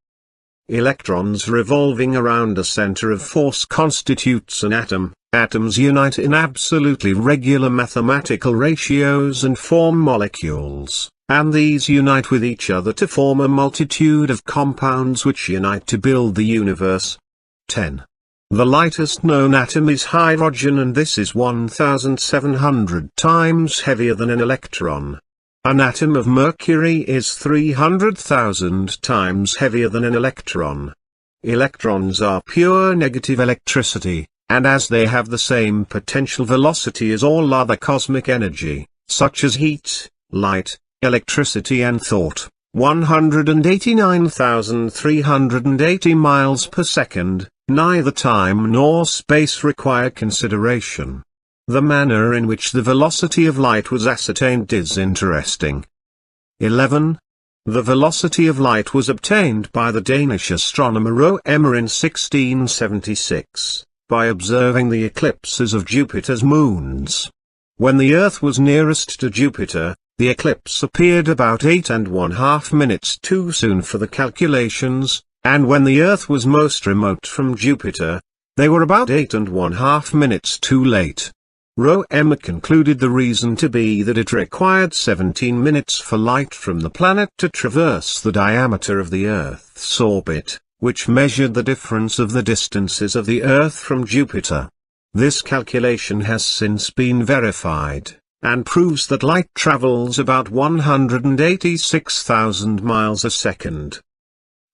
A: Electrons revolving around a center of force constitutes an atom. Atoms unite in absolutely regular mathematical ratios and form molecules, and these unite with each other to form a multitude of compounds which unite to build the universe. 10. The lightest known atom is hydrogen, and this is 1,700 times heavier than an electron. An atom of mercury is 300,000 times heavier than an electron. Electrons are pure negative electricity, and as they have the same potential velocity as all other cosmic energy, such as heat, light, electricity and thought, 189,380 miles per second, neither time nor space require consideration. The manner in which the velocity of light was ascertained is interesting. 11. The velocity of light was obtained by the Danish astronomer Roemer in 1676, by observing the eclipses of Jupiter's moons. When the Earth was nearest to Jupiter, the eclipse appeared about 8½ minutes too soon for the calculations, and when the Earth was most remote from Jupiter, they were about 8½ minutes too late. Roemer concluded the reason to be that it required 17 minutes for light from the planet to traverse the diameter of the Earth's orbit, which measured the difference of the distances of the Earth from Jupiter. This calculation has since been verified, and proves that light travels about 186,000 miles a second.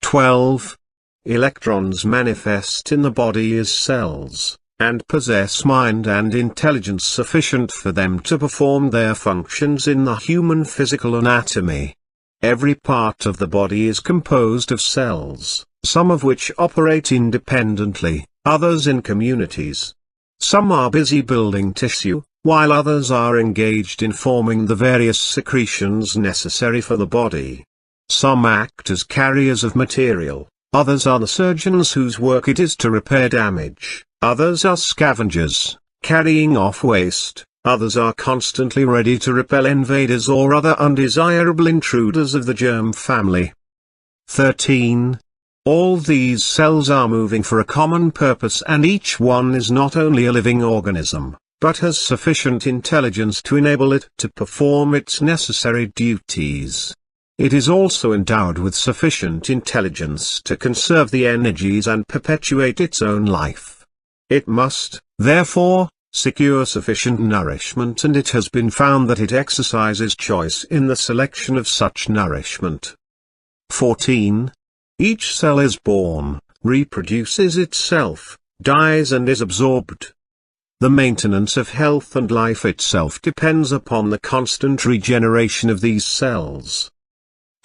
A: 12. Electrons manifest in the body as cells, and possess mind and intelligence sufficient for them to perform their functions in the human physical anatomy. Every part of the body is composed of cells, some of which operate independently, others in communities. Some are busy building tissue, while others are engaged in forming the various secretions necessary for the body. Some act as carriers of material, others are the surgeons whose work it is to repair damage. Others are scavengers, carrying off waste, others are constantly ready to repel invaders or other undesirable intruders of the germ family. 13. All these cells are moving for a common purpose, and each one is not only a living organism, but has sufficient intelligence to enable it to perform its necessary duties. It is also endowed with sufficient intelligence to conserve the energies and perpetuate its own life. It must, therefore, secure sufficient nourishment, and it has been found that it exercises choice in the selection of such nourishment. 14. Each cell is born, reproduces itself, dies and is absorbed. The maintenance of health and life itself depends upon the constant regeneration of these cells.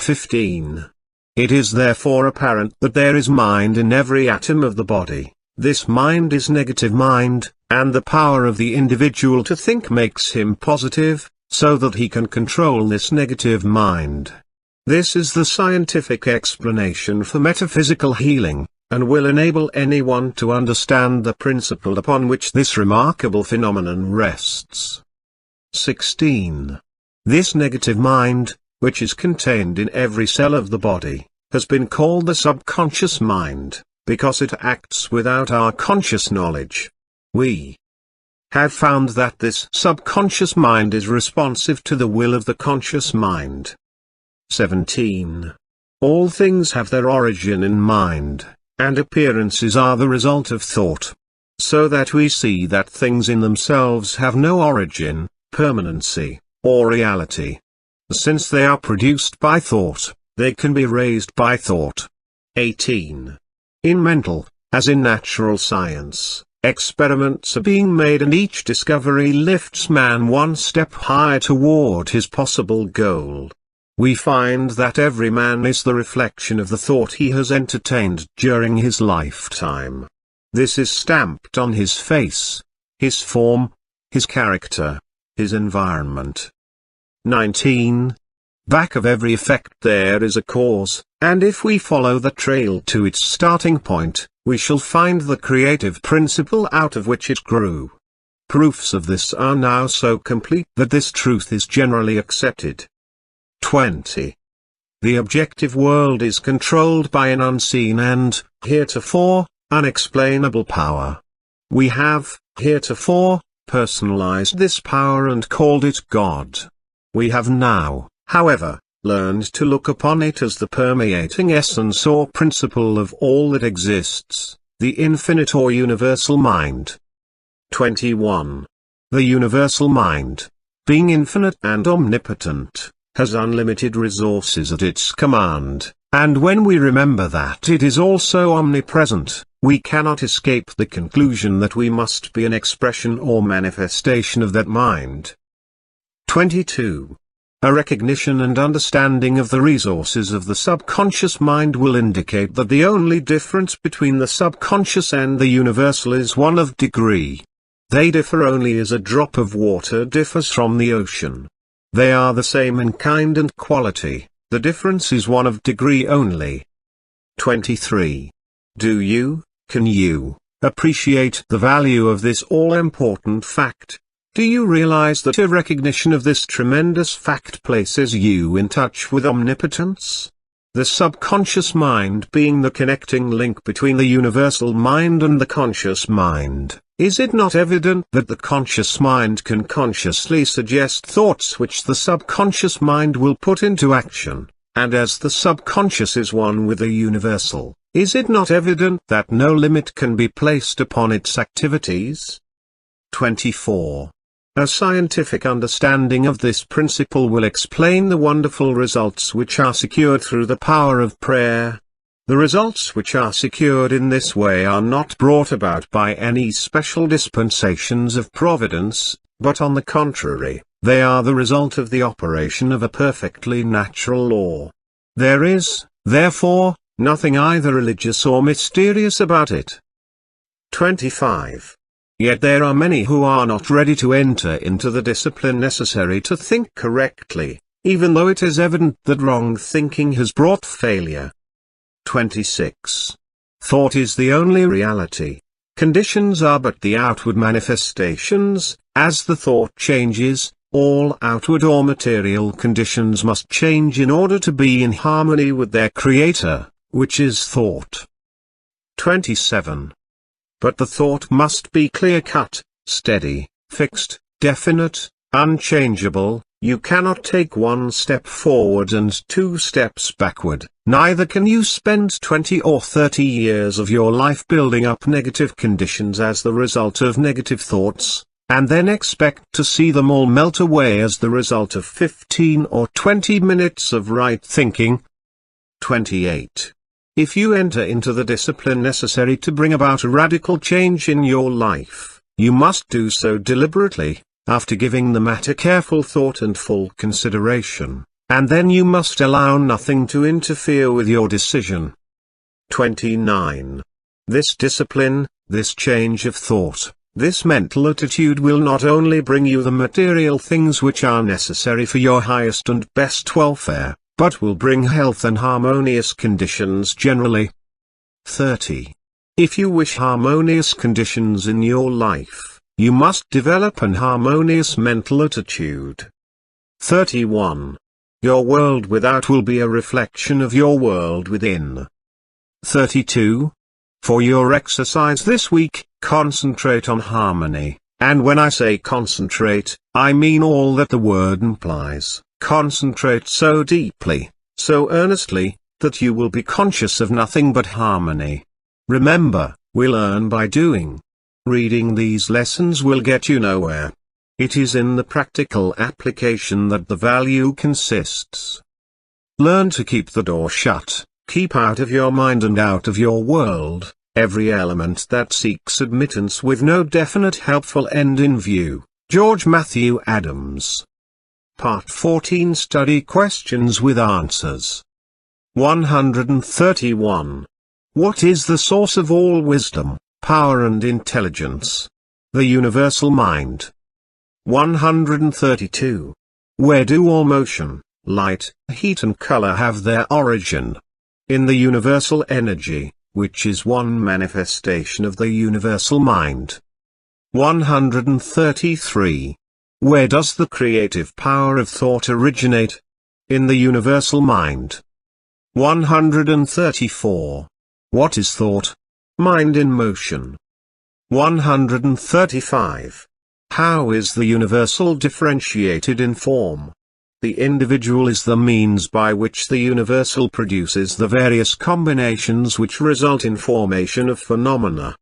A: 15. It is therefore apparent that there is mind in every atom of the body. This mind is negative mind, and the power of the individual to think makes him positive, so that he can control this negative mind. This is the scientific explanation for metaphysical healing, and will enable anyone to understand the principle upon which this remarkable phenomenon rests. 16. This negative mind, which is contained in every cell of the body, has been called the subconscious mind, because it acts without our conscious knowledge. We have found that this subconscious mind is responsive to the will of the conscious mind. 17. All things have their origin in mind, and appearances are the result of thought. So that we see that things in themselves have no origin, permanency, or reality. Since they are produced by thought, they can be raised by thought. 18. In mental, as in natural science, experiments are being made, and each discovery lifts man one step higher toward his possible goal. We find that every man is the reflection of the thought he has entertained during his lifetime. This is stamped on his face, his form, his character, his environment. 19. Back of every effect there is a cause, and if we follow the trail to its starting point, we shall find the creative principle out of which it grew. Proofs of this are now so complete that this truth is generally accepted. 20. the objective world is controlled by an unseen and, heretofore, unexplainable power. We have, heretofore, personalized this power and called it God. We have now, however, learned to look upon it as the permeating essence or principle of all that exists, the infinite or universal mind. 21. The universal mind, being infinite and omnipotent, has unlimited resources at its command, and when we remember that it is also omnipresent, we cannot escape the conclusion that we must be an expression or manifestation of that mind. 22. A recognition and understanding of the resources of the subconscious mind will indicate that the only difference between the subconscious and the universal is one of degree. They differ only as a drop of water differs from the ocean. They are the same in kind and quality, the difference is one of degree only. 23. Can you, appreciate the value of this all-important fact? Do you realize that a recognition of this tremendous fact places you in touch with omnipotence? The subconscious mind being the connecting link between the universal mind and the conscious mind. Is it not evident that the conscious mind can consciously suggest thoughts which the subconscious mind will put into action, and as the subconscious is one with the universal, is it not evident that no limit can be placed upon its activities? 24. A scientific understanding of this principle will explain the wonderful results which are secured through the power of prayer. The results which are secured in this way are not brought about by any special dispensations of providence, but on the contrary, they are the result of the operation of a perfectly natural law. There is, therefore, nothing either religious or mysterious about it. 25. Yet there are many who are not ready to enter into the discipline necessary to think correctly, even though it is evident that wrong thinking has brought failure. 26. Thought is the only reality. Conditions are but the outward manifestations. As the thought changes, all outward or material conditions must change in order to be in harmony with their creator, which is thought. 27. But the thought must be clear-cut, steady, fixed, definite, unchangeable. You cannot take one step forward and 2 steps backward, neither can you spend 20 or 30 years of your life building up negative conditions as the result of negative thoughts, and then expect to see them all melt away as the result of 15 or 20 minutes of right thinking. 28. If you enter into the discipline necessary to bring about a radical change in your life, you must do so deliberately, after giving the matter careful thought and full consideration, and then you must allow nothing to interfere with your decision. 29. This discipline, this change of thought, this mental attitude will not only bring you the material things which are necessary for your highest and best welfare, but will bring health and harmonious conditions generally. 30. If you wish harmonious conditions in your life, you must develop an harmonious mental attitude. 31. Your world without will be a reflection of your world within. 32. For your exercise this week, concentrate on harmony, and when I say concentrate, I mean all that the word implies. Concentrate so deeply, so earnestly, that you will be conscious of nothing but harmony. Remember, we learn by doing. Reading these lessons will get you nowhere. It is in the practical application that the value consists. Learn to keep the door shut, keep out of your mind and out of your world, every element that seeks admittance with no definite helpful end in view. George Matthew Adams. Part 14 Study Questions with Answers. 131. What is the source of all wisdom, power and intelligence? The universal mind. 132. Where do all motion, light, heat and color have their origin? In the universal energy, which is one manifestation of the universal mind. 133. Where does the creative power of thought originate? In the universal mind. 134. What is thought? Mind in motion. 135. How is the universal differentiated in form? The individual is the means by which the universal produces the various combinations which result in formation of phenomena.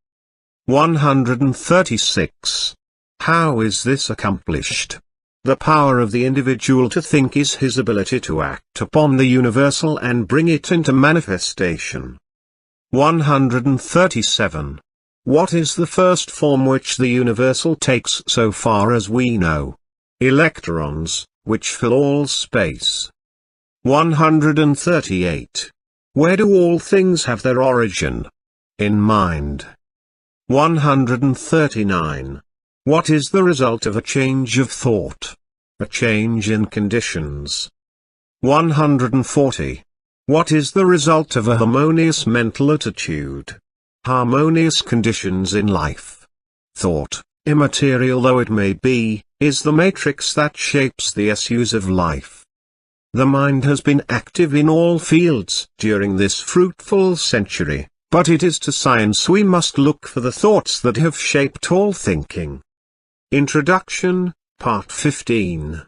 A: 136. How is this accomplished? The power of the individual to think is his ability to act upon the universal and bring it into manifestation. 137. What is the first form which the universal takes so far as we know? Electrons, which fill all space. 138. Where do all things have their origin? In mind. 139. What is the result of a change of thought? A change in conditions. 140. What is the result of a harmonious mental attitude? Harmonious conditions in life. Thought, immaterial though it may be, is the matrix that shapes the issues of life. The mind has been active in all fields during this fruitful century, but it is to science we must look for the thoughts that have shaped all thinking. Introduction, Part 15.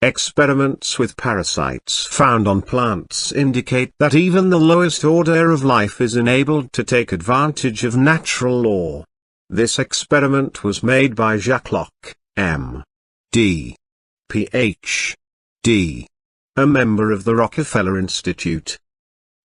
A: Experiments with parasites found on plants indicate that even the lowest order of life is enabled to take advantage of natural law. This experiment was made by Jacques Locke, M.D. Ph.D., a member of the Rockefeller Institute.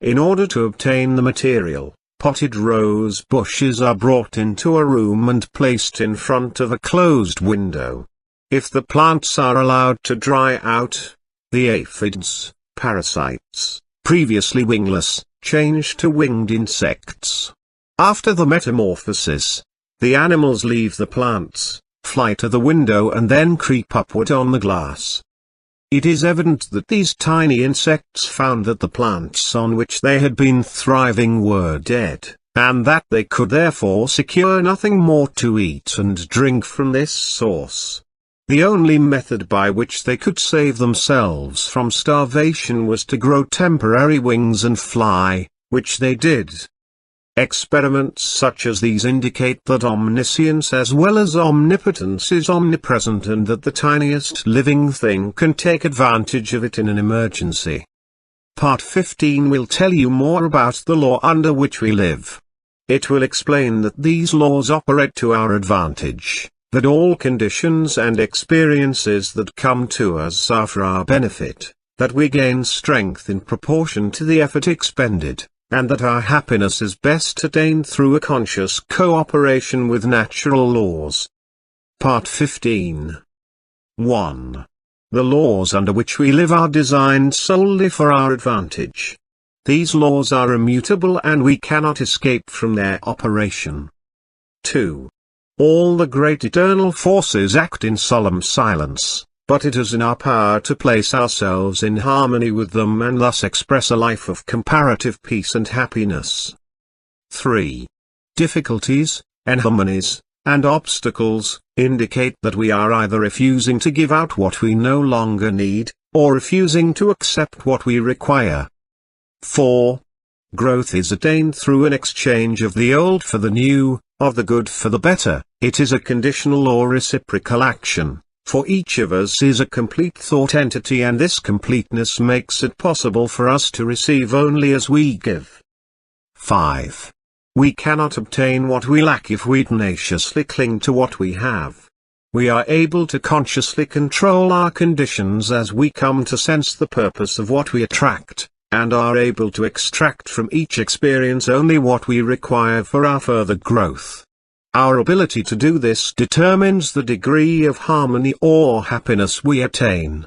A: In order to obtain the material, potted rose bushes are brought into a room and placed in front of a closed window. If the plants are allowed to dry out, the aphids, parasites, previously wingless, change to winged insects. After the metamorphosis, the animals leave the plants, fly to the window and then creep upward on the glass. It is evident that these tiny insects found that the plants on which they had been thriving were dead, and that they could therefore secure nothing more to eat and drink from this source. The only method by which they could save themselves from starvation was to grow temporary wings and fly, which they did. Experiments such as these indicate that omniscience as well as omnipotence is omnipresent and that the tiniest living thing can take advantage of it in an emergency. Part 15 will tell you more about the law under which we live. It will explain that these laws operate to our advantage, that all conditions and experiences that come to us are for our benefit, that we gain strength in proportion to the effort expended, and that our happiness is best attained through a conscious cooperation with natural laws. Part 15. 1. The laws under which we live are designed solely for our advantage. These laws are immutable and we cannot escape from their operation. 2. All the great eternal forces act in solemn silence, but it is in our power to place ourselves in harmony with them and thus express a life of comparative peace and happiness. 3. Difficulties, enharmonies, and obstacles indicate that we are either refusing to give out what we no longer need, or refusing to accept what we require. 4. Growth is attained through an exchange of the old for the new, of the good for the better. It is a conditional or reciprocal action, for each of us is a complete thought entity and this completeness makes it possible for us to receive only as we give. 5. We cannot obtain what we lack if we tenaciously cling to what we have. We are able to consciously control our conditions as we come to sense the purpose of what we attract, and are able to extract from each experience only what we require for our further growth. Our ability to do this determines the degree of harmony or happiness we attain.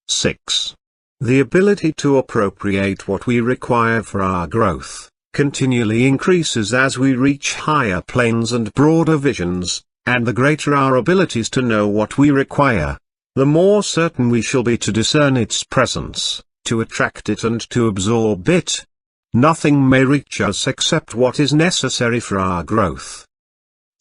A: 6. The ability to appropriate what we require for our growth continually increases as we reach higher planes and broader visions, and the greater our abilities to know what we require, the more certain we shall be to discern its presence, to attract it and to absorb it. Nothing may reach us except what is necessary for our growth.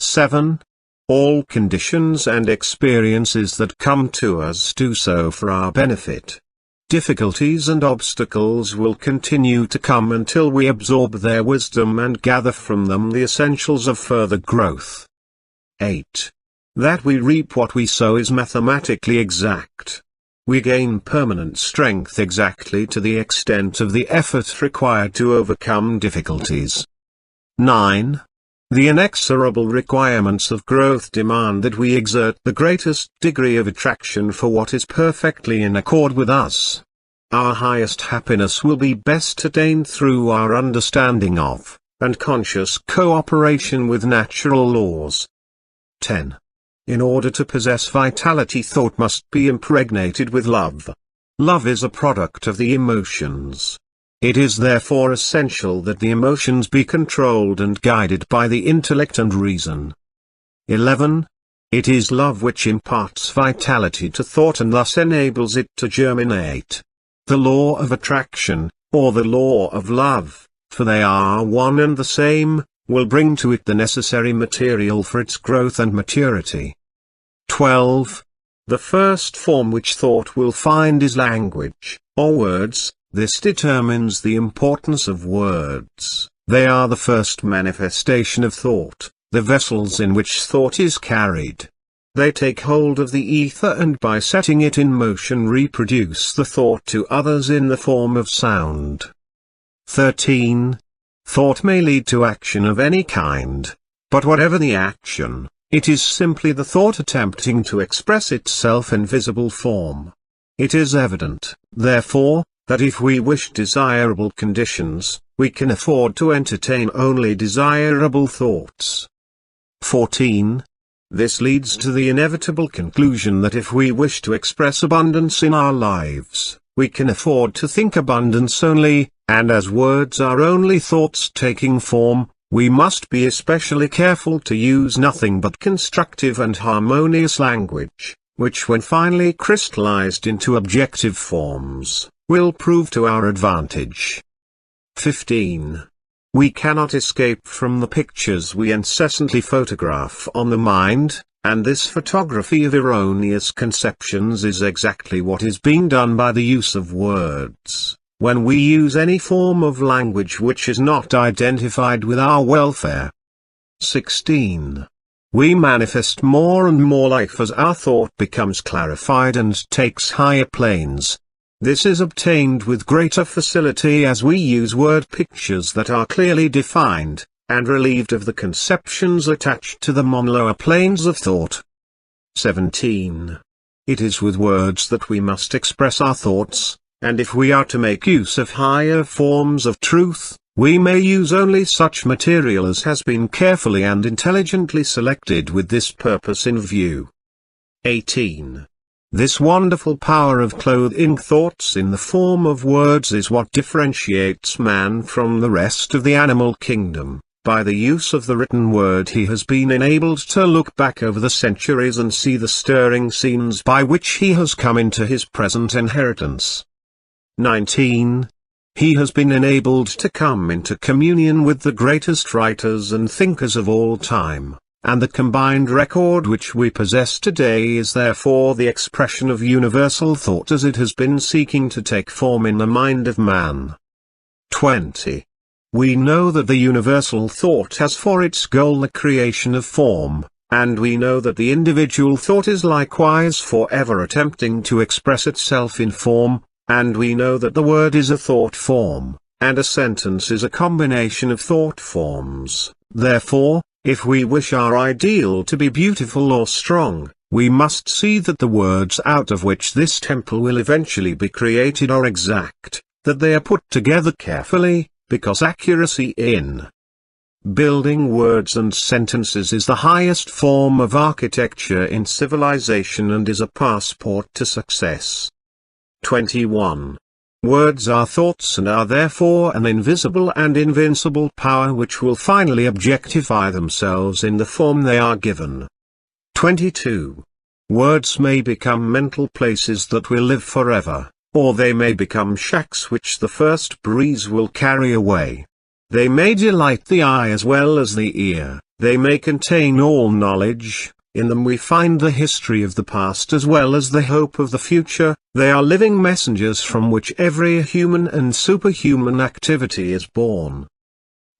A: 7. All conditions and experiences that come to us do so for our benefit. Difficulties and obstacles will continue to come until we absorb their wisdom and gather from them the essentials of further growth. 8. That we reap what we sow is mathematically exact. We gain permanent strength exactly to the extent of the effort required to overcome difficulties. 9. The inexorable requirements of growth demand that we exert the greatest degree of attraction for what is perfectly in accord with us. Our highest happiness will be best attained through our understanding of, and conscious cooperation with natural laws. 10. In order to possess vitality, thought must be impregnated with love. Love is a product of the emotions. It is therefore essential that the emotions be controlled and guided by the intellect and reason. 11. It is love which imparts vitality to thought and thus enables it to germinate. The law of attraction, or the law of love, for they are one and the same, will bring to it the necessary material for its growth and maturity. 12. The first form which thought will find is language, or words. This determines the importance of words. They are the first manifestation of thought, the vessels in which thought is carried. They take hold of the ether and by setting it in motion reproduce the thought to others in the form of sound. 13. Thought may lead to action of any kind. But whatever the action, it is simply the thought attempting to express itself in visible form. It is evident, therefore, that if we wish desirable conditions, we can afford to entertain only desirable thoughts. 14. This leads to the inevitable conclusion that if we wish to express abundance in our lives, we can afford to think abundance only, and as words are only thoughts taking form, we must be especially careful to use nothing but constructive and harmonious language, which when finally crystallized into objective forms, will prove to our advantage. 15. We cannot escape from the pictures we incessantly photograph on the mind, and this photography of erroneous conceptions is exactly what is being done by the use of words, when we use any form of language which is not identified with our welfare. 16. We manifest more and more life as our thought becomes clarified and takes higher planes. This is obtained with greater facility as we use word pictures that are clearly defined, and relieved of the conceptions attached to them on lower planes of thought. 17. It is with words that we must express our thoughts, and if we are to make use of higher forms of truth, we may use only such material as has been carefully and intelligently selected with this purpose in view. 18. This wonderful power of clothing thoughts in the form of words is what differentiates man from the rest of the animal kingdom. By the use of the written word he has been enabled to look back over the centuries and see the stirring scenes by which he has come into his present inheritance. 19. He has been enabled to come into communion with the greatest writers and thinkers of all time. And the combined record which we possess today is therefore the expression of universal thought as it has been seeking to take form in the mind of man. 20. We know that the universal thought has for its goal the creation of form, and we know that the individual thought is likewise forever attempting to express itself in form, and we know that the word is a thought form, and a sentence is a combination of thought forms. Therefore, if we wish our ideal to be beautiful or strong, we must see that the words out of which this temple will eventually be created are exact, that they are put together carefully, because accuracy in building words and sentences is the highest form of architecture in civilization and is a passport to success. 21. Words are thoughts and are therefore an invisible and invincible power which will finally objectify themselves in the form they are given. 22. Words may become mental places that will live forever, or they may become shacks which the first breeze will carry away. They may delight the eye as well as the ear, they may contain all knowledge, In them we find the history of the past as well as the hope of the future. They are living messengers from which every human and superhuman activity is born.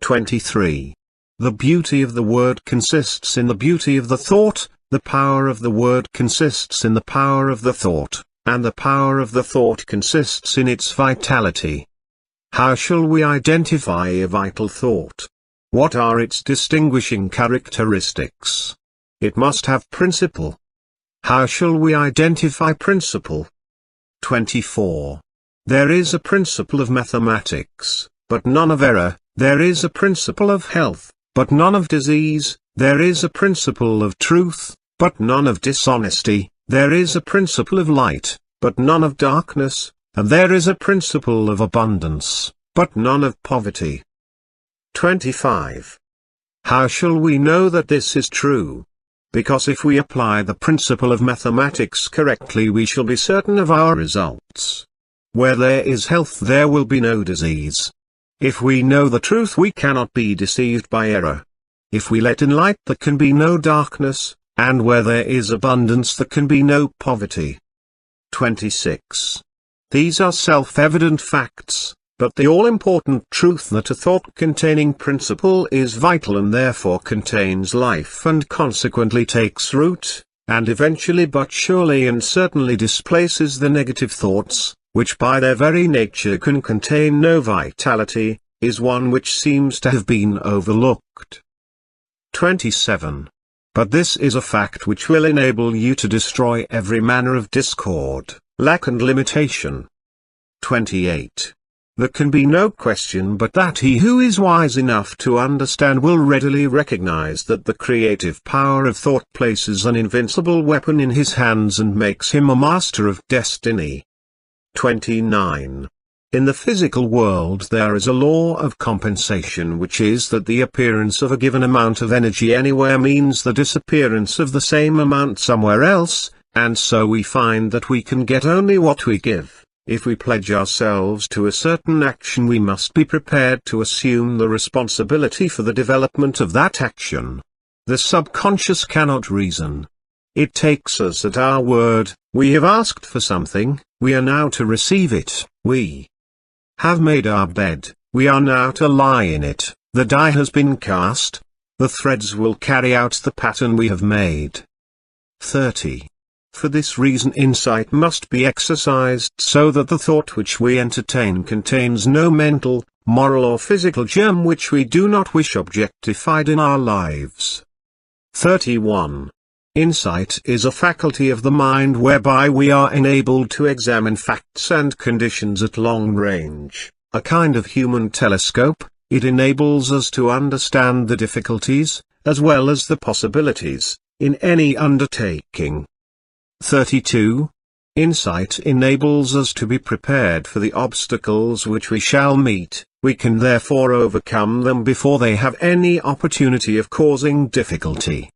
A: 23. The beauty of the word consists in the beauty of the thought, the power of the word consists in the power of the thought, and the power of the thought consists in its vitality. How shall we identify a vital thought? What are its distinguishing characteristics? It must have principle. How shall we identify principle? 24. There is a principle of mathematics, but none of error. There is a principle of health, but none of disease. There is a principle of truth, but none of dishonesty. There is a principle of light, but none of darkness, and there is a principle of abundance, but none of poverty. 25. How shall we know that this is true? Because if we apply the principle of mathematics correctly, we shall be certain of our results. Where there is health, there will be no disease. If we know the truth, we cannot be deceived by error. If we let in light, there can be no darkness, and where there is abundance, there can be no poverty. 26. These are self-evident facts, but the all-important truth that a thought-containing principle is vital and therefore contains life and consequently takes root, and eventually but surely and certainly displaces the negative thoughts, which by their very nature can contain no vitality, is one which seems to have been overlooked. 27. But this is a fact which will enable you to destroy every manner of discord, lack and limitation. 28. There can be no question but that he who is wise enough to understand will readily recognize that the creative power of thought places an invincible weapon in his hands and makes him a master of destiny. 29. In the physical world there is a law of compensation, which is that the appearance of a given amount of energy anywhere means the disappearance of the same amount somewhere else, and so we find that we can get only what we give. If we pledge ourselves to a certain action, we must be prepared to assume the responsibility for the development of that action. The subconscious cannot reason. It takes us at our word. We have asked for something, we are now to receive it. We have made our bed, we are now to lie in it. The die has been cast. The threads will carry out the pattern we have made. 30. For this reason insight must be exercised so that the thought which we entertain contains no mental, moral or physical germ which we do not wish objectified in our lives. 31. Insight is a faculty of the mind whereby we are enabled to examine facts and conditions at long range, a kind of human telescope. It enables us to understand the difficulties, as well as the possibilities, in any undertaking. 32. Insight enables us to be prepared for the obstacles which we shall meet. We can therefore overcome them before they have any opportunity of causing difficulty.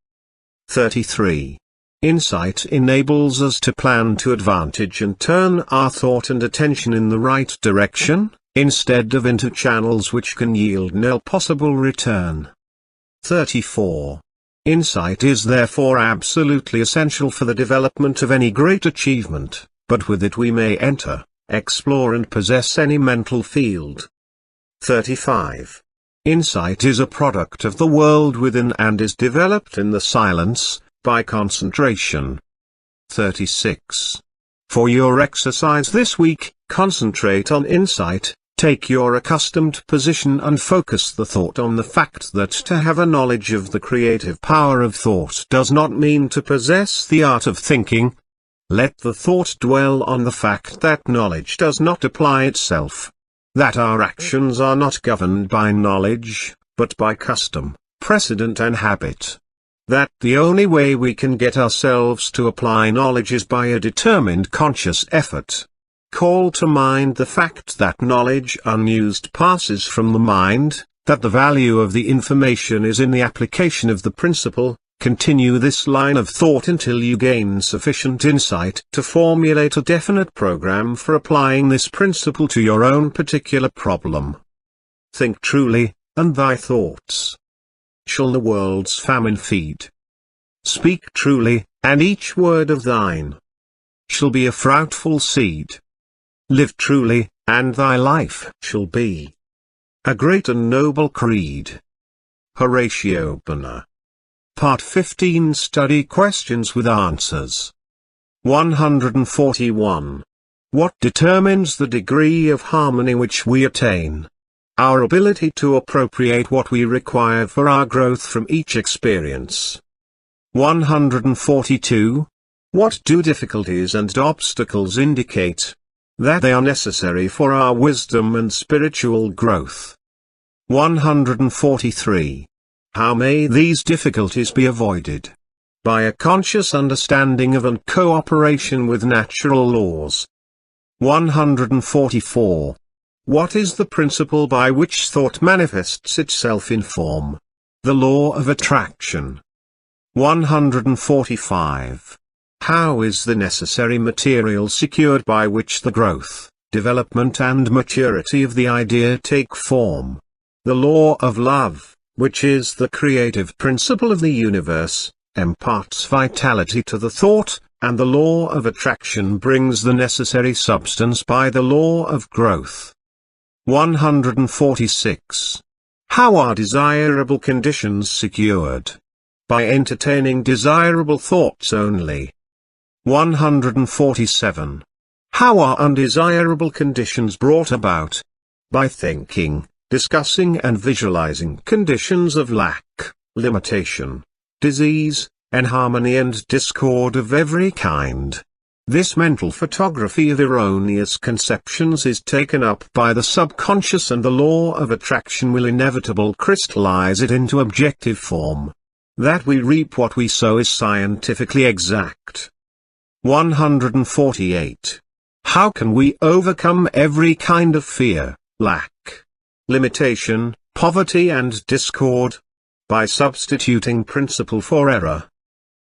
A: 33. Insight enables us to plan to advantage and turn our thought and attention in the right direction, instead of into channels which can yield no possible return. 34. Insight is therefore absolutely essential for the development of any great achievement, but with it we may enter, explore and possess any mental field. 35. Insight is a product of the world within and is developed in the silence, by concentration. 36. For your exercise this week, concentrate on insight. Take your accustomed position and focus the thought on the fact that to have a knowledge of the creative power of thought does not mean to possess the art of thinking. Let the thought dwell on the fact that knowledge does not apply itself. That our actions are not governed by knowledge, but by custom, precedent and habit. That the only way we can get ourselves to apply knowledge is by a determined conscious effort. Call to mind the fact that knowledge unused passes from the mind, that the value of the information is in the application of the principle. Continue this line of thought until you gain sufficient insight to formulate a definite program for applying this principle to your own particular problem. Think truly, and thy thoughts shall the world's famine feed. Speak truly, and each word of thine shall be a fruitful seed. Live truly, and thy life shall be a great and noble creed. Horatio Bonar. Part 15. Study questions with answers. 141. What determines the degree of harmony which we attain? Our ability to appropriate what we require for our growth from each experience. 142. What do difficulties and obstacles indicate? That they are necessary for our wisdom and spiritual growth. 143. How may these difficulties be avoided? By a conscious understanding of and cooperation with natural laws. 144. What is the principle by which thought manifests itself in form? The law of attraction. 145. How is the necessary material secured by which the growth, development and maturity of the idea take form? The law of love, which is the creative principle of the universe, imparts vitality to the thought, and the law of attraction brings the necessary substance by the law of growth. 146. How are desirable conditions secured? By entertaining desirable thoughts only. 147. How are undesirable conditions brought about? By thinking, discussing and visualizing conditions of lack, limitation, disease, inharmony and discord of every kind. This mental photography of erroneous conceptions is taken up by the subconscious, and the law of attraction will inevitably crystallize it into objective form. That we reap what we sow is scientifically exact. 148. How can we overcome every kind of fear, lack, limitation, poverty and discord? By substituting principle for error.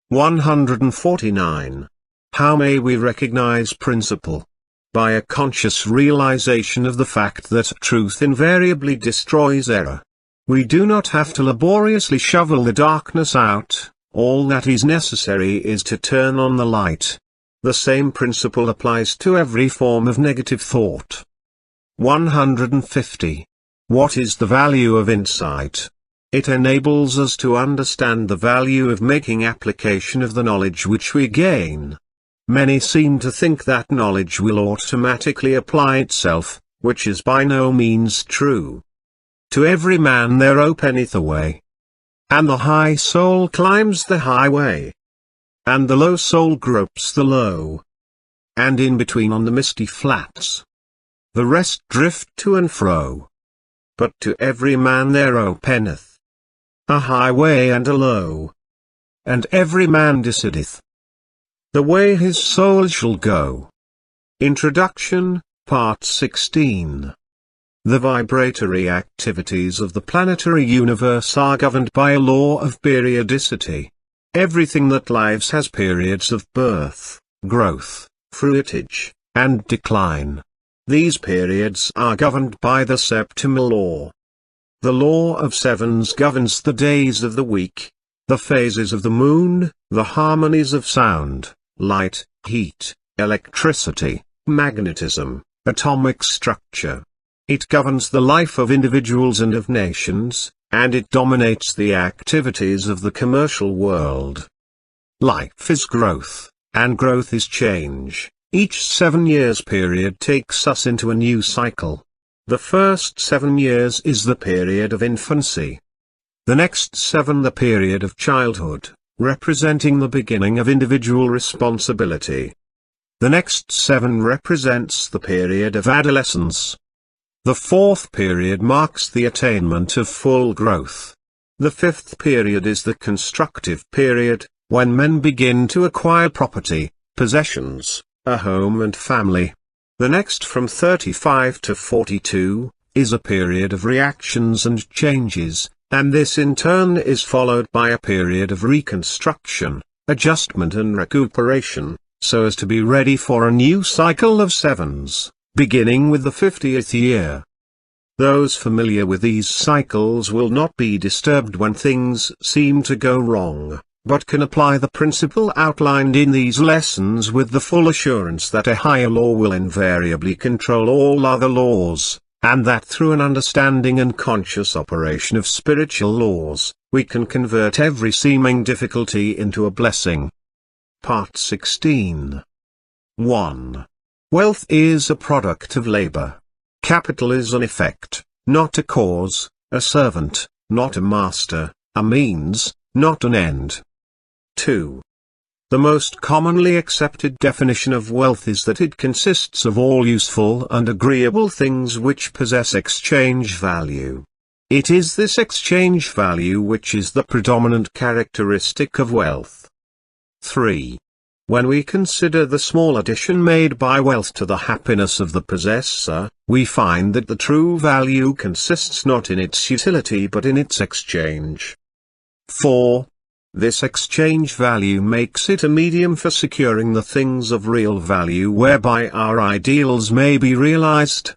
A: 149. How may we recognize principle? By a conscious realization of the fact that truth invariably destroys error. We do not have to laboriously shovel the darkness out, all that is necessary is to turn on the light. The same principle applies to every form of negative thought. 150. What is the value of insight? It enables us to understand the value of making application of the knowledge which we gain. Many seem to think that knowledge will automatically apply itself, which is by no means true. To every man there openeth a way, and the high soul climbs the highway, and the low soul gropes the low, and in between on the misty flats the rest drift to and fro. But to every man there openeth a highway and a low, and every man decideth the way his soul shall go. Introduction, Part 16. The vibratory activities of the planetary universe are governed by a law of periodicity. Everything that lives has periods of birth, growth, fruitage, and decline. These periods are governed by the septimal law. The law of sevens governs the days of the week, the phases of the moon, the harmonies of sound, light, heat, electricity, magnetism, atomic structure. It governs the life of individuals and of nations, and it dominates the activities of the commercial world. Life is growth, and growth is change. Each 7 years period takes us into a new cycle. The first 7 years is the period of infancy. The next 7 the period of childhood, representing the beginning of individual responsibility. The next 7 represents the period of adolescence. The 4th period marks the attainment of full growth. The 5th period is the constructive period, when men begin to acquire property, possessions, a home and family. The next from 35 to 42, is a period of reactions and changes, and this in turn is followed by a period of reconstruction, adjustment and recuperation, so as to be ready for a new cycle of sevens, beginning with the 50th year. Those familiar with these cycles will not be disturbed when things seem to go wrong. but can apply the principle outlined in these lessons with the full assurance that a higher law will invariably control all other laws, and that through an understanding and conscious operation of spiritual laws, we can convert every seeming difficulty into a blessing. Part 16. 1. Wealth is a product of labor. Capital is an effect, not a cause, a servant, not a master, a means, not an end. 2. The most commonly accepted definition of wealth is that it consists of all useful and agreeable things which possess exchange value. It is this exchange value which is the predominant characteristic of wealth. 3. When we consider the small addition made by wealth to the happiness of the possessor, we find that the true value consists not in its utility but in its exchange. 4. This exchange value makes it a medium for securing the things of real value whereby our ideals may be realized.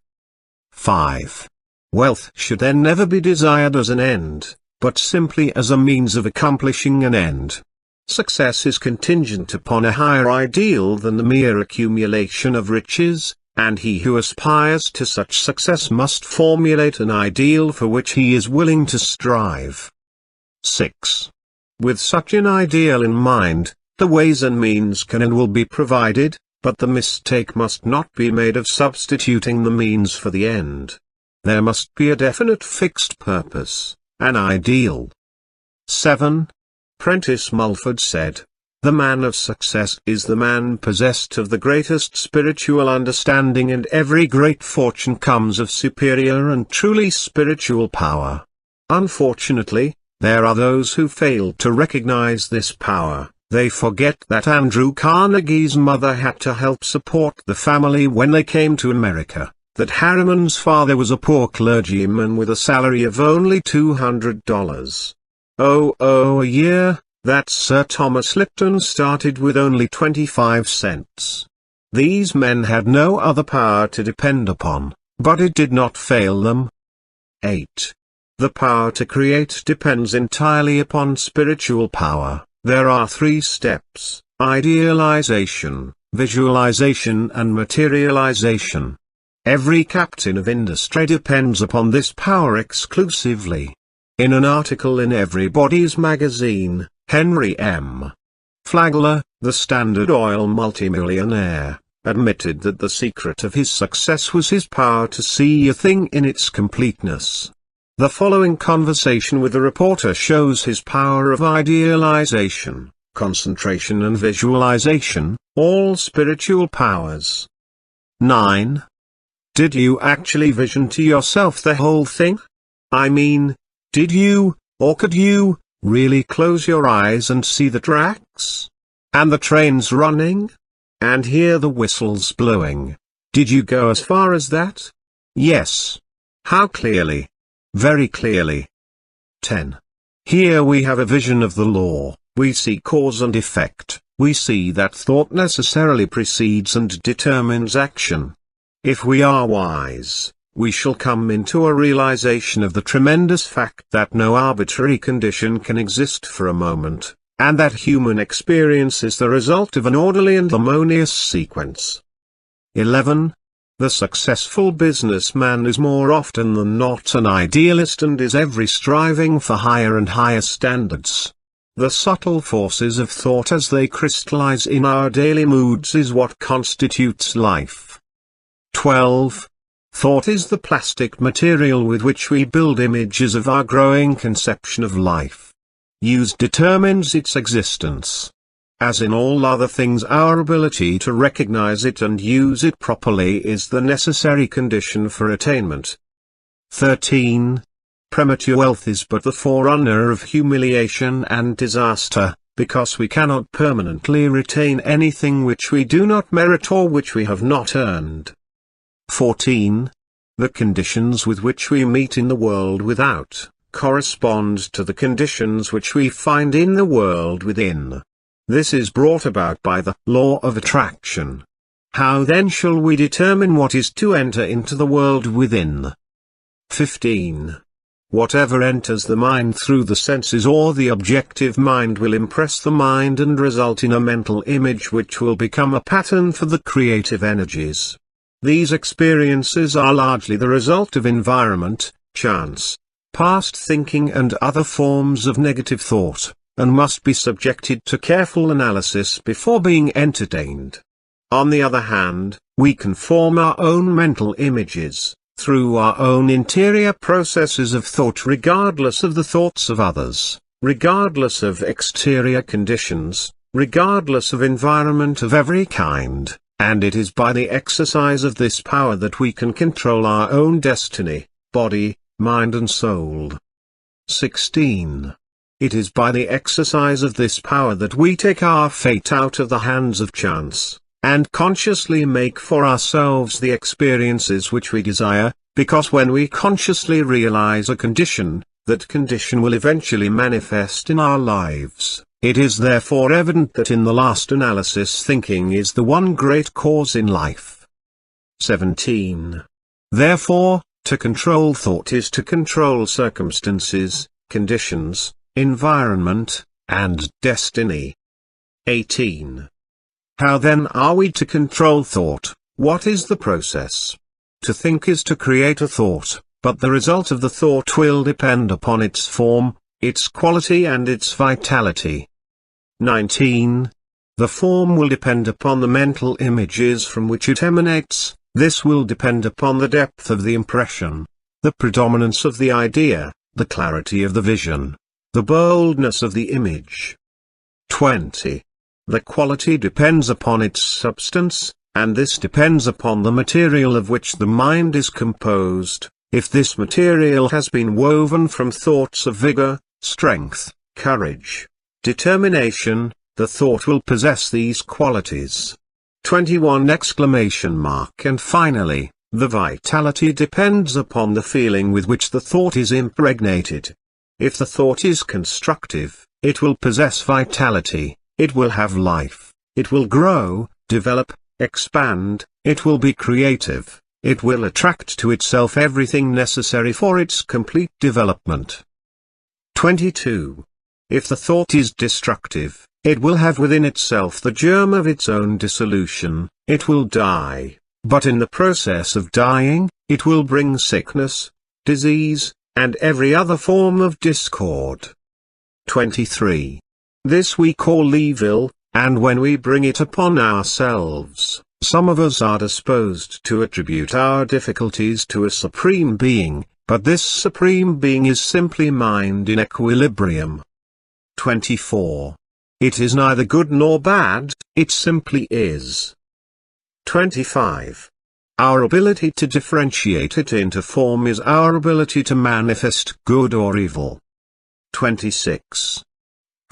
A: 5. Wealth should then never be desired as an end, but simply as a means of accomplishing an end. Success is contingent upon a higher ideal than the mere accumulation of riches, and he who aspires to such success must formulate an ideal for which he is willing to strive. 6. With such an ideal in mind, the ways and means can and will be provided, but the mistake must not be made of substituting the means for the end. There must be a definite fixed purpose, an ideal. 7. Prentice Mulford said, "The man of success is the man possessed of the greatest spiritual understanding, and every great fortune comes of superior and truly spiritual power." Unfortunately, there are those who fail to recognize this power. They forget that Andrew Carnegie's mother had to help support the family when they came to America, that Harriman's father was a poor clergyman with a salary of only $200 a year, that Sir Thomas Lipton started with only 25 cents. These men had no other power to depend upon, but it did not fail them. 8. The power to create depends entirely upon spiritual power. There are 3 steps: idealization, visualization and materialization. Every captain of industry depends upon this power exclusively. In an article in Everybody's Magazine, Henry M. Flagler, the Standard Oil multimillionaire, admitted that the secret of his success was his power to see a thing in its completeness. The following conversation with the reporter shows his power of idealization, concentration and visualization, all spiritual powers. 9. Did you actually vision to yourself the whole thing? I mean, did you, or could you, really close your eyes and see the tracks? And the trains running? And hear the whistles blowing? Did you go as far as that? Yes. How clearly? Very clearly. 10. Here we have a vision of the law. We see cause and effect. We see that thought necessarily precedes and determines action. If we are wise, we shall come into a realization of the tremendous fact that no arbitrary condition can exist for a moment, and that human experience is the result of an orderly and harmonious sequence. 11. The successful businessman is more often than not an idealist and is ever striving for higher and higher standards. The subtle forces of thought as they crystallize in our daily moods is what constitutes life. 12. Thought is the plastic material with which we build images of our growing conception of life. Use determines its existence. As in all other things, our ability to recognize it and use it properly is the necessary condition for attainment. 13. Premature wealth is but the forerunner of humiliation and disaster, because we cannot permanently retain anything which we do not merit or which we have not earned. 14. The conditions with which we meet in the world without, correspond to the conditions which we find in the world within. This is brought about by the law of attraction. How then shall we determine what is to enter into the world within? 15. Whatever enters the mind through the senses or the objective mind will impress the mind and result in a mental image which will become a pattern for the creative energies. These experiences are largely the result of environment, chance, past thinking and other forms of negative thought, and must be subjected to careful analysis before being entertained. On the other hand, we can form our own mental images through our own interior processes of thought regardless of the thoughts of others, regardless of exterior conditions, regardless of environment of every kind, and it is by the exercise of this power that we can control our own destiny, body, mind and soul. 16. It is by the exercise of this power that we take our fate out of the hands of chance, and consciously make for ourselves the experiences which we desire, because when we consciously realize a condition, that condition will eventually manifest in our lives. It is therefore evident that in the last analysis thinking is the one great cause in life. 17. Therefore, to control thought is to control circumstances, conditions, environment, and destiny. 18. How then are we to control thought? What is the process? To think is to create a thought, but the result of the thought will depend upon its form, its quality and its vitality. 19. The form will depend upon the mental images from which it emanates, this will depend upon the depth of the impression, the predominance of the idea, the clarity of the vision, the boldness of the image. 20. The quality depends upon its substance, and this depends upon the material of which the mind is composed. If this material has been woven from thoughts of vigor, strength, courage, determination, the thought will possess these qualities. 21! And finally, the vitality depends upon the feeling with which the thought is impregnated. If the thought is constructive, it will possess vitality. It will have life, it will grow, develop, expand, it will be creative, it will attract to itself everything necessary for its complete development. 22. If the thought is destructive, it will have within itself the germ of its own dissolution, it will die, but in the process of dying, it will bring sickness, disease, and every other form of discord. 23. This we call evil, and when we bring it upon ourselves, some of us are disposed to attribute our difficulties to a supreme being, but this supreme being is simply mind in equilibrium. 24. It is neither good nor bad, it simply is. 25. Our ability to differentiate it into form is our ability to manifest good or evil. 26.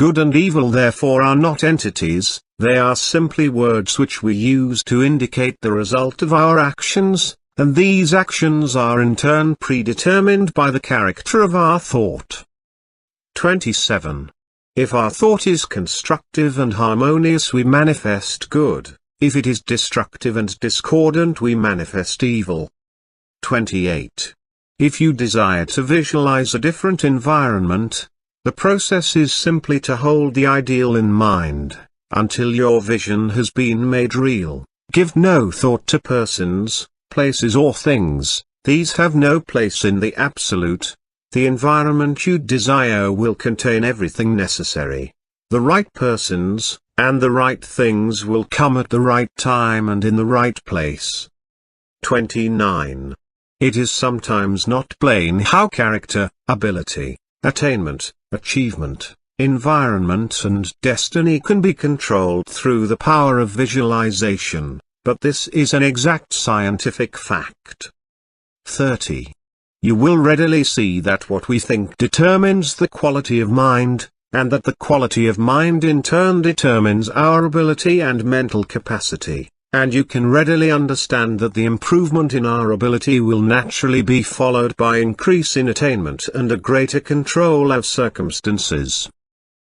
A: Good and evil therefore are not entities, they are simply words which we use to indicate the result of our actions, and these actions are in turn predetermined by the character of our thought. 27. If our thought is constructive and harmonious we manifest good, if it is destructive and discordant we manifest evil. 28. If you desire to visualize a different environment, the process is simply to hold the ideal in mind, until your vision has been made real. Give no thought to persons, places or things, these have no place in the absolute. The environment you desire will contain everything necessary. The right persons, and the right things will come at the right time and in the right place. 29. It is sometimes not plain how character, ability, attainment, achievement, environment and destiny can be controlled through the power of visualization, but this is an exact scientific fact. 30. You will readily see that what we think determines the quality of mind, and that the quality of mind in turn determines our ability and mental capacity, and you can readily understand that the improvement in our ability will naturally be followed by increase in attainment and a greater control of circumstances.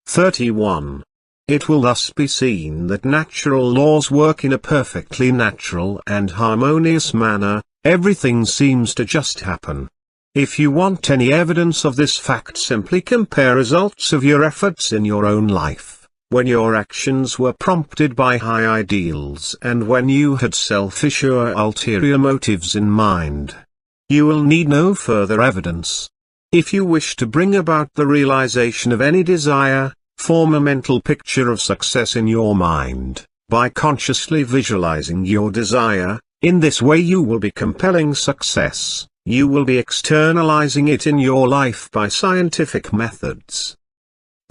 A: 31. It will thus be seen that natural laws work in a perfectly natural and harmonious manner, everything seems to just happen. If you want any evidence of this fact, simply compare results of your efforts in your own life, when your actions were prompted by high ideals and when you had selfish or ulterior motives in mind. You will need no further evidence. If you wish to bring about the realization of any desire, form a mental picture of success in your mind, by consciously visualizing your desire. In this way you will be compelling success. You will be externalizing it in your life by scientific methods.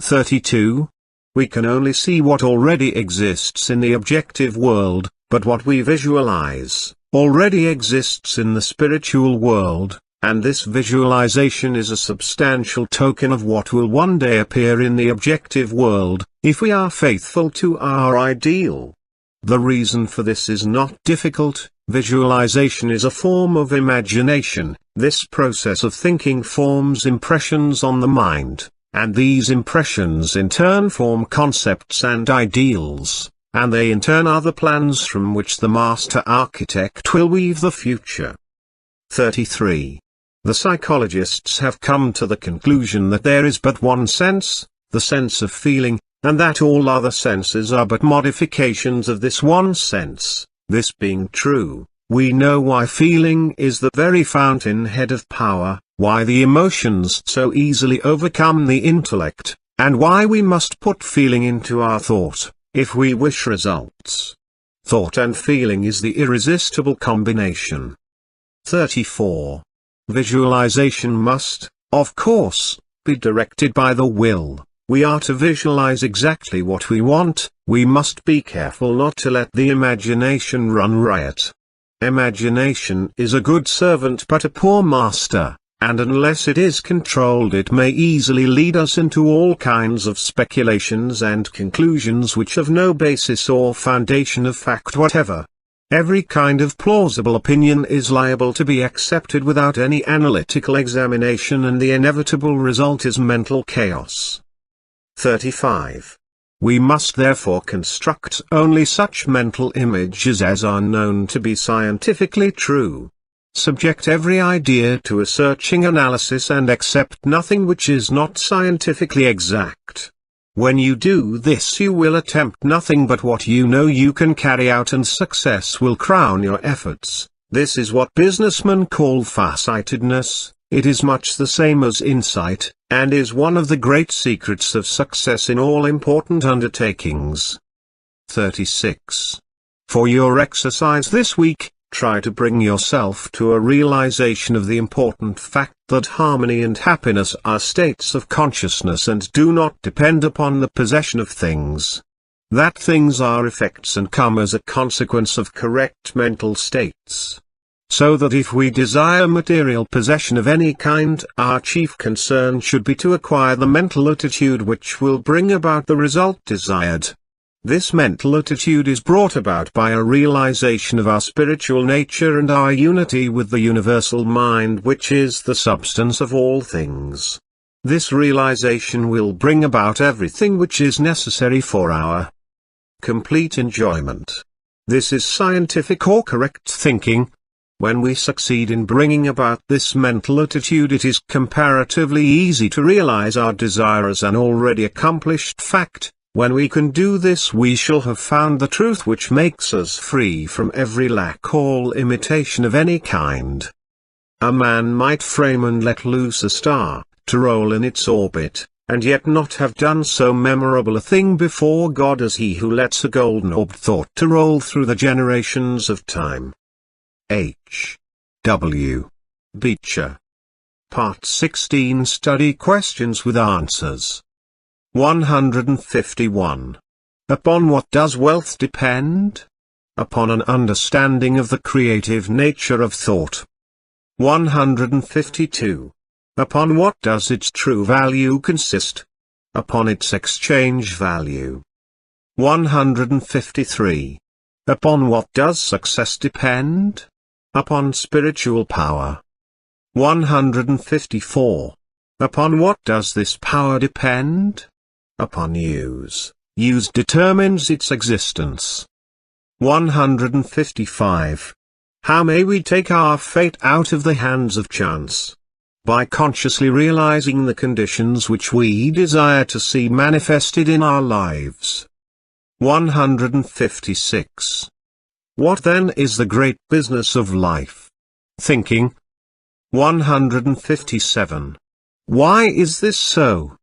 A: 32. We can only see what already exists in the objective world, but what we visualize, already exists in the spiritual world, and this visualization is a substantial token of what will one day appear in the objective world, if we are faithful to our ideal. The reason for this is not difficult. Visualization is a form of imagination. This process of thinking forms impressions on the mind, and these impressions in turn form concepts and ideals, and they in turn are the plans from which the master architect will weave the future. 33. The psychologists have come to the conclusion that there is but one sense, the sense of feeling, and that all other senses are but modifications of this one sense. This being true, we know why feeling is the very fountainhead of power, why the emotions so easily overcome the intellect, and why we must put feeling into our thought, if we wish results. Thought and feeling is the irresistible combination. 34. Visualization must, of course, be directed by the will. We are to visualize exactly what we want. We must be careful not to let the imagination run riot. Imagination is a good servant but a poor master, and unless it is controlled it may easily lead us into all kinds of speculations and conclusions which have no basis or foundation of fact whatever. Every kind of plausible opinion is liable to be accepted without any analytical examination, and the inevitable result is mental chaos. 35. We must therefore construct only such mental images as are known to be scientifically true. Subject every idea to a searching analysis and accept nothing which is not scientifically exact. When you do this you will attempt nothing but what you know you can carry out, and success will crown your efforts. This is what businessmen call farsightedness. It is much the same as insight, and is one of the great secrets of success in all important undertakings. 36. For your exercise this week, try to bring yourself to a realization of the important fact that harmony and happiness are states of consciousness and do not depend upon the possession of things. That things are effects and come as a consequence of correct mental states. So that if we desire material possession of any kind, our chief concern should be to acquire the mental attitude which will bring about the result desired. This mental attitude is brought about by a realization of our spiritual nature and our unity with the universal mind which is the substance of all things. This realization will bring about everything which is necessary for our complete enjoyment. This is scientific or correct thinking. When we succeed in bringing about this mental attitude, it is comparatively easy to realize our desire as an already accomplished fact. When we can do this, we shall have found the truth which makes us free from every lack or imitation of any kind. A man might frame and let loose a star, to roll in its orbit, and yet not have done so memorable a thing before God as he who lets a golden-orbed thought to roll through the generations of time. H. W. Beecher. Part 16 Study Questions with Answers. 151. Upon what does wealth depend? Upon an understanding of the creative nature of thought. 152. Upon what does its true value consist? Upon its exchange value. 153. Upon what does success depend? Upon spiritual power. 154. Upon what does this power depend? Upon use. Use determines its existence. 155. How may we take our fate out of the hands of chance? by consciously realizing the conditions which we desire to see manifested in our lives. 156. What then is the great business of life? Thinking. 157. Why is this so?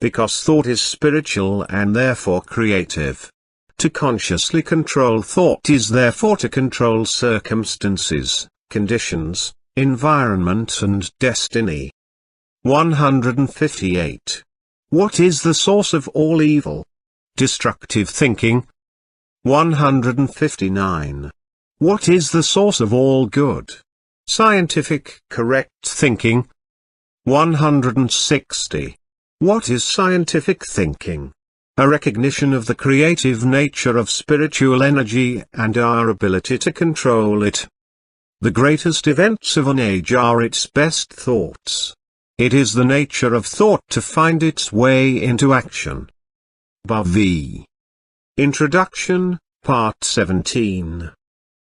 A: Because thought is spiritual and therefore creative. To consciously control thought is therefore to control circumstances, conditions, environment and destiny. 158. What is the source of all evil? Destructive thinking. 159. What is the source of all good? Scientific, correct thinking. 160. What is scientific thinking? A recognition of the creative nature of spiritual energy and our ability to control it. The greatest events of an age are its best thoughts. It is the nature of thought to find its way into action. Bhavi. Introduction, Part 17.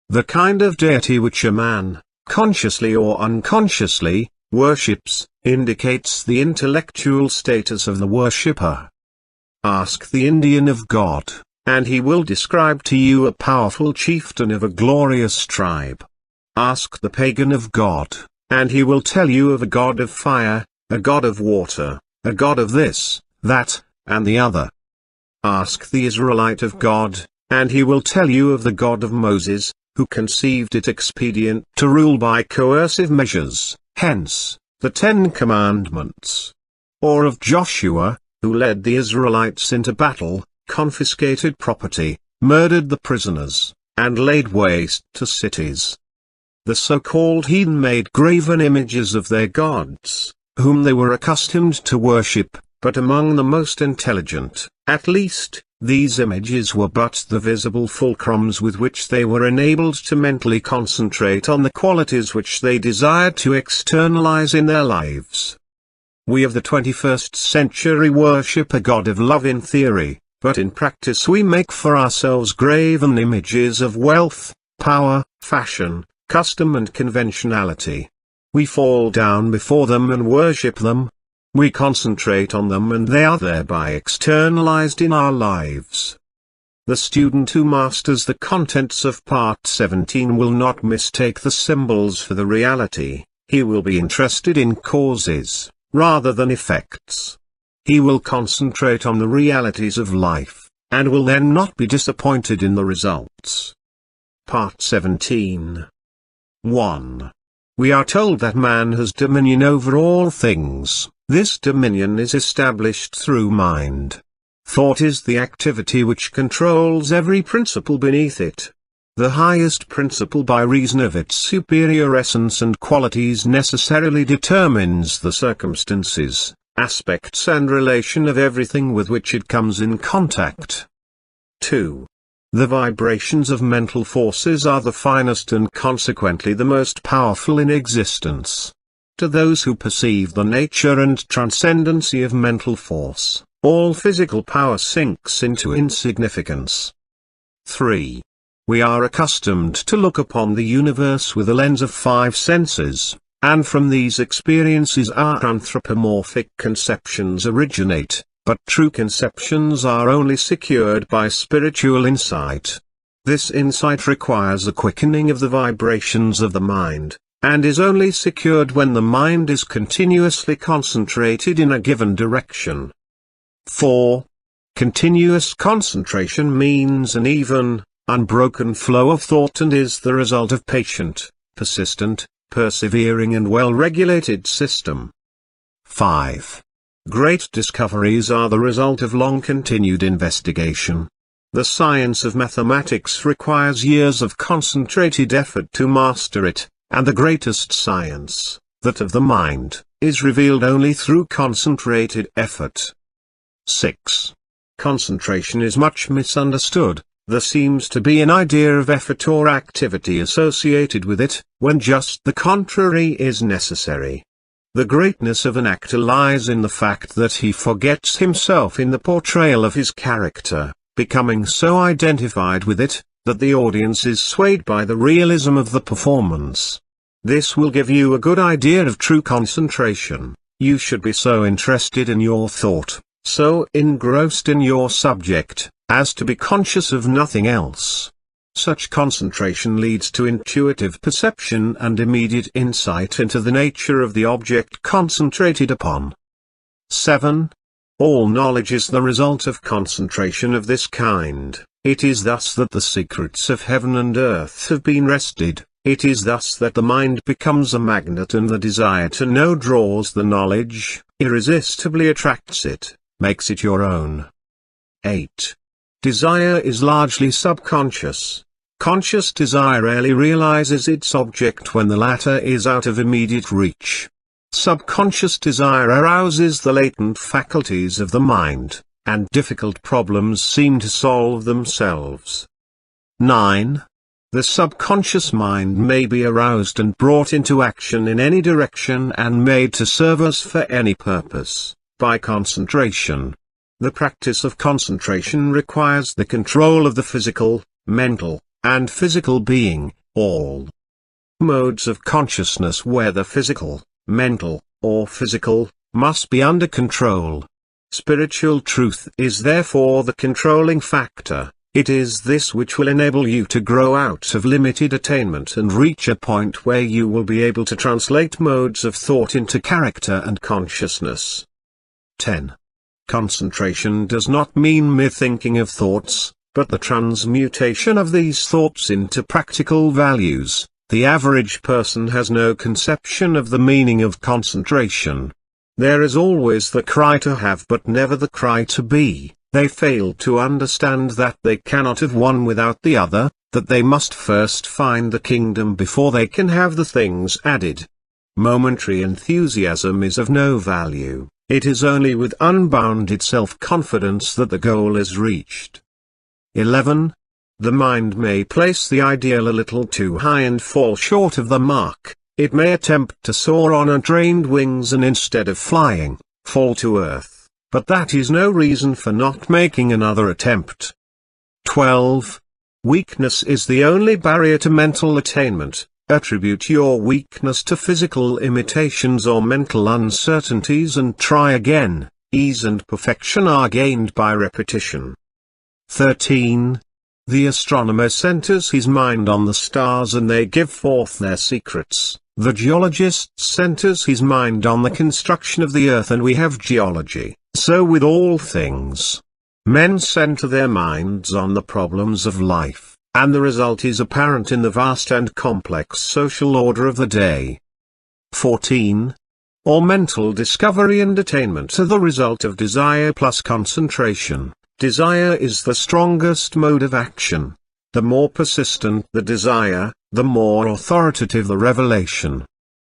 A: The kind of deity which a man, consciously or unconsciously, worships, indicates the intellectual status of the worshipper. Ask the Indian of God, and he will describe to you a powerful chieftain of a glorious tribe. Ask the pagan of God, and he will tell you of a god of fire, a god of water, a god of this, that, and the other. Ask the Israelite of God, and he will tell you of the God of Moses, who conceived it expedient to rule by coercive measures, hence, the 10 Commandments. Or of Joshua, who led the Israelites into battle, confiscated property, murdered the prisoners, and laid waste to cities. The so-called heathen made graven images of their gods, whom they were accustomed to worship, but among the most intelligent, at least, these images were but the visible fulcrums with which they were enabled to mentally concentrate on the qualities which they desired to externalize in their lives. We of the 21st century worship a God of love in theory, but in practice we make for ourselves graven images of wealth, power, fashion, custom and conventionality. We fall down before them and worship them. We concentrate on them and they are thereby externalized in our lives. The student who masters the contents of Part 17 will not mistake the symbols for the reality. He will be interested in causes, rather than effects. He will concentrate on the realities of life, and will then not be disappointed in the results. Part 17. 1. We are told that man has dominion over all things. This dominion is established through mind. Thought is the activity which controls every principle beneath it. The highest principle by reason of its superior essence and qualities necessarily determines the circumstances, aspects and relation of everything with which it comes in contact. 2. The vibrations of mental forces are the finest and consequently the most powerful in existence. To those who perceive the nature and transcendency of mental force, all physical power sinks into insignificance. 3. We are accustomed to look upon the universe with a lens of 5 senses, and from these experiences our anthropomorphic conceptions originate, but true conceptions are only secured by spiritual insight. This insight requires a quickening of the vibrations of the mind, and is only secured when the mind is continuously concentrated in a given direction. 4. Continuous concentration means an even, unbroken flow of thought and is the result of patient, persistent, persevering and well-regulated system. 5. Great discoveries are the result of long-continued investigation. The science of mathematics requires years of concentrated effort to master it. And the greatest science, that of the mind, is revealed only through concentrated effort. 6. Concentration is much misunderstood. There seems to be an idea of effort or activity associated with it, when just the contrary is necessary. The greatness of an actor lies in the fact that he forgets himself in the portrayal of his character, becoming so identified with it, that the audience is swayed by the realism of the performance. This will give you a good idea of true concentration. You should be so interested in your thought, so engrossed in your subject, as to be conscious of nothing else. Such concentration leads to intuitive perception and immediate insight into the nature of the object concentrated upon. 7. All knowledge is the result of concentration of this kind. It is thus that the secrets of heaven and earth have been wrested. It is thus that the mind becomes a magnet, and the desire to know draws the knowledge, irresistibly attracts it, makes it your own. 8. Desire is largely subconscious. Conscious desire rarely realizes its object when the latter is out of immediate reach. Subconscious desire arouses the latent faculties of the mind, and difficult problems seem to solve themselves. 9. The subconscious mind may be aroused and brought into action in any direction and made to serve us for any purpose, by concentration. The practice of concentration requires the control of the physical, mental, and physical being, all modes of consciousness, whether physical, mental, or physical, must be under control. Spiritual truth is therefore the controlling factor. It is this which will enable you to grow out of limited attainment and reach a point where you will be able to translate modes of thought into character and consciousness. 10. Concentration does not mean mere thinking of thoughts, but the transmutation of these thoughts into practical values. The average person has no conception of the meaning of concentration. There is always the cry to have but never the cry to be. They fail to understand that they cannot have one without the other, that they must first find the kingdom before they can have the things added. Momentary enthusiasm is of no value. It is only with unbounded self-confidence that the goal is reached. 11. The mind may place the ideal a little too high and fall short of the mark. It may attempt to soar on untrained wings and instead of flying, fall to earth. But that is no reason for not making another attempt. 12. Weakness is the only barrier to mental attainment. Attribute your weakness to physical imitations or mental uncertainties and try again. Ease and perfection are gained by repetition. 13. The astronomer centers his mind on the stars and they give forth their secrets. The geologist centers his mind on the construction of the earth and we have geology. So with all things. Men center their minds on the problems of life, and the result is apparent in the vast and complex social order of the day. 14. All mental discovery and attainment are the result of desire plus concentration. Desire is the strongest mode of action. The more persistent the desire, the more authoritative the revelation.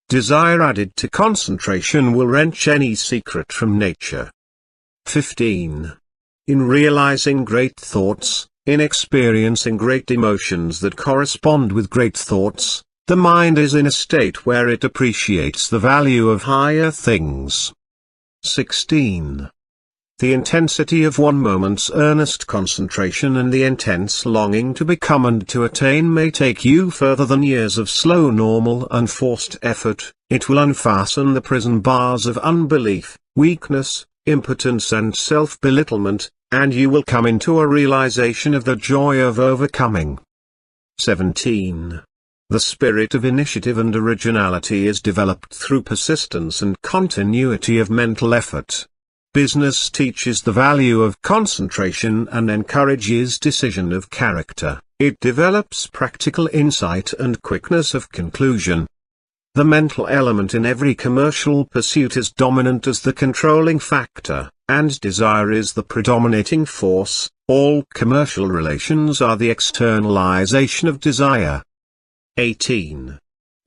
A: Desire added to concentration will wrench any secret from nature. 15. In realizing great thoughts, in experiencing great emotions that correspond with great thoughts, the mind is in a state where it appreciates the value of higher things. 16. The intensity of one moment's earnest concentration and the intense longing to become and to attain may take you further than years of slow normal unforced effort. It will unfasten the prison bars of unbelief, weakness, impotence and self-belittlement, and you will come into a realization of the joy of overcoming. 17. The spirit of initiative and originality is developed through persistence and continuity of mental effort. Business teaches the value of concentration and encourages decision of character. It develops practical insight and quickness of conclusion. The mental element in every commercial pursuit is dominant as the controlling factor, and desire is the predominating force. All commercial relations are the externalization of desire. 18.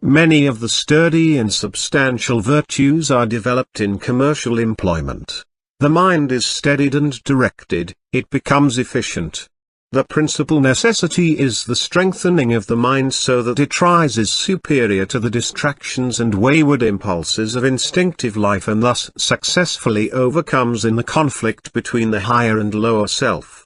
A: Many of the sturdy and substantial virtues are developed in commercial employment. The mind is steadied and directed, it becomes efficient. The principal necessity is the strengthening of the mind so that it rises superior to the distractions and wayward impulses of instinctive life and thus successfully overcomes in the conflict between the higher and lower self.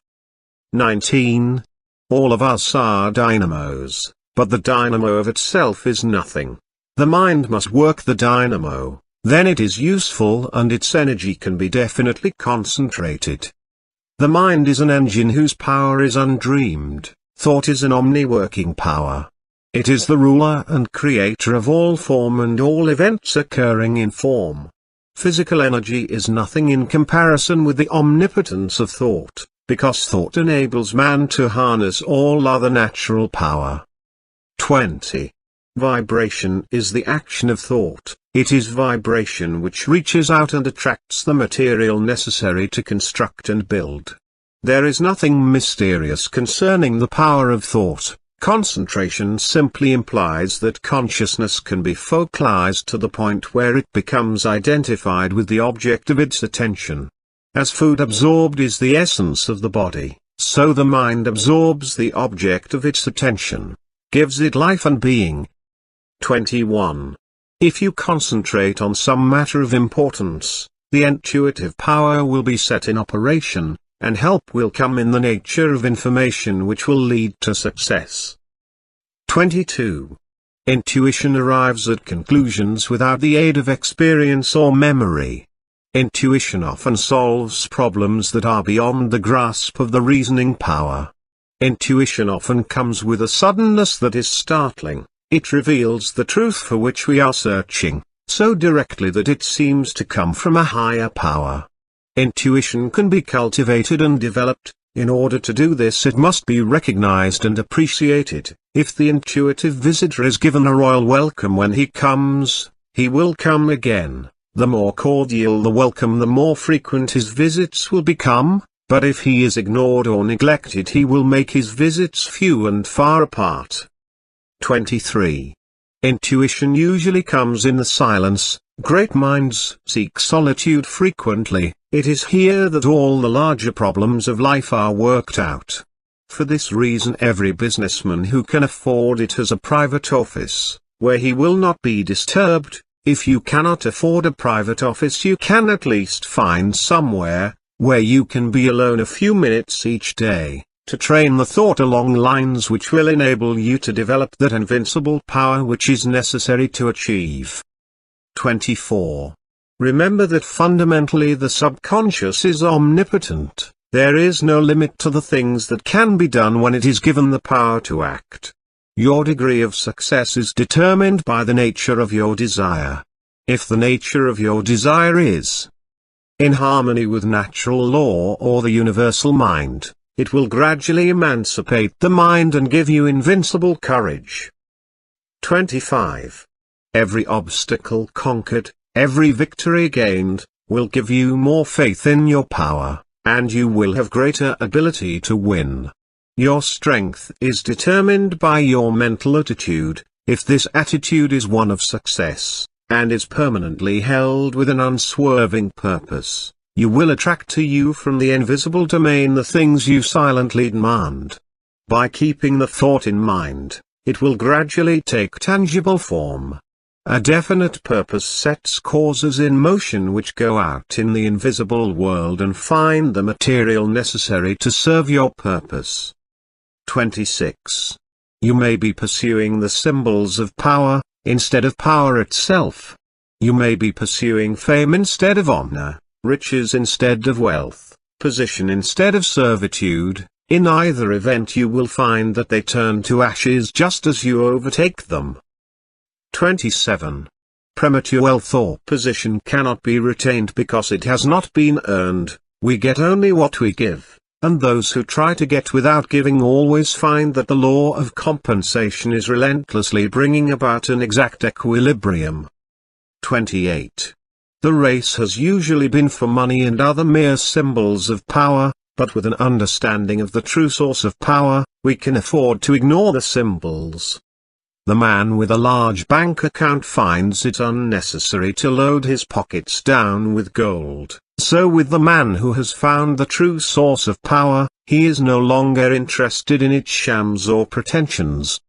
A: 19. All of us are dynamos, but the dynamo of itself is nothing. The mind must work the dynamo, then it is useful and its energy can be definitely concentrated. The mind is an engine whose power is undreamed. Thought is an omni-working power. It is the ruler and creator of all form and all events occurring in form. Physical energy is nothing in comparison with the omnipotence of thought, because thought enables man to harness all other natural power. 20. Vibration is the action of thought. It is vibration which reaches out and attracts the material necessary to construct and build. There is nothing mysterious concerning the power of thought. Concentration simply implies that consciousness can be focalized to the point where it becomes identified with the object of its attention. As food absorbed is the essence of the body, so the mind absorbs the object of its attention, gives it life and being. 21. If you concentrate on some matter of importance, the intuitive power will be set in operation, and help will come in the nature of information which will lead to success. 22. Intuition arrives at conclusions without the aid of experience or memory. Intuition often solves problems that are beyond the grasp of the reasoning power. Intuition often comes with a suddenness that is startling. It reveals the truth for which we are searching, so directly that it seems to come from a higher power. Intuition can be cultivated and developed. In order to do this, it must be recognized and appreciated. If the intuitive visitor is given a royal welcome when he comes, he will come again. The more cordial the welcome, the more frequent his visits will become, but if he is ignored or neglected, he will make his visits few and far apart. 23. Intuition usually comes in the silence. Great minds seek solitude frequently. It is here that all the larger problems of life are worked out. For this reason, every businessman who can afford it has a private office, where he will not be disturbed. If you cannot afford a private office, you can at least find somewhere where you can be alone a few minutes each day, to train the thought along lines which will enable you to develop that invincible power which is necessary to achieve. 24. Remember that fundamentally the subconscious is omnipotent. There is no limit to the things that can be done when it is given the power to act. Your degree of success is determined by the nature of your desire. If the nature of your desire is in harmony with natural law or the universal mind, it will gradually emancipate the mind and give you invincible courage. 25. Every obstacle conquered, every victory gained, will give you more faith in your power, and you will have greater ability to win. Your strength is determined by your mental attitude. If this attitude is one of success, and is permanently held with an unswerving purpose, you will attract to you from the invisible domain the things you silently demand. By keeping the thought in mind, it will gradually take tangible form. A definite purpose sets causes in motion which go out in the invisible world and find the material necessary to serve your purpose. 26. You may be pursuing the symbols of power, instead of power itself. You may be pursuing fame instead of honor, riches instead of wealth, position instead of servitude. In either event you will find that they turn to ashes just as you overtake them. 27. Premature wealth or position cannot be retained because it has not been earned. We get only what we give, and those who try to get without giving always find that the law of compensation is relentlessly bringing about an exact equilibrium. 28. The race has usually been for money and other mere symbols of power, but with an understanding of the true source of power, we can afford to ignore the symbols. The man with a large bank account finds it unnecessary to load his pockets down with gold. So with the man who has found the true source of power, he is no longer interested in its shams or pretensions.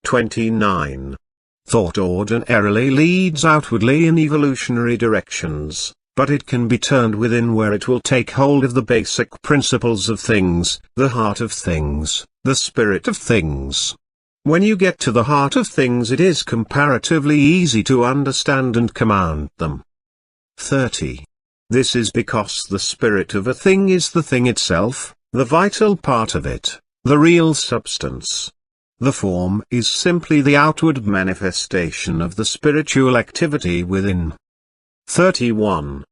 A: 29. Thought ordinarily leads outwardly in evolutionary directions, but it can be turned within where it will take hold of the basic principles of things, the heart of things, the spirit of things. When you get to the heart of things, it is comparatively easy to understand and command them. 30. This is because the spirit of a thing is the thing itself, the vital part of it, the real substance. The form is simply the outward manifestation of the spiritual activity within. 31.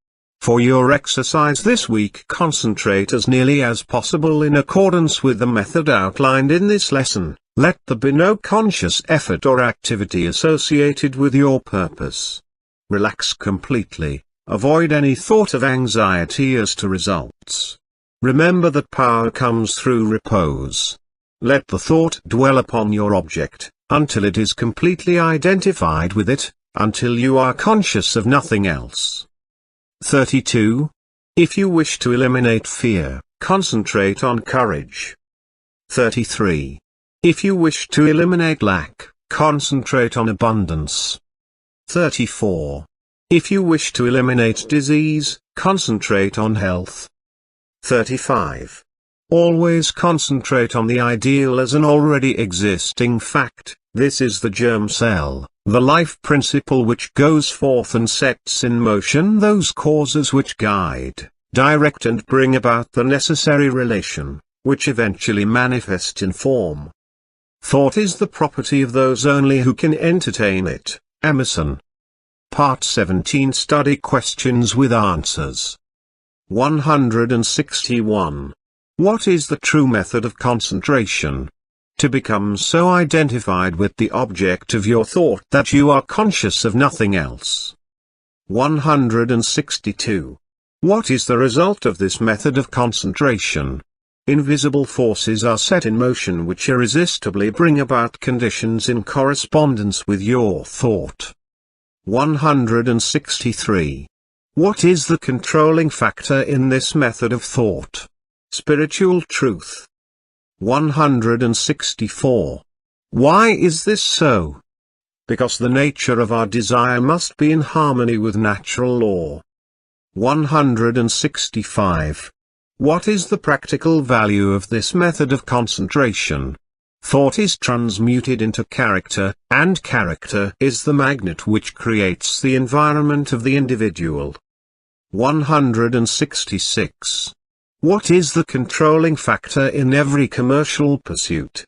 A: For your exercise this week, concentrate as nearly as possible in accordance with the method outlined in this lesson. Let there be no conscious effort or activity associated with your purpose. Relax completely, avoid any thought of anxiety as to results. Remember that power comes through repose. Let the thought dwell upon your object, until it is completely identified with it, until you are conscious of nothing else. 32. If you wish to eliminate fear, concentrate on courage. 33. If you wish to eliminate lack, concentrate on abundance. 34. If you wish to eliminate disease, concentrate on health. 35. Always concentrate on the ideal as an already existing fact. This is the germ cell, the life principle which goes forth and sets in motion those causes which guide, direct and bring about the necessary relation, which eventually manifest in form. Thought is the property of those only who can entertain it. Emerson. Part 17. Study questions with answers. 161. What is the true method of concentration? To become so identified with the object of your thought that you are conscious of nothing else. 162. What is the result of this method of concentration? Invisible forces are set in motion which irresistibly bring about conditions in correspondence with your thought. 163. What is the controlling factor in this method of thought? Spiritual truth. 164. Why is this so? Because the nature of our desire must be in harmony with natural law. 165. What is the practical value of this method of concentration? Thought is transmuted into character, and character is the magnet which creates the environment of the individual. 166. What is the controlling factor in every commercial pursuit?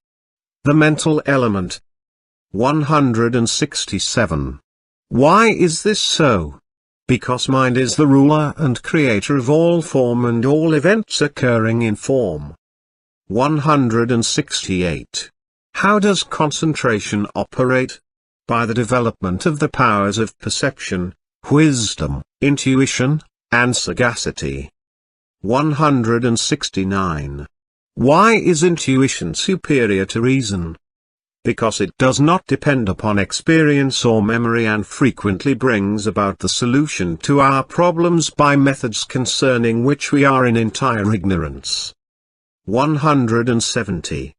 A: The mental element. 167. Why is this so? Because mind is the ruler and creator of all form and all events occurring in form. 168. How does concentration operate? By the development of the powers of perception, wisdom, intuition, and sagacity. 169. Why is intuition superior to reason? Because it does not depend upon experience or memory and frequently brings about the solution to our problems by methods concerning which we are in entire ignorance. 170.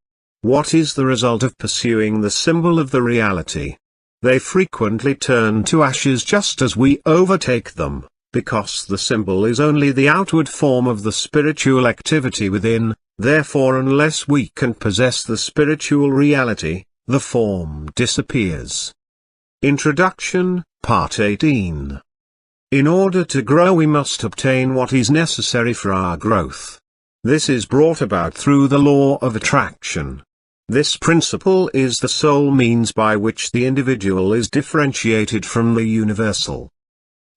A: What is the result of pursuing the symbol of the reality? They frequently turn to ashes just as we overtake them, because the symbol is only the outward form of the spiritual activity within. Therefore, unless we can possess the spiritual reality, the form disappears. Introduction, Part 18. In order to grow, we must obtain what is necessary for our growth. This is brought about through the law of attraction. This principle is the sole means by which the individual is differentiated from the universal.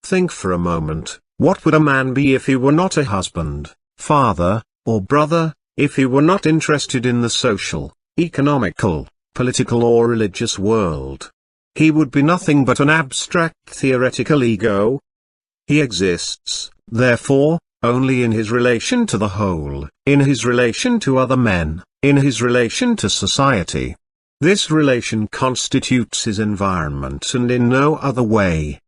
A: Think for a moment, what would a man be if he were not a husband, father, or brother, if he were not interested in the social, economical, political or religious world? He would be nothing but an abstract theoretical ego. He exists, therefore, only in his relation to the whole, in his relation to other men, in his relation to society. This relation constitutes his environment and in no other way.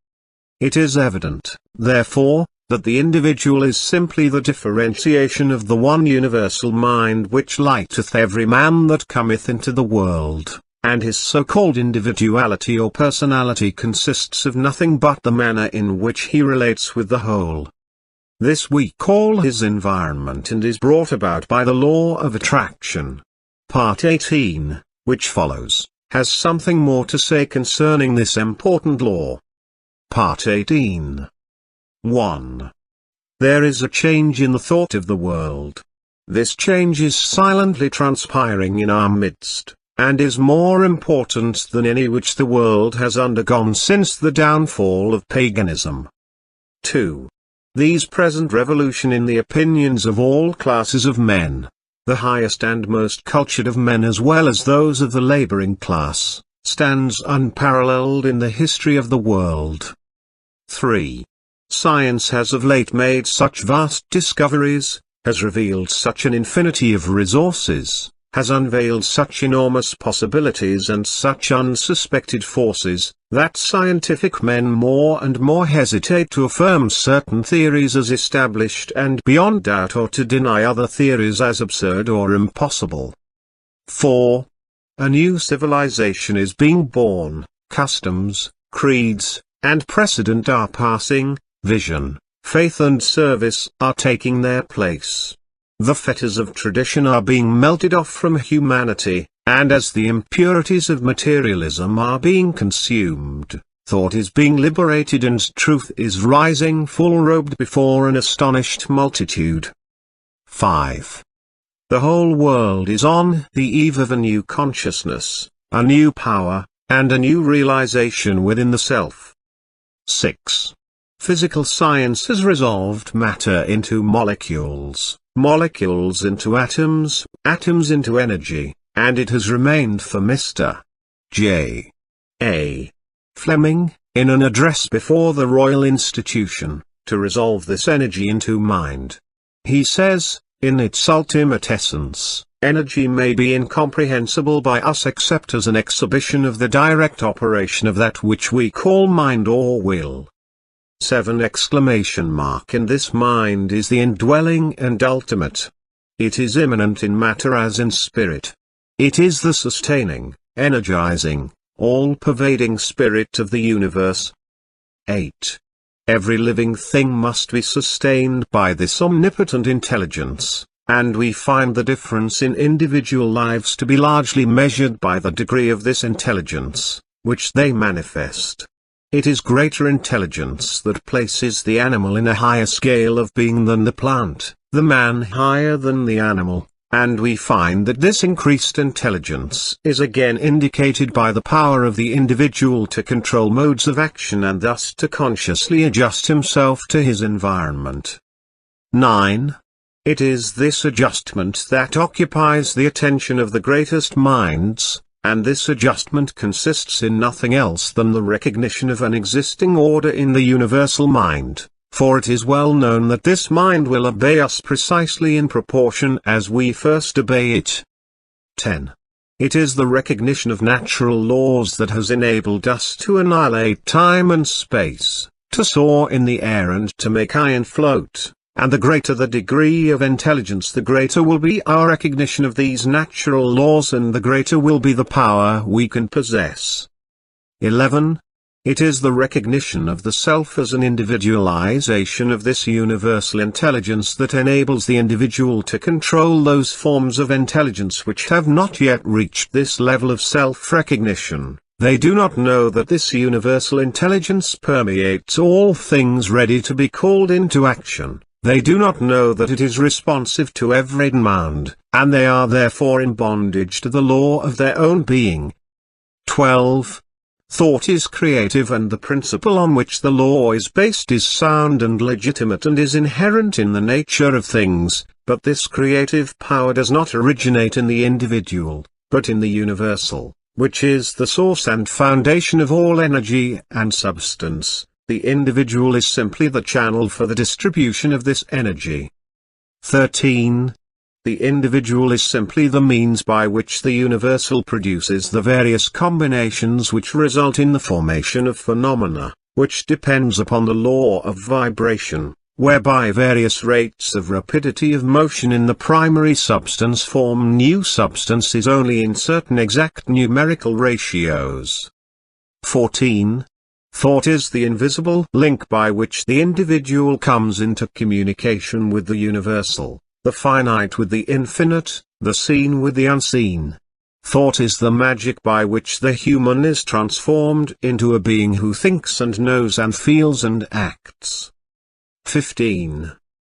A: It is evident, therefore, that the individual is simply the differentiation of the one universal mind which lighteth every man that cometh into the world, and his so-called individuality or personality consists of nothing but the manner in which he relates with the whole. This we call his environment and is brought about by the law of attraction. Part 18. which follows, has something more to say concerning this important law. Part 18. 1. There is a change in the thought of the world. This change is silently transpiring in our midst, and is more important than any which the world has undergone since the downfall of paganism. 2. These present revolution in the opinions of all classes of men, the highest and most cultured of men as well as those of the laboring class, stands unparalleled in the history of the world. 3. Science has of late made such vast discoveries, has revealed such an infinity of resources, has unveiled such enormous possibilities and such unsuspected forces, that scientific men more and more hesitate to affirm certain theories as established and beyond doubt or to deny other theories as absurd or impossible. 4. A new civilization is being born, customs, creeds, and precedent are passing, vision, faith and service are taking their place. The fetters of tradition are being melted off from humanity, and as the impurities of materialism are being consumed, thought is being liberated and truth is rising full-robed before an astonished multitude. 5. The whole world is on the eve of a new consciousness, a new power, and a new realization within the self. 6. Physical science has resolved matter into molecules, molecules into atoms, atoms into energy, and it has remained for Mr. J. A. Fleming, in an address before the Royal Institution, to resolve this energy into mind. He says, in its ultimate essence, energy may be incomprehensible by us except as an exhibition of the direct operation of that which we call mind or will. 7! In this mind is the indwelling and ultimate. It is immanent in matter as in spirit. It is the sustaining, energizing, all-pervading spirit of the universe. 8. Every living thing must be sustained by this omnipotent intelligence, and we find the difference in individual lives to be largely measured by the degree of this intelligence, which they manifest. It is greater intelligence that places the animal in a higher scale of being than the plant, the man higher than the animal, and we find that this increased intelligence is again indicated by the power of the individual to control modes of action and thus to consciously adjust himself to his environment. 9. It is this adjustment that occupies the attention of the greatest minds, and this adjustment consists in nothing else than the recognition of an existing order in the universal mind, for it is well known that this mind will obey us precisely in proportion as we first obey it. 10. It is the recognition of natural laws that has enabled us to annihilate time and space, to soar in the air and to make iron float. And the greater the degree of intelligence, the greater will be our recognition of these natural laws and the greater will be the power we can possess. 11. It is the recognition of the self as an individualization of this universal intelligence that enables the individual to control those forms of intelligence which have not yet reached this level of self-recognition. They do not know that this universal intelligence permeates all things ready to be called into action. They do not know that it is responsive to every demand, and they are therefore in bondage to the law of their own being. 12. Thought is creative and the principle on which the law is based is sound and legitimate and is inherent in the nature of things, but this creative power does not originate in the individual, but in the universal, which is the source and foundation of all energy and substance. The individual is simply the channel for the distribution of this energy. 13. The individual is simply the means by which the universal produces the various combinations which result in the formation of phenomena, which depends upon the law of vibration, whereby various rates of rapidity of motion in the primary substance form new substances only in certain exact numerical ratios. 14. Thought is the invisible link by which the individual comes into communication with the universal, the finite with the infinite, the seen with the unseen. Thought is the magic by which the human is transformed into a being who thinks and knows and feels and acts. 15.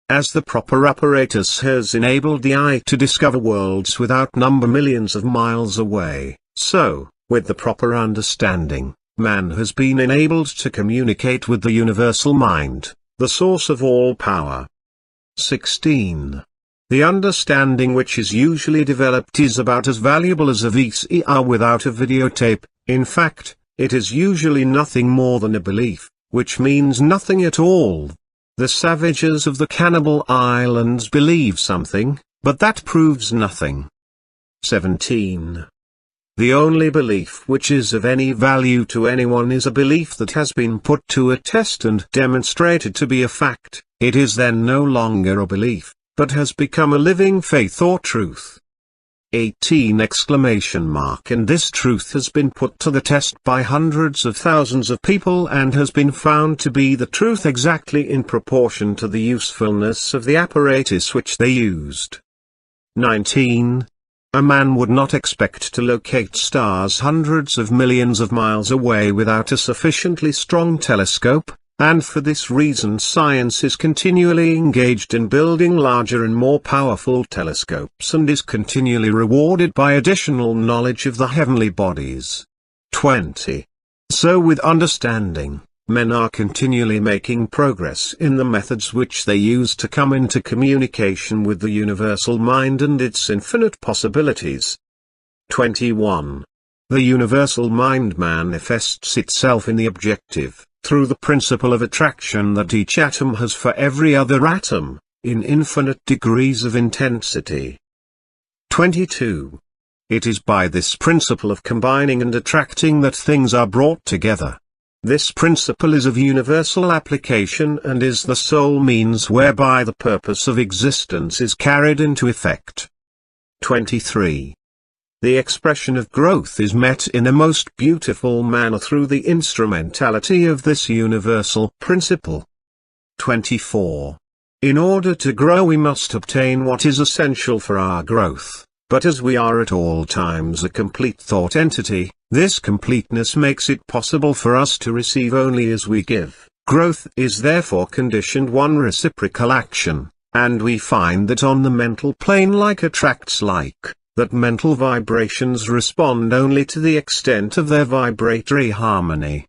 A: As the proper apparatus has enabled the eye to discover worlds without number millions of miles away, so, with the proper understanding, man has been enabled to communicate with the universal mind, the source of all power. 16. The understanding which is usually developed is about as valuable as a VCR without a videotape. In fact, it is usually nothing more than a belief, which means nothing at all. The savages of the Cannibal Islands believe something, but that proves nothing. 17. The only belief which is of any value to anyone is a belief that has been put to a test and demonstrated to be a fact. It is then no longer a belief, but has become a living faith or truth. 18! And this truth has been put to the test by hundreds of thousands of people and has been found to be the truth exactly in proportion to the usefulness of the apparatus which they used. 19. A man would not expect to locate stars hundreds of millions of miles away without a sufficiently strong telescope, and for this reason science is continually engaged in building larger and more powerful telescopes and is continually rewarded by additional knowledge of the heavenly bodies. 20. So with understanding, men are continually making progress in the methods which they use to come into communication with the universal mind and its infinite possibilities. 21. The universal mind manifests itself in the objective, through the principle of attraction that each atom has for every other atom, in infinite degrees of intensity. 22. It is by this principle of combining and attracting that things are brought together. This principle is of universal application and is the sole means whereby the purpose of existence is carried into effect. 23. The expression of growth is met in a most beautiful manner through the instrumentality of this universal principle. 24. In order to grow we must obtain what is essential for our growth, but as we are at all times a complete thought entity, this completeness makes it possible for us to receive only as we give. Growth is therefore conditioned one reciprocal action, and we find that on the mental plane like attracts like, that mental vibrations respond only to the extent of their vibratory harmony.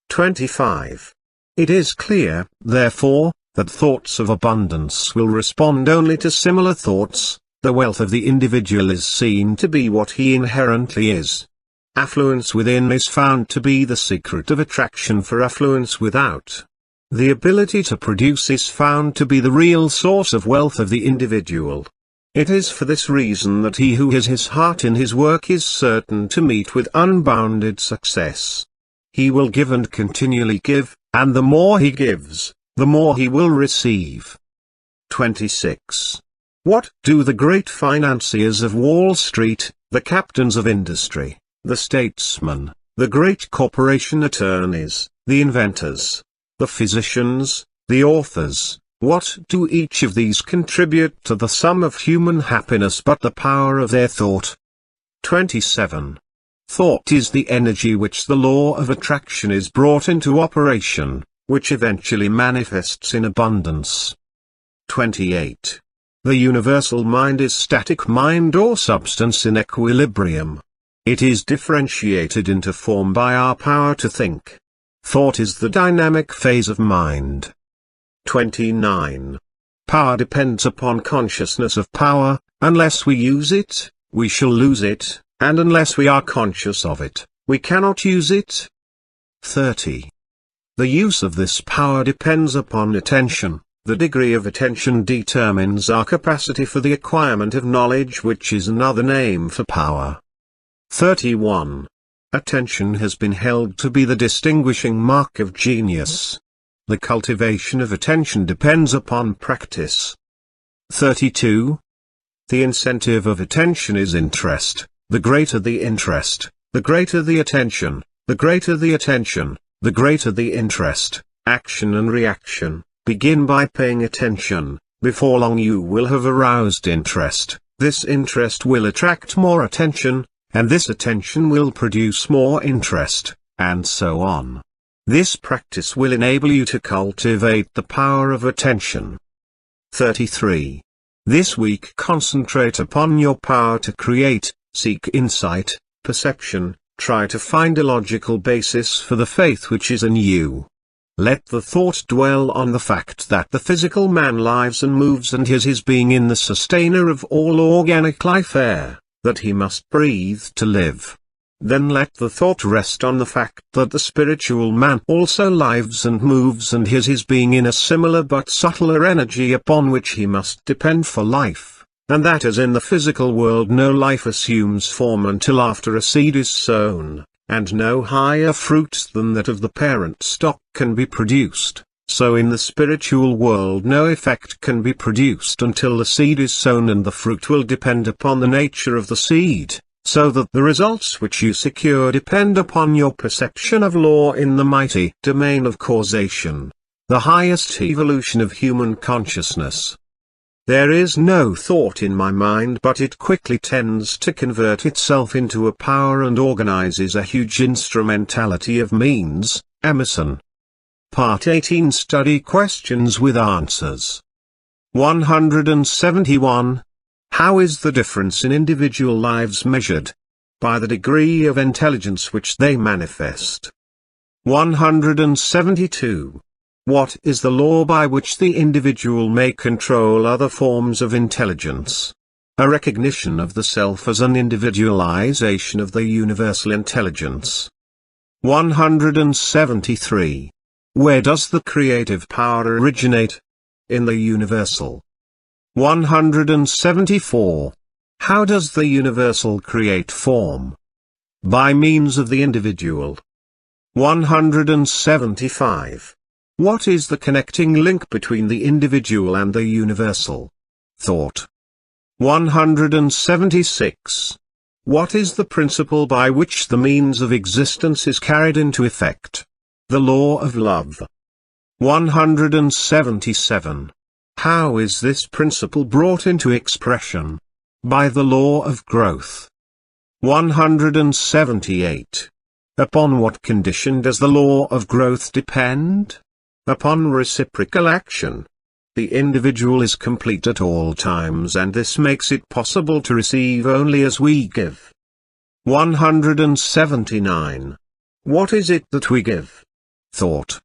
A: 25. It is clear, therefore, that thoughts of abundance will respond only to similar thoughts. The wealth of the individual is seen to be what he inherently is. Affluence within is found to be the secret of attraction for affluence without. The ability to produce is found to be the real source of wealth of the individual. It is for this reason that he who has his heart in his work is certain to meet with unbounded success. He will give and continually give, and the more he gives, the more he will receive. 26. What do the great financiers of Wall Street, the captains of industry, the statesmen, the great corporation attorneys, the inventors, the physicians, the authors, what do each of these contribute to the sum of human happiness but the power of their thought? 27. Thought is the energy which the law of attraction is brought into operation, which eventually manifests in abundance. 28. The universal mind is static mind or substance in equilibrium. It is differentiated into form by our power to think. Thought is the dynamic phase of mind. 29. Power depends upon consciousness of power. Unless we use it, we shall lose it, and unless we are conscious of it, we cannot use it. 30. The use of this power depends upon attention. The degree of attention determines our capacity for the acquirement of knowledge, which is another name for power. 31. Attention has been held to be the distinguishing mark of genius. The cultivation of attention depends upon practice. 32. The incentive of attention is interest. The greater the interest, the greater the attention, the greater the attention, the greater the interest. Action and reaction. Begin by paying attention. Before long you will have aroused interest. This interest will attract more attention, and this attention will produce more interest, and so on. This practice will enable you to cultivate the power of attention. 33. This week concentrate upon your power to create, seek insight, perception, try to find a logical basis for the faith which is in you. Let the thought dwell on the fact that the physical man lives and moves and is his being in the sustainer of all organic life air, that he must breathe to live. Then let the thought rest on the fact that the spiritual man also lives and moves and is his being in a similar but subtler energy upon which he must depend for life, and that as in the physical world no life assumes form until after a seed is sown, and no higher fruit than that of the parent stock can be produced, so in the spiritual world no effect can be produced until the seed is sown, and the fruit will depend upon the nature of the seed, so that the results which you secure depend upon your perception of law in the mighty domain of causation, the highest evolution of human consciousness. There is no thought in my mind, but it quickly tends to convert itself into a power and organizes a huge instrumentality of means. Emerson. Part 18 Study Questions with Answers. 171. How is the difference in individual lives measured? By the degree of intelligence which they manifest. 172. What is the law by which the individual may control other forms of intelligence? A recognition of the self as an individualization of the universal intelligence. 173. Where does the creative power originate? In the universal. 174. How does the universal create form? By means of the individual. 175. What is the connecting link between the individual and the universal? Thought. 176. What is the principle by which the means of existence is carried into effect? The law of love. 177. How is this principle brought into expression? By the law of growth. 178. Upon what condition does the law of growth depend? Upon reciprocal action. The individual is complete at all times, and this makes it possible to receive only as we give. 179. What is it that we give? Thought.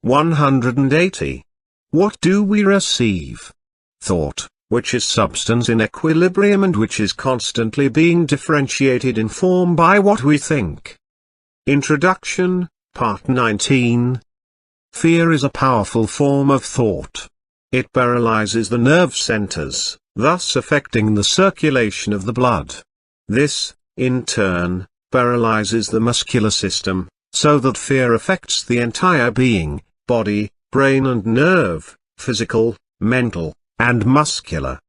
A: 180. What do we receive? Thought, which is substance in equilibrium and which is constantly being differentiated in form by what we think. Introduction, Part 19. Fear is a powerful form of thought. It paralyzes the nerve centers, thus affecting the circulation of the blood. This, in turn, paralyzes the muscular system, so that fear affects the entire being, body, brain and nerve, physical, mental, and muscular.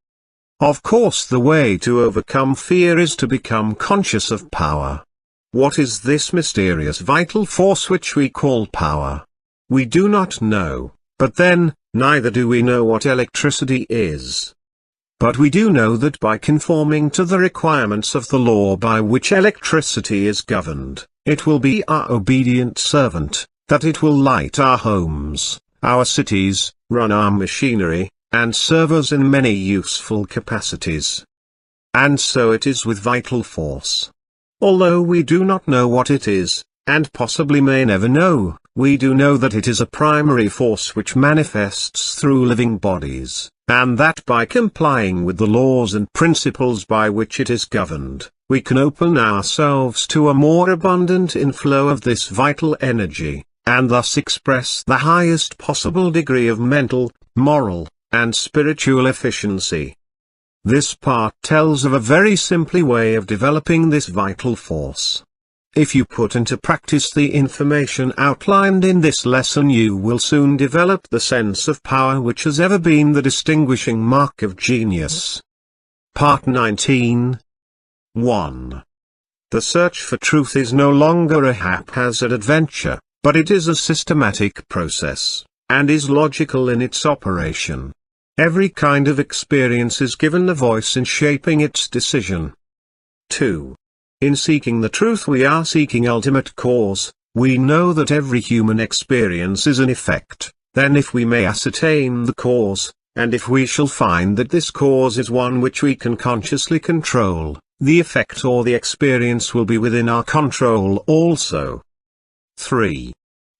A: Of course, the way to overcome fear is to become conscious of power. What is this mysterious vital force which we call power? We do not know, but then, neither do we know what electricity is. But we do know that by conforming to the requirements of the law by which electricity is governed, it will be our obedient servant, that it will light our homes, our cities, run our machinery, and serve us in many useful capacities. And so it is with vital force. Although we do not know what it is, and possibly may never know, we do know that it is a primary force which manifests through living bodies, and that by complying with the laws and principles by which it is governed, we can open ourselves to a more abundant inflow of this vital energy, and thus express the highest possible degree of mental, moral, and spiritual efficiency. This part tells of a very simple way of developing this vital force. If you put into practice the information outlined in this lesson, you will soon develop the sense of power which has ever been the distinguishing mark of genius. Part 19. 1. The search for truth is no longer a haphazard adventure, but it is a systematic process, and is logical in its operation. Every kind of experience is given a voice in shaping its decision. 2. In seeking the truth we are seeking ultimate cause. We know that every human experience is an effect. Then if we may ascertain the cause, and if we shall find that this cause is one which we can consciously control, the effect or the experience will be within our control also. 3.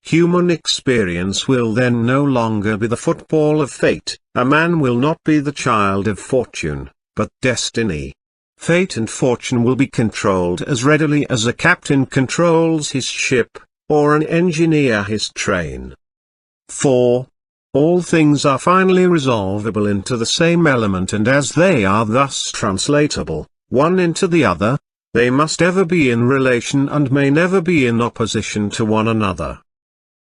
A: Human experience will then no longer be the football of fate. A man will not be the child of fortune, but destiny. Fate and fortune will be controlled as readily as a captain controls his ship, or an engineer his train. 4. All things are finally resolvable into the same element, and as they are thus translatable, one into the other, they must ever be in relation and may never be in opposition to one another.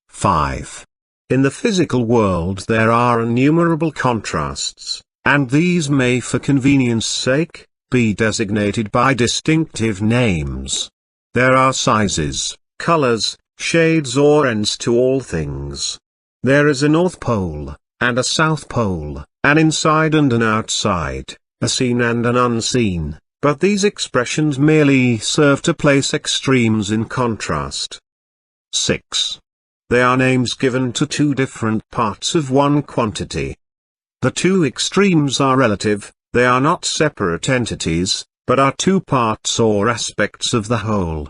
A: 5. In the physical world there are innumerable contrasts, and these may for convenience sake, be designated by distinctive names. There are sizes, colors, shades or ends to all things. There is a North Pole, and a South Pole, an inside and an outside, a seen and an unseen, but these expressions merely serve to place extremes in contrast. 6. They are names given to two different parts of one quantity. The two extremes are relative, they are not separate entities, but are two parts or aspects of the whole.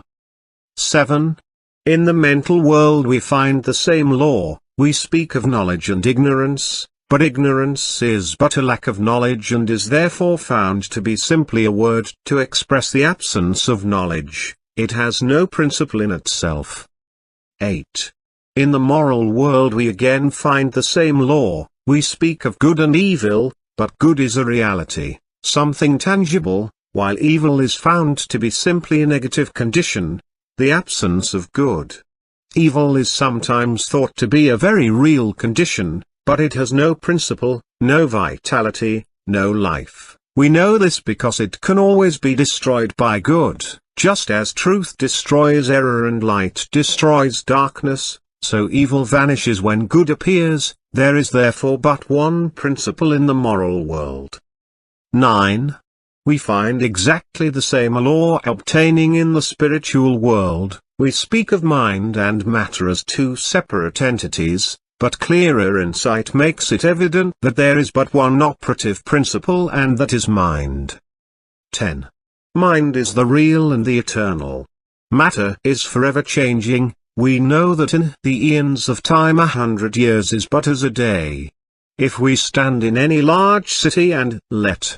A: 7. In the mental world we find the same law. We speak of knowledge and ignorance, but ignorance is but a lack of knowledge and is therefore found to be simply a word to express the absence of knowledge. It has no principle in itself. 8. In the moral world we again find the same law. We speak of good and evil, but good is a reality, something tangible, while evil is found to be simply a negative condition, the absence of good. Evil is sometimes thought to be a very real condition, but it has no principle, no vitality, no life. We know this because it can always be destroyed by good, just as truth destroys error and light destroys darkness, so evil vanishes when good appears. There is therefore but one principle in the moral world. 9. We find exactly the same law obtaining in the spiritual world. We speak of mind and matter as two separate entities, but clearer insight makes it evident that there is but one operative principle, and that is mind. 10. Mind is the real and the eternal. Matter is forever changing. We know that in the eons of time 100 years is but as a day. If we stand in any large city and let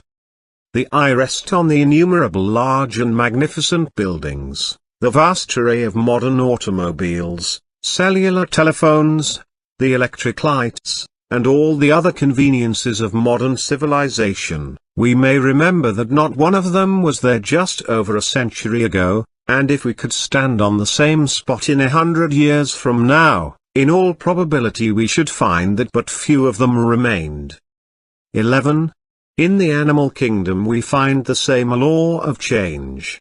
A: the eye rest on the innumerable large and magnificent buildings, the vast array of modern automobiles, cellular telephones, the electric lights, and all the other conveniences of modern civilization, we may remember that not one of them was there just over a century ago. And if we could stand on the same spot in 100 years from now, in all probability we should find that but few of them remained. 11. In the animal kingdom we find the same law of change.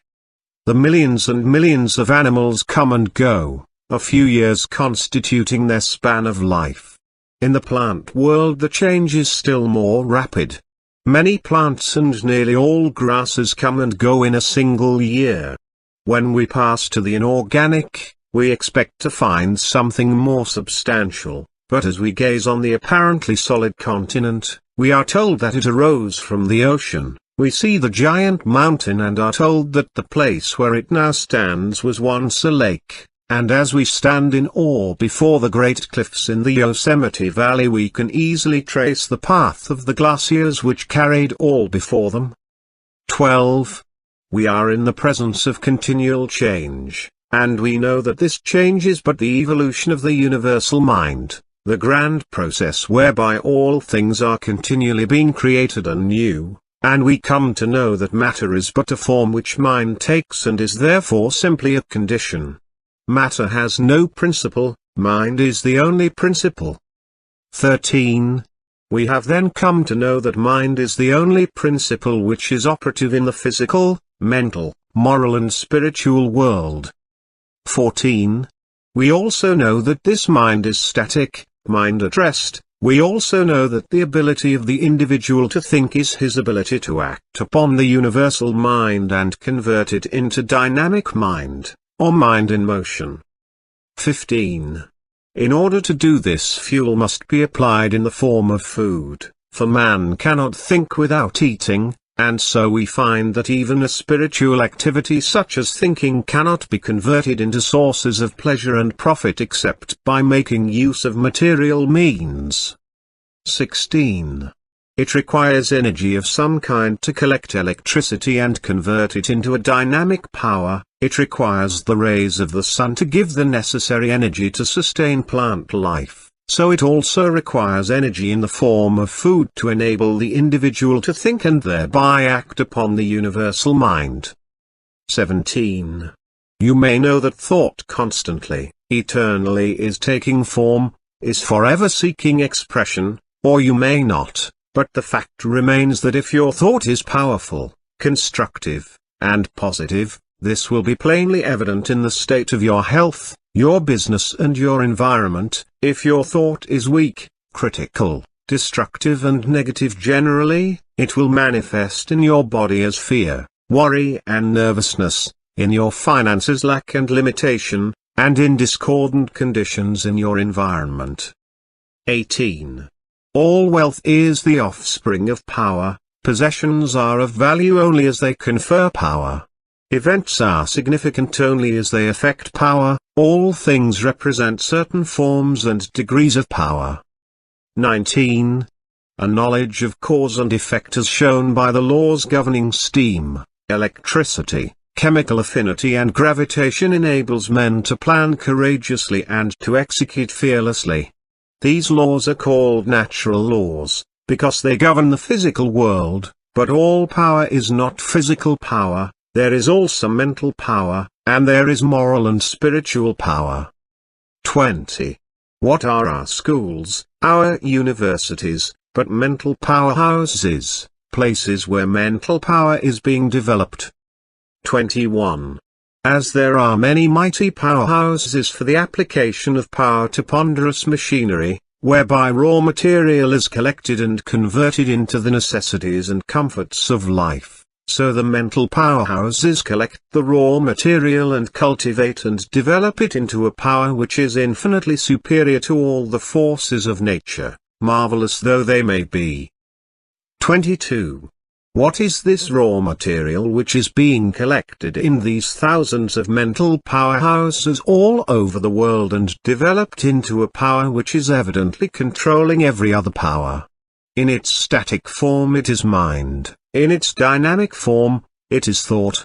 A: The millions and millions of animals come and go, a few years constituting their span of life. In the plant world the change is still more rapid. Many plants and nearly all grasses come and go in a single year. When we pass to the inorganic, we expect to find something more substantial, but as we gaze on the apparently solid continent, we are told that it arose from the ocean. We see the giant mountain and are told that the place where it now stands was once a lake, and as we stand in awe before the great cliffs in the Yosemite Valley we can easily trace the path of the glaciers which carried all before them. 12. We are in the presence of continual change, and we know that this change is but the evolution of the universal mind, the grand process whereby all things are continually being created anew, and we come to know that matter is but a form which mind takes and is therefore simply a condition. Matter has no principle, mind is the only principle. 13. We have then come to know that mind is the only principle which is operative in the physical, mental, moral and spiritual world. 14. We also know that this mind is static, mind at rest, We also know that the ability of the individual to think is his ability to act upon the universal mind and convert it into dynamic mind, or mind in motion. 15. In order to do this, fuel must be applied in the form of food, for man cannot think without eating, and so we find that even a spiritual activity such as thinking cannot be converted into sources of pleasure and profit except by making use of material means. 16. It requires energy of some kind to collect electricity and convert it into a dynamic power. It requires the rays of the sun to give the necessary energy to sustain plant life, so it also requires energy in the form of food to enable the individual to think and thereby act upon the universal mind. 17. You may know that thought constantly, eternally is taking form, is forever seeking expression, or you may not, but the fact remains that if your thought is powerful, constructive, and positive, this will be plainly evident in the state of your health, your business and your environment. If your thought is weak, critical, destructive and negative generally, it will manifest in your body as fear, worry and nervousness, in your finances lack and limitation, and in discordant conditions in your environment. 18. All wealth is the offspring of power. Possessions are of value only as they confer power. Events are significant only as they affect power. All things represent certain forms and degrees of power. 19. A knowledge of cause and effect as shown by the laws governing steam, electricity, chemical affinity and gravitation enables men to plan courageously and to execute fearlessly. These laws are called natural laws, because they govern the physical world, but all power is not physical power. There is also mental power, and there is moral and spiritual power. 20. What are our schools, our universities, but mental powerhouses, places where mental power is being developed? 21. As there are many mighty powerhouses for the application of power to ponderous machinery, whereby raw material is collected and converted into the necessities and comforts of life, so the mental powerhouses collect the raw material and cultivate and develop it into a power which is infinitely superior to all the forces of nature, marvelous though they may be. 22. What is this raw material which is being collected in these thousands of mental powerhouses all over the world and developed into a power which is evidently controlling every other power? In its static form it is mind, in its dynamic form, it is thought.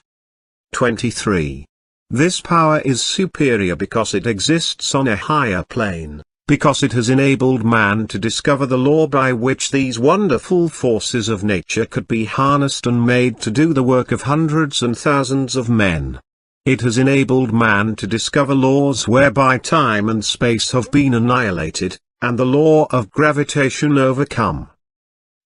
A: 23. This power is superior because it exists on a higher plane, because it has enabled man to discover the law by which these wonderful forces of nature could be harnessed and made to do the work of hundreds and thousands of men. It has enabled man to discover laws whereby time and space have been annihilated, and the law of gravitation overcome.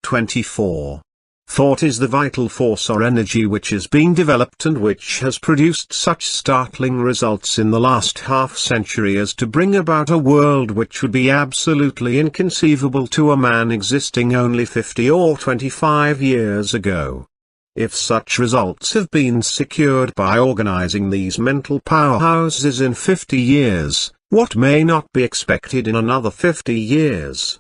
A: 24. Thought is the vital force or energy which is being developed and which has produced such startling results in the last half-century as to bring about a world which would be absolutely inconceivable to a man existing only 50 or 25 years ago. If such results have been secured by organizing these mental powerhouses in 50 years, what may not be expected in another 50 years?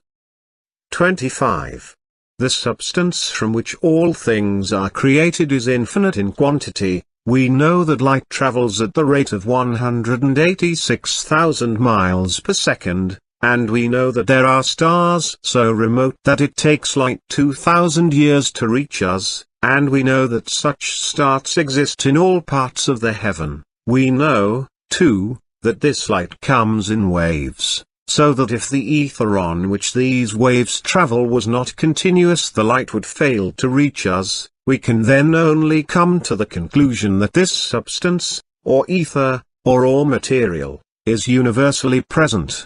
A: 25. The substance from which all things are created is infinite in quantity. We know that light travels at the rate of 186,000 miles per second, and we know that there are stars so remote that it takes light 2,000 years to reach us, and we know that such stars exist in all parts of the heaven. We know, too, that this light comes in waves, so that if the ether on which these waves travel was not continuous, the light would fail to reach us. We can then only come to the conclusion that this substance, or ether, or raw material, is universally present.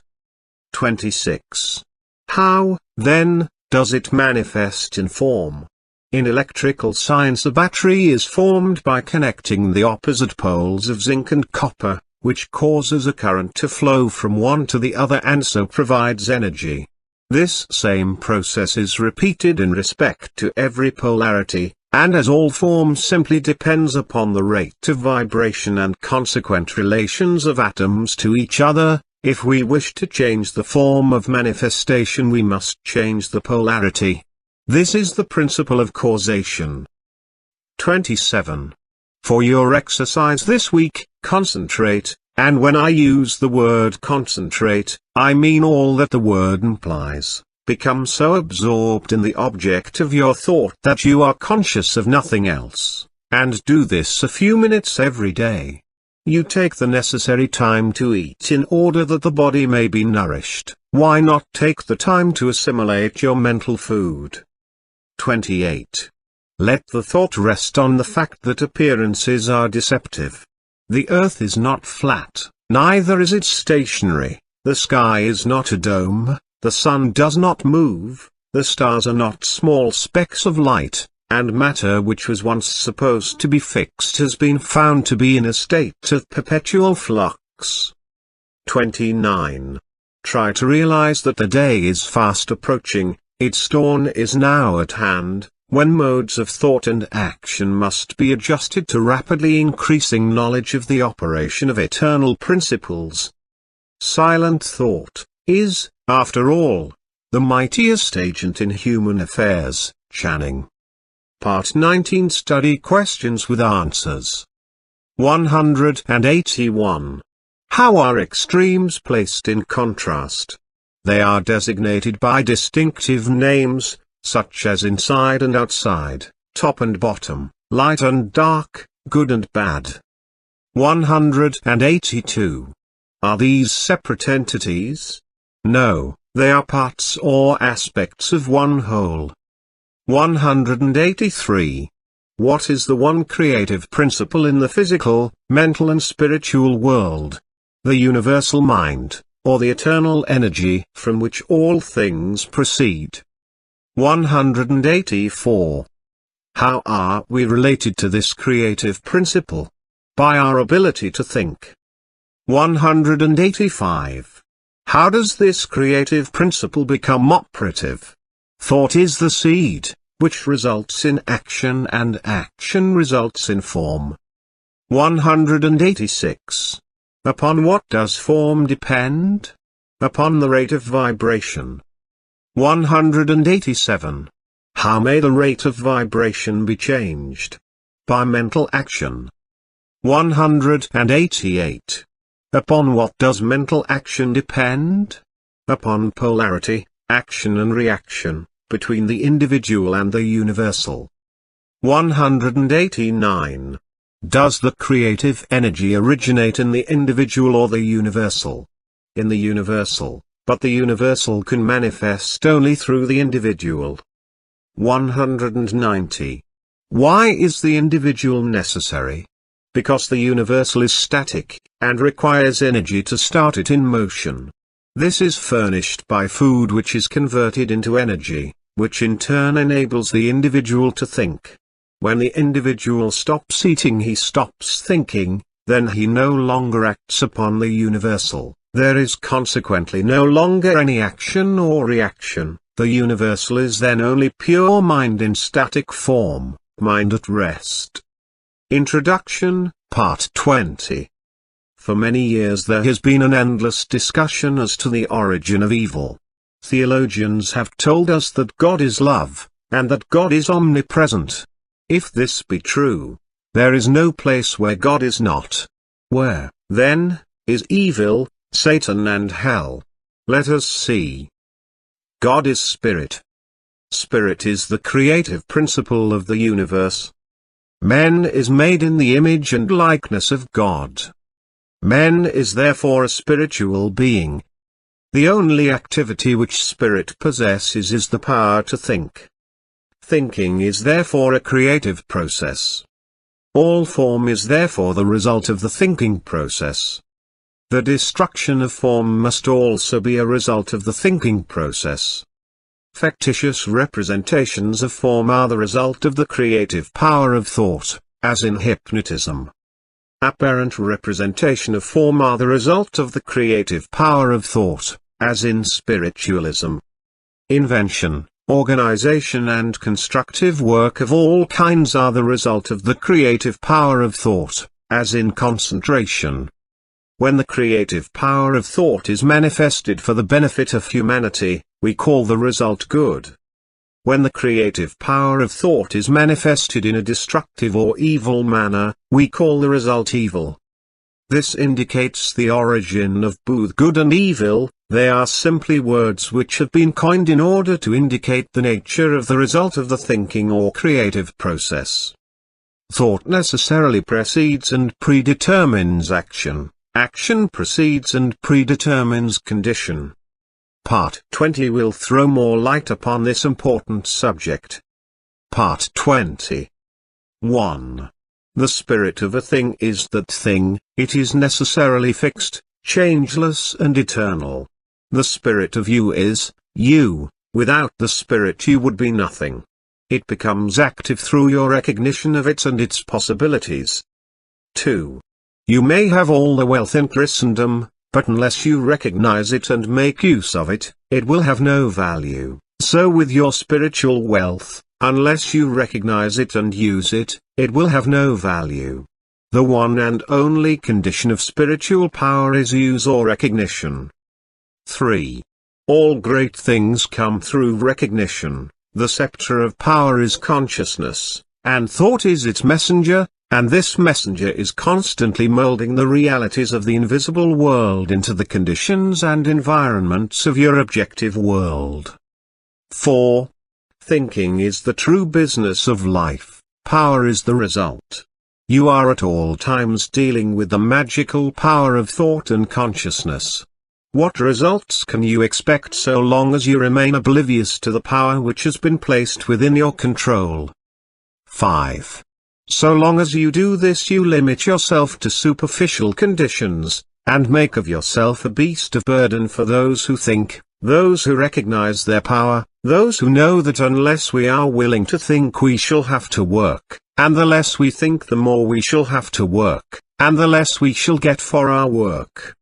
A: 26. How, then, does it manifest in form? In electrical science, a battery is formed by connecting the opposite poles of zinc and copper, which causes a current to flow from one to the other and so provides energy. This same process is repeated in respect to every polarity, and as all form simply depends upon the rate of vibration and consequent relations of atoms to each other, if we wish to change the form of manifestation we must change the polarity. This is the principle of causation. 27. For your exercise this week, concentrate, and when I use the word concentrate, I mean all that the word implies. Become so absorbed in the object of your thought that you are conscious of nothing else, and do this a few minutes every day. You take the necessary time to eat in order that the body may be nourished. Why not take the time to assimilate your mental food? 28. Let the thought rest on the fact that appearances are deceptive. The earth is not flat, neither is it stationary, the sky is not a dome, the sun does not move, the stars are not small specks of light, and matter which was once supposed to be fixed has been found to be in a state of perpetual flux. 29. Try to realize that the day is fast approaching, its dawn is now at hand, when modes of thought and action must be adjusted to rapidly increasing knowledge of the operation of eternal principles. Silent thought is, after all, the mightiest agent in human affairs. Channing. Part 19 Study Questions with Answers. 181. How are extremes placed in contrast? They are designated by distinctive names, such as inside and outside, top and bottom, light and dark, good and bad. 182. Are these separate entities? No, they are parts or aspects of one whole. 183. What is the one creative principle in the physical, mental and spiritual world? The universal mind, or the eternal energy from which all things proceed. 184. How are we related to this creative principle? By our ability to think. 185. How does this creative principle become operative? Thought is the seed, which results in action and action results in form. 186. Upon what does form depend? Upon the rate of vibration. 187. How may the rate of vibration be changed? By mental action. 188. Upon what does mental action depend? Upon polarity, action and reaction, between the individual and the universal. 189. Does the creative energy originate in the individual or the universal? In the universal, but the universal can manifest only through the individual. 190. Why is the individual necessary? Because the universal is static, and requires energy to start it in motion. This is furnished by food which is converted into energy, which in turn enables the individual to think. When the individual stops eating, he stops thinking, then he no longer acts upon the universal. There is consequently no longer any action or reaction. The universal is then only pure mind in static form, mind at rest. Introduction, Part 20. For many years there has been an endless discussion as to the origin of evil. Theologians have told us that God is love, and that God is omnipresent. If this be true, there is no place where God is not. Where, then, is evil, Satan and hell? Let us see. God is spirit. Spirit is the creative principle of the universe. Man is made in the image and likeness of God. Man is therefore a spiritual being. The only activity which spirit possesses is the power to think. Thinking is therefore a creative process. All form is therefore the result of the thinking process. The destruction of form must also be a result of the thinking process. Factitious representations of form are the result of the creative power of thought, as in hypnotism. Apparent representation of form are the result of the creative power of thought, as in spiritualism. invention, organization and constructive work of all kinds are the result of the creative power of thought, as in concentration. When the creative power of thought is manifested for the benefit of humanity, we call the result good. When the creative power of thought is manifested in a destructive or evil manner, we call the result evil. This indicates the origin of both good and evil. They are simply words which have been coined in order to indicate the nature of the result of the thinking or creative process. Thought necessarily precedes and predetermines action. Action precedes and predetermines condition. Part 20 will throw more light upon this important subject. Part 20. 1. The spirit of a thing is that thing, it is necessarily fixed, changeless and eternal. The spirit of you is, you. Without the spirit you would be nothing. It becomes active through your recognition of it and its possibilities. 2. You may have all the wealth in Christendom, but unless you recognize it and make use of it, it will have no value. So with your spiritual wealth, unless you recognize it and use it, it will have no value. The one and only condition of spiritual power is use or recognition. 3. All great things come through recognition. The scepter of power is consciousness, and thought is its messenger, and this messenger is constantly molding the realities of the invisible world into the conditions and environments of your objective world. 4. Thinking is the true business of life, power is the result. You are at all times dealing with the magical power of thought and consciousness. What results can you expect so long as you remain oblivious to the power which has been placed within your control? 5. So long as you do this you limit yourself to superficial conditions, and make of yourself a beast of burden for those who think, those who recognize their power, those who know that unless we are willing to think we shall have to work, and the less we think the more we shall have to work, and the less we shall get for our work.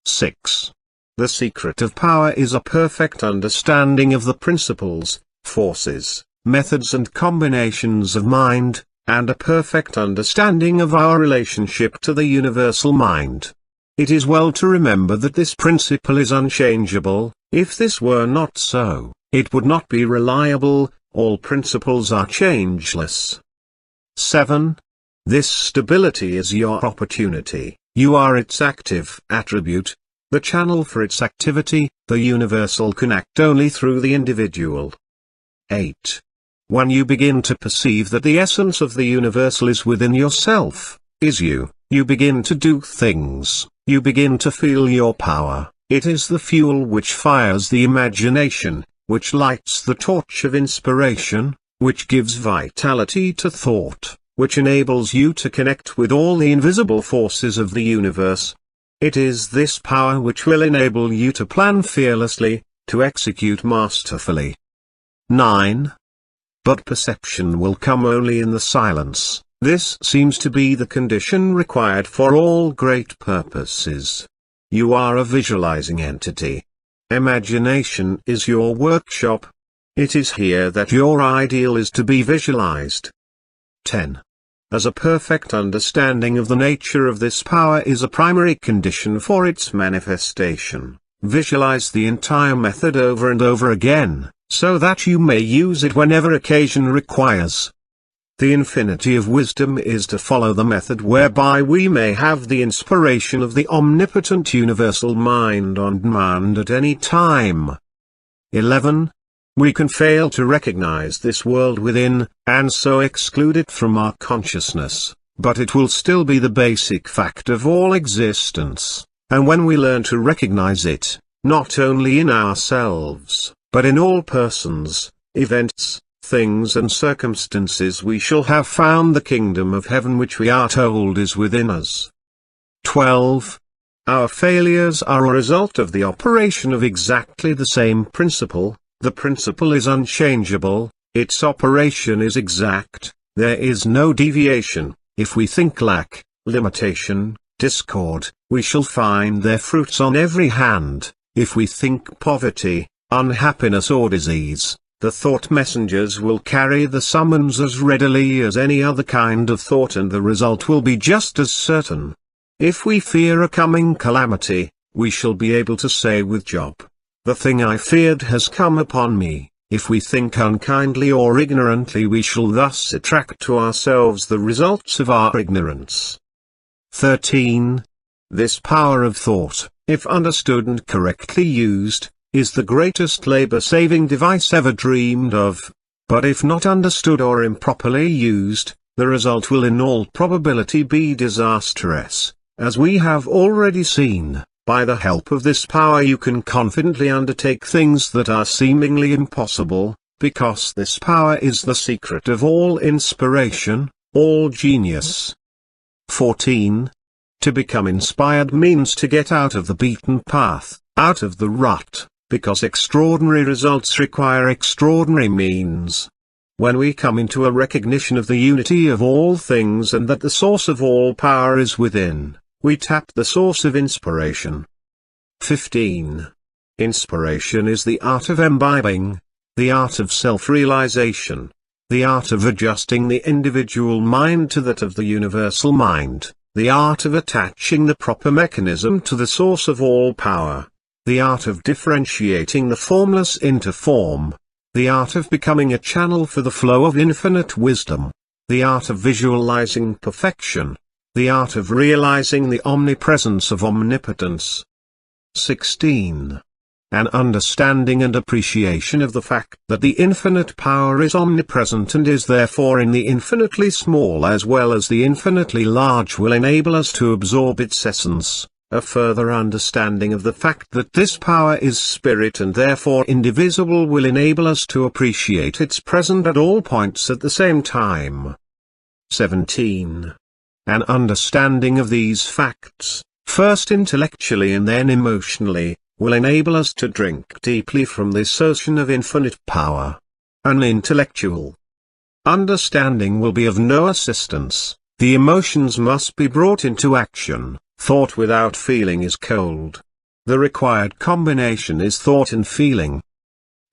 A: 6. The secret of power is a perfect understanding of the principles, forces, methods and combinations of mind, and a perfect understanding of our relationship to the universal mind. It is well to remember that this principle is unchangeable. If this were not so, it would not be reliable. All principles are changeless. 7. This stability is your opportunity. You are its active attribute, the channel for its activity. The universal can act only through the individual. 8. When you begin to perceive that the essence of the universal is within yourself, is you, you begin to do things, you begin to feel your power. It is the fuel which fires the imagination, which lights the torch of inspiration, which gives vitality to thought, which enables you to connect with all the invisible forces of the universe. It is this power which will enable you to plan fearlessly, to execute masterfully. 9. But perception will come only in the silence. This seems to be the condition required for all great purposes. You are a visualizing entity. Imagination is your workshop. It is here that your ideal is to be visualized. 10. As a perfect understanding of the nature of this power is a primary condition for its manifestation, visualize the entire method over and over again, so that you may use it whenever occasion requires. The infinity of wisdom is to follow the method whereby we may have the inspiration of the omnipotent universal mind on demand at any time. 11. We can fail to recognize this world within, and so exclude it from our consciousness, but it will still be the basic fact of all existence, and when we learn to recognize it, not only in ourselves, but in all persons, events, things and circumstances, we shall have found the kingdom of heaven which we are told is within us. 12. Our failures are a result of the operation of exactly the same principle. The principle is unchangeable, its operation is exact, there is no deviation. If we think lack, limitation, discord, we shall find their fruits on every hand. If we think poverty, unhappiness or disease, the thought messengers will carry the summons as readily as any other kind of thought, and the result will be just as certain. If we fear a coming calamity, we shall be able to say with Job, "The thing I feared has come upon me." If we think unkindly or ignorantly, we shall thus attract to ourselves the results of our ignorance. 13. This power of thought, if understood and correctly used, is the greatest labor-saving device ever dreamed of. But if not understood or improperly used, the result will in all probability be disastrous. As we have already seen, by the help of this power you can confidently undertake things that are seemingly impossible, because this power is the secret of all inspiration, all genius. 14. To become inspired means to get out of the beaten path, out of the rut, because extraordinary results require extraordinary means. When we come into a recognition of the unity of all things and that the source of all power is within, we tap the source of inspiration. 15. Inspiration is the art of imbibing, the art of self-realization, the art of adjusting the individual mind to that of the universal mind, the art of attaching the proper mechanism to the source of all power, the art of differentiating the formless into form, the art of becoming a channel for the flow of infinite wisdom, the art of visualizing perfection, the art of realizing the omnipresence of omnipotence. 16. An understanding and appreciation of the fact that the infinite power is omnipresent and is therefore in the infinitely small as well as the infinitely large will enable us to absorb its essence. A further understanding of the fact that this power is spirit and therefore indivisible will enable us to appreciate its presence at all points at the same time. 17. An understanding of these facts, first intellectually and then emotionally, will enable us to drink deeply from this ocean of infinite power. An intellectual understanding will be of no assistance. The emotions must be brought into action. Thought without feeling is cold. The required combination is thought and feeling.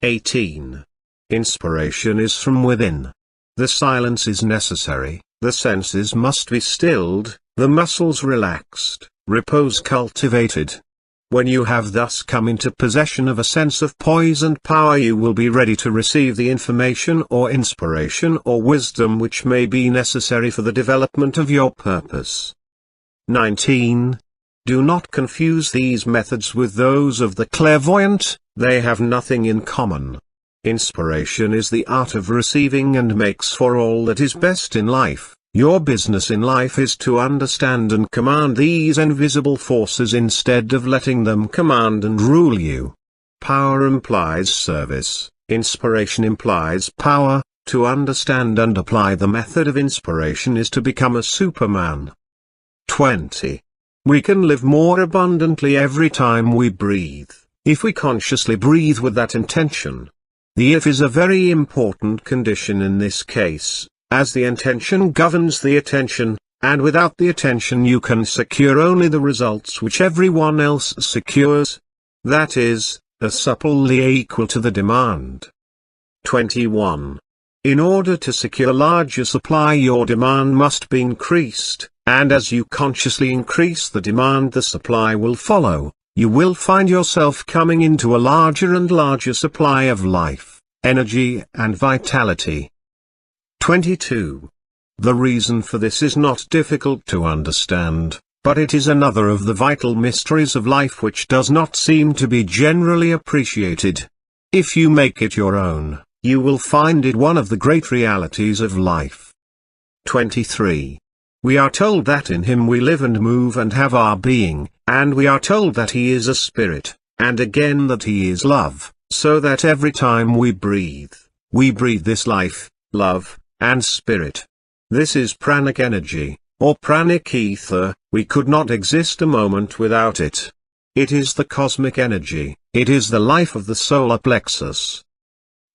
A: 18. Inspiration is from within. The silence is necessary, the senses must be stilled, the muscles relaxed, repose cultivated. When you have thus come into possession of a sense of poise and power, you will be ready to receive the information or inspiration or wisdom which may be necessary for the development of your purpose. 19. Do not confuse these methods with those of the clairvoyant, they have nothing in common. Inspiration is the art of receiving and makes for all that is best in life. Your business in life is to understand and command these invisible forces instead of letting them command and rule you. Power implies service, inspiration implies power. To understand and apply the method of inspiration is to become a Superman. 20. We can live more abundantly every time we breathe, if we consciously breathe with that intention. The if is a very important condition in this case, as the intention governs the attention, and without the attention you can secure only the results which everyone else secures. That is, a supply equal to the demand. 21. In order to secure larger supply, your demand must be increased, and as you consciously increase the demand, the supply will follow. You will find yourself coming into a larger and larger supply of life, energy and vitality. 22. The reason for this is not difficult to understand, but it is another of the vital mysteries of life which does not seem to be generally appreciated. If you make it your own, you will find it one of the great realities of life. 23. We are told that in him we live and move and have our being, and we are told that he is a spirit, and again that he is love, so that every time we breathe this life, love, and spirit. This is pranic energy, or pranic ether. We could not exist a moment without it. It is the cosmic energy, it is the life of the solar plexus.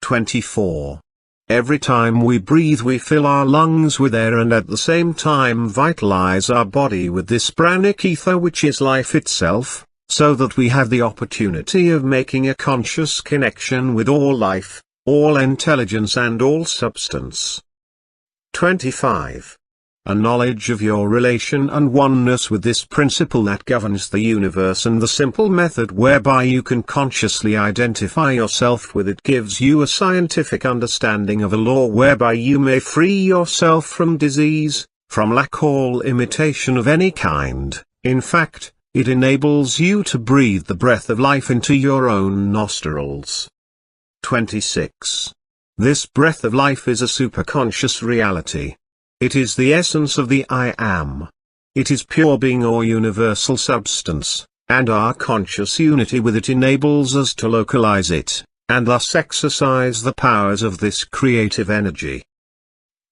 A: 24. Every time we breathe we fill our lungs with air and at the same time vitalize our body with this pranic ether which is life itself. so that we have the opportunity of making a conscious connection with all life, all intelligence and all substance. 25. A knowledge of your relation and oneness with this principle that governs the universe and the simple method whereby you can consciously identify yourself with it gives you a scientific understanding of a law whereby you may free yourself from disease, from lack or imitation of any kind. In fact, it enables you to breathe the breath of life into your own nostrils. 26. This breath of life is a superconscious reality. It is the essence of the I Am. It is pure being or universal substance, and our conscious unity with it enables us to localize it, and thus exercise the powers of this creative energy.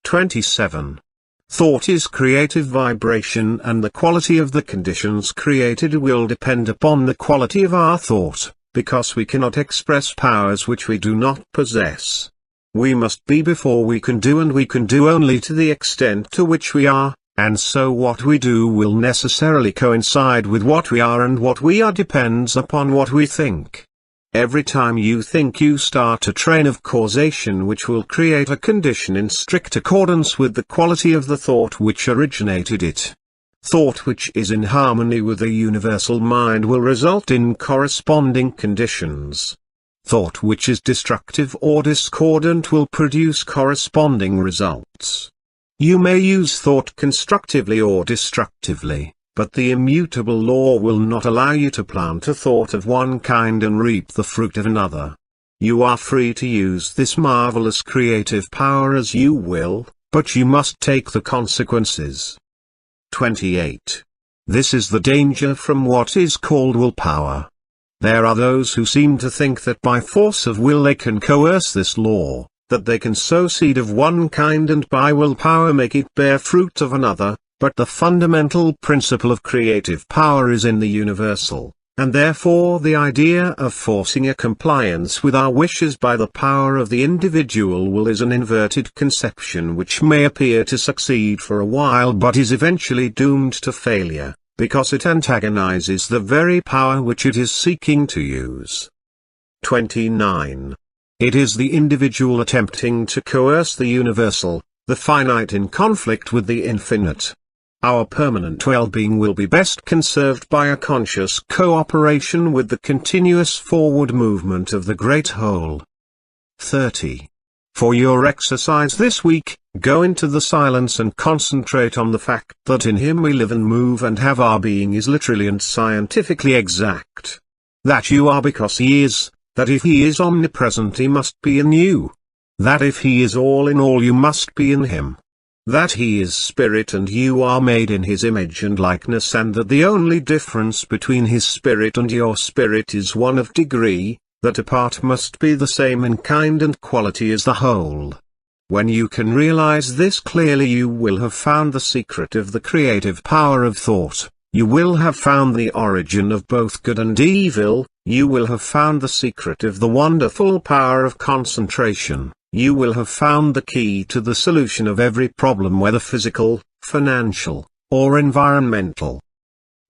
A: 27. Thought is creative vibration, and the quality of the conditions created will depend upon the quality of our thought, because we cannot express powers which we do not possess. We must be before we can do, and we can do only to the extent to which we are, and so what we do will necessarily coincide with what we are, and what we are depends upon what we think. Every time you think, you start a train of causation which will create a condition in strict accordance with the quality of the thought which originated it. Thought which is in harmony with the universal mind will result in corresponding conditions. Thought which is destructive or discordant will produce corresponding results. You may use thought constructively or destructively, but the immutable law will not allow you to plant a thought of one kind and reap the fruit of another. You are free to use this marvelous creative power as you will, but you must take the consequences. 28. This is the danger from what is called willpower. There are those who seem to think that by force of will they can coerce this law, that they can sow seed of one kind and by willpower make it bear fruit of another, but the fundamental principle of creative power is in the universal, and therefore the idea of forcing a compliance with our wishes by the power of the individual will is an inverted conception which may appear to succeed for a while but is eventually doomed to failure, because it antagonizes the very power which it is seeking to use. 29. It is the individual attempting to coerce the universal, the finite in conflict with the infinite. Our permanent well-being will be best conserved by a conscious cooperation with the continuous forward movement of the great whole. 30. For your exercise this week, go into the silence and concentrate on the fact that in Him we live and move and have our being is literally and scientifically exact. That you are because He is, that if He is omnipresent He must be in you. That if He is all in all you must be in Him. That He is Spirit and you are made in His image and likeness, and that the only difference between His Spirit and your spirit is one of degree, that a part must be the same in kind and quality as the whole. When you can realize this clearly you will have found the secret of the creative power of thought, you will have found the origin of both good and evil, you will have found the secret of the wonderful power of concentration, you will have found the key to the solution of every problem whether physical, financial, or environmental.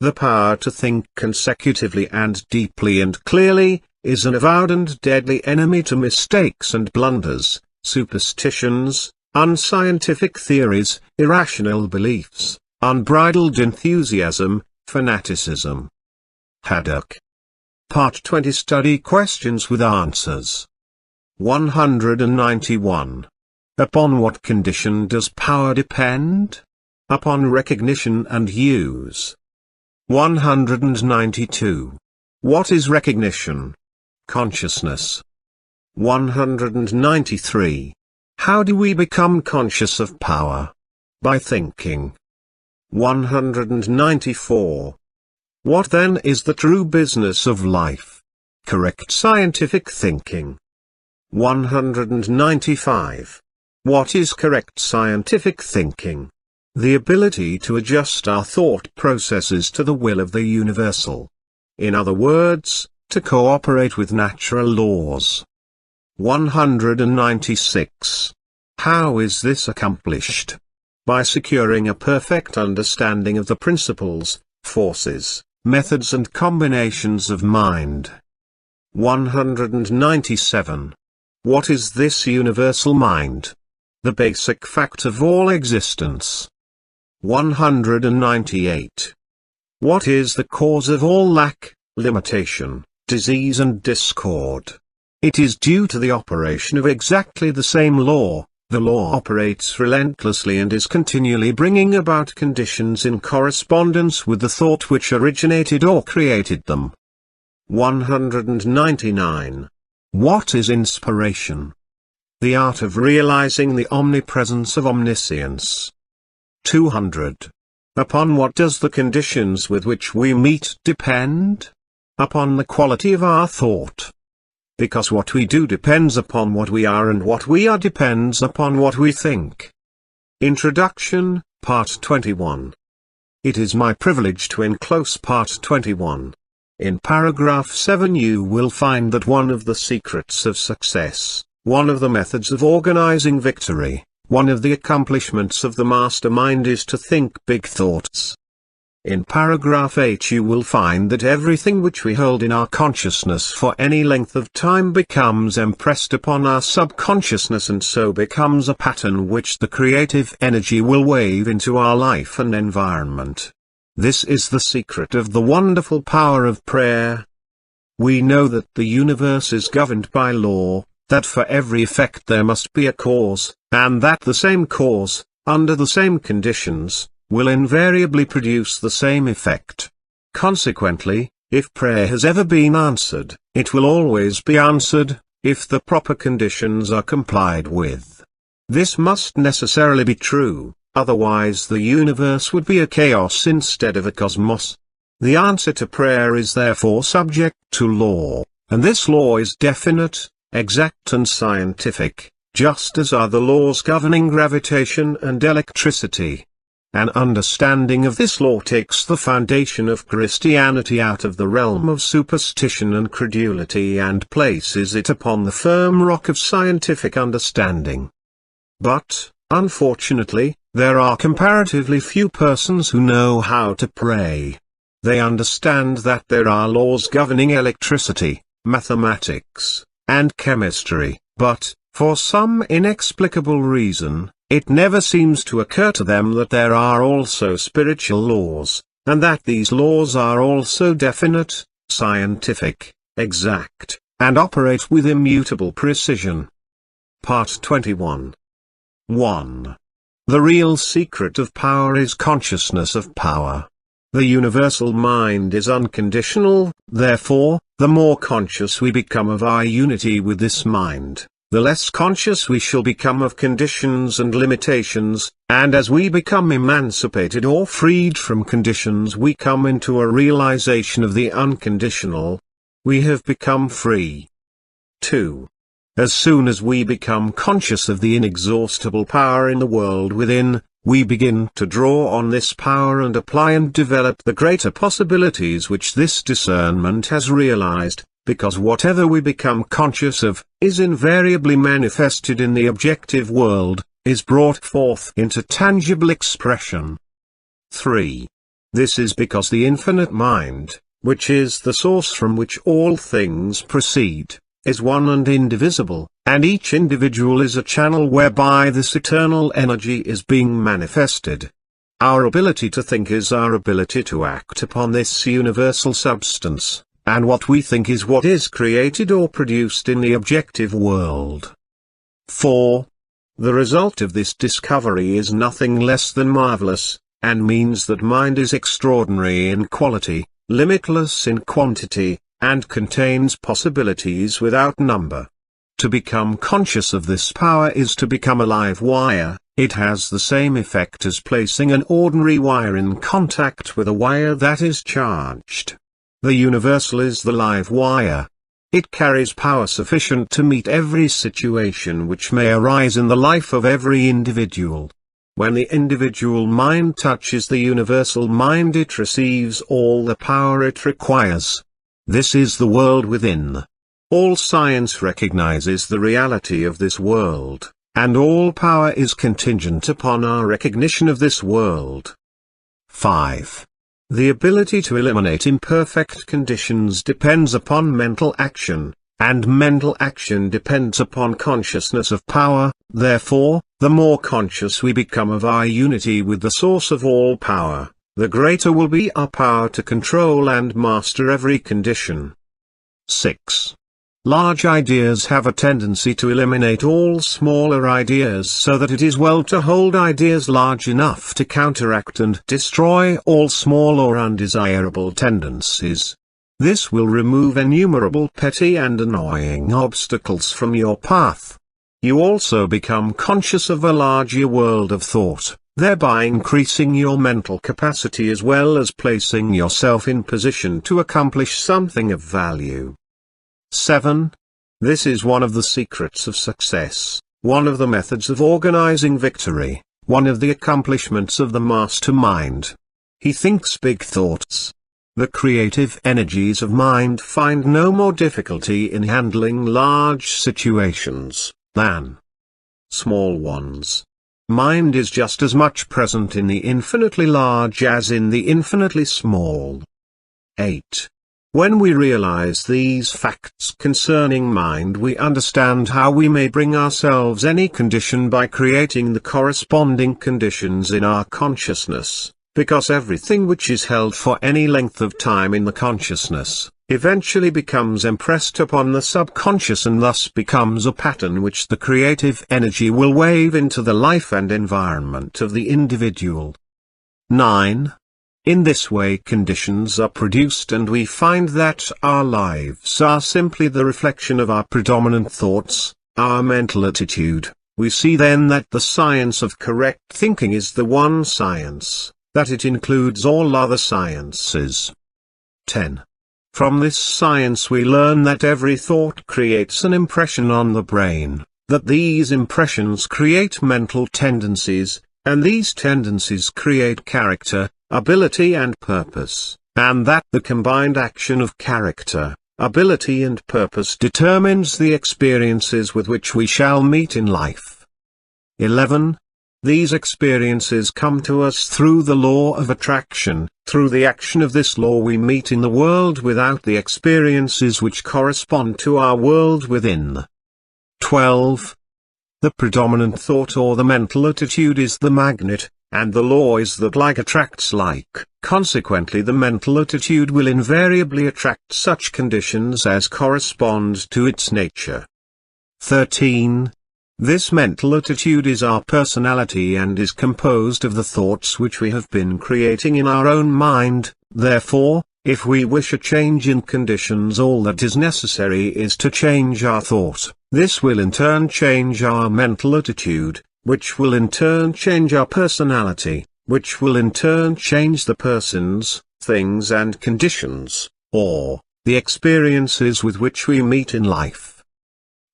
A: The power to think consecutively and deeply and clearly is an avowed and deadly enemy to mistakes and blunders, superstitions, unscientific theories, irrational beliefs, unbridled enthusiasm, fanaticism. Haddock. Part 20 Study questions with answers. 191. Upon what condition does power depend? Upon recognition and use. 192. What is recognition? Consciousness. 193. How do we become conscious of power? By thinking. 194. What then is the true business of life? Correct scientific thinking. 195. What is correct scientific thinking? The ability to adjust our thought processes to the will of the universal. In other words, to cooperate with natural laws. 196. How is this accomplished? By securing a perfect understanding of the principles, forces, methods and combinations of mind. 197. What is this universal mind? The basic fact of all existence. 198. What is the cause of all lack, limitation, disease and discord? It is due to the operation of exactly the same law. The law operates relentlessly and is continually bringing about conditions in correspondence with the thought which originated or created them. 199. What is inspiration? The art of realizing the omnipresence of omniscience. 200. Upon what does the conditions with which we meet depend? Upon the quality of our thought. Because what we do depends upon what we are and what we are depends upon what we think. Introduction, Part 21. It is my privilege to enclose Part 21. In paragraph 7 you will find that one of the secrets of success, one of the methods of organizing victory, one of the accomplishments of the mastermind is to think big thoughts. In paragraph 8 you will find that everything which we hold in our consciousness for any length of time becomes impressed upon our subconsciousness and so becomes a pattern which the creative energy will wave into our life and environment. This is the secret of the wonderful power of prayer. We know that the universe is governed by law, that for every effect there must be a cause, and that the same cause, under the same conditions, will invariably produce the same effect. Consequently, if prayer has ever been answered, it will always be answered, if the proper conditions are complied with. This must necessarily be true, otherwise the universe would be a chaos instead of a cosmos. The answer to prayer is therefore subject to law, and this law is definite, exact and scientific, just as are the laws governing gravitation and electricity. An understanding of this law takes the foundation of Christianity out of the realm of superstition and credulity and places it upon the firm rock of scientific understanding. But, unfortunately, there are comparatively few persons who know how to pray. They understand that there are laws governing electricity, mathematics, and chemistry, but, for some inexplicable reason, it never seems to occur to them that there are also spiritual laws, and that these laws are also definite, scientific, exact, and operate with immutable precision. Part 21. 1. The real secret of power is consciousness of power. The universal mind is unconditional, therefore, the more conscious we become of our unity with this mind, the less conscious we shall become of conditions and limitations, and as we become emancipated or freed from conditions we come into a realization of the unconditional. We have become free. 2. As soon as we become conscious of the inexhaustible power in the world within, we begin to draw on this power and apply and develop the greater possibilities which this discernment has realized, because whatever we become conscious of, is invariably manifested in the objective world, is brought forth into tangible expression. 3. This is because the infinite mind, which is the source from which all things proceed, is one and indivisible, and each individual is a channel whereby this eternal energy is being manifested. Our ability to think is our ability to act upon this universal substance, and what we think is what is created or produced in the objective world. 4. The result of this discovery is nothing less than marvelous, and means that mind is extraordinary in quality, limitless in quantity, and contains possibilities without number. To become conscious of this power is to become a live wire. It has the same effect as placing an ordinary wire in contact with a wire that is charged. The universal is the live wire. It carries power sufficient to meet every situation which may arise in the life of every individual. When the individual mind touches the universal mind, it receives all the power it requires. This is the world within. All science recognizes the reality of this world, and all power is contingent upon our recognition of this world. 5. The ability to eliminate imperfect conditions depends upon mental action, and mental action depends upon consciousness of power. Therefore, the more conscious we become of our unity with the source of all power, the greater will be our power to control and master every condition. 6. Large ideas have a tendency to eliminate all smaller ideas, so that it is well to hold ideas large enough to counteract and destroy all small or undesirable tendencies. This will remove innumerable petty and annoying obstacles from your path. You also become conscious of a larger world of thought, thereby increasing your mental capacity as well as placing yourself in position to accomplish something of value. 7. This is one of the secrets of success, one of the methods of organizing victory, one of the accomplishments of the mastermind. He thinks big thoughts. The creative energies of mind find no more difficulty in handling large situations than small ones. Mind is just as much present in the infinitely large as in the infinitely small. 8. When we realize these facts concerning mind, we understand how we may bring ourselves any condition by creating the corresponding conditions in our consciousness, because everything which is held for any length of time in the consciousness, eventually becomes impressed upon the subconscious and thus becomes a pattern which the creative energy will wave into the life and environment of the individual. 9. In this way conditions are produced, and we find that our lives are simply the reflection of our predominant thoughts, our mental attitude. We see then that the science of correct thinking is the one science, that it includes all other sciences. 10. From this science we learn that every thought creates an impression on the brain, that these impressions create mental tendencies, and these tendencies create character, ability and purpose, and that the combined action of character, ability and purpose determines the experiences with which we shall meet in life. 11. These experiences come to us through the law of attraction. Through the action of this law we meet in the world without the experiences which correspond to our world within. 12. The predominant thought or the mental attitude is the magnet, and the law is that like attracts like. Consequently the mental attitude will invariably attract such conditions as correspond to its nature. 13. This mental attitude is our personality and is composed of the thoughts which we have been creating in our own mind. Therefore, if we wish a change in conditions, all that is necessary is to change our thought. This will in turn change our mental attitude, which will in turn change our personality, which will in turn change the persons, things and conditions, or the experiences with which we meet in life.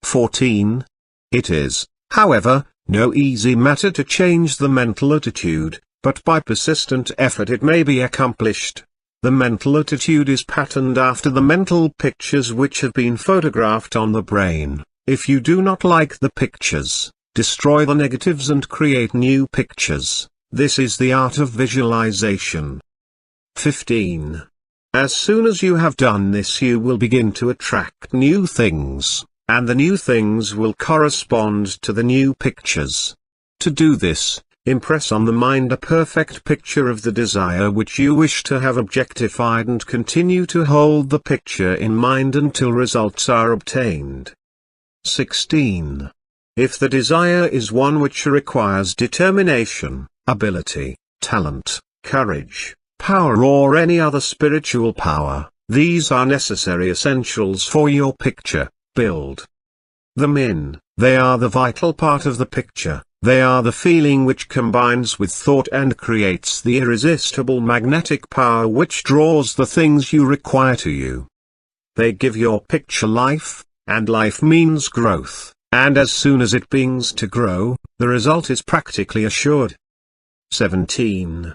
A: 14. It is, however, no easy matter to change the mental attitude, but by persistent effort it may be accomplished. The mental attitude is patterned after the mental pictures which have been photographed on the brain. If you do not like the pictures, destroy the negatives and create new pictures. This is the art of visualization. 15. As soon as you have done this you will begin to attract new things, and the new things will correspond to the new pictures. To do this, impress on the mind a perfect picture of the desire which you wish to have objectified and continue to hold the picture in mind until results are obtained. 16. If the desire is one which requires determination, ability, talent, courage, power or any other spiritual power, these are necessary essentials for your picture. Build them in. They are the vital part of the picture. They are the feeling which combines with thought and creates the irresistible magnetic power which draws the things you require to you. They give your picture life, and life means growth, and as soon as it begins to grow, the result is practically assured. 17.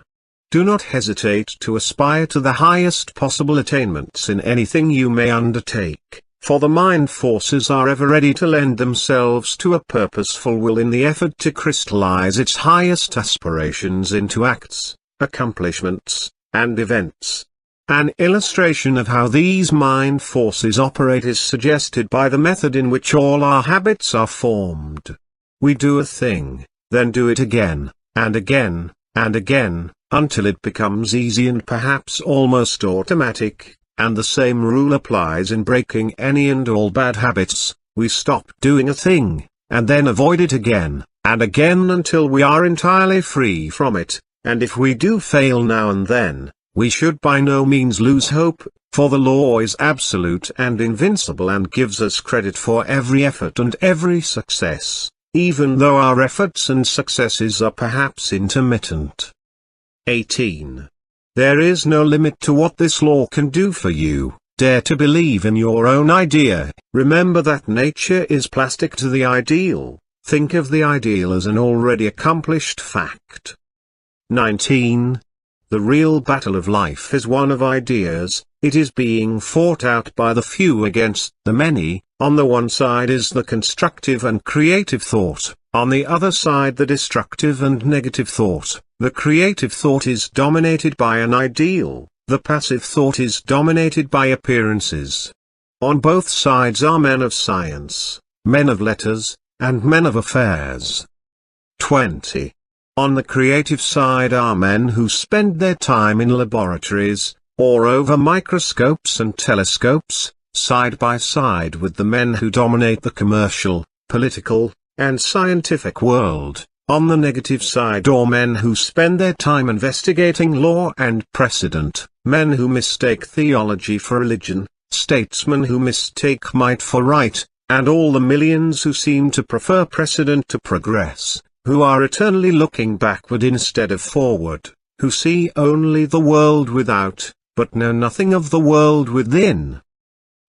A: Do not hesitate to aspire to the highest possible attainments in anything you may undertake, for the mind forces are ever ready to lend themselves to a purposeful will in the effort to crystallize its highest aspirations into acts, accomplishments, and events. An illustration of how these mind forces operate is suggested by the method in which all our habits are formed. We do a thing, then do it again, and again, and again, until it becomes easy and perhaps almost automatic, and the same rule applies in breaking any and all bad habits. We stop doing a thing, and then avoid it again, and again until we are entirely free from it, and if we do fail now and then, we should by no means lose hope, for the law is absolute and invincible and gives us credit for every effort and every success, even though our efforts and successes are perhaps intermittent. 18. There is no limit to what this law can do for you. Dare to believe in your own idea. Remember that nature is plastic to the ideal. Think of the ideal as an already accomplished fact. 19. The real battle of life is one of ideas. It is being fought out by the few against the many. On the one side is the constructive and creative thought, on the other side the destructive and negative thought. The creative thought is dominated by an ideal, the passive thought is dominated by appearances. On both sides are men of science, men of letters, and men of affairs. 20. On the creative side are men who spend their time in laboratories, or over microscopes and telescopes, side by side with the men who dominate the commercial, political, and scientific world. On the negative side are men who spend their time investigating law and precedent, men who mistake theology for religion, statesmen who mistake might for right, and all the millions who seem to prefer precedent to progress, who are eternally looking backward instead of forward, who see only the world without, but know nothing of the world within.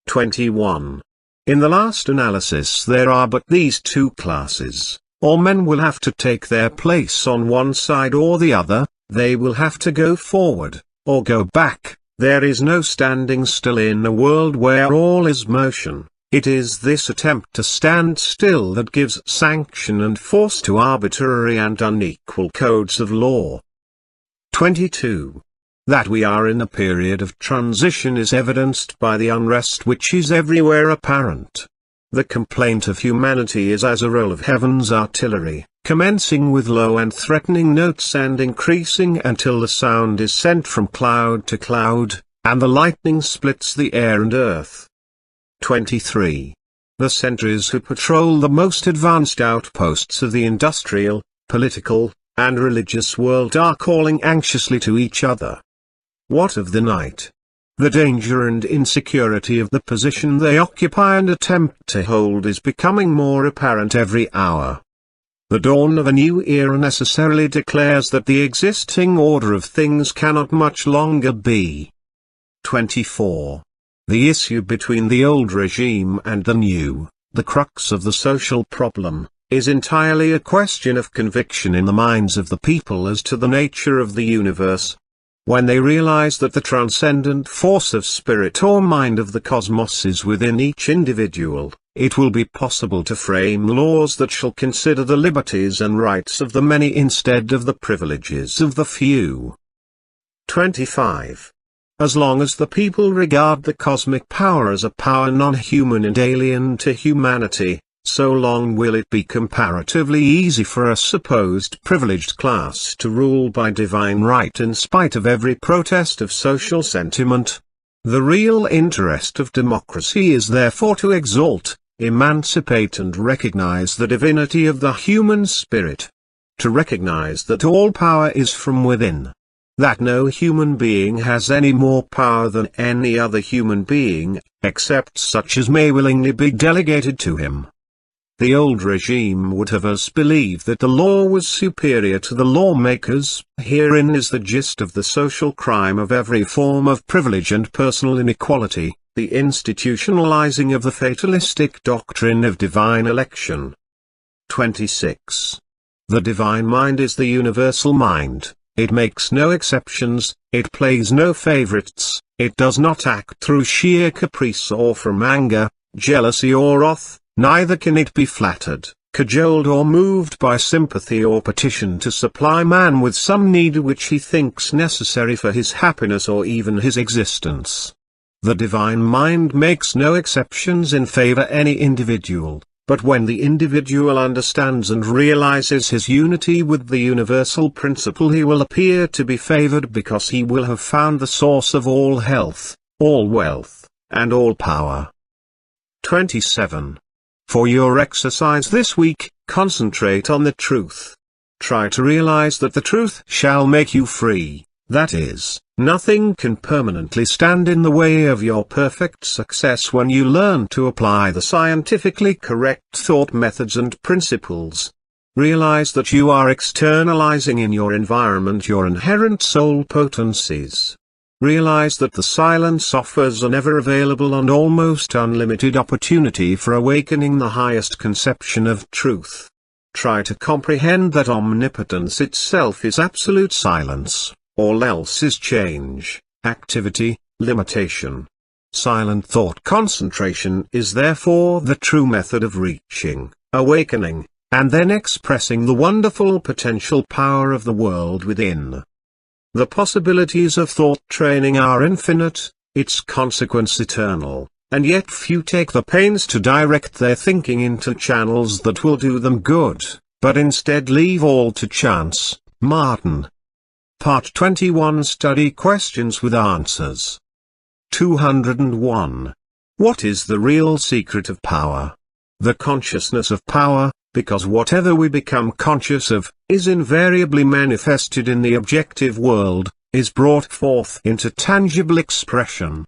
A: 21. In the last analysis there are but these two classes. All men will have to take their place on one side or the other, they will have to go forward, or go back. There is no standing still in a world where all is motion. It is this attempt to stand still that gives sanction and force to arbitrary and unequal codes of law. 22. That we are in a period of transition is evidenced by the unrest which is everywhere apparent. The complaint of humanity is as a roll of heaven's artillery, commencing with low and threatening notes and increasing until the sound is sent from cloud to cloud, and the lightning splits the air and earth. 23. The sentries who patrol the most advanced outposts of the industrial, political, and religious world are calling anxiously to each other. What of the night? The danger and insecurity of the position they occupy and attempt to hold is becoming more apparent every hour. The dawn of a new era necessarily declares that the existing order of things cannot much longer be. 24. The issue between the old regime and the new, the crux of the social problem, is entirely a question of conviction in the minds of the people as to the nature of the universe. When they realize that the transcendent force of spirit or mind of the cosmos is within each individual, it will be possible to frame laws that shall consider the liberties and rights of the many instead of the privileges of the few. 25. As long as the people regard the cosmic power as a power non-human and alien to humanity, so long will it be comparatively easy for a supposed privileged class to rule by divine right in spite of every protest of social sentiment. The real interest of democracy is therefore to exalt, emancipate and recognize the divinity of the human spirit. To recognize that all power is from within. That no human being has any more power than any other human being, except such as may willingly be delegated to him. The old regime would have us believe that the law was superior to the lawmakers. Herein is the gist of the social crime of every form of privilege and personal inequality, the institutionalizing of the fatalistic doctrine of divine election. 26. The divine mind is the universal mind. It makes no exceptions, it plays no favorites, it does not act through sheer caprice or from anger, jealousy or wrath. Neither can it be flattered, cajoled or moved by sympathy or petition to supply man with some need which he thinks necessary for his happiness or even his existence. The divine mind makes no exceptions in favor any individual, but when the individual understands and realizes his unity with the universal principle, he will appear to be favored because he will have found the source of all health, all wealth, and all power. 27. For your exercise this week, concentrate on the truth. Try to realize that the truth shall make you free, that is, nothing can permanently stand in the way of your perfect success when you learn to apply the scientifically correct thought methods and principles. Realize that you are externalizing in your environment your inherent soul potencies. Realize that the silence offers an ever-available and almost unlimited opportunity for awakening the highest conception of truth. Try to comprehend that omnipotence itself is absolute silence, all else is change, activity, limitation. Silent thought concentration is therefore the true method of reaching, awakening, and then expressing the wonderful potential power of the world within. The possibilities of thought training are infinite, its consequence eternal, and yet few take the pains to direct their thinking into channels that will do them good, but instead leave all to chance. Martin. Part 21 Study Questions with Answers. 201. What is the real secret of power? The consciousness of power, because whatever we become conscious of, is invariably manifested in the objective world, is brought forth into tangible expression.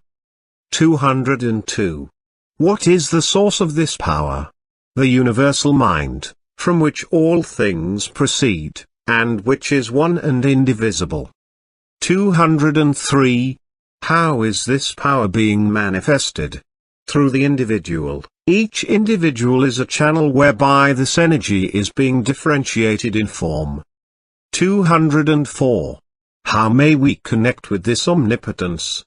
A: 202. What is the source of this power? The universal mind, from which all things proceed, and which is one and indivisible. 203. How is this power being manifested? Through the individual. Each individual is a channel whereby this energy is being differentiated in form. 204. How may we connect with this omnipotence?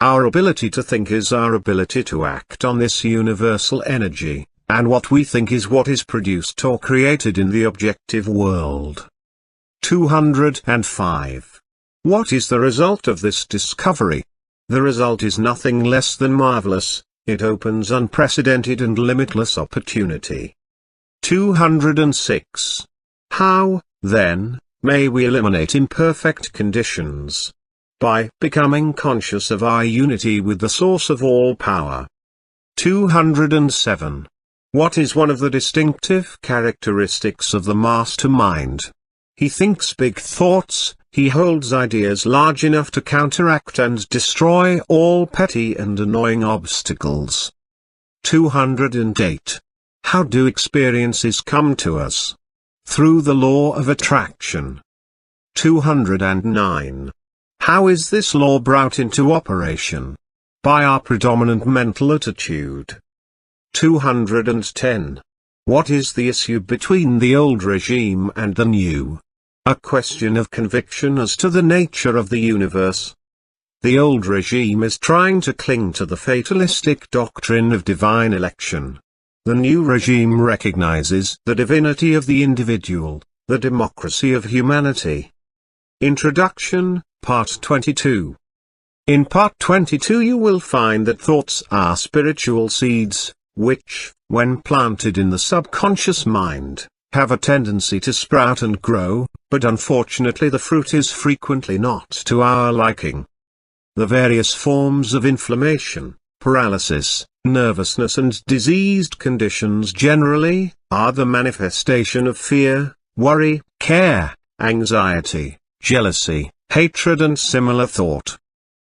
A: Our ability to think is our ability to act on this universal energy, and what we think is what is produced or created in the objective world. 205. What is the result of this discovery? The result is nothing less than marvelous. It opens unprecedented and limitless opportunity. 206. How, then, may we eliminate imperfect conditions? By becoming conscious of our unity with the source of all power. 207. What is one of the distinctive characteristics of the master mind? He thinks big thoughts. He holds ideas large enough to counteract and destroy all petty and annoying obstacles. 208. How do experiences come to us? Through the law of attraction. 209. How is this law brought into operation? By our predominant mental attitude. 210. What is the issue between the old regime and the new? A question of conviction as to the nature of the universe. The old regime is trying to cling to the fatalistic doctrine of divine election. The new regime recognizes the divinity of the individual, the democracy of humanity. Introduction, Part 22. In Part 22 you will find that thoughts are spiritual seeds, which, when planted in the subconscious mind, have a tendency to sprout and grow, but unfortunately the fruit is frequently not to our liking. The various forms of inflammation, paralysis, nervousness and diseased conditions generally, are the manifestation of fear, worry, care, anxiety, jealousy, hatred and similar thought.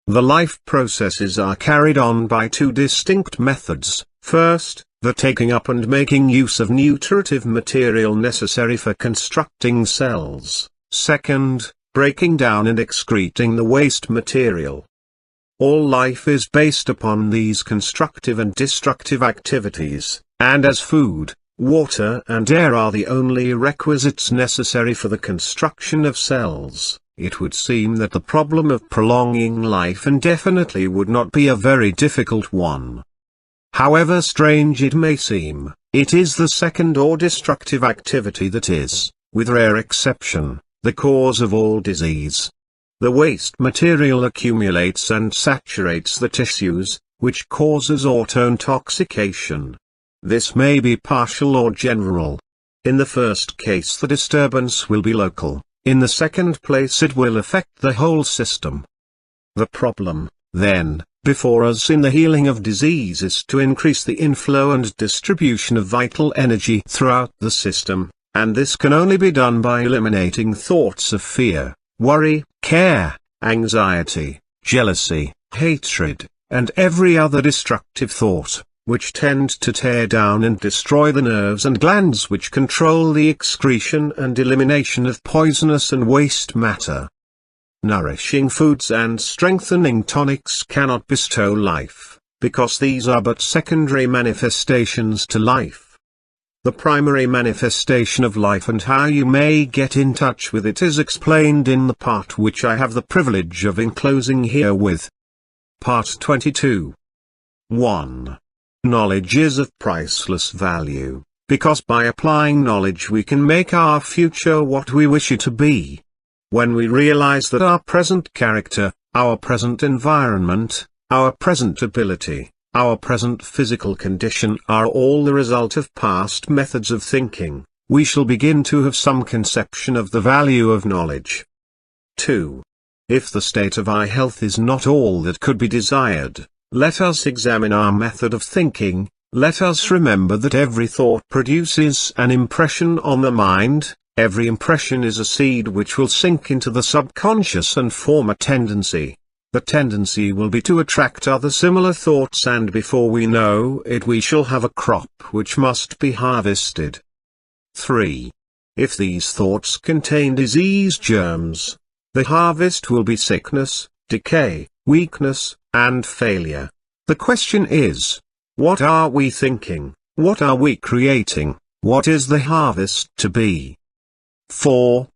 A: The life processes are carried on by two distinct methods. First, the taking up and making use of nutritive material necessary for constructing cells. Second, breaking down and excreting the waste material. All life is based upon these constructive and destructive activities, and as food, water and air are the only requisites necessary for the construction of cells, it would seem that the problem of prolonging life indefinitely would not be a very difficult one. However strange it may seem, It is the second or destructive activity that is, with rare exception, the cause of all disease. The waste material accumulates and saturates the tissues, which causes autointoxication. This may be partial or general. In the first case the disturbance will be local, in the second place it will affect the whole system. The problem, then, before us in the healing of disease is to increase the inflow and distribution of vital energy throughout the system, and this can only be done by eliminating thoughts of fear, worry, care, anxiety, jealousy, hatred, and every other destructive thought, which tend to tear down and destroy the nerves and glands which control the excretion and elimination of poisonous and waste matter. Nourishing foods and strengthening tonics cannot bestow life, because these are but secondary manifestations to life. The primary manifestation of life and how you may get in touch with it is explained in the part which I have the privilege of enclosing herewith. Part 22. 1. Knowledge is of priceless value, because by applying knowledge we can make our future what we wish it to be. When we realize that our present character, our present environment, our present ability, our present physical condition are all the result of past methods of thinking, we shall begin to have some conception of the value of knowledge. 2. If the state of our health is not all that could be desired, let us examine our method of thinking. Let us remember that every thought produces an impression on the mind. Every impression is a seed which will sink into the subconscious and form a tendency. The tendency will be to attract other similar thoughts, and before we know it we shall have a crop which must be harvested. 3. If these thoughts contain disease germs, the harvest will be sickness, decay, weakness, and failure. The question is, what are we thinking? What are we creating? What is the harvest to be? 4.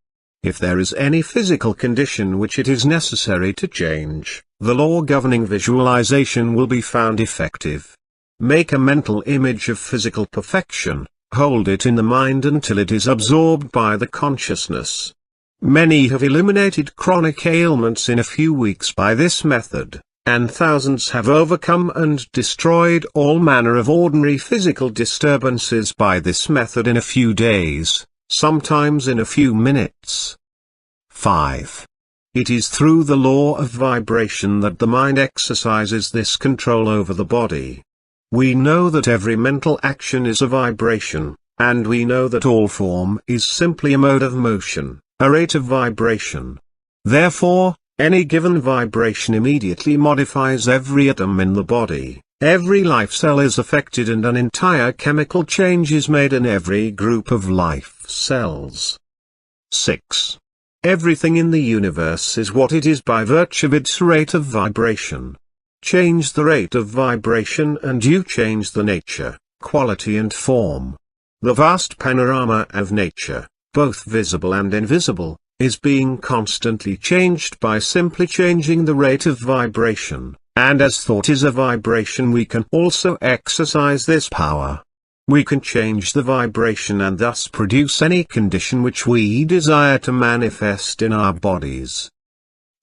A: If there is any physical condition which it is necessary to change, the law governing visualization will be found effective. Make a mental image of physical perfection, hold it in the mind until it is absorbed by the consciousness. Many have eliminated chronic ailments in a few weeks by this method, and thousands have overcome and destroyed all manner of ordinary physical disturbances by this method in a few days. Sometimes in a few minutes. 5. It is through the law of vibration that the mind exercises this control over the body. We know that every mental action is a vibration, and we know that all form is simply a mode of motion, a rate of vibration. Therefore, any given vibration immediately modifies every atom in the body. Every life cell is affected and an entire chemical change is made in every group of life cells. 6. Everything in the universe is what it is by virtue of its rate of vibration. Change the rate of vibration and you change the nature, quality and form. The vast panorama of nature, both visible and invisible, is being constantly changed by simply changing the rate of vibration. And as thought is a vibration, we can also exercise this power. We can change the vibration and thus produce any condition which we desire to manifest in our bodies.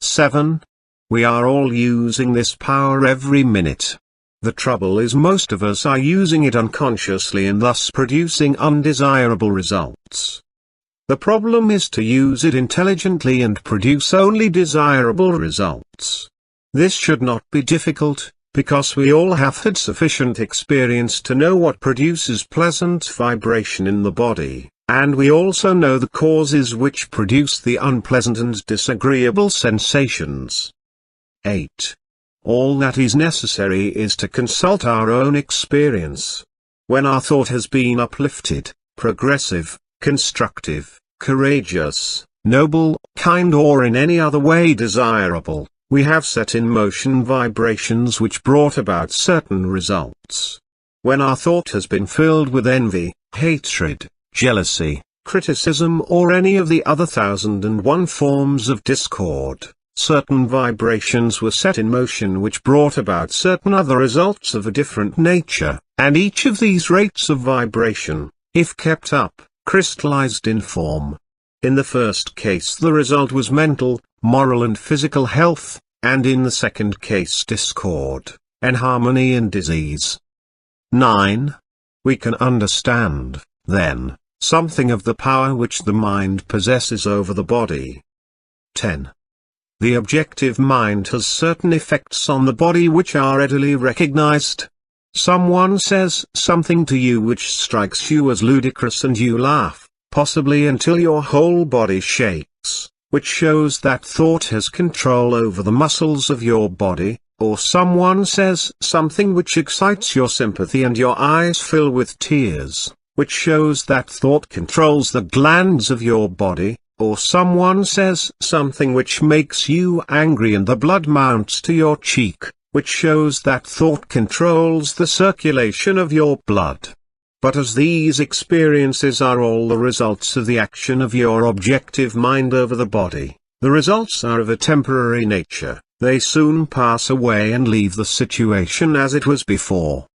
A: 7. We are all using this power every minute. The trouble is most of us are using it unconsciously and thus producing undesirable results. The problem is to use it intelligently and produce only desirable results. This should not be difficult, because we all have had sufficient experience to know what produces pleasant vibration in the body, and we also know the causes which produce the unpleasant and disagreeable sensations. 8. All that is necessary is to consult our own experience. When our thought has been uplifted, progressive, constructive, courageous, noble, kind or in any other way desirable, we have set in motion vibrations which brought about certain results. When our thought has been filled with envy, hatred, jealousy, criticism or any of the other 1001 forms of discord, certain vibrations were set in motion which brought about certain other results of a different nature, and each of these rates of vibration, if kept up, crystallized in form. In the first case the result was mental, moral and physical health, and in the second case discord, inharmony and disease. 9. We can understand, then, something of the power which the mind possesses over the body. 10. The objective mind has certain effects on the body which are readily recognized. Someone says something to you which strikes you as ludicrous and you laugh, possibly until your whole body shakes, which shows that thought has control over the muscles of your body, or someone says something which excites your sympathy and your eyes fill with tears, which shows that thought controls the glands of your body, or someone says something which makes you angry and the blood mounts to your cheek, which shows that thought controls the circulation of your blood. But as these experiences are all the results of the action of your objective mind over the body, the results are of a temporary nature, they soon pass away and leave the situation as it was before.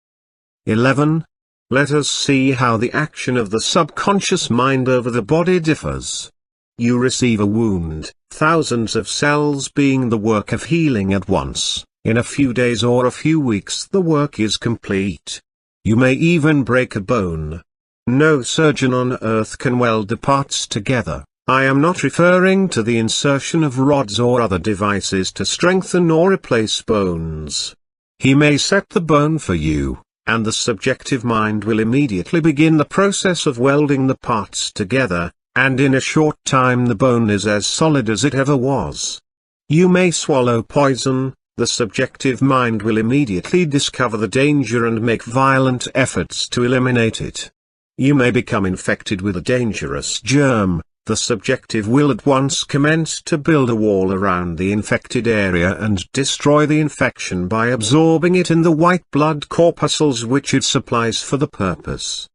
A: 11. Let us see how the action of the subconscious mind over the body differs. You receive a wound, thousands of cells being the work of healing at once. In a few days or a few weeks the work is complete. You may even break a bone. No surgeon on earth can weld the parts together. I am not referring to the insertion of rods or other devices to strengthen or replace bones. He may set the bone for you, and the subjective mind will immediately begin the process of welding the parts together, and in a short time the bone is as solid as it ever was. You may swallow poison. The subjective mind will immediately discover the danger and make violent efforts to eliminate it. You may become infected with a dangerous germ. The subjective will at once commence to build a wall around the infected area and destroy the infection by absorbing it in the white blood corpuscles which it supplies for the purpose.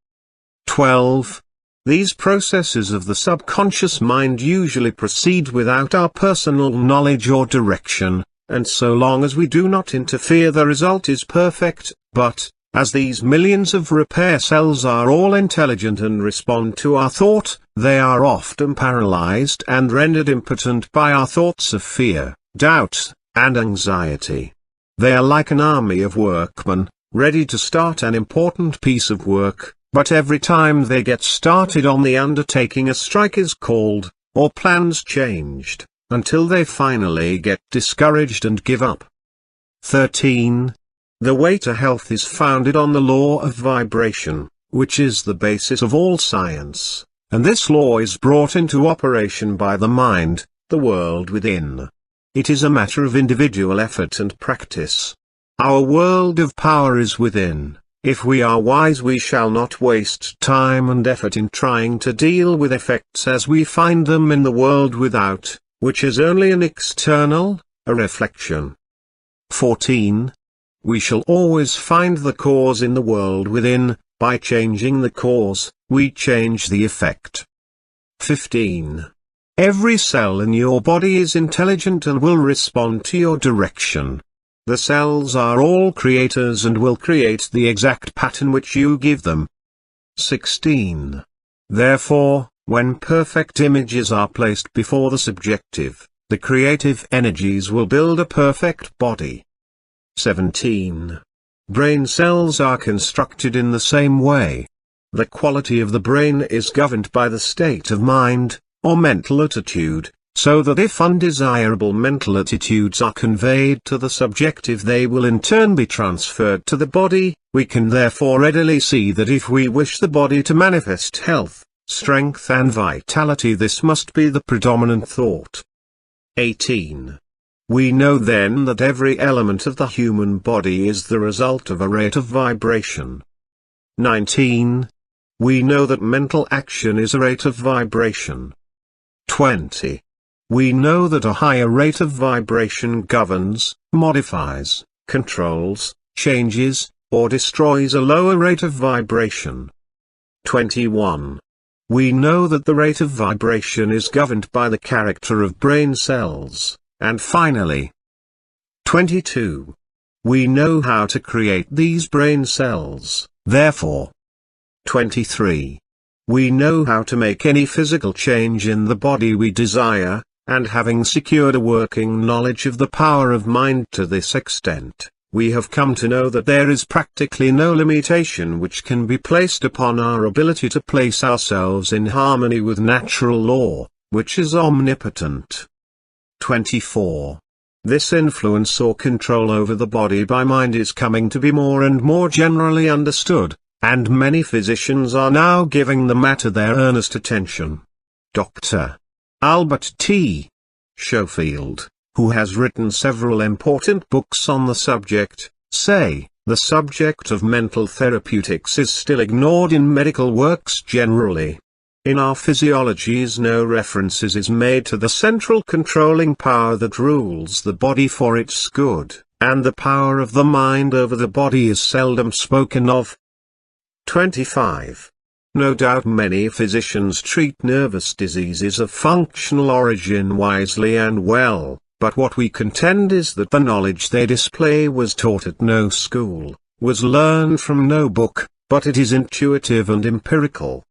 A: 12. These processes of the subconscious mind usually proceed without our personal knowledge or direction, and so long as we do not interfere the result is perfect, but, as these millions of repair cells are all intelligent and respond to our thought, they are often paralyzed and rendered impotent by our thoughts of fear, doubt, and anxiety. They are like an army of workmen, ready to start an important piece of work, but every time they get started on the undertaking a strike is called, or plans changed, until they finally get discouraged and give up. 13. The way to health is founded on the law of vibration, which is the basis of all science, and this law is brought into operation by the mind, the world within. It is a matter of individual effort and practice. Our world of power is within. If we are wise we shall not waste time and effort in trying to deal with effects as we find them in the world without, which is only an external, a reflection. 14. We shall always find the cause in the world within. By changing the cause, we change the effect. 15. Every cell in your body is intelligent and will respond to your direction. The cells are all creators and will create the exact pattern which you give them. 16. Therefore, when perfect images are placed before the subjective, the creative energies will build a perfect body. 17. Brain cells are constructed in the same way. The quality of the brain is governed by the state of mind, or mental attitude, so that if undesirable mental attitudes are conveyed to the subjective they will in turn be transferred to the body. We can therefore readily see that if we wish the body to manifest health, strength and vitality, this must be the predominant thought. 18. We know then that every element of the human body is the result of a rate of vibration. 19. We know that mental action is a rate of vibration. 20. We know that a higher rate of vibration governs, modifies, controls, changes, or destroys a lower rate of vibration. 21. We know that the rate of vibration is governed by the character of brain cells, and finally. 22. We know how to create these brain cells, therefore. 23. We know how to make any physical change in the body we desire, and having secured a working knowledge of the power of mind to this extent, we have come to know that there is practically no limitation which can be placed upon our ability to place ourselves in harmony with natural law, which is omnipotent. 24. This influence or control over the body by mind is coming to be more and more generally understood, and many physicians are now giving the matter their earnest attention. Dr. Albert T. Schofield, who has written several important books on the subject, say, the subject of mental therapeutics is still ignored in medical works generally. In our physiologies no references is made to the central controlling power that rules the body for its good, and the power of the mind over the body is seldom spoken of. 25. No doubt many physicians treat nervous diseases of functional origin wisely and well, but what we contend is that the knowledge they display was taught at no school, was learned from no book, but it is intuitive and empirical.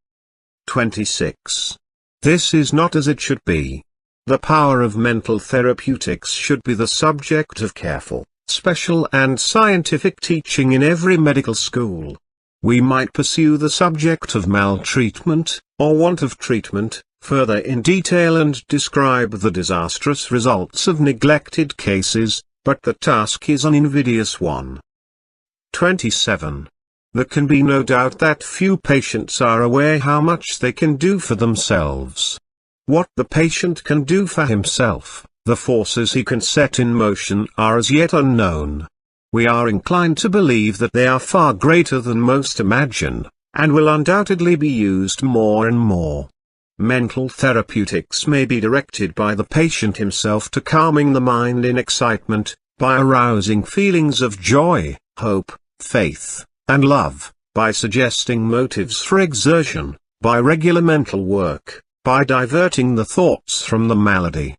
A: 26. This is not as it should be. The power of mental therapeutics should be the subject of careful, special and scientific teaching in every medical school. We might pursue the subject of maltreatment, or want of treatment, further in detail and describe the disastrous results of neglected cases, but the task is an invidious one. 27. There can be no doubt that few patients are aware how much they can do for themselves. What the patient can do for himself, the forces he can set in motion are as yet unknown. We are inclined to believe that they are far greater than most imagine, and will undoubtedly be used more and more. Mental therapeutics may be directed by the patient himself to calming the mind in excitement, by arousing feelings of joy, hope, faith, and love, by suggesting motives for exertion, by regular mental work, by diverting the thoughts from the malady.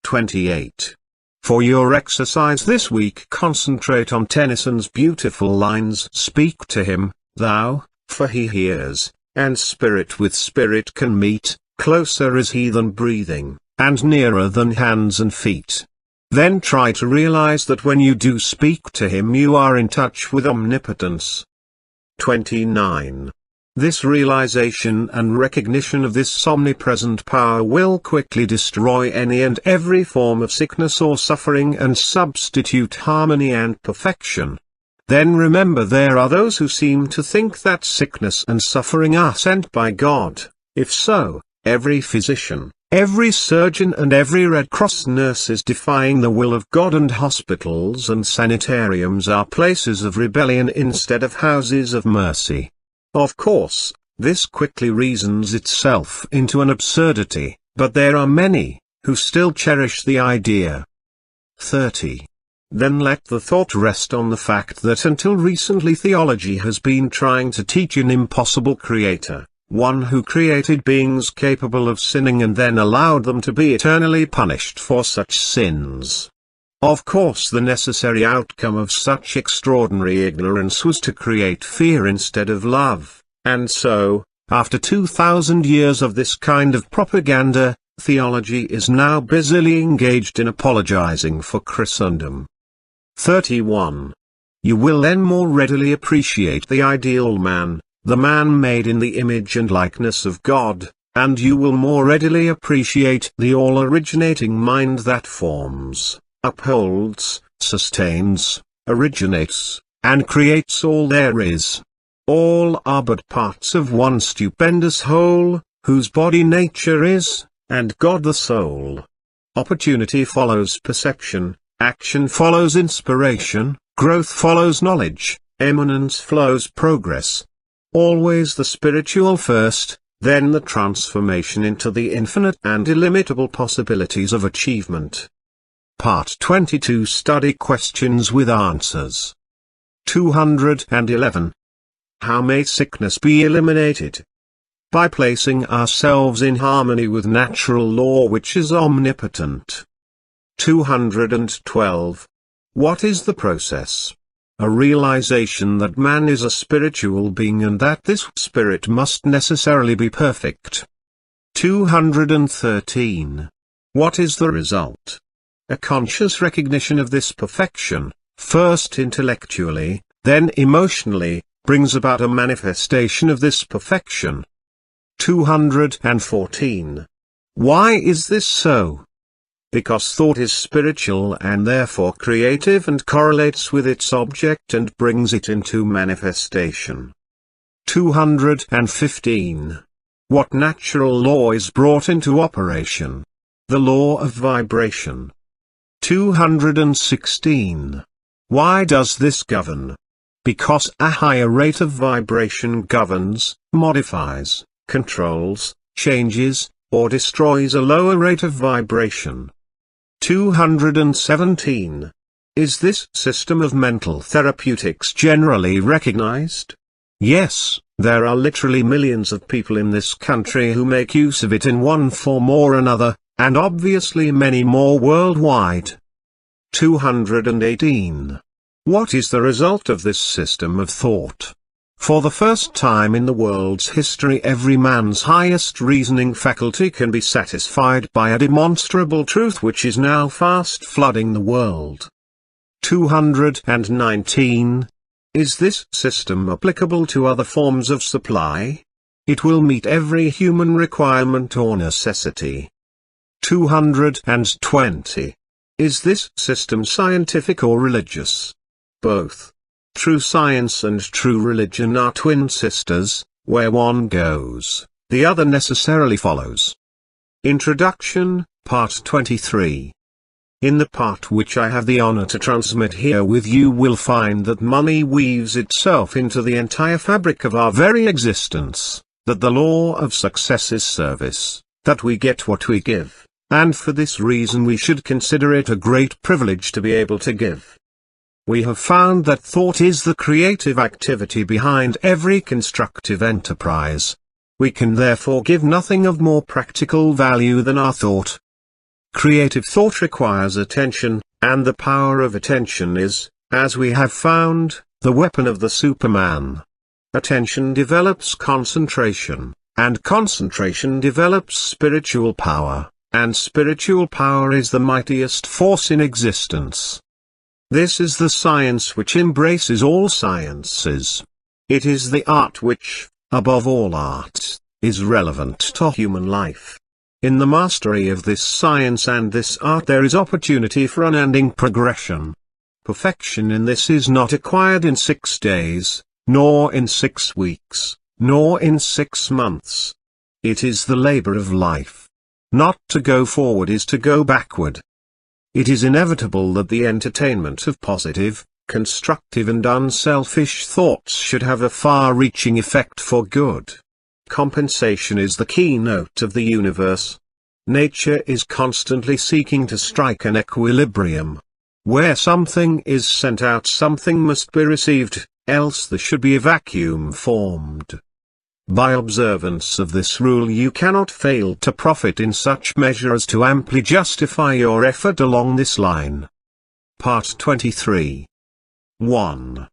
A: 28. For your exercise this week, concentrate on Tennyson's beautiful lines. Speak to him, thou, for he hears, and spirit with spirit can meet, closer is he than breathing, and nearer than hands and feet. Then try to realize that when you do speak to him you are in touch with omnipotence. 29. This realization and recognition of this omnipresent power will quickly destroy any and every form of sickness or suffering and substitute harmony and perfection. Then remember, there are those who seem to think that sickness and suffering are sent by God. If so, every physician, every surgeon and every Red Cross nurse is defying the will of God, and hospitals and sanitariums are places of rebellion instead of houses of mercy. Of course, this quickly reasons itself into an absurdity, but there are many who still cherish the idea. 30. Then let the thought rest on the fact that until recently theology has been trying to teach an impossible creator, one who created beings capable of sinning and then allowed them to be eternally punished for such sins. Of course, the necessary outcome of such extraordinary ignorance was to create fear instead of love, and so, after 2,000 years of this kind of propaganda, theology is now busily engaged in apologizing for Christendom. 31. You will then more readily appreciate the ideal man, the man made in the image and likeness of God, and you will more readily appreciate the all-originating mind that forms, upholds, sustains, originates, and creates all there is. All are but parts of one stupendous whole, whose body nature is, and God the soul. Opportunity follows perception, action follows inspiration, growth follows knowledge, eminence follows progress. Always the spiritual first, then the transformation into the infinite and illimitable possibilities of achievement. Part 22 Study Questions with Answers. 211. How may sickness be eliminated? By placing ourselves in harmony with natural law, which is omnipotent. 212. What is the process? A realization that man is a spiritual being and that this spirit must necessarily be perfect. 213. What is the result? A conscious recognition of this perfection, first intellectually, then emotionally, brings about a manifestation of this perfection. 214. Why is this so? Because thought is spiritual and therefore creative and correlates with its object and brings it into manifestation. 215. What natural law is brought into operation? The law of vibration. 216. Why does this govern? Because a higher rate of vibration governs, modifies, controls, changes, or destroys a lower rate of vibration. 217. Is this system of mental therapeutics generally recognized? Yes, there are literally millions of people in this country who make use of it in one form or another, and obviously many more worldwide. 218. What is the result of this system of thought? For the first time in the world's history, every man's highest reasoning faculty can be satisfied by a demonstrable truth which is now fast flooding the world. 219. Is this system applicable to other forms of supply? It will meet every human requirement or necessity. 220. Is this system scientific or religious? Both. True science and true religion are twin sisters, where one goes, the other necessarily follows. Introduction, Part 23. In the part which I have the honor to transmit here with you will find that money weaves itself into the entire fabric of our very existence, that the law of success is service, that we get what we give, and for this reason we should consider it a great privilege to be able to give. We have found that thought is the creative activity behind every constructive enterprise. We can therefore give nothing of more practical value than our thought. Creative thought requires attention, and the power of attention is, as we have found, the weapon of the Superman. Attention develops concentration, and concentration develops spiritual power, and spiritual power is the mightiest force in existence. This is the science which embraces all sciences. It is the art which, above all arts, is relevant to human life. In the mastery of this science and this art there is opportunity for unending progression. Perfection in this is not acquired in 6 days, nor in 6 weeks, nor in 6 months. It is the labor of life. Not to go forward is to go backward. It is inevitable that the entertainment of positive, constructive and unselfish thoughts should have a far-reaching effect for good. Compensation is the keynote of the universe. Nature is constantly seeking to strike an equilibrium. Where something is sent out, something must be received, else there should be a vacuum formed. By observance of this rule you cannot fail to profit in such measure as to amply justify your effort along this line. Part 23. 1.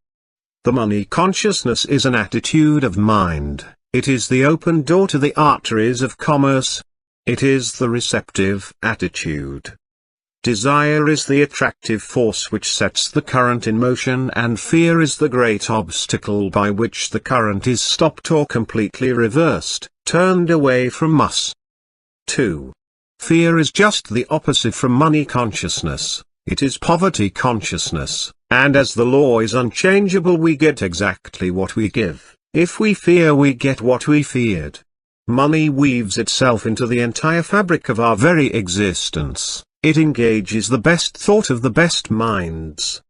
A: The money consciousness is an attitude of mind. It is the open door to the arteries of commerce. It is the receptive attitude. Desire is the attractive force which sets the current in motion, and fear is the great obstacle by which the current is stopped or completely reversed, turned away from us. 2. Fear is just the opposite from money consciousness. It is poverty consciousness, and as the law is unchangeable we get exactly what we give. If we fear we get what we feared. Money weaves itself into the entire fabric of our very existence. It engages the best thought of the best minds.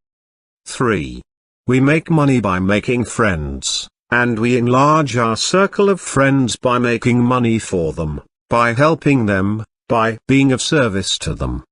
A: 3. We make money by making friends, and we enlarge our circle of friends by making money for them, by helping them, by being of service to them.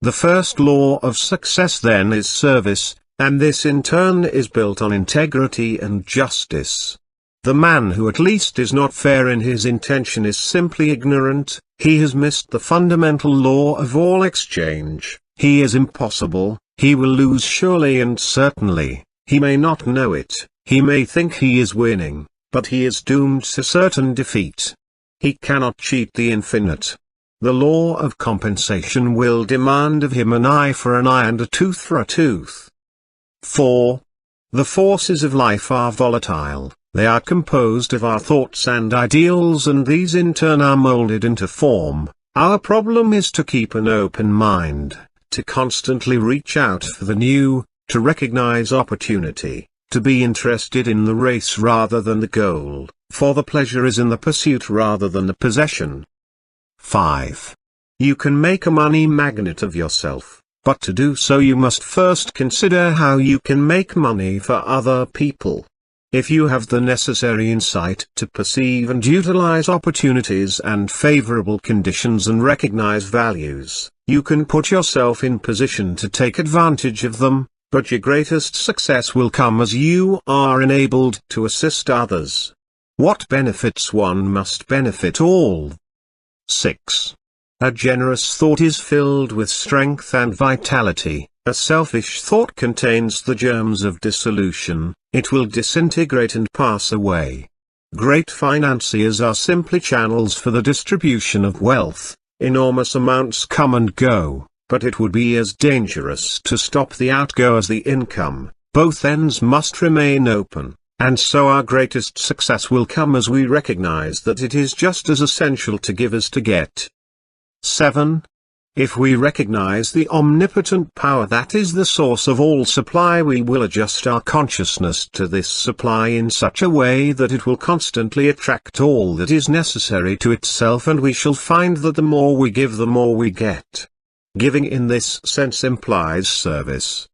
A: The first law of success then is service, and this in turn is built on integrity and justice. The man who at least is not fair in his intention is simply ignorant. He has missed the fundamental law of all exchange, he is impossible, he will lose surely and certainly, he may not know it, he may think he is winning, but he is doomed to certain defeat. He cannot cheat the infinite. The law of compensation will demand of him an eye for an eye and a tooth for a tooth. 4. The forces of life are volatile, they are composed of our thoughts and ideals, and these in turn are molded into form. Our problem is to keep an open mind, to constantly reach out for the new, to recognize opportunity, to be interested in the race rather than the goal, for the pleasure is in the pursuit rather than the possession. 5. You can make a money magnet of yourself, but to do so you must first consider how you can make money for other people. If you have the necessary insight to perceive and utilize opportunities and favorable conditions and recognize values, you can put yourself in position to take advantage of them, but your greatest success will come as you are enabled to assist others. What benefits one must benefit all. 6. A generous thought is filled with strength and vitality. A selfish thought contains the germs of dissolution, it will disintegrate and pass away. Great financiers are simply channels for the distribution of wealth. Enormous amounts come and go, but it would be as dangerous to stop the outgo as the income. Both ends must remain open, and so our greatest success will come as we recognize that it is just as essential to give as to get. 7. If we recognize the omnipotent power that is the source of all supply, we will adjust our consciousness to this supply in such a way that it will constantly attract all that is necessary to itself, and we shall find that the more we give, the more we get. Giving in this sense implies service.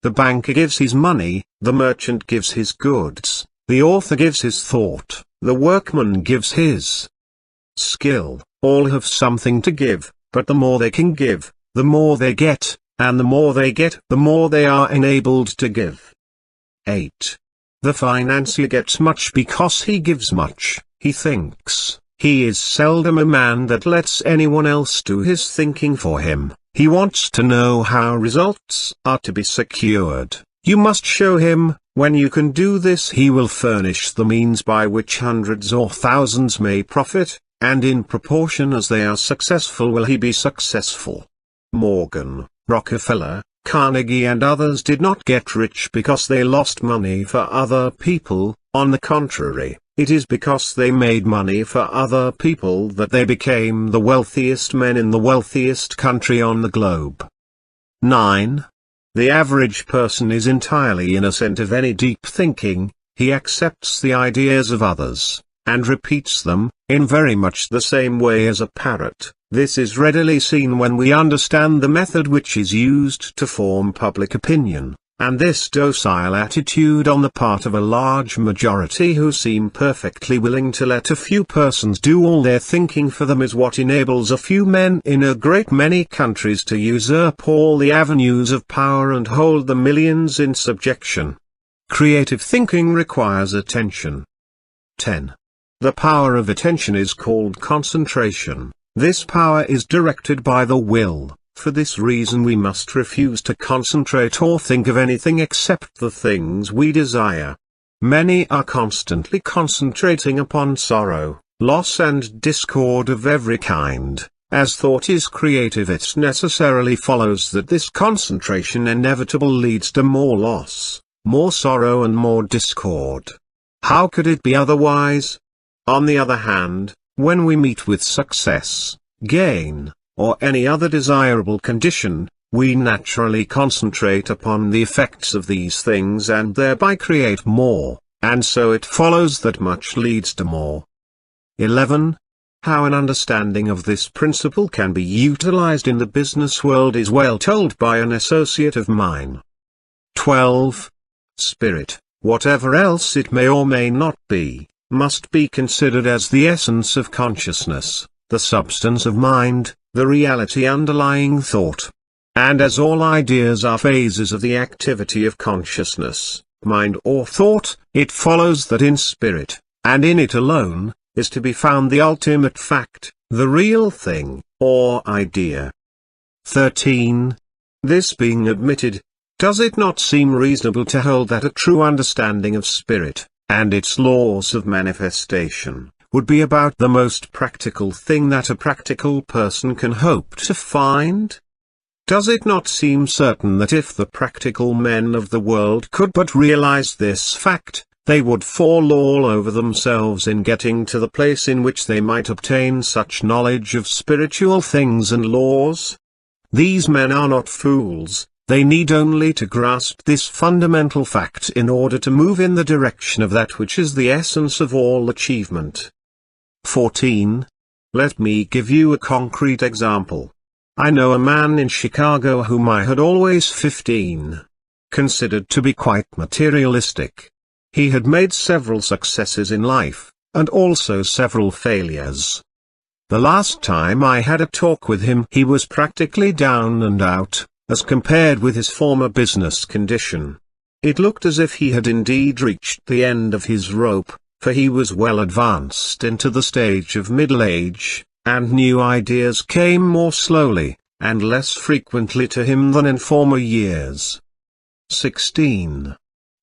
A: The banker gives his money, the merchant gives his goods, the author gives his thought, the workman gives his skill. All have something to give, but the more they can give, the more they get, and the more they get, the more they are enabled to give. 8. The financier gets much because he gives much, he thinks. He is seldom a man that lets anyone else do his thinking for him. He wants to know how results are to be secured. You must show him, when you can do this he will furnish the means by which hundreds or thousands may profit, and in proportion as they are successful will he be successful. Morgan, Rockefeller, Carnegie and others did not get rich because they lost money for other people, on the contrary, it is because they made money for other people that they became the wealthiest men in the wealthiest country on the globe. 9. The average person is entirely innocent of any deep thinking, he accepts the ideas of others, and repeats them, in very much the same way as a parrot. This is readily seen when we understand the method which is used to form public opinion, and this docile attitude on the part of a large majority who seem perfectly willing to let a few persons do all their thinking for them is what enables a few men in a great many countries to usurp all the avenues of power and hold the millions in subjection. Creative thinking requires attention. 10. The power of attention is called concentration. This power is directed by the will. For this reason we must refuse to concentrate or think of anything except the things we desire. Many are constantly concentrating upon sorrow, loss and discord of every kind. As thought is creative, it necessarily follows that this concentration inevitably leads to more loss, more sorrow and more discord. How could it be otherwise? On the other hand, when we meet with success, gain, or any other desirable condition, we naturally concentrate upon the effects of these things and thereby create more, and so it follows that much leads to more. 11. How an understanding of this principle can be utilized in the business world is well told by an associate of mine. 12. Spirit, whatever else it may or may not be, must be considered as the essence of consciousness, the substance of mind, the reality underlying thought. And as all ideas are phases of the activity of consciousness, mind or thought, it follows that in spirit, and in it alone, is to be found the ultimate fact, the real thing, or idea. 13. This being admitted, does it not seem reasonable to hold that a true understanding of spirit, and its laws of manifestation, would be about the most practical thing that a practical person can hope to find? Does it not seem certain that if the practical men of the world could but realize this fact, they would fall all over themselves in getting to the place in which they might obtain such knowledge of spiritual things and laws? These men are not fools. They need only to grasp this fundamental fact in order to move in the direction of that which is the essence of all achievement. 14. Let me give you a concrete example. I know a man in Chicago whom I had always considered to be quite materialistic. He had made several successes in life, and also several failures. The last time I had a talk with him he was practically down and out, as compared with his former business condition. It looked as if he had indeed reached the end of his rope, for he was well advanced into the stage of middle age, and new ideas came more slowly, and less frequently to him than in former years. 16.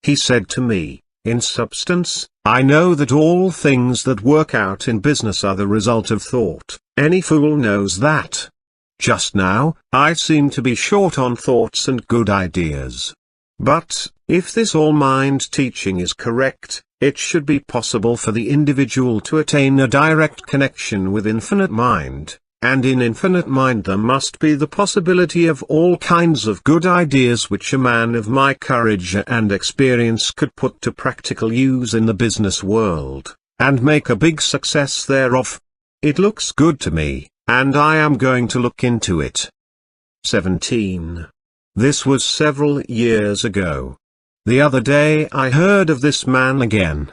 A: He said to me, in substance, I know that all things that work out in business are the result of thought. Any fool knows that. Just now, I seem to be short on thoughts and good ideas. But, if this all-mind teaching is correct, it should be possible for the individual to attain a direct connection with infinite mind, and in infinite mind there must be the possibility of all kinds of good ideas which a man of my courage and experience could put to practical use in the business world, and make a big success thereof. It looks good to me, and I am going to look into it. 17. This was several years ago. The other day I heard of this man again.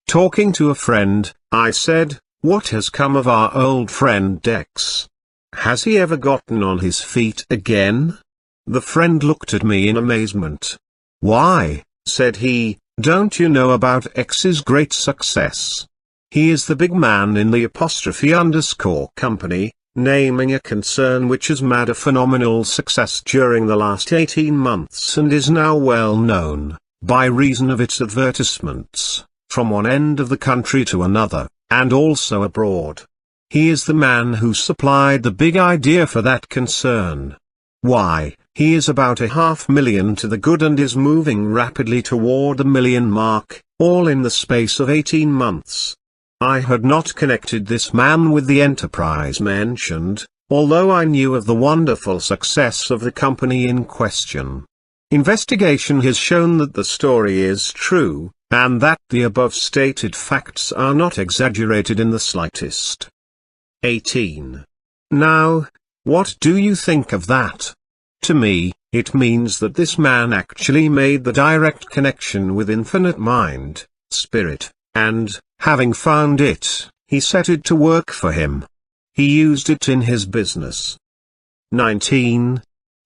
A: Talking to a friend, I said, "What has come of our old friend X? Has he ever gotten on his feet again?" The friend looked at me in amazement. "Why," said he, "don't you know about X's great success? He is the big man in the _company, naming a concern which has made a phenomenal success during the last 18 months and is now well known, by reason of its advertisements, from one end of the country to another, and also abroad. He is the man who supplied the big idea for that concern. Why, he is about 500,000 to the good and is moving rapidly toward the 1,000,000 mark, all in the space of 18 months. I had not connected this man with the enterprise mentioned, although I knew of the wonderful success of the company in question. Investigation has shown that the story is true, and that the above stated facts are not exaggerated in the slightest. 18. Now, what do you think of that? To me, it means that this man actually made the direct connection with infinite mind, spirit, and, having found it, he set it to work for him. He used it in his business. 19.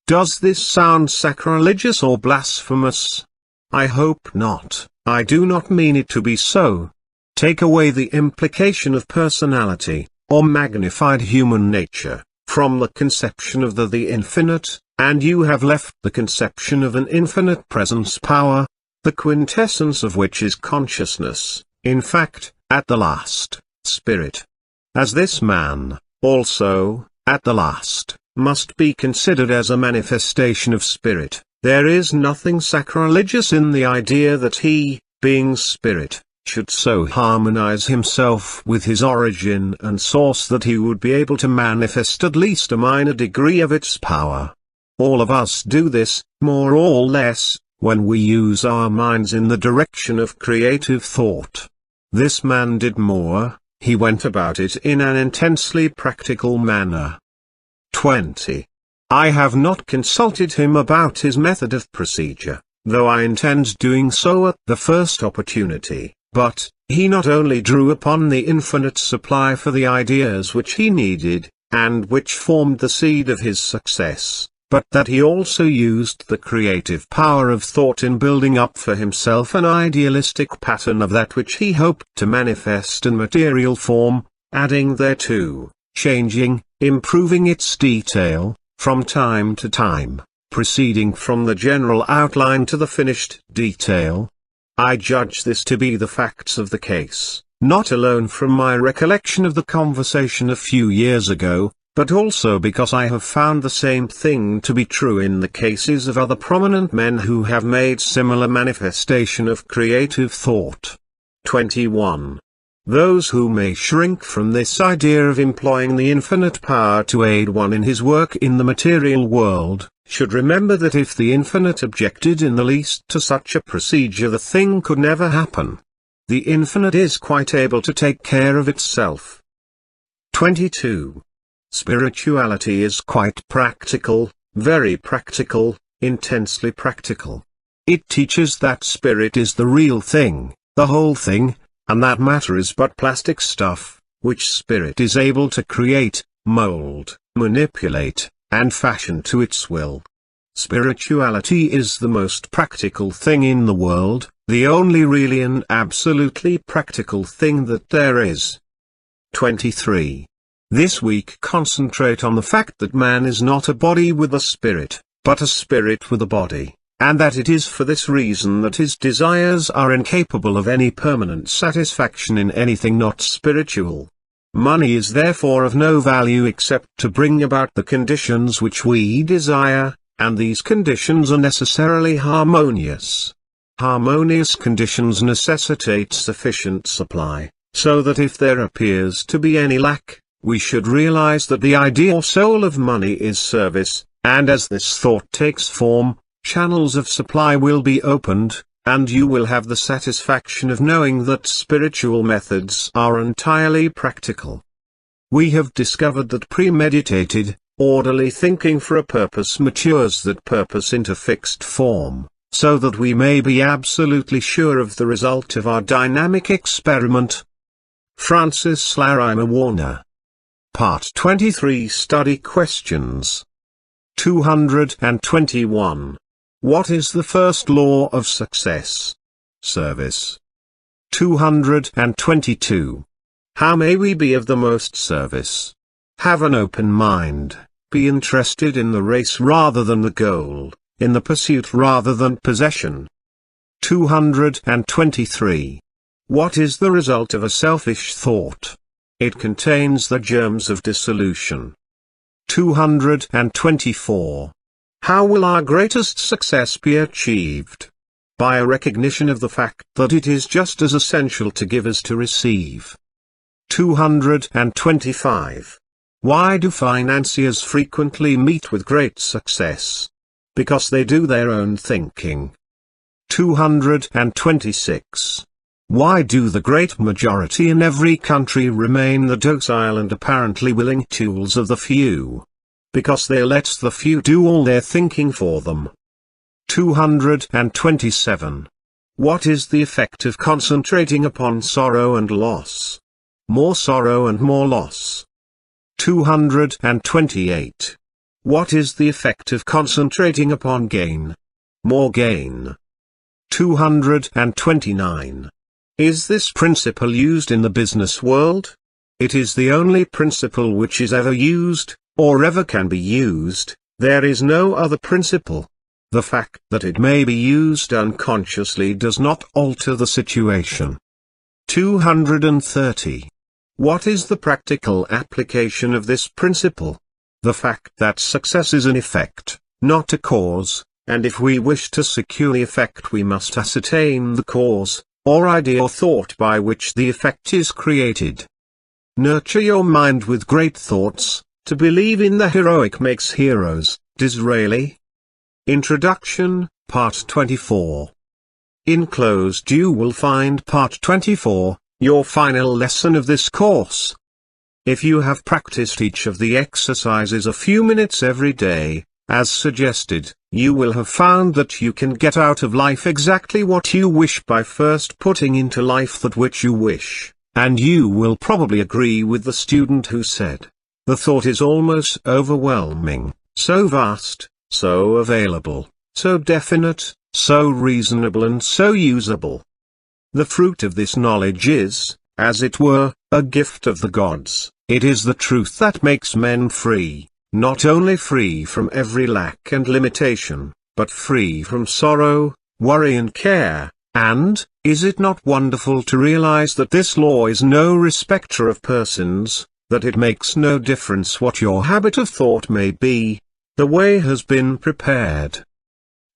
A: Does this sound sacrilegious or blasphemous? I hope not. I do not mean it to be so. Take away the implication of personality, or magnified human nature, from the conception of the infinite, and you have left the conception of an infinite presence power, the quintessence of which is consciousness, in fact, at the last, spirit. As this man, also, at the last, must be considered as a manifestation of spirit, there is nothing sacrilegious in the idea that he, being spirit, should so harmonize himself with his origin and source that he would be able to manifest at least a minor degree of its power. All of us do this, more or less, when we use our minds in the direction of creative thought. This man did more, he went about it in an intensely practical manner. 20. I have not consulted him about his method of procedure, though I intend doing so at the first opportunity, but, he not only drew upon the infinite supply for the ideas which he needed, and which formed the seed of his success, but that he also used the creative power of thought in building up for himself an idealistic pattern of that which he hoped to manifest in material form, adding thereto, changing, improving its detail, from time to time, proceeding from the general outline to the finished detail. I judge this to be the facts of the case, not alone from my recollection of the conversation a few years ago, but also because I have found the same thing to be true in the cases of other prominent men who have made similar manifestation of creative thought. 21. Those who may shrink from this idea of employing the infinite power to aid one in his work in the material world, should remember that if the infinite objected in the least to such a procedure, the thing could never happen. The infinite is quite able to take care of itself. 22. Spirituality is quite practical, very practical, intensely practical. It teaches that spirit is the real thing, the whole thing, and that matter is but plastic stuff, which spirit is able to create, mold, manipulate, and fashion to its will. Spirituality is the most practical thing in the world, the only really and absolutely practical thing that there is. 23. This week concentrate on the fact that man is not a body with a spirit, but a spirit with a body, and that it is for this reason that his desires are incapable of any permanent satisfaction in anything not spiritual. Money is therefore of no value except to bring about the conditions which we desire, and these conditions are necessarily harmonious. Harmonious conditions necessitate sufficient supply, so that if there appears to be any lack, we should realize that the ideal soul of money is service, and as this thought takes form, channels of supply will be opened, and you will have the satisfaction of knowing that spiritual methods are entirely practical. We have discovered that premeditated, orderly thinking for a purpose matures that purpose into fixed form, so that we may be absolutely sure of the result of our dynamic experiment. Francis Larimer Warner. Part 23 Study Questions. 221. What is the first law of success? Service. 222. How may we be of the most service? Have an open mind, be interested in the race rather than the goal, in the pursuit rather than possession. 223. What is the result of a selfish thought? It contains the germs of dissolution. 224. How will our greatest success be achieved? By a recognition of the fact that it is just as essential to give as to receive. 225. Why do financiers frequently meet with great success? Because they do their own thinking. 226. Why do the great majority in every country remain the docile and apparently willing tools of the few? Because they let the few do all their thinking for them. 227. What is the effect of concentrating upon sorrow and loss? More sorrow and more loss. 228. What is the effect of concentrating upon gain? More gain. 229. Is this principle used in the business world? It is the only principle which is ever used, or ever can be used. There is no other principle. The fact that it may be used unconsciously does not alter the situation. 230. What is the practical application of this principle? The fact that success is an effect, not a cause, and if we wish to secure the effect we must ascertain the cause, or idea or thought by which the effect is created. Nurture your mind with great thoughts. To believe in the heroic makes heroes. Disraeli. Introduction, Part 24. Enclosed you will find Part 24, your final lesson of this course. If you have practiced each of the exercises a few minutes every day, as suggested, you will have found that you can get out of life exactly what you wish by first putting into life that which you wish, and you will probably agree with the student who said, the thought is almost overwhelming, so vast, so available, so definite, so reasonable and so usable. The fruit of this knowledge is, as it were, a gift of the gods. It is the truth that makes men free, not only free from every lack and limitation, but free from sorrow, worry and care. And, is it not wonderful to realize that this law is no respecter of persons, that it makes no difference what your habit of thought may be? The way has been prepared.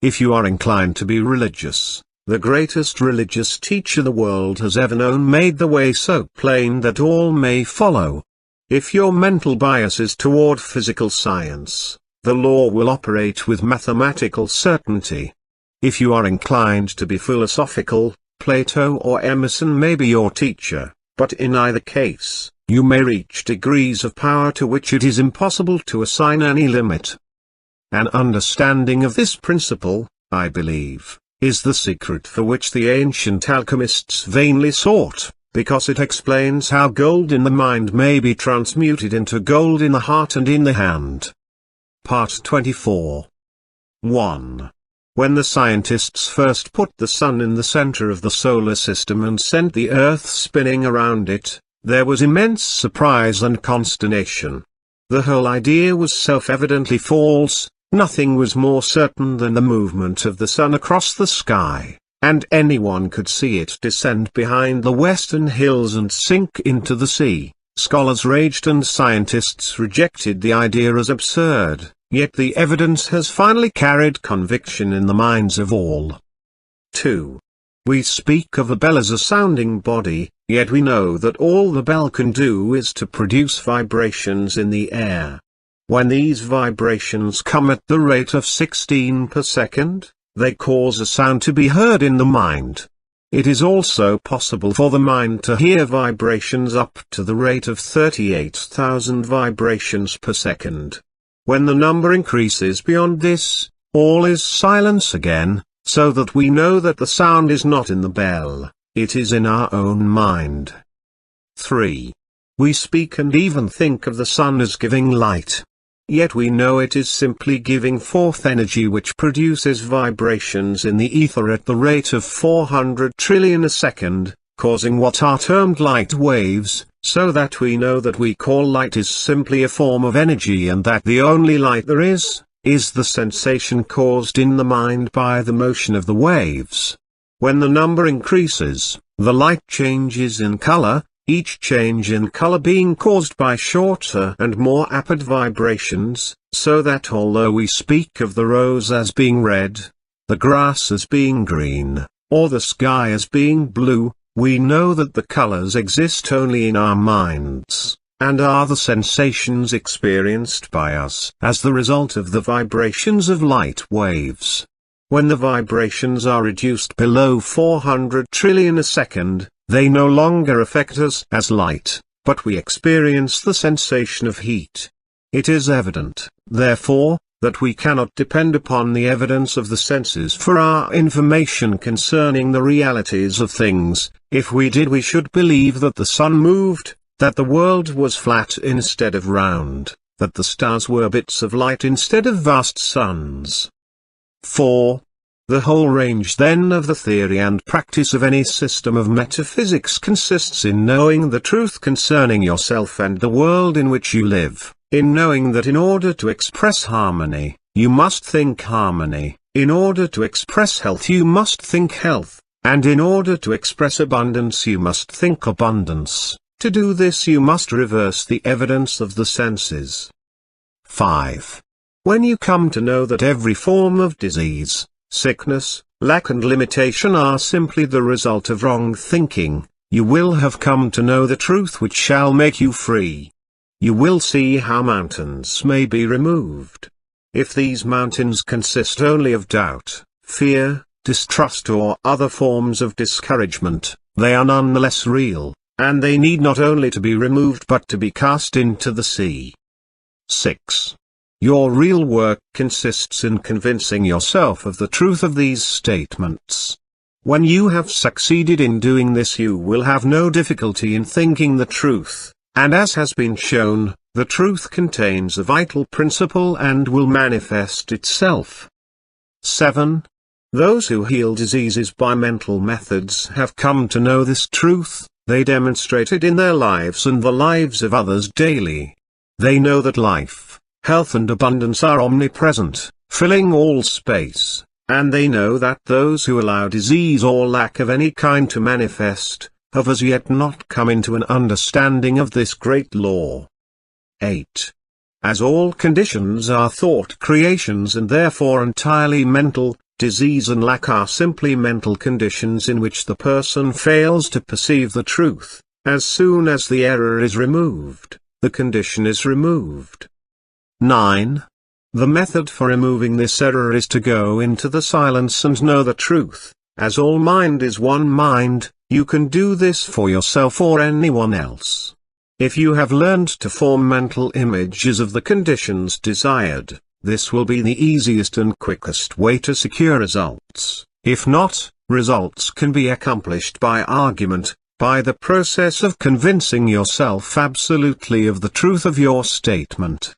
A: If you are inclined to be religious, the greatest religious teacher the world has ever known made the way so plain that all may follow. If your mental bias is toward physical science, the law will operate with mathematical certainty. If you are inclined to be philosophical, Plato or Emerson may be your teacher, but in either case, you may reach degrees of power to which it is impossible to assign any limit. An understanding of this principle, I believe, is the secret for which the ancient alchemists vainly sought, because it explains how gold in the mind may be transmuted into gold in the heart and in the hand. Part 24. 1. When the scientists first put the sun in the center of the solar system and sent the Earth spinning around it, there was immense surprise and consternation. The whole idea was self-evidently false. Nothing was more certain than the movement of the sun across the sky, and anyone could see it descend behind the western hills and sink into the sea. Scholars raged and scientists rejected the idea as absurd. Yet the evidence has finally carried conviction in the minds of all. 2. We speak of a bell as a sounding body, yet we know that all the bell can do is to produce vibrations in the air. When these vibrations come at the rate of 16 per second, they cause a sound to be heard in the mind. It is also possible for the mind to hear vibrations up to the rate of 38,000 vibrations per second. When the number increases beyond this, all is silence again, so that we know that the sound is not in the bell, it is in our own mind. 3. We speak and even think of the sun as giving light. Yet we know it is simply giving forth energy which produces vibrations in the ether at the rate of 400 trillion a second, causing what are termed light waves, so that we know that we call light is simply a form of energy and that the only light there is the sensation caused in the mind by the motion of the waves. When the number increases, the light changes in color, each change in color being caused by shorter and more rapid vibrations, so that although we speak of the rose as being red, the grass as being green, or the sky as being blue, we know that the colors exist only in our minds, and are the sensations experienced by us as the result of the vibrations of light waves. When the vibrations are reduced below 400 trillion a second, they no longer affect us as light, but we experience the sensation of heat. It is evident, therefore, that we cannot depend upon the evidence of the senses for our information concerning the realities of things. If we did, we should believe that the sun moved, that the world was flat instead of round, that the stars were bits of light instead of vast suns. 4. The whole range then of the theory and practice of any system of metaphysics consists in knowing the truth concerning yourself and the world in which you live. In knowing that in order to express harmony, you must think harmony, in order to express health you must think health, and in order to express abundance you must think abundance. To do this you must reverse the evidence of the senses. 5. When you come to know that every form of disease, sickness, lack and limitation are simply the result of wrong thinking, you will have come to know the truth which shall make you free. You will see how mountains may be removed. If these mountains consist only of doubt, fear, distrust or other forms of discouragement, they are none the less real, and they need not only to be removed but to be cast into the sea. 6. Your real work consists in convincing yourself of the truth of these statements. When you have succeeded in doing this you will have no difficulty in thinking the truth. And as has been shown, the truth contains a vital principle and will manifest itself. 7. Those who heal diseases by mental methods have come to know this truth, they demonstrate it in their lives and the lives of others daily. They know that life, health and abundance are omnipresent, filling all space, and they know that those who allow disease or lack of any kind to manifest, have as yet not come into an understanding of this great law. 8. As all conditions are thought creations and therefore entirely mental, disease and lack are simply mental conditions in which the person fails to perceive the truth. As soon as the error is removed, the condition is removed. 9. The method for removing this error is to go into the silence and know the truth. As all mind is one mind, you can do this for yourself or anyone else. If you have learned to form mental images of the conditions desired, this will be the easiest and quickest way to secure results. If not, results can be accomplished by argument, by the process of convincing yourself absolutely of the truth of your statement.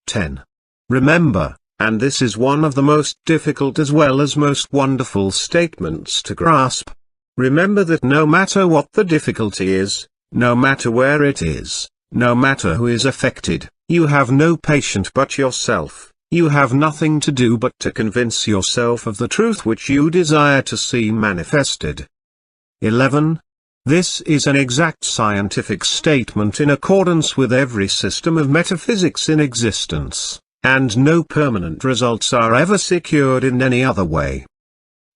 A: 10. Remember, and this is one of the most difficult as well as most wonderful statements to grasp, remember that no matter what the difficulty is, no matter where it is, no matter who is affected, you have no patient but yourself, you have nothing to do but to convince yourself of the truth which you desire to see manifested. 11. This is an exact scientific statement in accordance with every system of metaphysics in existence, and no permanent results are ever secured in any other way.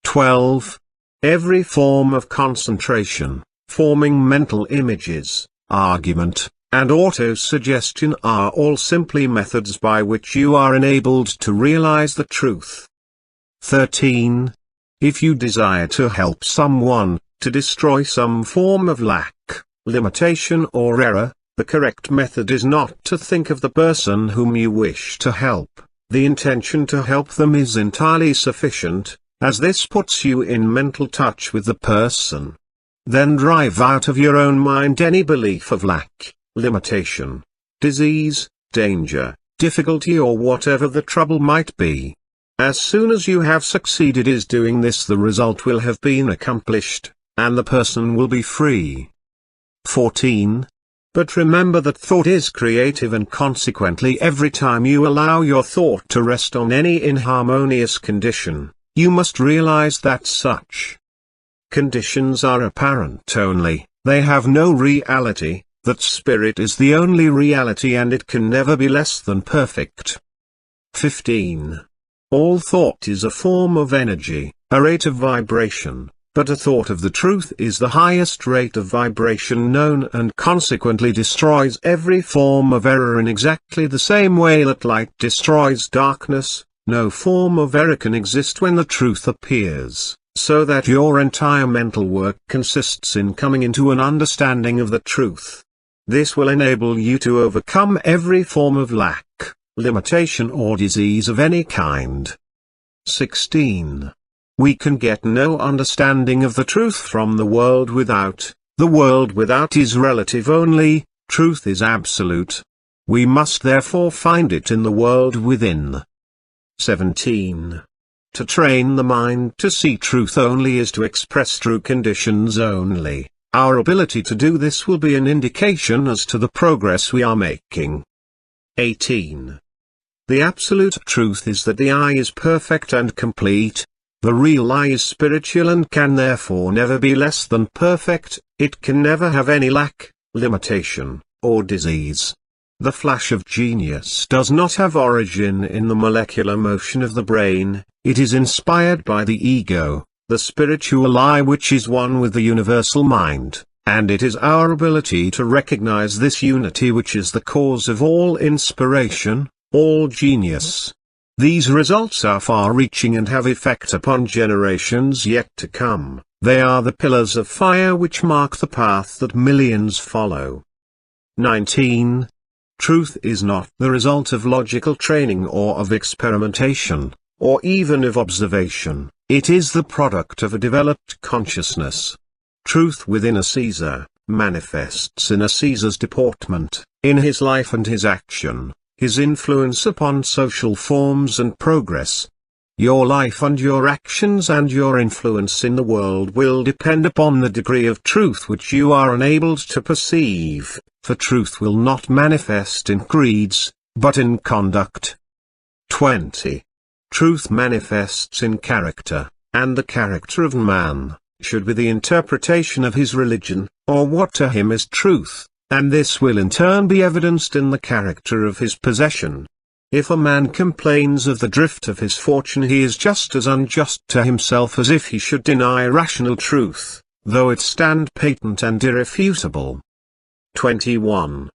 A: 12. Every form of concentration, forming mental images, argument, and auto-suggestion are all simply methods by which you are enabled to realize the truth. 13. If you desire to help someone, to destroy some form of lack, limitation or error, the correct method is not to think of the person whom you wish to help. The intention to help them is entirely sufficient, as this puts you in mental touch with the person. Then drive out of your own mind any belief of lack, limitation, disease, danger, difficulty or whatever the trouble might be. As soon as you have succeeded in doing this, the result will have been accomplished, and the person will be free. 14. But remember that thought is creative, and consequently every time you allow your thought to rest on any inharmonious condition, you must realize that such conditions are apparent only, they have no reality, that spirit is the only reality and it can never be less than perfect. 15. All thought is a form of energy, a rate of vibration, but a thought of the truth is the highest rate of vibration known and consequently destroys every form of error in exactly the same way that light destroys darkness. No form of error can exist when the truth appears, so that your entire mental work consists in coming into an understanding of the truth. This will enable you to overcome every form of lack, limitation or disease of any kind. 16. We can get no understanding of the truth from the world without. The world without is relative only, truth is absolute. We must therefore find it in the world within. 17. To train the mind to see truth only is to express true conditions only. Our ability to do this will be an indication as to the progress we are making. 18. The absolute truth is that the I is perfect and complete. The real I is spiritual and can therefore never be less than perfect, it can never have any lack, limitation, or disease. The flash of genius does not have origin in the molecular motion of the brain, it is inspired by the ego, the spiritual I which is one with the universal mind, and it is our ability to recognize this unity which is the cause of all inspiration, all genius. These results are far-reaching and have effect upon generations yet to come. They are the pillars of fire which mark the path that millions follow. 19. Truth is not the result of logical training or of experimentation, or even of observation. It is the product of a developed consciousness. Truth within a Caesar manifests in a Caesar's deportment, in his life and his action, his influence upon social forms and progress. Your life and your actions and your influence in the world will depend upon the degree of truth which you are enabled to perceive, for truth will not manifest in creeds, but in conduct. 20. Truth manifests in character, and the character of man should be the interpretation of his religion, or what to him is truth, and this will in turn be evidenced in the character of his possession. If a man complains of the drift of his fortune, he is just as unjust to himself as if he should deny rational truth, though it stand patent and irrefutable. 21.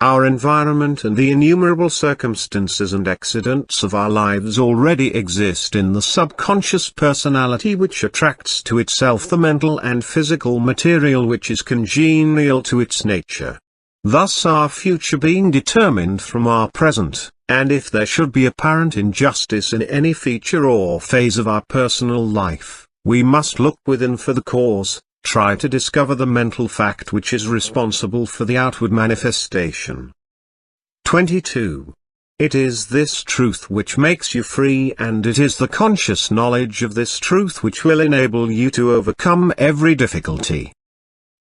A: Our environment and the innumerable circumstances and accidents of our lives already exist in the subconscious personality, which attracts to itself the mental and physical material which is congenial to its nature. Thus our future being determined from our present, and if there should be apparent injustice in any feature or phase of our personal life, we must look within for the cause, try to discover the mental fact which is responsible for the outward manifestation. 22. It is this truth which makes you free, and it is the conscious knowledge of this truth which will enable you to overcome every difficulty.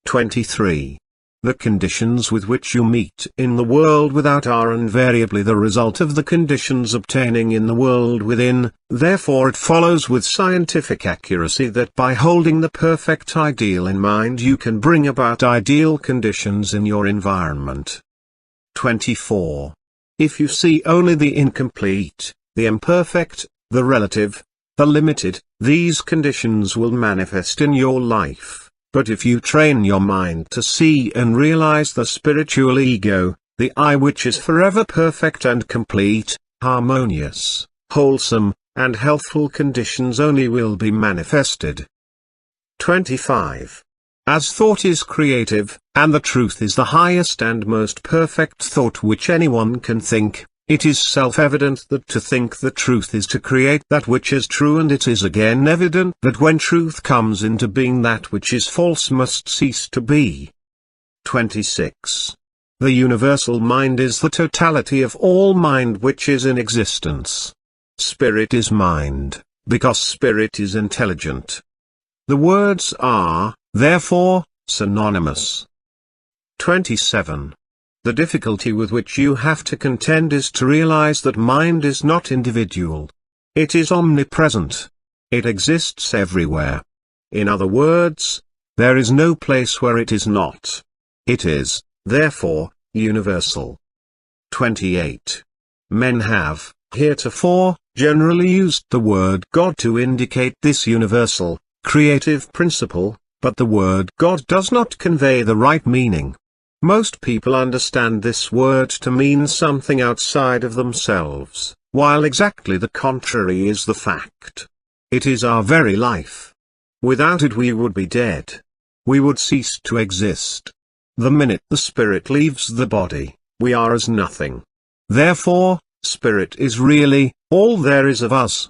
A: 23. The conditions with which you meet in the world without are invariably the result of the conditions obtaining in the world within, therefore it follows with scientific accuracy that by holding the perfect ideal in mind you can bring about ideal conditions in your environment. 24. If you see only the incomplete, the imperfect, the relative, the limited, these conditions will manifest in your life. But if you train your mind to see and realize the spiritual ego, the I which is forever perfect and complete, harmonious, wholesome, and healthful conditions only will be manifested. 25. As thought is creative, and the truth is the highest and most perfect thought which anyone can think, it is self-evident that to think the truth is to create that which is true, and it is again evident that when truth comes into being, that which is false must cease to be. 26. The universal mind is the totality of all mind which is in existence. Spirit is mind, because spirit is intelligent. The words are, therefore, synonymous. 27. The difficulty with which you have to contend is to realize that mind is not individual. It is omnipresent. It exists everywhere. In other words, there is no place where it is not. It is, therefore, universal. 28. Men have, heretofore, generally used the word God to indicate this universal, creative principle, but the word God does not convey the right meaning. Most people understand this word to mean something outside of themselves, while exactly the contrary is the fact. It is our very life. Without it we would be dead. We would cease to exist. The minute the spirit leaves the body, we are as nothing. Therefore, spirit is really all there is of us.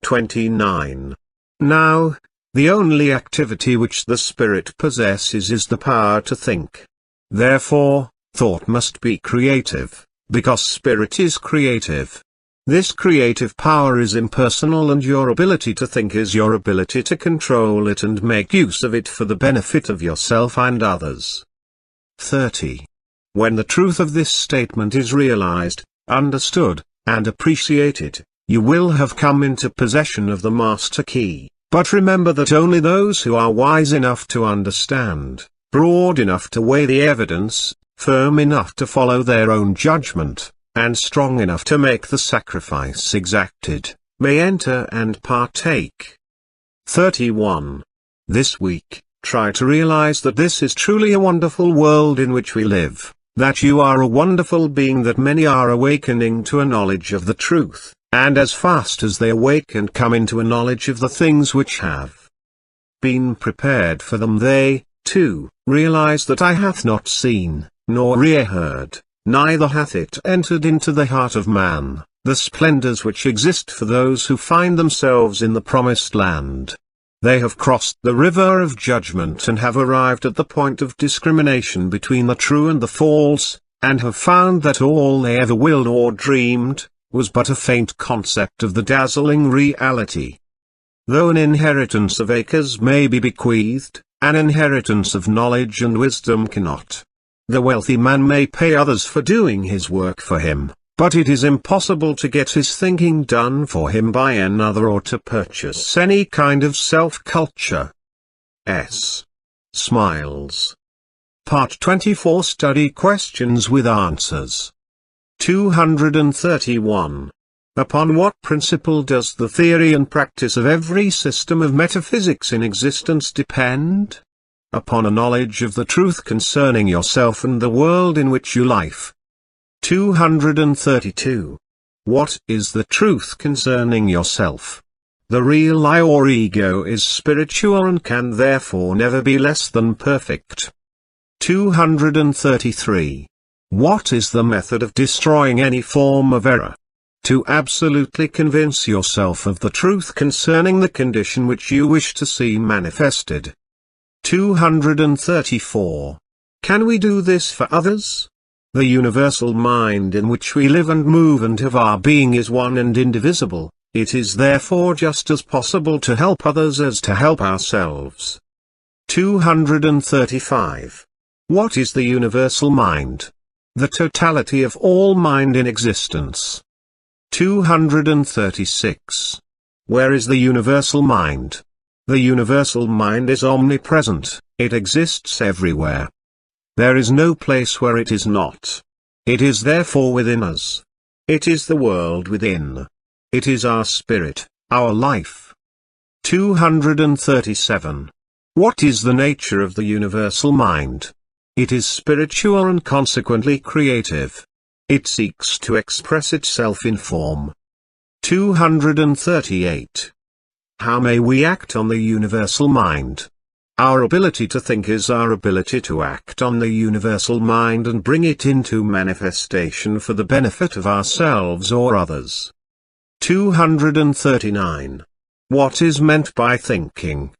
A: 29. Now, the only activity which the spirit possesses is the power to think. Therefore, thought must be creative, because spirit is creative. This creative power is impersonal, and your ability to think is your ability to control it and make use of it for the benefit of yourself and others. 30. When the truth of this statement is realized, understood, and appreciated, you will have come into possession of the master key. But remember that only those who are wise enough to understand, broad enough to weigh the evidence, firm enough to follow their own judgment, and strong enough to make the sacrifice exacted, may enter and partake. 31. This week, try to realize that this is truly a wonderful world in which we live, that you are a wonderful being, that many are awakening to a knowledge of the truth, and as fast as they awake and come into a knowledge of the things which have been prepared for them, they, too, realize that eye hath not seen, nor ear heard, neither hath it entered into the heart of man, the splendors which exist for those who find themselves in the promised land. They have crossed the river of judgment and have arrived at the point of discrimination between the true and the false, and have found that all they ever willed or dreamed was but a faint concept of the dazzling reality. Though an inheritance of acres may be bequeathed, an inheritance of knowledge and wisdom cannot. The wealthy man may pay others for doing his work for him, but it is impossible to get his thinking done for him by another or to purchase any kind of self-culture. Smiles. Part 24 Study Questions with Answers. 231. Upon what principle does the theory and practice of every system of metaphysics in existence depend? Upon a knowledge of the truth concerning yourself and the world in which you live. 232. What is the truth concerning yourself? The real I or ego is spiritual and can therefore never be less than perfect. 233. What is the method of destroying any form of error? To absolutely convince yourself of the truth concerning the condition which you wish to see manifested. 234. Can we do this for others? The universal mind in which we live and move and have our being is one and indivisible. It is therefore just as possible to help others as to help ourselves. 235. What is the universal mind? The totality of all mind in existence. 236. Where is the universal mind? The universal mind is omnipresent, it exists everywhere. There is no place where it is not. It is therefore within us. It is the world within. It is our spirit, our life. 237. What is the nature of the universal mind? It is spiritual and consequently creative. It seeks to express itself in form. 238. How may we act on the universal mind? Our ability to think is our ability to act on the universal mind and bring it into manifestation for the benefit of ourselves or others. 239. What is meant by thinking?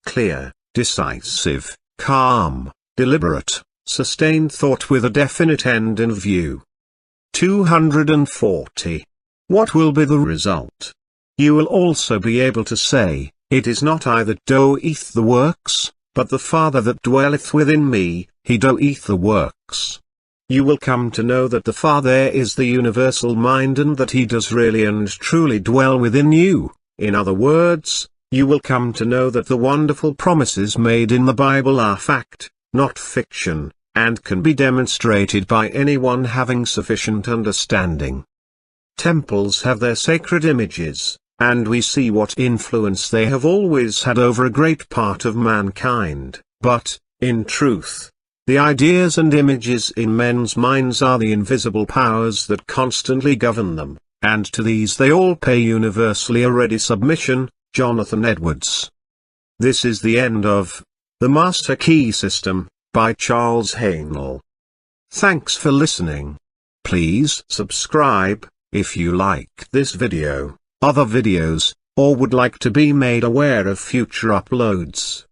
A: Clear, decisive, calm, deliberate, sustained thought with a definite end in view. 240. What will be the result? You will also be able to say, it is not I that doeth the works, but the Father that dwelleth within me, he doeth the works. You will come to know that the Father is the universal mind and that he does really and truly dwell within you. In other words, you will come to know that the wonderful promises made in the Bible are fact, not fiction, and can be demonstrated by anyone having sufficient understanding. Temples have their sacred images, and we see what influence they have always had over a great part of mankind, but, in truth, the ideas and images in men's minds are the invisible powers that constantly govern them, and to these they all pay universally a ready submission. Jonathan Edwards. This is the end of The Master Key System, by Charles Haanel. Thanks for listening. Please subscribe, if you liked this video, other videos, or would like to be made aware of future uploads.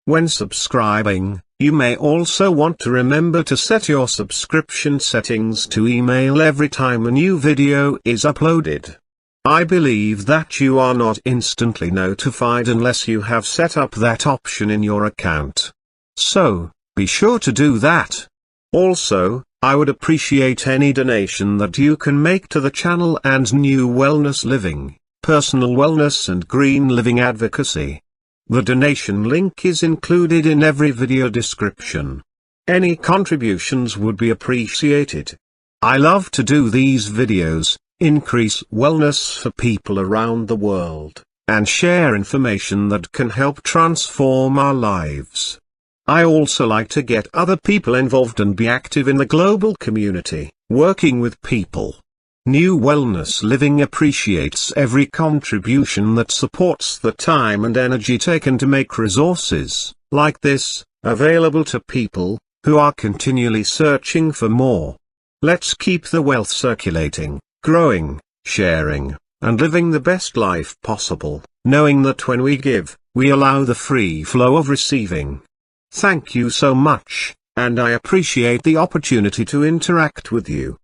A: When subscribing, you may also want to remember to set your subscription settings to email every time a new video is uploaded. I believe that you are not instantly notified unless you have set up that option in your account. So, be sure to do that. Also, I would appreciate any donation that you can make to the channel and New Wellness Living, Personal Wellness and Green Living Advocacy. The donation link is included in every video description. Any contributions would be appreciated. I love to do these videos, increase wellness for people around the world, and share information that can help transform our lives. I also like to get other people involved and be active in the global community, working with people. New Wellness Living appreciates every contribution that supports the time and energy taken to make resources, like this, available to people who are continually searching for more. Let's keep the wealth circulating, growing, sharing, and living the best life possible, knowing that when we give, we allow the free flow of receiving. Thank you so much, and I appreciate the opportunity to interact with you.